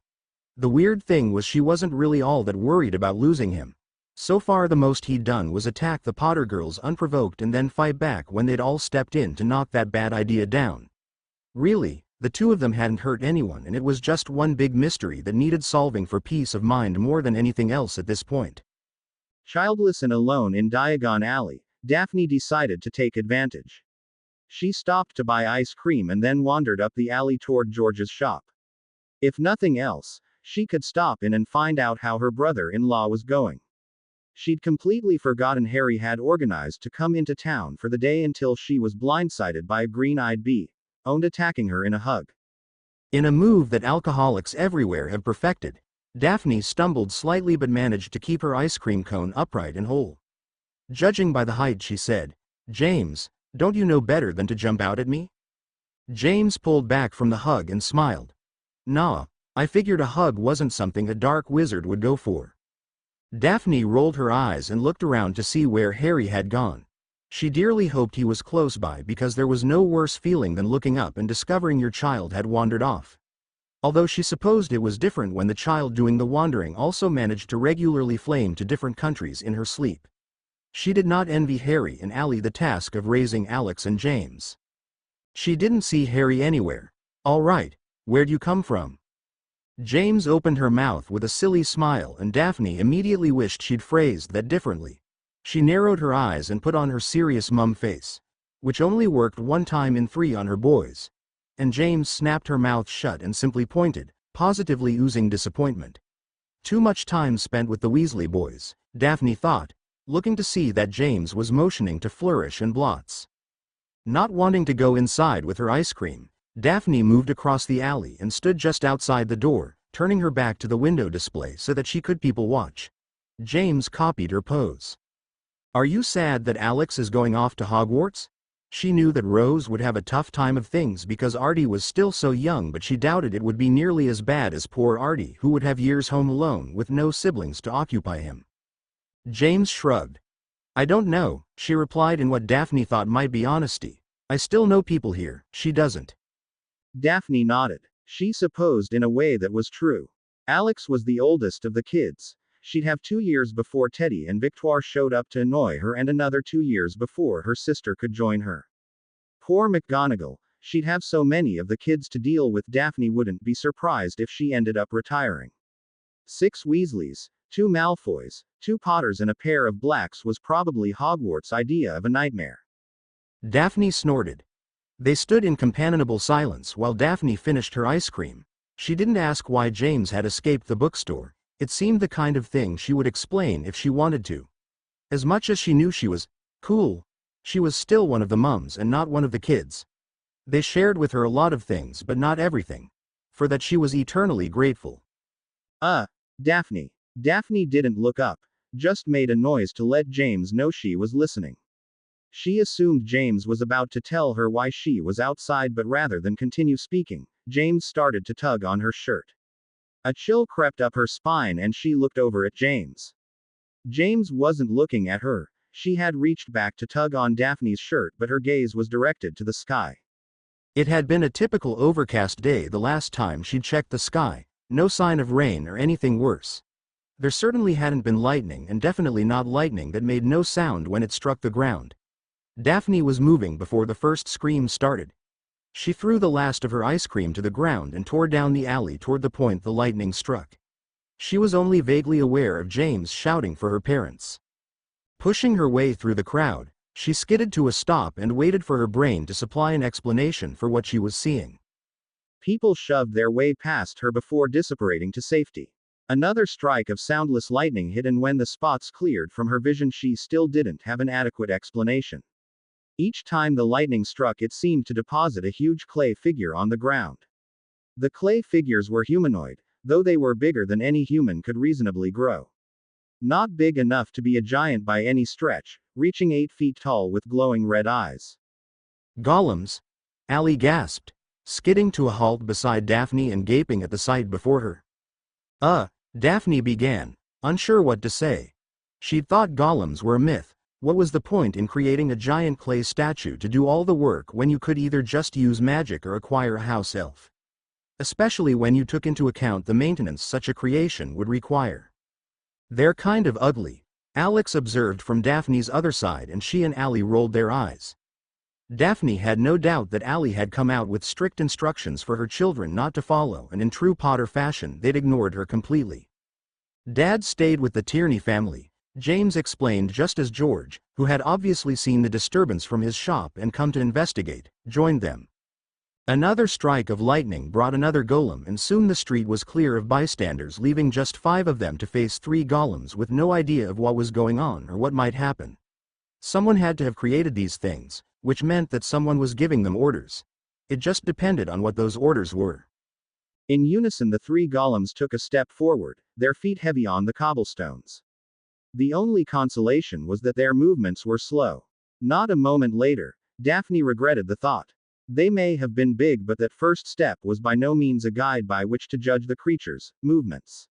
The weird thing was she wasn't really all that worried about losing him. So far the most he'd done was attack the Potter girls unprovoked and then fight back when they'd all stepped in to knock that bad idea down. Really, the two of them hadn't hurt anyone, and it was just one big mystery that needed solving for peace of mind more than anything else at this point. Childless and alone in Diagon Alley, Daphne decided to take advantage. She stopped to buy ice cream and then wandered up the alley toward George's shop. If nothing else, she could stop in and find out how her brother-in-law was going. She'd completely forgotten Harry had organized to come into town for the day until she was blindsided by a green-eyed bee, owned attacking her in a hug. In a move that alcoholics everywhere have perfected, Daphne stumbled slightly but managed to keep her ice cream cone upright and whole. Judging by the height, she said, "James, don't you know better than to jump out at me?" James pulled back from the hug and smiled. "Nah, I figured a hug wasn't something a dark wizard would go for." Daphne rolled her eyes and looked around to see where Harry had gone. She dearly hoped he was close by, because there was no worse feeling than looking up and discovering your child had wandered off. Although she supposed it was different when the child doing the wandering also managed to regularly flame to different countries in her sleep. She did not envy Harry and Allie the task of raising Alex and James. She didn't see Harry anywhere. "All right, where'd you come from?" James opened her mouth with a silly smile, and Daphne immediately wished she'd phrased that differently. She narrowed her eyes and put on her serious mum face, which only worked one time in 3 on her boys. And James snapped her mouth shut and simply pointed, positively oozing disappointment. Too much time spent with the Weasley boys, Daphne thought, looking to see that James was motioning to Flourish and Blots. Not wanting to go inside with her ice cream, Daphne moved across the alley and stood just outside the door, turning her back to the window display so that she could people watch. James copied her pose. "Are you sad that Alex is going off to Hogwarts?" She knew that Rose would have a tough time of things because Artie was still so young, but she doubted it would be nearly as bad as poor Artie, who would have years home alone with no siblings to occupy him. James shrugged. "I don't know," she replied in what Daphne thought might be honesty. "I still know people here." She doesn't. Daphne nodded. She supposed in a way that was true. Alex was the oldest of the kids. She'd have 2 years before Teddy and Victoire showed up to annoy her, and another 2 years before her sister could join her. Poor McGonagall, she'd have so many of the kids to deal with. Daphne wouldn't be surprised if she ended up retiring. 6 Weasleys, 2 Malfoys, 2 Potters and a pair of Blacks was probably Hogwarts' idea of a nightmare. Daphne snorted. They stood in companionable silence while Daphne finished her ice cream. She didn't ask why James had escaped the bookstore. It seemed the kind of thing she would explain if she wanted to. As much as she knew she was cool, she was still one of the mums and not one of the kids. They shared with her a lot of things but not everything. For that she was eternally grateful. Daphne. Daphne didn't look up, just made a noise to let James know she was listening. She assumed James was about to tell her why she was outside, but rather than continue speaking, James started to tug on her shirt. A chill crept up her spine and she looked over at James. James wasn't looking at her. She had reached back to tug on Daphne's shirt, but her gaze was directed to the sky. It had been a typical overcast day the last time she'd checked the sky, no sign of rain or anything worse. There certainly hadn't been lightning, and definitely not lightning that made no sound when it struck the ground. Daphne was moving before the first scream started. She threw the last of her ice cream to the ground and tore down the alley toward the point the lightning struck. She was only vaguely aware of James shouting for her parents. Pushing her way through the crowd, she skidded to a stop and waited for her brain to supply an explanation for what she was seeing. People shoved their way past her before disapparating to safety. Another strike of soundless lightning hit, and when the spots cleared from her vision, she still didn't have an adequate explanation. Each time the lightning struck, it seemed to deposit a huge clay figure on the ground. The clay figures were humanoid, though they were bigger than any human could reasonably grow. Not big enough to be a giant by any stretch, reaching 8 feet tall with glowing red eyes. Golems? Allie gasped, skidding to a halt beside Daphne and gaping at the sight before her. Daphne began, unsure what to say. She'd thought golems were a myth. What was the point in creating a giant clay statue to do all the work when you could either just use magic or acquire a house elf? Especially when you took into account the maintenance such a creation would require. They're kind of ugly, Alex observed from Daphne's other side, and she and Allie rolled their eyes. Daphne had no doubt that Allie had come out with strict instructions for her children not to follow, and in true Potter fashion they'd ignored her completely. Dad stayed with the Tierney family, James explained, just as George, who had obviously seen the disturbance from his shop and come to investigate, joined them. Another strike of lightning brought another golem, and soon the street was clear of bystanders, leaving just 5 of them to face 3 golems with no idea of what was going on or what might happen. Someone had to have created these things, which meant that someone was giving them orders. It just depended on what those orders were. In unison, the 3 golems took a step forward, their feet heavy on the cobblestones. The only consolation was that their movements were slow. Not a moment later, Daphne regretted the thought. They may have been big, but that first step was by no means a guide by which to judge the creatures' movements.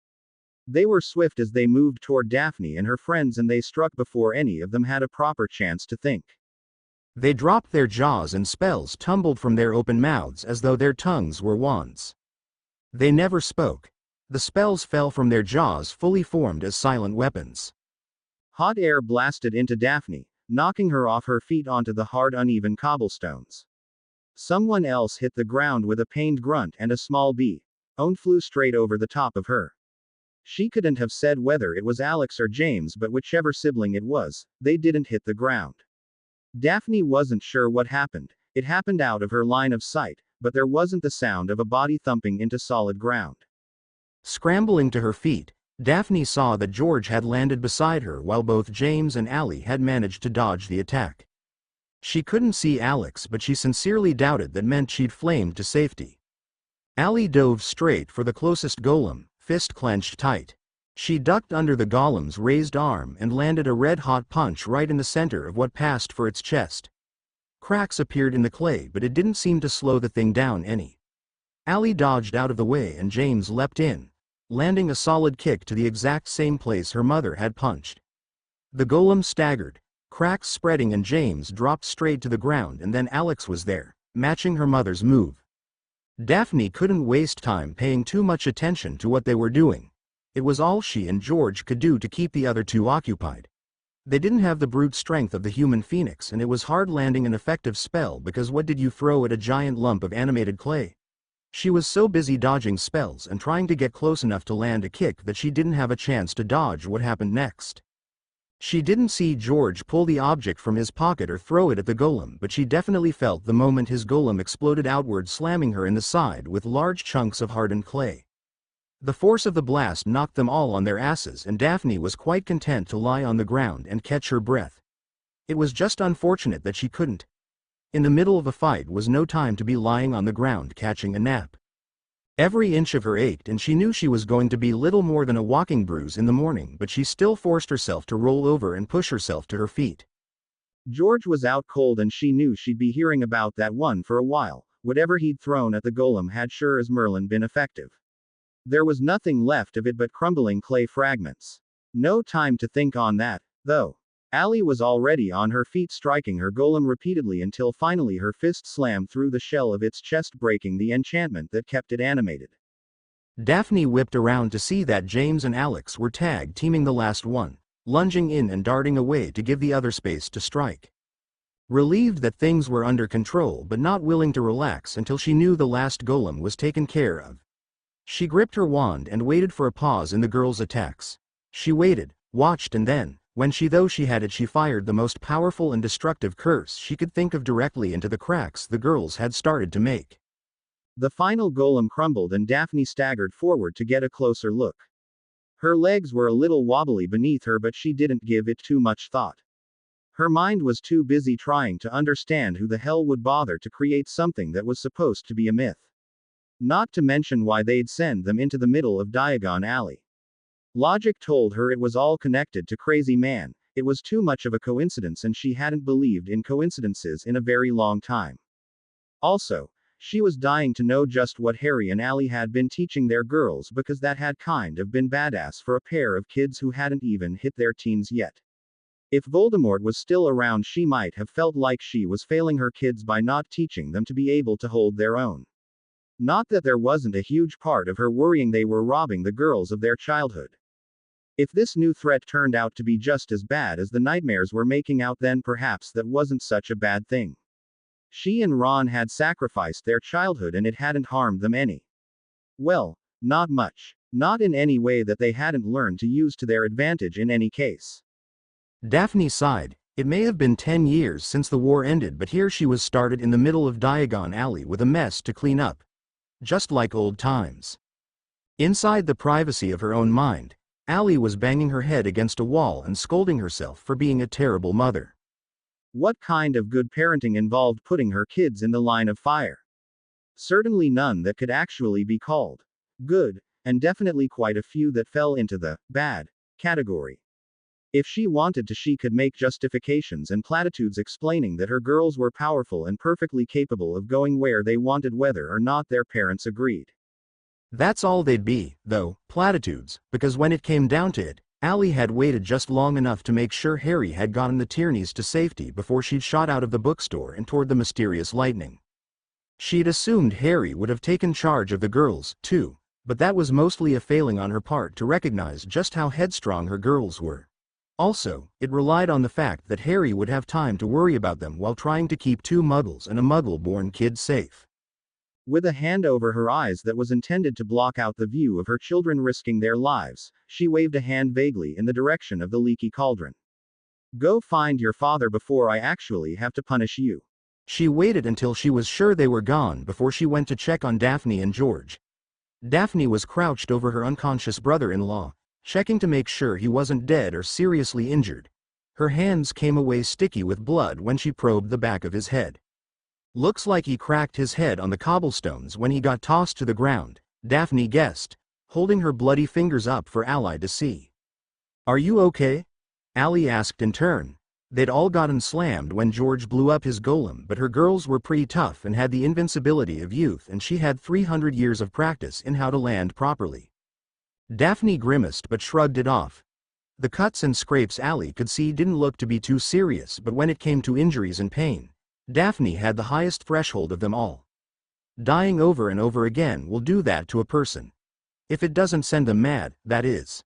They were swift as they moved toward Daphne and her friends, and they struck before any of them had a proper chance to think. They dropped their jaws and spells tumbled from their open mouths as though their tongues were wands. They never spoke. The spells fell from their jaws fully formed as silent weapons. Hot air blasted into Daphne, knocking her off her feet onto the hard, uneven cobblestones. Someone else hit the ground with a pained grunt, and a small bee flew straight over the top of her. She couldn't have said whether it was Alex or James, but whichever sibling it was, they didn't hit the ground. Daphne wasn't sure what happened. It happened out of her line of sight, but there wasn't the sound of a body thumping into solid ground. Scrambling to her feet, Daphne saw that George had landed beside her while both James and Allie had managed to dodge the attack. She couldn't see Alex, but she sincerely doubted that meant she'd flamed to safety. Allie dove straight for the closest golem, fist clenched tight. She ducked under the golem's raised arm and landed a red-hot punch right in the center of what passed for its chest. Cracks appeared in the clay, but it didn't seem to slow the thing down any. Allie dodged out of the way and James leapt in, landing a solid kick to the exact same place her mother had punched. The golem staggered, cracks spreading, and James dropped straight to the ground, and then Alex was there, matching her mother's move. Daphne couldn't waste time paying too much attention to what they were doing. It was all she and George could do to keep the other 2 occupied. They didn't have the brute strength of the human phoenix, and it was hard landing an effective spell, because what did you throw at a giant lump of animated clay? She was so busy dodging spells and trying to get close enough to land a kick that she didn't have a chance to dodge what happened next. She didn't see George pull the object from his pocket or throw it at the golem, but she definitely felt the moment his golem exploded outward, slamming her in the side with large chunks of hardened clay. The force of the blast knocked them all on their asses, and Daphne was quite content to lie on the ground and catch her breath. It was just unfortunate that she couldn't. In the middle of a fight was no time to be lying on the ground catching a nap. Every inch of her ached, and she knew she was going to be little more than a walking bruise in the morning, but she still forced herself to roll over and push herself to her feet. George was out cold, and she knew she'd be hearing about that one for a while. Whatever he'd thrown at the golem had sure as Merlin been effective. There was nothing left of it but crumbling clay fragments. No time to think on that, though. Allie was already on her feet, striking her golem repeatedly until finally her fist slammed through the shell of its chest, breaking the enchantment that kept it animated. Daphne whipped around to see that James and Alex were tag teaming the last one, lunging in and darting away to give the other space to strike. Relieved that things were under control, but not willing to relax until she knew the last golem was taken care of, she gripped her wand and waited for a pause in the girls' attacks. She waited, watched, and then, when she had it, she fired the most powerful and destructive curse she could think of directly into the cracks the girls had started to make. The final golem crumbled, and Daphne staggered forward to get a closer look. Her legs were a little wobbly beneath her, but she didn't give it too much thought. Her mind was too busy trying to understand who the hell would bother to create something that was supposed to be a myth. Not to mention why they'd send them into the middle of Diagon Alley. Logic told her it was all connected to Crazy Man. It was too much of a coincidence, and she hadn't believed in coincidences in a very long time. Also, she was dying to know just what Harry and Allie had been teaching their girls, because that had kind of been badass for a pair of kids who hadn't even hit their teens yet. If Voldemort was still around, she might have felt like she was failing her kids by not teaching them to be able to hold their own. Not that there wasn't a huge part of her worrying they were robbing the girls of their childhood. If this new threat turned out to be just as bad as the nightmares were making out, then perhaps that wasn't such a bad thing. She and Ron had sacrificed their childhood, and it hadn't harmed them any. Well, not much. Not in any way that they hadn't learned to use to their advantage in any case. Daphne sighed. It may have been 10 years since the war ended, but here she was started in the middle of Diagon Alley with a mess to clean up. Just like old times. Inside the privacy of her own mind, Allie was banging her head against a wall and scolding herself for being a terrible mother. What kind of good parenting involved putting her kids in the line of fire? Certainly none that could actually be called good, and definitely quite a few that fell into the bad category. If she wanted to, she could make justifications and platitudes explaining that her girls were powerful and perfectly capable of going where they wanted, whether or not their parents agreed. That's all they'd be, though, platitudes, because when it came down to it, Allie had waited just long enough to make sure Harry had gotten the Tierneys to safety before she'd shot out of the bookstore and toward the mysterious lightning. She'd assumed Harry would have taken charge of the girls, too, but that was mostly a failing on her part to recognize just how headstrong her girls were. Also, it relied on the fact that Harry would have time to worry about them while trying to keep 2 muggles and a muggle-born kid safe. With a hand over her eyes that was intended to block out the view of her children risking their lives, she waved a hand vaguely in the direction of the leaky cauldron. Go find your father before I actually have to punish you. She waited until she was sure they were gone before she went to check on Daphne and George. Daphne was crouched over her unconscious brother-in-law, checking to make sure he wasn't dead or seriously injured. Her hands came away sticky with blood when she probed the back of his head. Looks like he cracked his head on the cobblestones when he got tossed to the ground, Daphne guessed, holding her bloody fingers up for Allie to see. Are you okay? Allie asked in turn. They'd all gotten slammed when George blew up his golem, but her girls were pretty tough and had the invincibility of youth, and she had 300 years of practice in how to land properly. Daphne grimaced but shrugged it off. The cuts and scrapes Allie could see didn't look to be too serious, but when it came to injuries and pain, Daphne had the highest threshold of them all. Dying over and over again will do that to a person. If it doesn't send them mad, that is.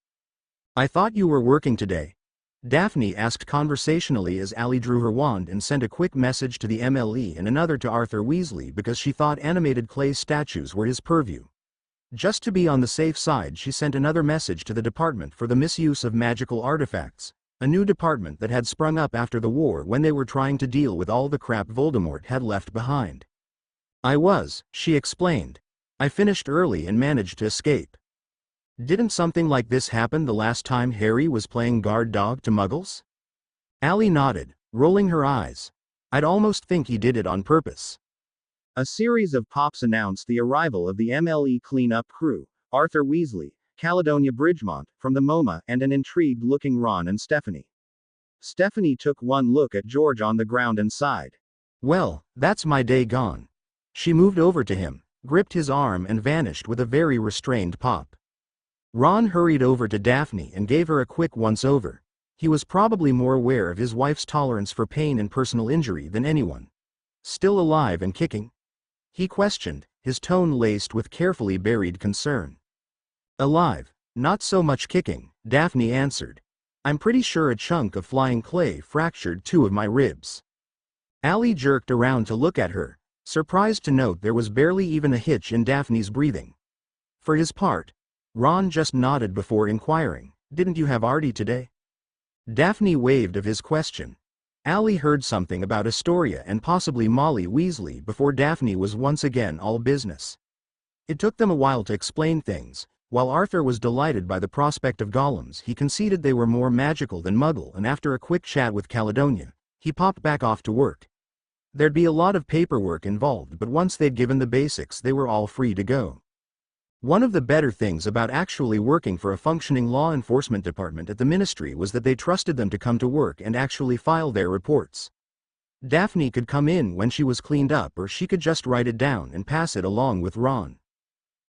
I thought you were working today. Daphne asked conversationally as Ally drew her wand and sent a quick message to the MLE and another to Arthur Weasley because she thought animated clay statues were his purview. Just to be on the safe side, she sent another message to the Department for the Misuse of Magical Artifacts, a new department that had sprung up after the war when they were trying to deal with all the crap Voldemort had left behind. She explained. I finished early and managed to escape. Didn't something like this happen the last time Harry was playing guard dog to Muggles? Ally nodded, rolling her eyes. I'd almost think he did it on purpose. A series of pops announced the arrival of the MLE cleanup crew, Arthur Weasley, Caledonia Bridgemont, from the MoMA, and an intrigued-looking Ron and Stephanie. Stephanie took one look at George on the ground and sighed. Well, that's my day gone. She moved over to him, gripped his arm and vanished with a very restrained pop. Ron hurried over to Daphne and gave her a quick once-over. He was probably more aware of his wife's tolerance for pain and personal injury than anyone. Still alive and kicking? He questioned, his tone laced with carefully buried concern. Alive, not so much kicking, Daphne answered. I'm pretty sure a chunk of flying clay fractured 2 of my ribs. Ally jerked around to look at her, surprised to note there was barely even a hitch in Daphne's breathing. For his part, Ron just nodded before inquiring, didn't you have Artie today? Daphne waved of his question. Ally heard something about Astoria and possibly Molly Weasley before Daphne was once again all business. It took them a while to explain things. While Arthur was delighted by the prospect of golems, he conceded they were more magical than Muggle, and after a quick chat with Caledonia, he popped back off to work. There'd be a lot of paperwork involved, but once they'd given the basics, they were all free to go. One of the better things about actually working for a functioning law enforcement department at the Ministry was that they trusted them to come to work and actually file their reports. Daphne could come in when she was cleaned up, or she could just write it down and pass it along with Ron.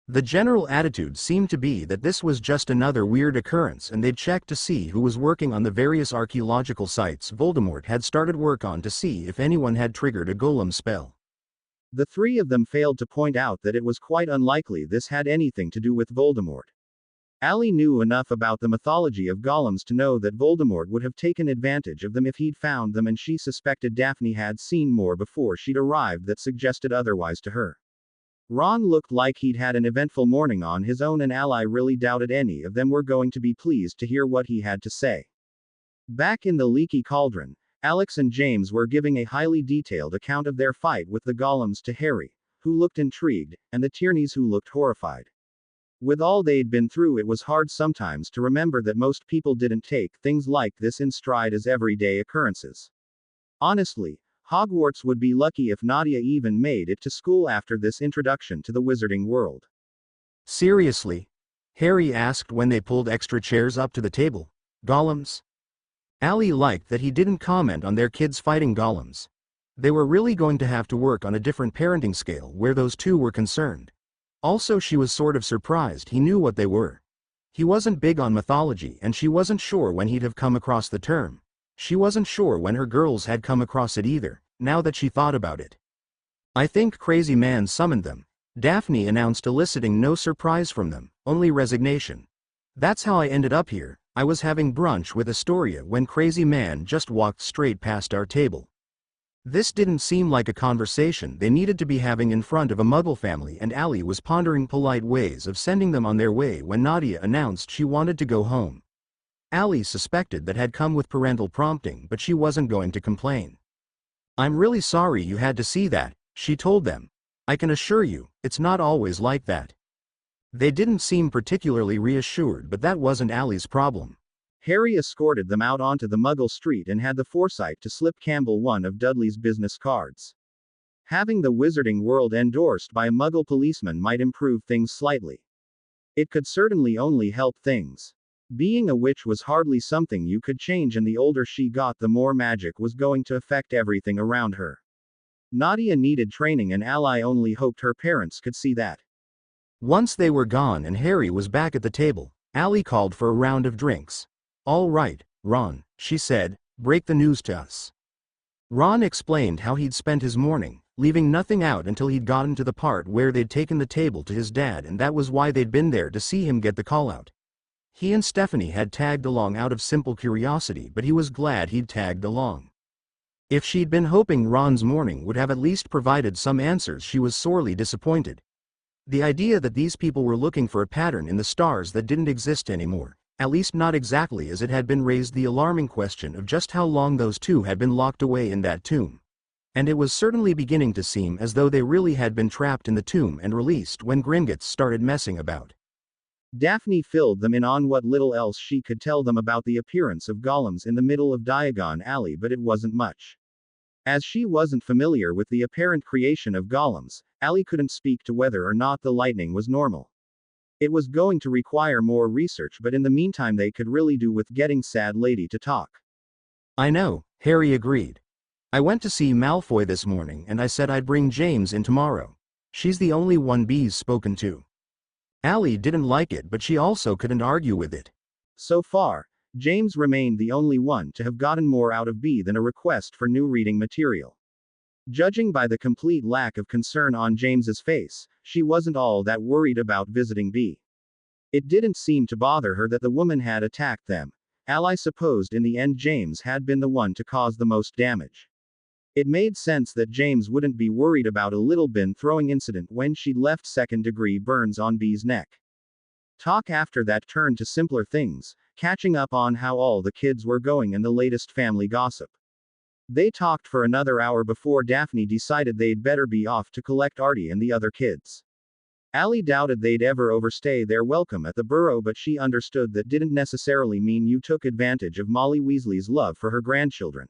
The general attitude seemed to be that this was just another weird occurrence, and they'd check to see who was working on the various archaeological sites Voldemort had started work on to see if anyone had triggered a golem spell. The 3 of them failed to point out that it was quite unlikely this had anything to do with Voldemort. Ally knew enough about the mythology of golems to know that Voldemort would have taken advantage of them if he'd found them, and she suspected Daphne had seen more before she'd arrived that suggested otherwise to her. Ron looked like he'd had an eventful morning on his own, and Ally really doubted any of them were going to be pleased to hear what he had to say. Back in the Leaky Cauldron, Alex and James were giving a highly detailed account of their fight with the golems to Harry, who looked intrigued, and the Tierneys, who looked horrified. With all they'd been through, it was hard sometimes to remember that most people didn't take things like this in stride as everyday occurrences. Honestly, Hogwarts would be lucky if Nadia even made it to school after this introduction to the wizarding world. Seriously? Harry asked when they pulled extra chairs up to the table. Golems? Ally liked that he didn't comment on their kids fighting golems. They were really going to have to work on a different parenting scale where those 2 were concerned. Also, she was sort of surprised he knew what they were. He wasn't big on mythology, and she wasn't sure when he'd have come across the term. She wasn't sure when her girls had come across it either, now that she thought about it. I think Crazy Man summoned them, Daphne announced, eliciting no surprise from them, only resignation. That's how I ended up here. I was having brunch with Astoria when Crazy Man just walked straight past our table. This didn't seem like a conversation they needed to be having in front of a Muggle family, and Ally was pondering polite ways of sending them on their way when Nadia announced she wanted to go home. Ally suspected that had come with parental prompting, but she wasn't going to complain. I'm really sorry you had to see that, she told them. I can assure you, it's not always like that. They didn't seem particularly reassured, but that wasn't Ally's problem. Harry escorted them out onto the Muggle street and had the foresight to slip Campbell one of Dudley's business cards. Having the wizarding world endorsed by a Muggle policeman might improve things slightly. It could certainly only help things. Being a witch was hardly something you could change, and the older she got, the more magic was going to affect everything around her. Nadia needed training, and Ally only hoped her parents could see that. Once they were gone and Harry was back at the table, Ally called for a round of drinks. All right, Ron, she said, break the news to us. Ron explained how he'd spent his morning, leaving nothing out until he'd gotten to the part where they'd taken the table to his dad, and that was why they'd been there to see him get the call out. He and Stephanie had tagged along out of simple curiosity, but he was glad he'd tagged along. If she'd been hoping Ron's morning would have at least provided some answers, she was sorely disappointed. The idea that these people were looking for a pattern in the stars that didn't exist anymore, at least not exactly as it had been, raised the alarming question of just how long those two had been locked away in that tomb. And it was certainly beginning to seem as though they really had been trapped in the tomb and released when Gringotts started messing about. Daphne filled them in on what little else she could tell them about the appearance of golems in the middle of Diagon Alley, but it wasn't much. As she wasn't familiar with the apparent creation of golems, Allie couldn't speak to whether or not the lightning was normal. It was going to require more research, but in the meantime they could really do with getting Sad Lady to talk. I know, Harry agreed. I went to see Malfoy this morning and I said I'd bring James in tomorrow. She's the only one B's spoken to. Allie didn't like it, but she also couldn't argue with it. So far, James remained the only one to have gotten more out of B than a request for new reading material. Judging by the complete lack of concern on James's face, she wasn't all that worried about visiting B. It didn't seem to bother her that the woman had attacked them. Ally supposed in the end James had been the one to cause the most damage. It made sense that James wouldn't be worried about a little bin throwing incident when she'd left second-degree burns on B's neck. Talk after that turned to simpler things, catching up on how all the kids were going and the latest family gossip. They talked for another hour before Daphne decided they'd better be off to collect Artie and the other kids. Allie doubted they'd ever overstay their welcome at the Burrow, but she understood that didn't necessarily mean you took advantage of Molly Weasley's love for her grandchildren.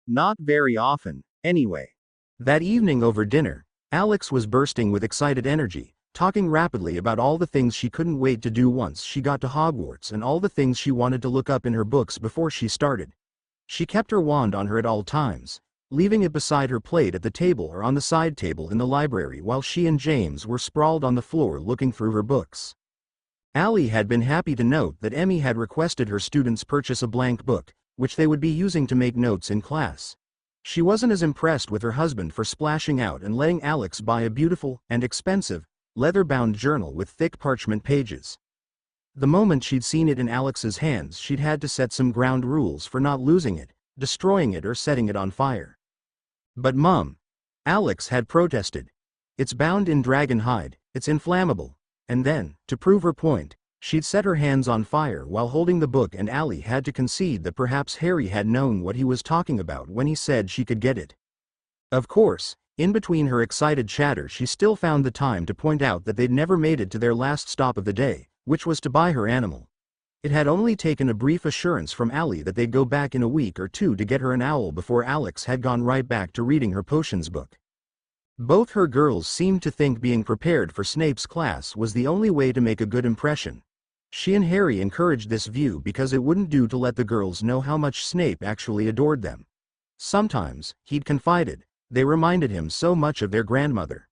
Not very often, anyway. That evening over dinner, Alex was bursting with excited energy, talking rapidly about all the things she couldn't wait to do once she got to Hogwarts and all the things she wanted to look up in her books before she started. She kept her wand on her at all times, leaving it beside her plate at the table or on the side table in the library while she and James were sprawled on the floor looking through her books. Allie had been happy to note that Emmy had requested her students purchase a blank book, which they would be using to make notes in class. She wasn't as impressed with her husband for splashing out and letting Alex buy a beautiful and expensive, leather-bound journal with thick parchment pages. The moment she'd seen it in Alex's hands, she'd had to set some ground rules for not losing it, destroying it, or setting it on fire. But Mum, Alex had protested. It's bound in dragon hide, it's inflammable. And then, to prove her point, she'd set her hands on fire while holding the book, and Allie had to concede that perhaps Harry had known what he was talking about when he said she could get it. Of course, in between her excited chatter she still found the time to point out that they'd never made it to their last stop of the day, which was to buy her animal. It had only taken a brief assurance from Allie that they'd go back in a week or two to get her an owl before Alex had gone right back to reading her potions book. Both her girls seemed to think being prepared for Snape's class was the only way to make a good impression. She and Harry encouraged this view because it wouldn't do to let the girls know how much Snape actually adored them. Sometimes, he'd confided, they reminded him so much of their grandmother.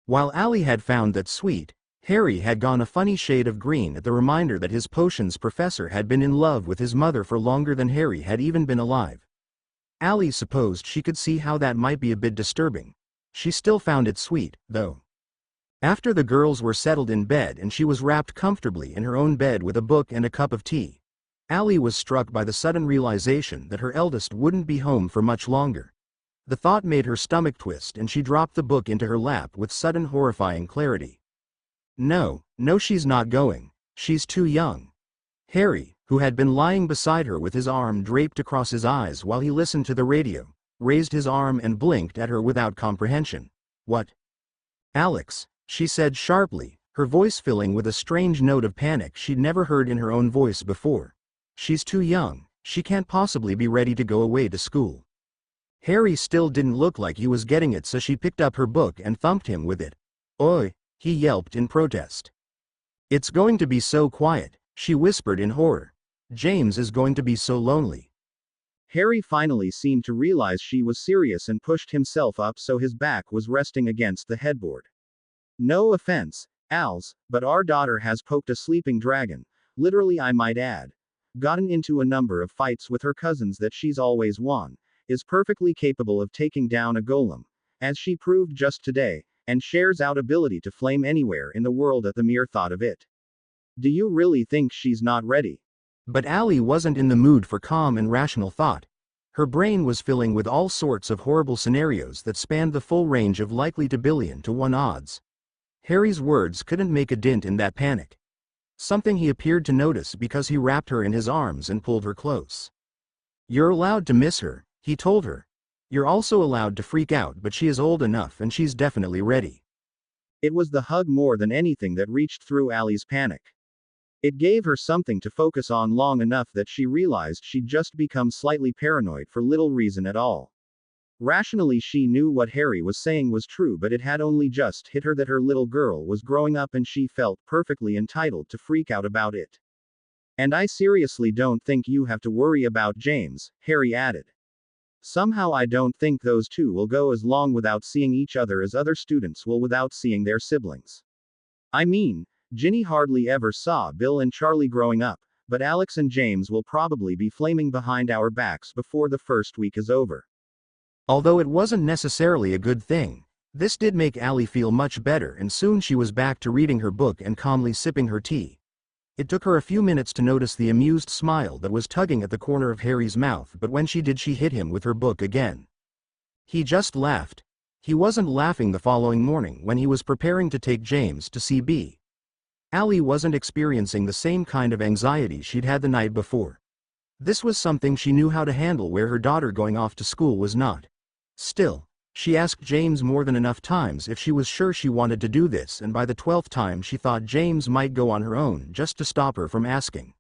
While Allie had found that sweet, Harry had gone a funny shade of green at the reminder that his potions professor had been in love with his mother for longer than Harry had even been alive. Allie supposed she could see how that might be a bit disturbing. She still found it sweet, though. After the girls were settled in bed and she was wrapped comfortably in her own bed with a book and a cup of tea, Allie was struck by the sudden realization that her eldest wouldn't be home for much longer. The thought made her stomach twist and she dropped the book into her lap with sudden horrifying clarity. No, she's not going. She's too young. Harry, who had been lying beside her with his arm draped across his eyes while he listened to the radio, raised his arm and blinked at her without comprehension. What? Alex, she said sharply, her voice filling with a strange note of panic she'd never heard in her own voice before. She's too young, she can't possibly be ready to go away to school. Harry still didn't look like he was getting it, so she picked up her book and thumped him with it. Oi, he yelped in protest. It's going to be so quiet, she whispered in horror. James is going to be so lonely. Harry finally seemed to realize she was serious and pushed himself up so his back was resting against the headboard. No offense, Als, but our daughter has poked a sleeping dragon, literally I might add, gotten into a number of fights with her cousins that she's always won, is perfectly capable of taking down a golem, as she proved just today, and shares out ability to flame anywhere in the world at the mere thought of it. Do you really think she's not ready? But Allie wasn't in the mood for calm and rational thought. Her brain was filling with all sorts of horrible scenarios that spanned the full range of likely to billion to one odds. Harry's words couldn't make a dent in that panic. Something he appeared to notice because he wrapped her in his arms and pulled her close. "You're allowed to miss her," he told her. "You're also allowed to freak out, but she is old enough and she's definitely ready." It was the hug more than anything that reached through Allie's panic. It gave her something to focus on long enough that she realized she'd just become slightly paranoid for little reason at all. Rationally, she knew what Harry was saying was true, but it had only just hit her that her little girl was growing up and she felt perfectly entitled to freak out about it. "And I seriously don't think you have to worry about James," Harry added. "Somehow I don't think those two will go as long without seeing each other as other students will without seeing their siblings. I mean, Ginny hardly ever saw Bill and Charlie growing up, but Alex and James will probably be flaming behind our backs before the first week is over." Although it wasn't necessarily a good thing, this did make Allie feel much better, and soon she was back to reading her book and calmly sipping her tea. It took her a few minutes to notice the amused smile that was tugging at the corner of Harry's mouth, but when she did, she hit him with her book again. He just laughed. He wasn't laughing the following morning when he was preparing to take James to see B. Allie wasn't experiencing the same kind of anxiety she'd had the night before. This was something she knew how to handle where her daughter going off to school was not. Still, she asked James more than enough times if she was sure she wanted to do this, and by the 12th time she thought James might go on her own just to stop her from asking.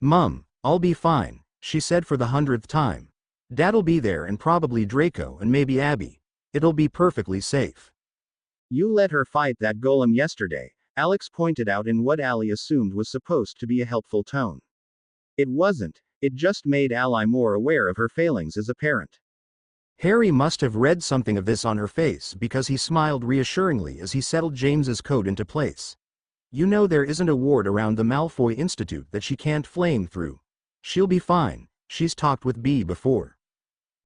"Mum, I'll be fine," she said for the 100th time. "Dad'll be there and probably Draco and maybe Abby. It'll be perfectly safe." "You let her fight that golem yesterday," Alex pointed out in what Allie assumed was supposed to be a helpful tone. It wasn't, it just made Allie more aware of her failings as a parent. Harry must have read something of this on her face because he smiled reassuringly as he settled James's coat into place. "You know there isn't a ward around the Malfoy Institute that she can't flame through. She'll be fine, she's talked with B before."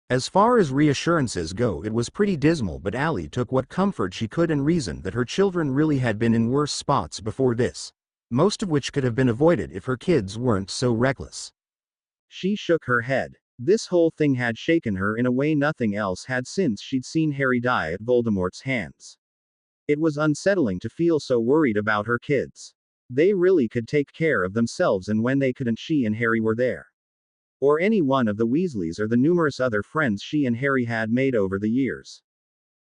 As far as reassurances go, it was pretty dismal, but Allie took what comfort she could and reasoned that her children really had been in worse spots before this, most of which could have been avoided if her kids weren't so reckless. She shook her head. This whole thing had shaken her in a way nothing else had since she'd seen Harry die at Voldemort's hands. It was unsettling to feel so worried about her kids. They really could take care of themselves, and when they couldn't, she and Harry were there. Or any one of the Weasleys or the numerous other friends she and Harry had made over the years.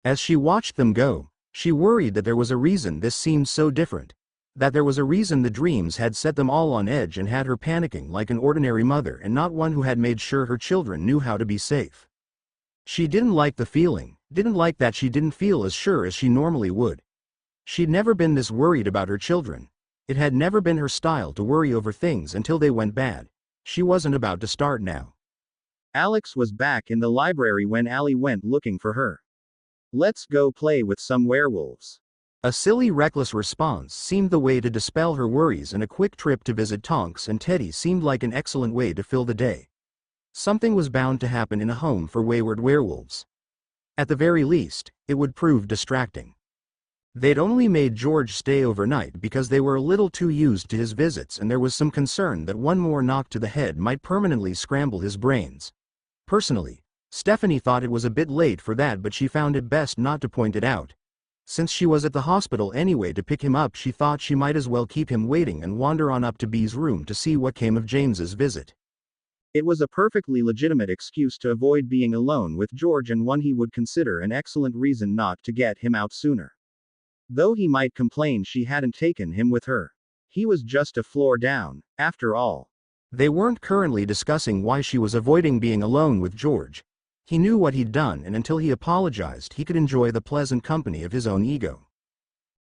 As she watched them go, she worried that there was a reason this seemed so different. That there was a reason the dreams had set them all on edge and had her panicking like an ordinary mother and not one who had made sure her children knew how to be safe. She didn't like the feeling, didn't like that she didn't feel as sure as she normally would. She'd never been this worried about her children. It had never been her style to worry over things until they went bad. She wasn't about to start now. Alex was back in the library when Allie went looking for her. "Let's go play with some werewolves." A silly, reckless response seemed the way to dispel her worries, and a quick trip to visit Tonks and Teddy seemed like an excellent way to fill the day. Something was bound to happen in a home for wayward werewolves. At the very least, it would prove distracting. They'd only made George stay overnight because they were a little too used to his visits, and there was some concern that one more knock to the head might permanently scramble his brains. Personally, Stephanie thought it was a bit late for that, but she found it best not to point it out. Since she was at the hospital anyway to pick him up, she thought she might as well keep him waiting and wander on up to B's room to see what came of James's visit. It was a perfectly legitimate excuse to avoid being alone with George, and one he would consider an excellent reason not to get him out sooner. Though he might complain she hadn't taken him with her. He was just a floor down, after all. They weren't currently discussing why she was avoiding being alone with George. He knew what he'd done, and until he apologized, he could enjoy the pleasant company of his own ego.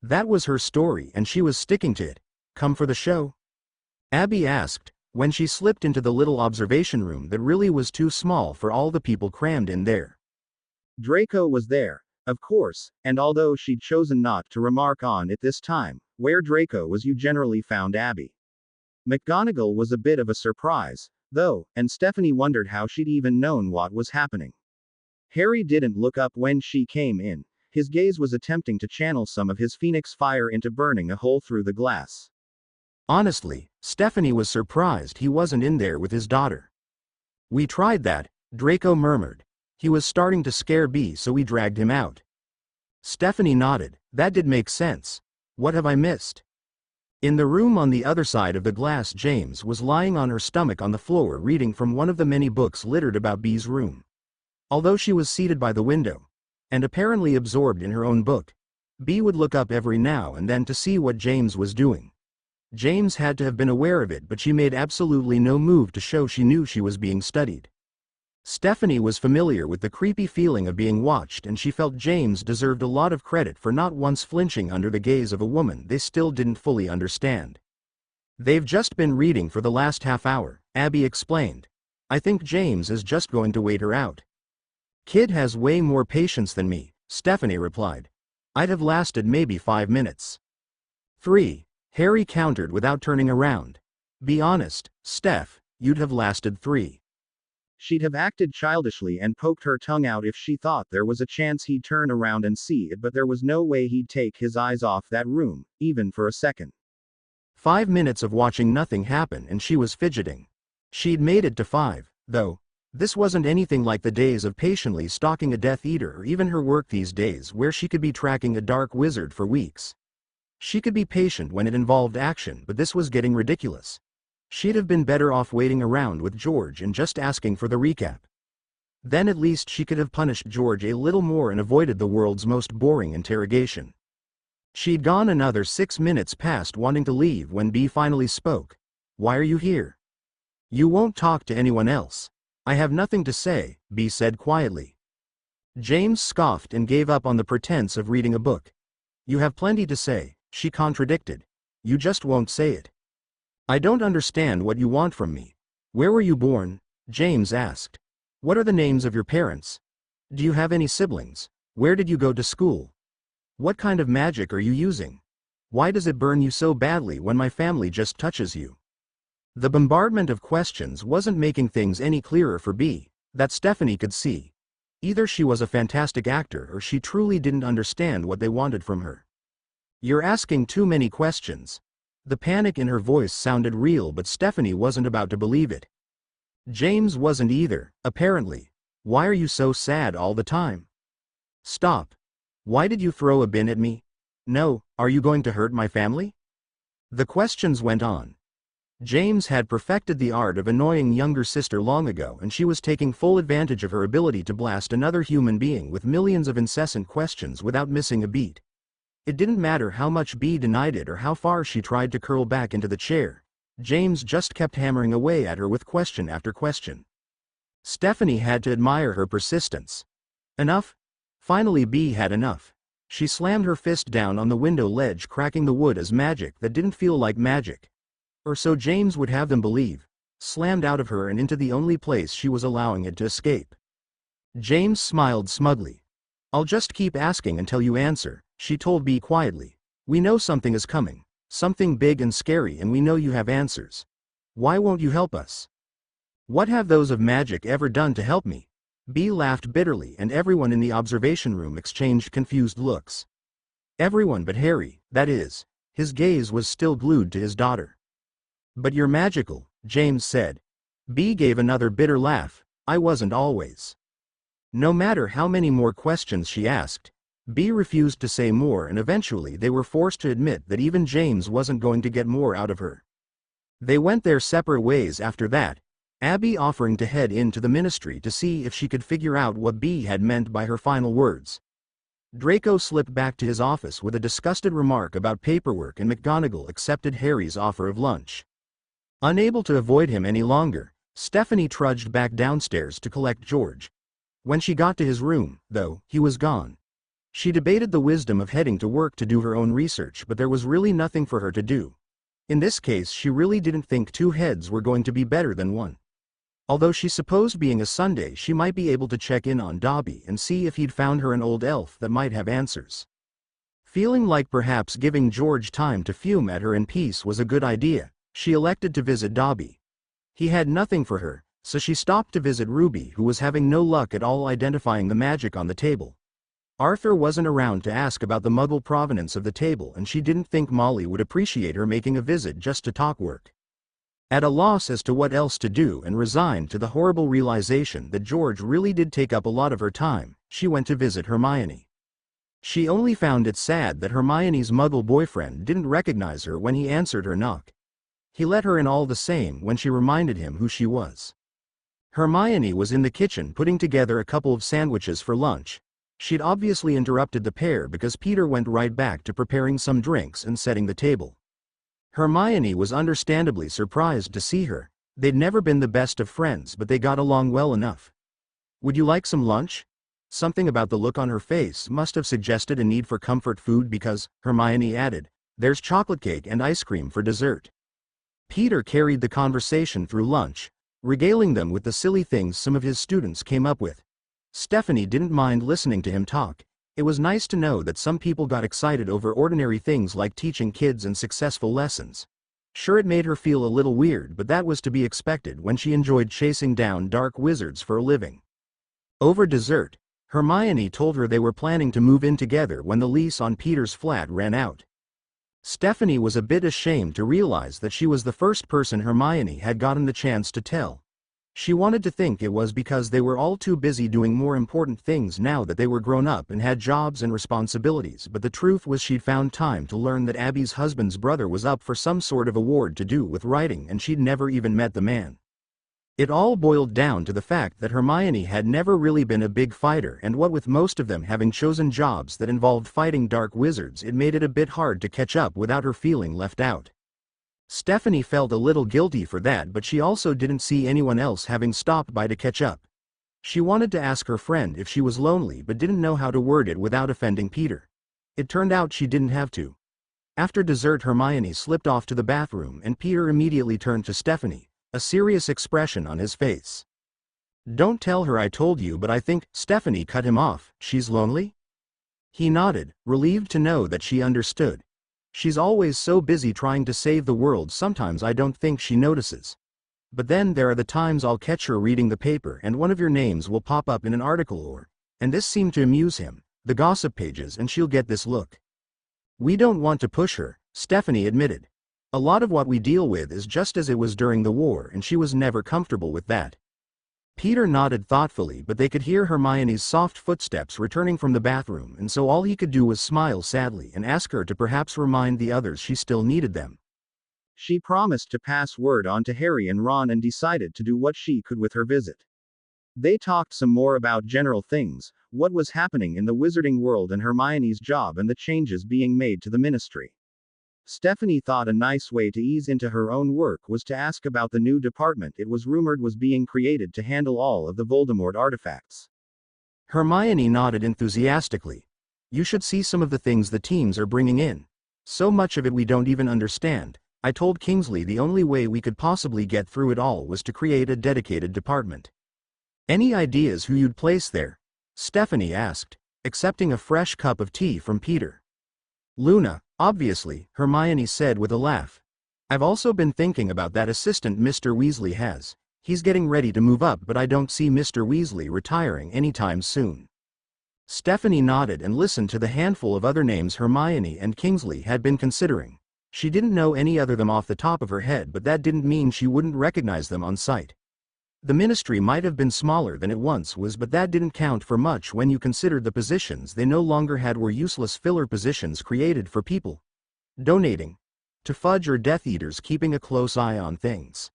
That was her story, and she was sticking to it. "Come for the show?" Abby asked, when she slipped into the little observation room that really was too small for all the people crammed in there. Draco was there, of course, and although she'd chosen not to remark on it this time, where Draco was you generally found Abby. McGonagall was a bit of a surprise, though, and Stephanie wondered how she'd even known what was happening. Harry didn't look up when she came in. His gaze was attempting to channel some of his phoenix fire into burning a hole through the glass. Honestly, Stephanie was surprised he wasn't in there with his daughter. "We tried that," Draco murmured. "He was starting to scare Bee, so we dragged him out." Stephanie nodded. "That did make sense. What have I missed?" In the room on the other side of the glass, James was lying on her stomach on the floor reading from one of the many books littered about Bee's room. Although she was seated by the window, and apparently absorbed in her own book, Bee would look up every now and then to see what James was doing. James had to have been aware of it, but she made absolutely no move to show she knew she was being studied. Stephanie was familiar with the creepy feeling of being watched, and she felt James deserved a lot of credit for not once flinching under the gaze of a woman they still didn't fully understand. "They've just been reading for the last half hour," Abby explained. "I think James is just going to wait her out." "Kid has way more patience than me," Stephanie replied. "I'd have lasted maybe 5 minutes." 3. Harry countered without turning around. "Be honest, Steph, you'd have lasted 3. She'd have acted childishly and poked her tongue out if she thought there was a chance he'd turn around and see it, but there was no way he'd take his eyes off that room, even for a second. 5 minutes of watching nothing happen and she was fidgeting. She'd made it to 5, though. This wasn't anything like the days of patiently stalking a Death Eater or even her work these days where she could be tracking a dark wizard for weeks. She could be patient when it involved action, but this was getting ridiculous. She'd have been better off waiting around with George and just asking for the recap. Then at least she could have punished George a little more and avoided the world's most boring interrogation. She'd gone another 6 minutes past wanting to leave when Bee finally spoke. "Why are you here?" "You won't talk to anyone else." "I have nothing to say," Bee said quietly. James scoffed and gave up on the pretense of reading a book. "You have plenty to say," she contradicted. "You just won't say it." "I don't understand what you want from me." "Where were you born?" James asked. "What are the names of your parents? Do you have any siblings? Where did you go to school? What kind of magic are you using? Why does it burn you so badly when my family just touches you?" The bombardment of questions wasn't making things any clearer for Bee, that Stephanie could see. Either she was a fantastic actor or she truly didn't understand what they wanted from her. "You're asking too many questions." The panic in her voice sounded real, but Stephanie wasn't about to believe it. James wasn't either, apparently. "Why are you so sad all the time? Stop. Why did you throw a bin at me? No, are you going to hurt my family?" The questions went on. James had perfected the art of annoying younger sister long ago, and she was taking full advantage of her ability to blast another human being with millions of incessant questions without missing a beat. It didn't matter how much Bee denied it or how far she tried to curl back into the chair. James just kept hammering away at her with question after question. Stephanie had to admire her persistence. Enough? Finally Bee had enough. She slammed her fist down on the window ledge, cracking the wood as magic that didn't feel like magic. Or so James would have them believe. Slammed out of her and into the only place she was allowing it to escape. James smiled smugly. "I'll just keep asking until you answer," she told Bee quietly. "We know something is coming. Something big and scary, and we know you have answers. Why won't you help us? What have those of magic ever done to help me?" Bee laughed bitterly, and everyone in the observation room exchanged confused looks. Everyone but Harry, that is. His gaze was still glued to his daughter. "But you're magical," James said. Bee gave another bitter laugh. "I wasn't always." No matter how many more questions she asked, Bee refused to say more, and eventually they were forced to admit that even James wasn't going to get more out of her. They went their separate ways after that, Abby offering to head into the ministry to see if she could figure out what Bee had meant by her final words. Draco slipped back to his office with a disgusted remark about paperwork, and McGonagall accepted Harry's offer of lunch. Unable to avoid him any longer, Stephanie trudged back downstairs to collect George. When she got to his room, though, he was gone. She debated the wisdom of heading to work to do her own research, but there was really nothing for her to do. In this case, she really didn't think 2 heads were going to be better than 1. Although she supposed being a Sunday she might be able to check in on Dobby and see if he'd found her an old elf that might have answers. Feeling like perhaps giving George time to fume at her in peace was a good idea, she elected to visit Dobby. He had nothing for her, so she stopped to visit Ruby, who was having no luck at all identifying the magic on the table. Arthur wasn't around to ask about the Muggle provenance of the table, and she didn't think Molly would appreciate her making a visit just to talk work. At a loss as to what else to do and resigned to the horrible realization that George really did take up a lot of her time, she went to visit Hermione. She only found it sad that Hermione's Muggle boyfriend didn't recognize her when he answered her knock. He let her in all the same when she reminded him who she was. Hermione was in the kitchen putting together a couple of sandwiches for lunch. She'd obviously interrupted the pair because Peter went right back to preparing some drinks and setting the table. Hermione was understandably surprised to see her. They'd never been the best of friends, but they got along well enough. "Would you like some lunch?" Something about the look on her face must have suggested a need for comfort food because, Hermione added, "There's chocolate cake and ice cream for dessert." Peter carried the conversation through lunch, regaling them with the silly things some of his students came up with. Stephanie didn't mind listening to him talk. It was nice to know that some people got excited over ordinary things like teaching kids and successful lessons. Sure, it made her feel a little weird, but that was to be expected when she enjoyed chasing down dark wizards for a living. Over dessert, Hermione told her they were planning to move in together when the lease on Peter's flat ran out. Stephanie was a bit ashamed to realize that she was the first person Hermione had gotten the chance to tell. She wanted to think it was because they were all too busy doing more important things now that they were grown up and had jobs and responsibilities, but the truth was she'd found time to learn that Abby's husband's brother was up for some sort of award to do with writing, and she'd never even met the man. It all boiled down to the fact that Hermione had never really been a big fighter, and what with most of them having chosen jobs that involved fighting dark wizards, it made it a bit hard to catch up without her feeling left out. Stephanie felt a little guilty for that, but she also didn't see anyone else having stopped by to catch up. She wanted to ask her friend if she was lonely but didn't know how to word it without offending Peter. It turned out she didn't have to. After dessert, Hermione slipped off to the bathroom and Peter immediately turned to Stephanie, a serious expression on his face. "Don't tell her I told you, but I think," Stephanie cut him off, "she's lonely?" He nodded, relieved to know that she understood. "She's always so busy trying to save the world, sometimes I don't think she notices. But then there are the times I'll catch her reading the paper and one of your names will pop up in an article or," and this seemed to amuse him, "the gossip pages, and she'll get this look." "We don't want to push her," Stephanie admitted. "A lot of what we deal with is just as it was during the war, and she was never comfortable with that." Peter nodded thoughtfully, but they could hear Hermione's soft footsteps returning from the bathroom, and so all he could do was smile sadly and ask her to perhaps remind the others she still needed them. She promised to pass word on to Harry and Ron and decided to do what she could with her visit. They talked some more about general things, what was happening in the wizarding world and Hermione's job and the changes being made to the ministry. Stephanie thought a nice way to ease into her own work was to ask about the new department it was rumored was being created to handle all of the Voldemort artifacts. Hermione nodded enthusiastically. "You should see some of the things the teams are bringing in. So much of it we don't even understand. I told Kingsley the only way we could possibly get through it all was to create a dedicated department." "Any ideas who you'd place there?" Stephanie asked, accepting a fresh cup of tea from Peter. "Luna, obviously," Hermione said with a laugh. "I've also been thinking about that assistant Mr. Weasley has. He's getting ready to move up, but I don't see Mr. Weasley retiring anytime soon." Stephanie nodded and listened to the handful of other names Hermione and Kingsley had been considering. She didn't know any other them off the top of her head, but that didn't mean she wouldn't recognize them on sight. The ministry might have been smaller than it once was, but that didn't count for much when you considered the positions they no longer had were useless filler positions created for people donating to Fudge or Death Eaters keeping a close eye on things.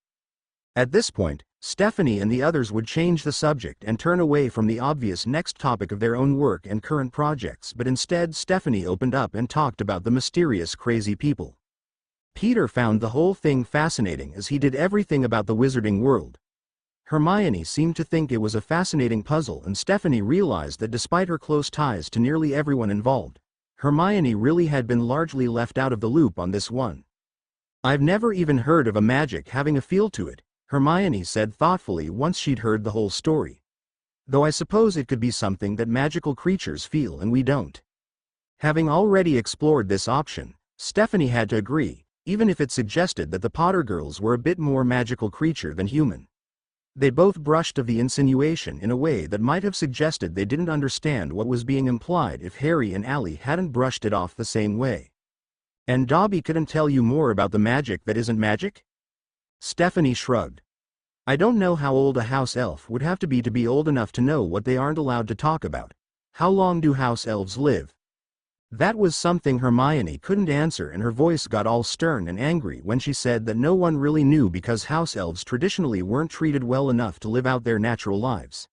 At this point, Stephanie and the others would change the subject and turn away from the obvious next topic of their own work and current projects, but instead Stephanie opened up and talked about the mysterious crazy people. Peter found the whole thing fascinating, as he did everything about the wizarding world. Hermione seemed to think it was a fascinating puzzle, and Stephanie realized that despite her close ties to nearly everyone involved, Hermione really had been largely left out of the loop on this one. "I've never even heard of a magic having a feel to it," Hermione said thoughtfully once she'd heard the whole story. "Though I suppose it could be something that magical creatures feel and we don't." Having already explored this option, Stephanie had to agree, even if it suggested that the Potter girls were a bit more magical creature than human. They both brushed of the insinuation in a way that might have suggested they didn't understand what was being implied if Harry and Ally hadn't brushed it off the same way. And Dobby couldn't tell you more about the magic that isn't magic? Stephanie shrugged. I don't know how old a house elf would have to be old enough to know what they aren't allowed to talk about. How long do house elves live? That was something Hermione couldn't answer, and her voice got all stern and angry when she said that no one really knew because house elves traditionally weren't treated well enough to live out their natural lives.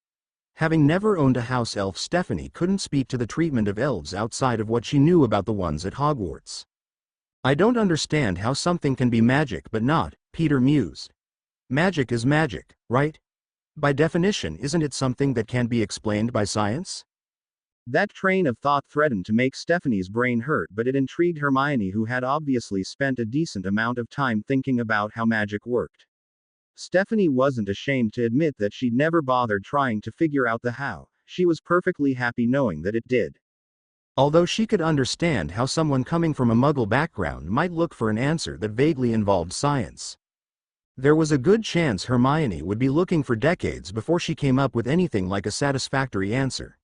Having never owned a house elf, Stephanie couldn't speak to the treatment of elves outside of what she knew about the ones at Hogwarts. I don't understand how something can be magic but not, Peter mused. Magic is magic, right? By definition, isn't it something that can't be explained by science? That train of thought threatened to make Stephanie's brain hurt, but it intrigued Hermione, who had obviously spent a decent amount of time thinking about how magic worked. Stephanie wasn't ashamed to admit that she'd never bothered trying to figure out the how. She was perfectly happy knowing that it did. Although she could understand how someone coming from a Muggle background might look for an answer that vaguely involved science. There was a good chance Hermione would be looking for decades before she came up with anything like a satisfactory answer.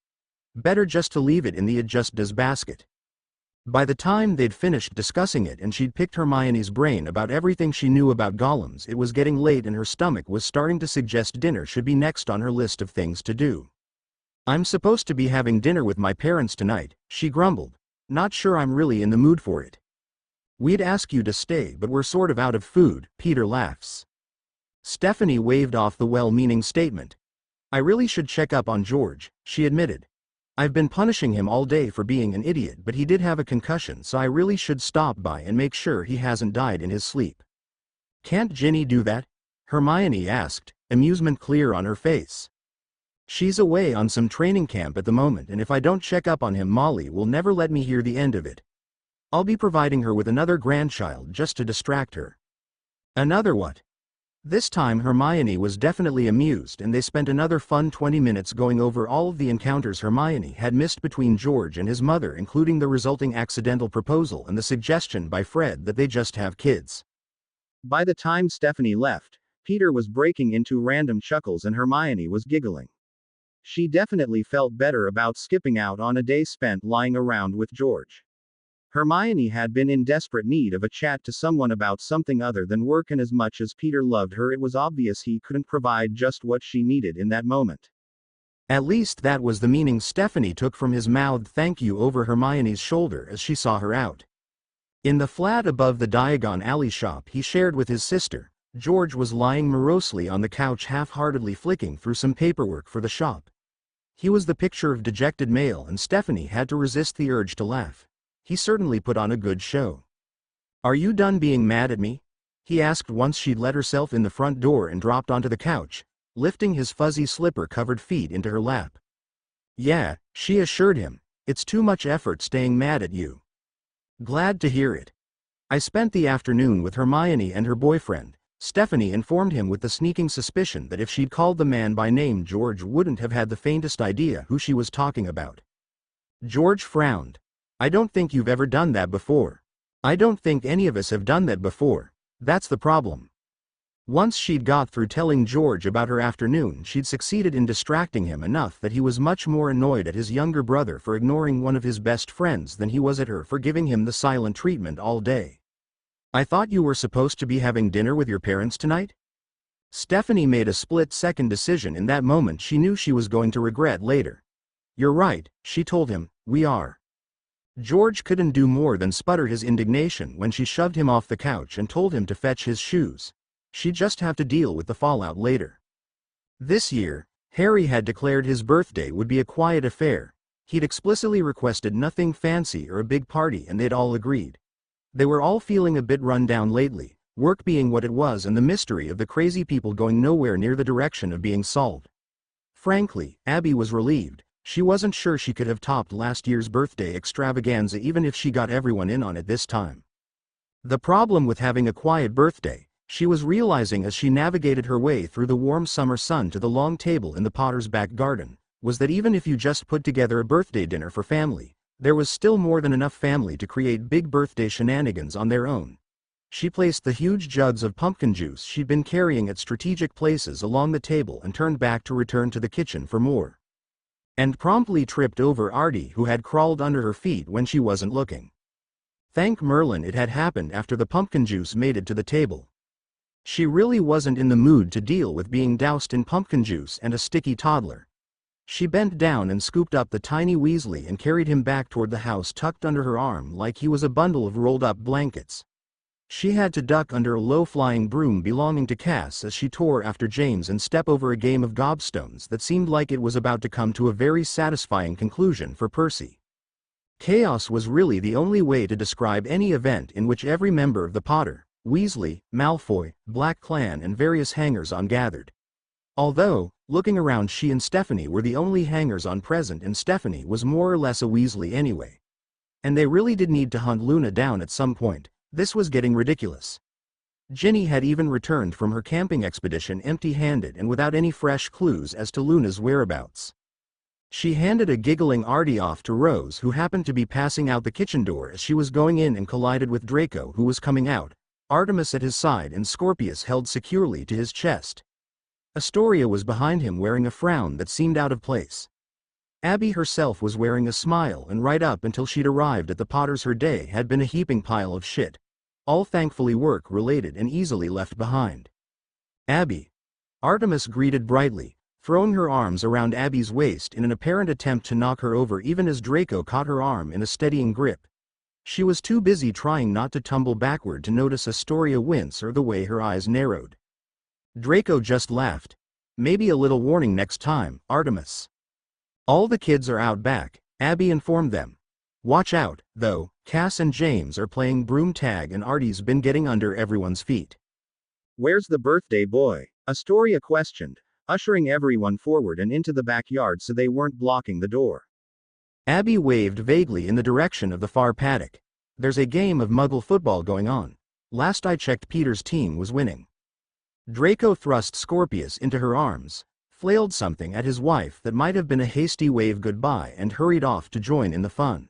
Better just to leave it in the "it just does" basket. By the time they'd finished discussing it and she'd picked Hermione's brain about everything she knew about golems, it was getting late and her stomach was starting to suggest dinner should be next on her list of things to do. I'm supposed to be having dinner with my parents tonight, she grumbled. Not sure I'm really in the mood for it. We'd ask you to stay, but we're sort of out of food, Peter laughs. Stephanie waved off the well-meaning statement. I really should check up on George, she admitted. I've been punishing him all day for being an idiot, but he did have a concussion, so I really should stop by and make sure he hasn't died in his sleep. Can't Ginny do that? Hermione asked, amusement clear on her face. She's away on some training camp at the moment, and if I don't check up on him, Molly will never let me hear the end of it. I'll be providing her with another grandchild just to distract her. Another what? This time Hermione was definitely amused, and they spent another fun 20 minutes going over all of the encounters Hermione had missed between George and his mother, including the resulting accidental proposal and the suggestion by Fred that they just have kids. By the time Stephanie left, Peter was breaking into random chuckles and Hermione was giggling. She definitely felt better about skipping out on a day spent lying around with George. Hermione had been in desperate need of a chat to someone about something other than work, and as much as Peter loved her, it was obvious he couldn't provide just what she needed in that moment. At least that was the meaning Stephanie took from his mouthed thank you over Hermione's shoulder as she saw her out. In the flat above the Diagon Alley shop he shared with his sister, George was lying morosely on the couch, half-heartedly flicking through some paperwork for the shop. He was the picture of dejected male, and Stephanie had to resist the urge to laugh. He certainly put on a good show. Are you done being mad at me? He asked once she'd let herself in the front door and dropped onto the couch, lifting his fuzzy slipper-covered feet into her lap. Yeah, she assured him. It's too much effort staying mad at you. Glad to hear it. I spent the afternoon with Hermione and her boyfriend, Stephanie informed him with the sneaking suspicion that if she'd called the man by name, George wouldn't have had the faintest idea who she was talking about. George frowned. I don't think you've ever done that before. I don't think any of us have done that before. That's the problem. Once she'd got through telling George about her afternoon, she'd succeeded in distracting him enough that he was much more annoyed at his younger brother for ignoring one of his best friends than he was at her for giving him the silent treatment all day. I thought you were supposed to be having dinner with your parents tonight? Stephanie made a split-second decision in that moment she knew she was going to regret later. You're right, she told him, we are. George couldn't do more than sputter his indignation when she shoved him off the couch and told him to fetch his shoes. She'd just have to deal with the fallout later. This year, Harry had declared his birthday would be a quiet affair. He'd explicitly requested nothing fancy or a big party, and they'd all agreed. They were all feeling a bit run down lately, work being what it was and the mystery of the crazy people going nowhere near the direction of being solved. Frankly, Abby was relieved. She wasn't sure she could have topped last year's birthday extravaganza even if she got everyone in on it this time. The problem with having a quiet birthday, she was realizing as she navigated her way through the warm summer sun to the long table in the Potter's back garden, was that even if you just put together a birthday dinner for family, there was still more than enough family to create big birthday shenanigans on their own. She placed the huge jugs of pumpkin juice she'd been carrying at strategic places along the table and turned back to return to the kitchen for more. And promptly tripped over Artie, who had crawled under her feet when she wasn't looking. Thank Merlin it had happened after the pumpkin juice made it to the table. She really wasn't in the mood to deal with being doused in pumpkin juice and a sticky toddler. She bent down and scooped up the tiny Weasley and carried him back toward the house, tucked under her arm like he was a bundle of rolled-up blankets. She had to duck under a low-flying broom belonging to Cass as she tore after James and step over a game of gobstones that seemed like it was about to come to a very satisfying conclusion for Percy. Chaos was really the only way to describe any event in which every member of the Potter, Weasley, Malfoy, Black Clan and various hangers-on gathered. Although, looking around, she and Stephanie were the only hangers-on present, and Stephanie was more or less a Weasley anyway. And they really did need to hunt Luna down at some point. This was getting ridiculous. Ginny had even returned from her camping expedition empty-handed and without any fresh clues as to Luna's whereabouts. She handed a giggling Artie off to Rose, who happened to be passing out the kitchen door as she was going in, and collided with Draco, who was coming out, Artemis at his side and Scorpius held securely to his chest. Astoria was behind him, wearing a frown that seemed out of place. Abby herself was wearing a smile, and right up until she'd arrived at the Potters her day had been a heaping pile of shit. All thankfully work-related and easily left behind. Abby. Artemis greeted brightly, throwing her arms around Abby's waist in an apparent attempt to knock her over even as Draco caught her arm in a steadying grip. She was too busy trying not to tumble backward to notice Astoria wince or the way her eyes narrowed. Draco just laughed. Maybe a little warning next time, Artemis. All the kids are out back, Abby informed them. Watch out, though, Cass and James are playing broom tag and Artie's been getting under everyone's feet. Where's the birthday boy? Astoria questioned, ushering everyone forward and into the backyard so they weren't blocking the door. Abby waved vaguely in the direction of the far paddock. There's a game of Muggle football going on. Last I checked, Peter's team was winning. Draco thrust Scorpius into her arms, flailed something at his wife that might have been a hasty wave goodbye, and hurried off to join in the fun.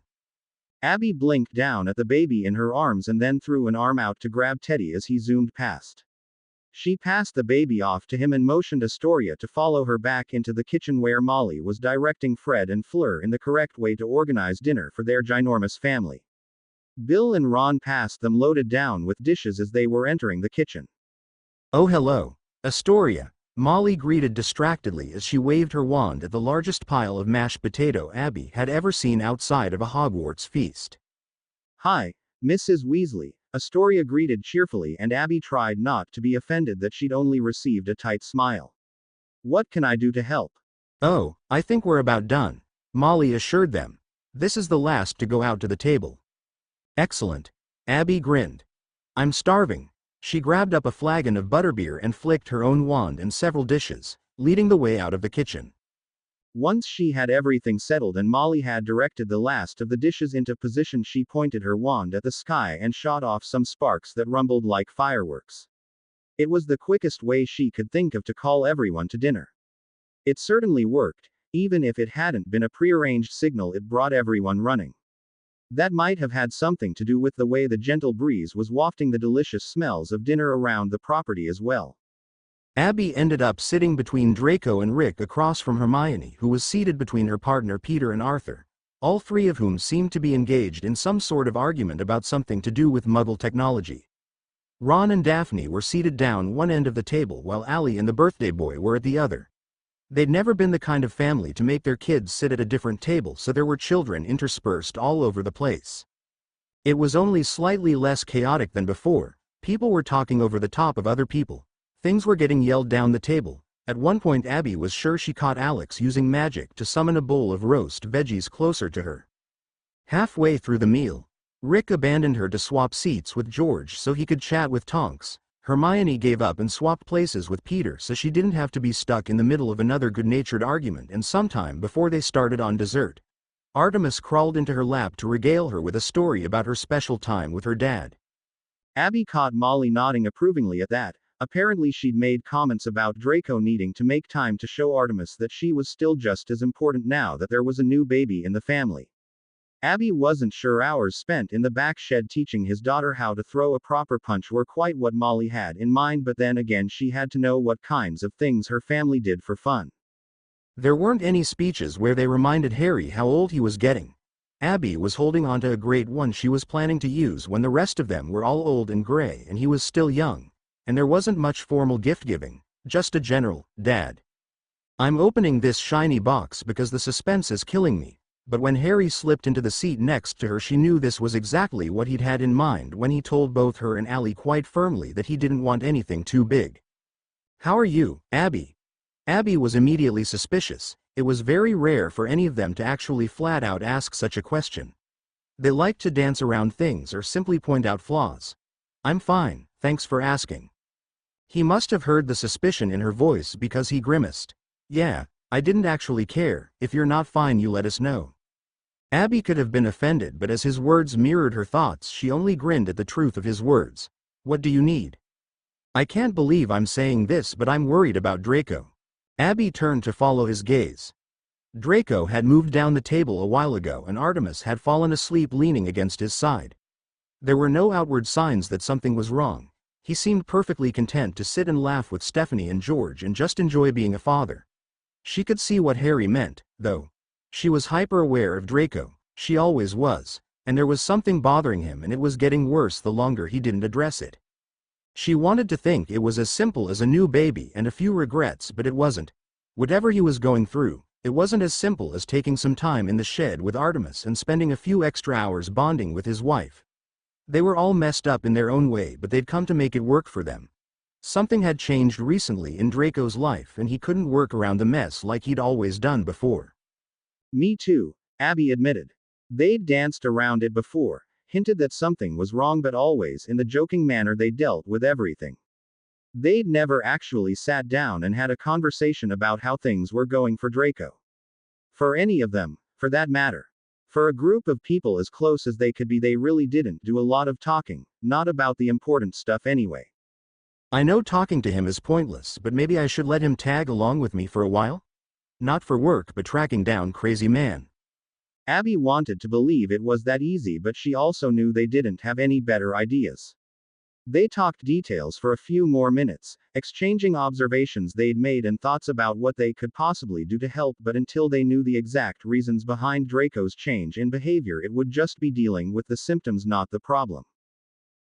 Abby blinked down at the baby in her arms and then threw an arm out to grab Teddy as he zoomed past. She passed the baby off to him and motioned Astoria to follow her back into the kitchen, where Molly was directing Fred and Fleur in the correct way to organize dinner for their ginormous family. Bill and Ron passed them loaded down with dishes as they were entering the kitchen. Oh hello, Astoria, Molly greeted distractedly as she waved her wand at the largest pile of mashed potato Abby had ever seen outside of a Hogwarts feast. Hi, Mrs. Weasley, Astoria greeted cheerfully, and Abby tried not to be offended that she'd only received a tight smile. What can I do to help? Oh, I think we're about done, Molly assured them. This is the last to go out to the table. Excellent, Abby grinned. I'm starving. She grabbed up a flagon of butterbeer and flicked her own wand in several dishes, leading the way out of the kitchen. Once she had everything settled and Molly had directed the last of the dishes into position, she pointed her wand at the sky and shot off some sparks that rumbled like fireworks. It was the quickest way she could think of to call everyone to dinner. It certainly worked, even if it hadn't been a prearranged signal. It brought everyone running. That might have had something to do with the way the gentle breeze was wafting the delicious smells of dinner around the property as well. Abby ended up sitting between Draco and Rick, across from Hermione, who was seated between her partner Peter and Arthur, all three of whom seemed to be engaged in some sort of argument about something to do with Muggle technology. Ron and Daphne were seated down one end of the table while Allie and the birthday boy were at the other. They'd never been the kind of family to make their kids sit at a different table, so there were children interspersed all over the place. It was only slightly less chaotic than before. People were talking over the top of other people. Things were getting yelled down the table. At one point Abby was sure she caught Alex using magic to summon a bowl of roast veggies closer to her. Halfway through the meal, Rick abandoned her to swap seats with George so he could chat with Tonks. Hermione gave up and swapped places with Peter so she didn't have to be stuck in the middle of another good-natured argument, and sometime before they started on dessert, Artemis crawled into her lap to regale her with a story about her special time with her dad. Abby caught Molly nodding approvingly at that. Apparently she'd made comments about Draco needing to make time to show Artemis that she was still just as important now that there was a new baby in the family. Abby wasn't sure hours spent in the back shed teaching his daughter how to throw a proper punch were quite what Molly had in mind, but then again she had to know what kinds of things her family did for fun. There weren't any speeches where they reminded Harry how old he was getting. Abby was holding onto a great one she was planning to use when the rest of them were all old and gray and he was still young, and there wasn't much formal gift-giving, just a general, "Dad, I'm opening this shiny box because the suspense is killing me." But when Harry slipped into the seat next to her, she knew this was exactly what he'd had in mind when he told both her and Allie quite firmly that he didn't want anything too big. "How are you, Abby?" Abby was immediately suspicious. It was very rare for any of them to actually flat out ask such a question. They liked to dance around things or simply point out flaws. "I'm fine, thanks for asking." He must have heard the suspicion in her voice because he grimaced. "Yeah, I didn't actually care. If you're not fine, you let us know." Abby could have been offended, but as his words mirrored her thoughts, she only grinned at the truth of his words. "What do you need?" "I can't believe I'm saying this, but I'm worried about Draco." Abby turned to follow his gaze. Draco had moved down the table a while ago and Artemis had fallen asleep leaning against his side. There were no outward signs that something was wrong. He seemed perfectly content to sit and laugh with Stephanie and George and just enjoy being a father. She could see what Harry meant, though. She was hyper-aware of Draco, she always was, and there was something bothering him and it was getting worse the longer he didn't address it. She wanted to think it was as simple as a new baby and a few regrets, but it wasn't. Whatever he was going through, it wasn't as simple as taking some time in the shed with Artemis and spending a few extra hours bonding with his wife. They were all messed up in their own way, but they'd come to make it work for them. Something had changed recently in Draco's life and he couldn't work around the mess like he'd always done before. "Me too," Abby admitted. They'd danced around it before, hinted that something was wrong, but always in the joking manner they dealt with everything. They'd never actually sat down and had a conversation about how things were going for Draco. For any of them, for that matter. For a group of people as close as they could be, they really didn't do a lot of talking, not about the important stuff anyway. "I know talking to him is pointless, but maybe I should let him tag along with me for a while? Not for work, but tracking down crazy man." Abby wanted to believe it was that easy, but she also knew they didn't have any better ideas. They talked details for a few more minutes, exchanging observations they'd made and thoughts about what they could possibly do to help, but until they knew the exact reasons behind Draco's change in behavior, it would just be dealing with the symptoms, not the problem.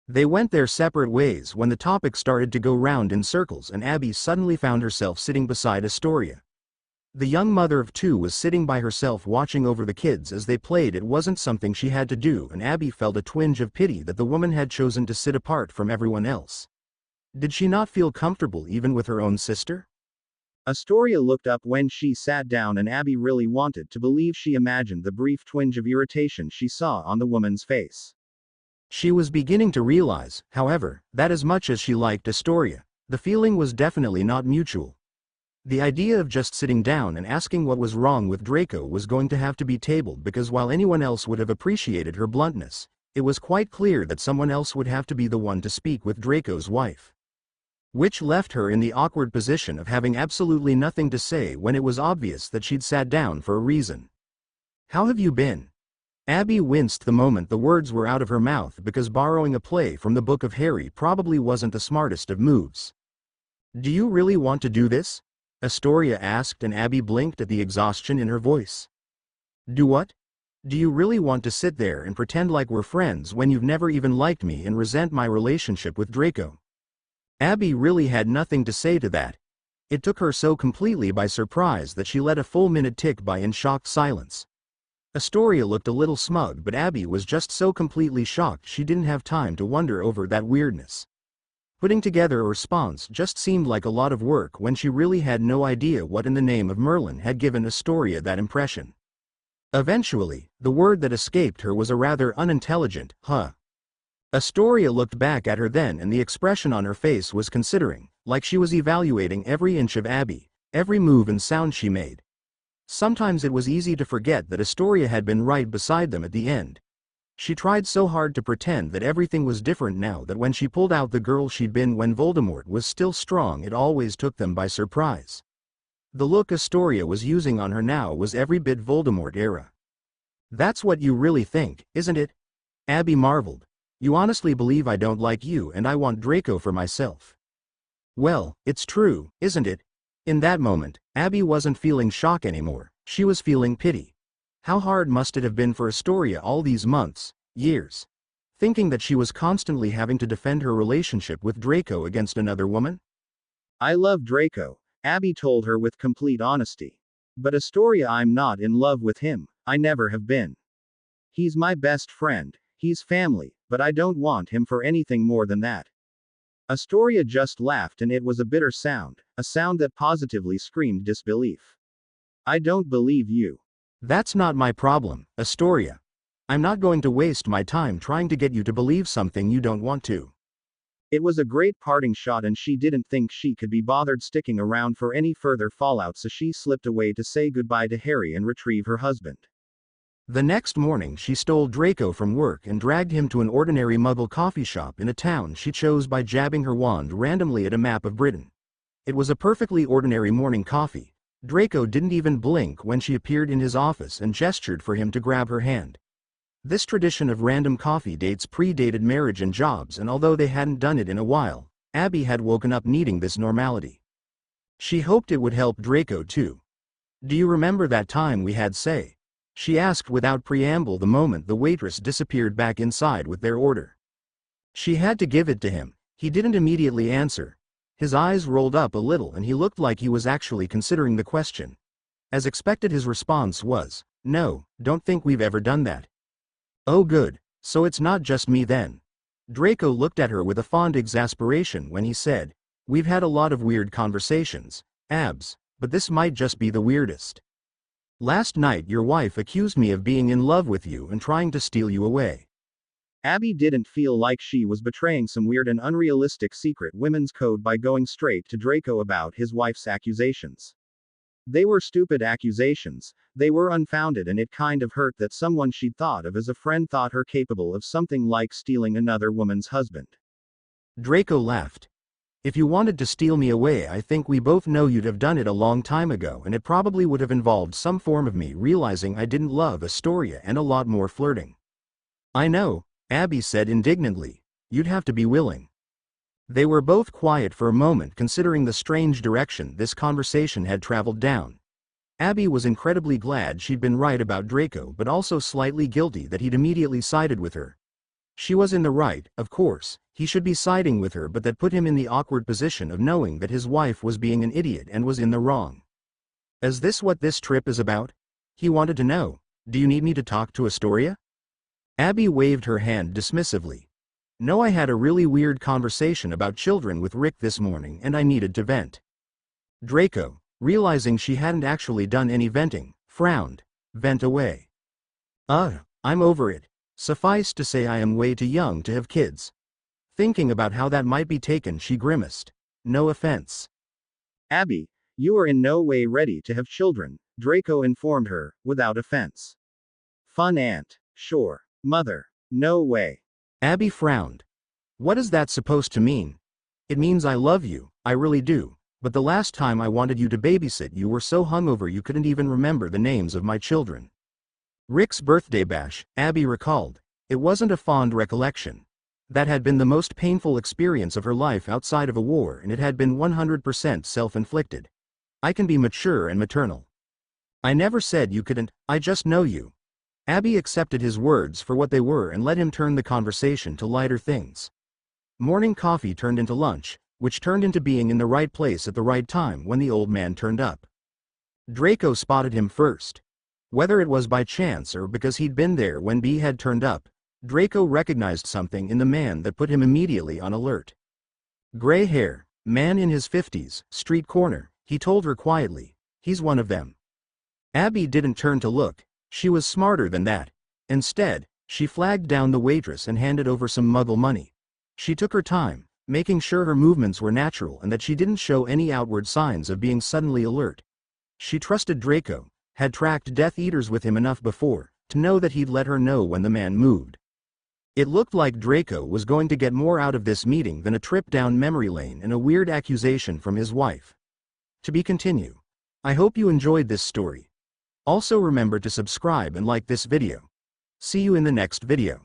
They went their separate ways when the topic started to go round in circles and Abby suddenly found herself sitting beside Astoria. The young mother of two was sitting by herself watching over the kids as they played. It wasn't something she had to do, and Abby felt a twinge of pity that the woman had chosen to sit apart from everyone else. Did she not feel comfortable even with her own sister? Astoria looked up when she sat down, and Abby really wanted to believe she imagined the brief twinge of irritation she saw on the woman's face. She was beginning to realize, however, that as much as she liked Astoria, the feeling was definitely not mutual. The idea of just sitting down and asking what was wrong with Draco was going to have to be tabled, because while anyone else would have appreciated her bluntness, it was quite clear that someone else would have to be the one to speak with Draco's wife. Which left her in the awkward position of having absolutely nothing to say when it was obvious that she'd sat down for a reason. "How have you been?" Abby winced the moment the words were out of her mouth, because borrowing a play from the Book of Harry probably wasn't the smartest of moves. "Do you really want to do this?" Astoria asked, and Abby blinked at the exhaustion in her voice. "Do what? Do you really want to sit there and pretend like we're friends when you've never even liked me and resent my relationship with Draco?" Abby really had nothing to say to that. It took her so completely by surprise that she let a full minute tick by in shocked silence. Astoria looked a little smug, but Abby was just so completely shocked she didn't have time to wonder over that weirdness. Putting together a response just seemed like a lot of work when she really had no idea what in the name of Merlin had given Astoria that impression. Eventually, the word that escaped her was a rather unintelligent, "huh." Astoria looked back at her then, and the expression on her face was considering, like she was evaluating every inch of Abby, every move and sound she made. Sometimes it was easy to forget that Astoria had been right beside them at the end. She tried so hard to pretend that everything was different now that when she pulled out the girl she'd been when Voldemort was still strong, it always took them by surprise. The look Astoria was using on her now was every bit Voldemort era. That's what you really think, isn't it? Abby marveled. You honestly believe I don't like you and I want Draco for myself. Well, it's true, isn't it? In that moment, Abby wasn't feeling shock anymore, she was feeling pity. How hard must it have been for Astoria all these months, years? Thinking that she was constantly having to defend her relationship with Draco against another woman? I love Draco, Abby told her with complete honesty. But Astoria, I'm not in love with him, I never have been. He's my best friend, he's family, but I don't want him for anything more than that. Astoria just laughed and it was a bitter sound, a sound that positively screamed disbelief. I don't believe you. That's not my problem, Astoria. I'm not going to waste my time trying to get you to believe something you don't want to. It was a great parting shot and she didn't think she could be bothered sticking around for any further fallout, so she slipped away to say goodbye to Harry and retrieve her husband. The next morning she stole Draco from work and dragged him to an ordinary muggle coffee shop in a town she chose by jabbing her wand randomly at a map of Britain. It was a perfectly ordinary morning coffee. Draco didn't even blink when she appeared in his office and gestured for him to grab her hand. This tradition of random coffee dates predated marriage and jobs, and although they hadn't done it in a while, Abby had woken up needing this normality. She hoped it would help Draco too. Do you remember that time we had say? She asked without preamble the moment the waitress disappeared back inside with their order. She had to give it to him. He didn't immediately answer. His eyes rolled up a little and he looked like he was actually considering the question. As expected, his response was, "No, don't think we've ever done that." Oh good, so it's not just me then. Draco looked at her with a fond exasperation when he said, "We've had a lot of weird conversations, Abs, but this might just be the weirdest. Last night your wife accused me of being in love with you and trying to steal you away." Abby didn't feel like she was betraying some weird and unrealistic secret women's code by going straight to Draco about his wife's accusations. They were stupid accusations, they were unfounded, and it kind of hurt that someone she'd thought of as a friend thought her capable of something like stealing another woman's husband. Draco laughed. "If you wanted to steal me away, I think we both know you'd have done it a long time ago, and it probably would have involved some form of me realizing I didn't love Astoria and a lot more flirting." "I know," Abby said indignantly. "You'd have to be willing." They were both quiet for a moment, considering the strange direction this conversation had traveled down. Abby was incredibly glad she'd been right about Draco, but also slightly guilty that he'd immediately sided with her. She was in the right, of course, he should be siding with her, but that put him in the awkward position of knowing that his wife was being an idiot and was in the wrong. "Is this what this trip is about?" he wanted to know. "Do you need me to talk to Astoria?" Abby waved her hand dismissively. "No, I had a really weird conversation about children with Rick this morning and I needed to vent." Draco, realizing she hadn't actually done any venting, frowned. "Vent away." I'm over it. Suffice to say I am way too young to have kids." Thinking about how that might be taken, she grimaced. "No offense." Abby, you are in no way ready to have children, Draco informed her, without offense. Fun aunt. Sure. Mother. No way. Abby frowned. "What is that supposed to mean?" "It means I love you, I really do, but the last time I wanted you to babysit you were so hungover you couldn't even remember the names of my children." Rick's birthday bash, Abby recalled. It wasn't a fond recollection. That had been the most painful experience of her life outside of a war, and it had been 100% self-inflicted. "I can be mature and maternal." "I never said you couldn't, I just know you." Abby accepted his words for what they were and let him turn the conversation to lighter things. Morning coffee turned into lunch, which turned into being in the right place at the right time when the old man turned up. Draco spotted him first. Whether it was by chance or because he'd been there when B had turned up, Draco recognized something in the man that put him immediately on alert. "Gray hair, man in his 50s, street corner," he told her quietly. "He's one of them." Abby didn't turn to look. She was smarter than that. Instead, she flagged down the waitress and handed over some muggle money. She took her time, making sure her movements were natural and that she didn't show any outward signs of being suddenly alert. She trusted Draco, had tracked Death Eaters with him enough before, to know that he'd let her know when the man moved. It looked like Draco was going to get more out of this meeting than a trip down memory lane and a weird accusation from his wife. To be continued. I hope you enjoyed this story. Also remember to subscribe and like this video. See you in the next video.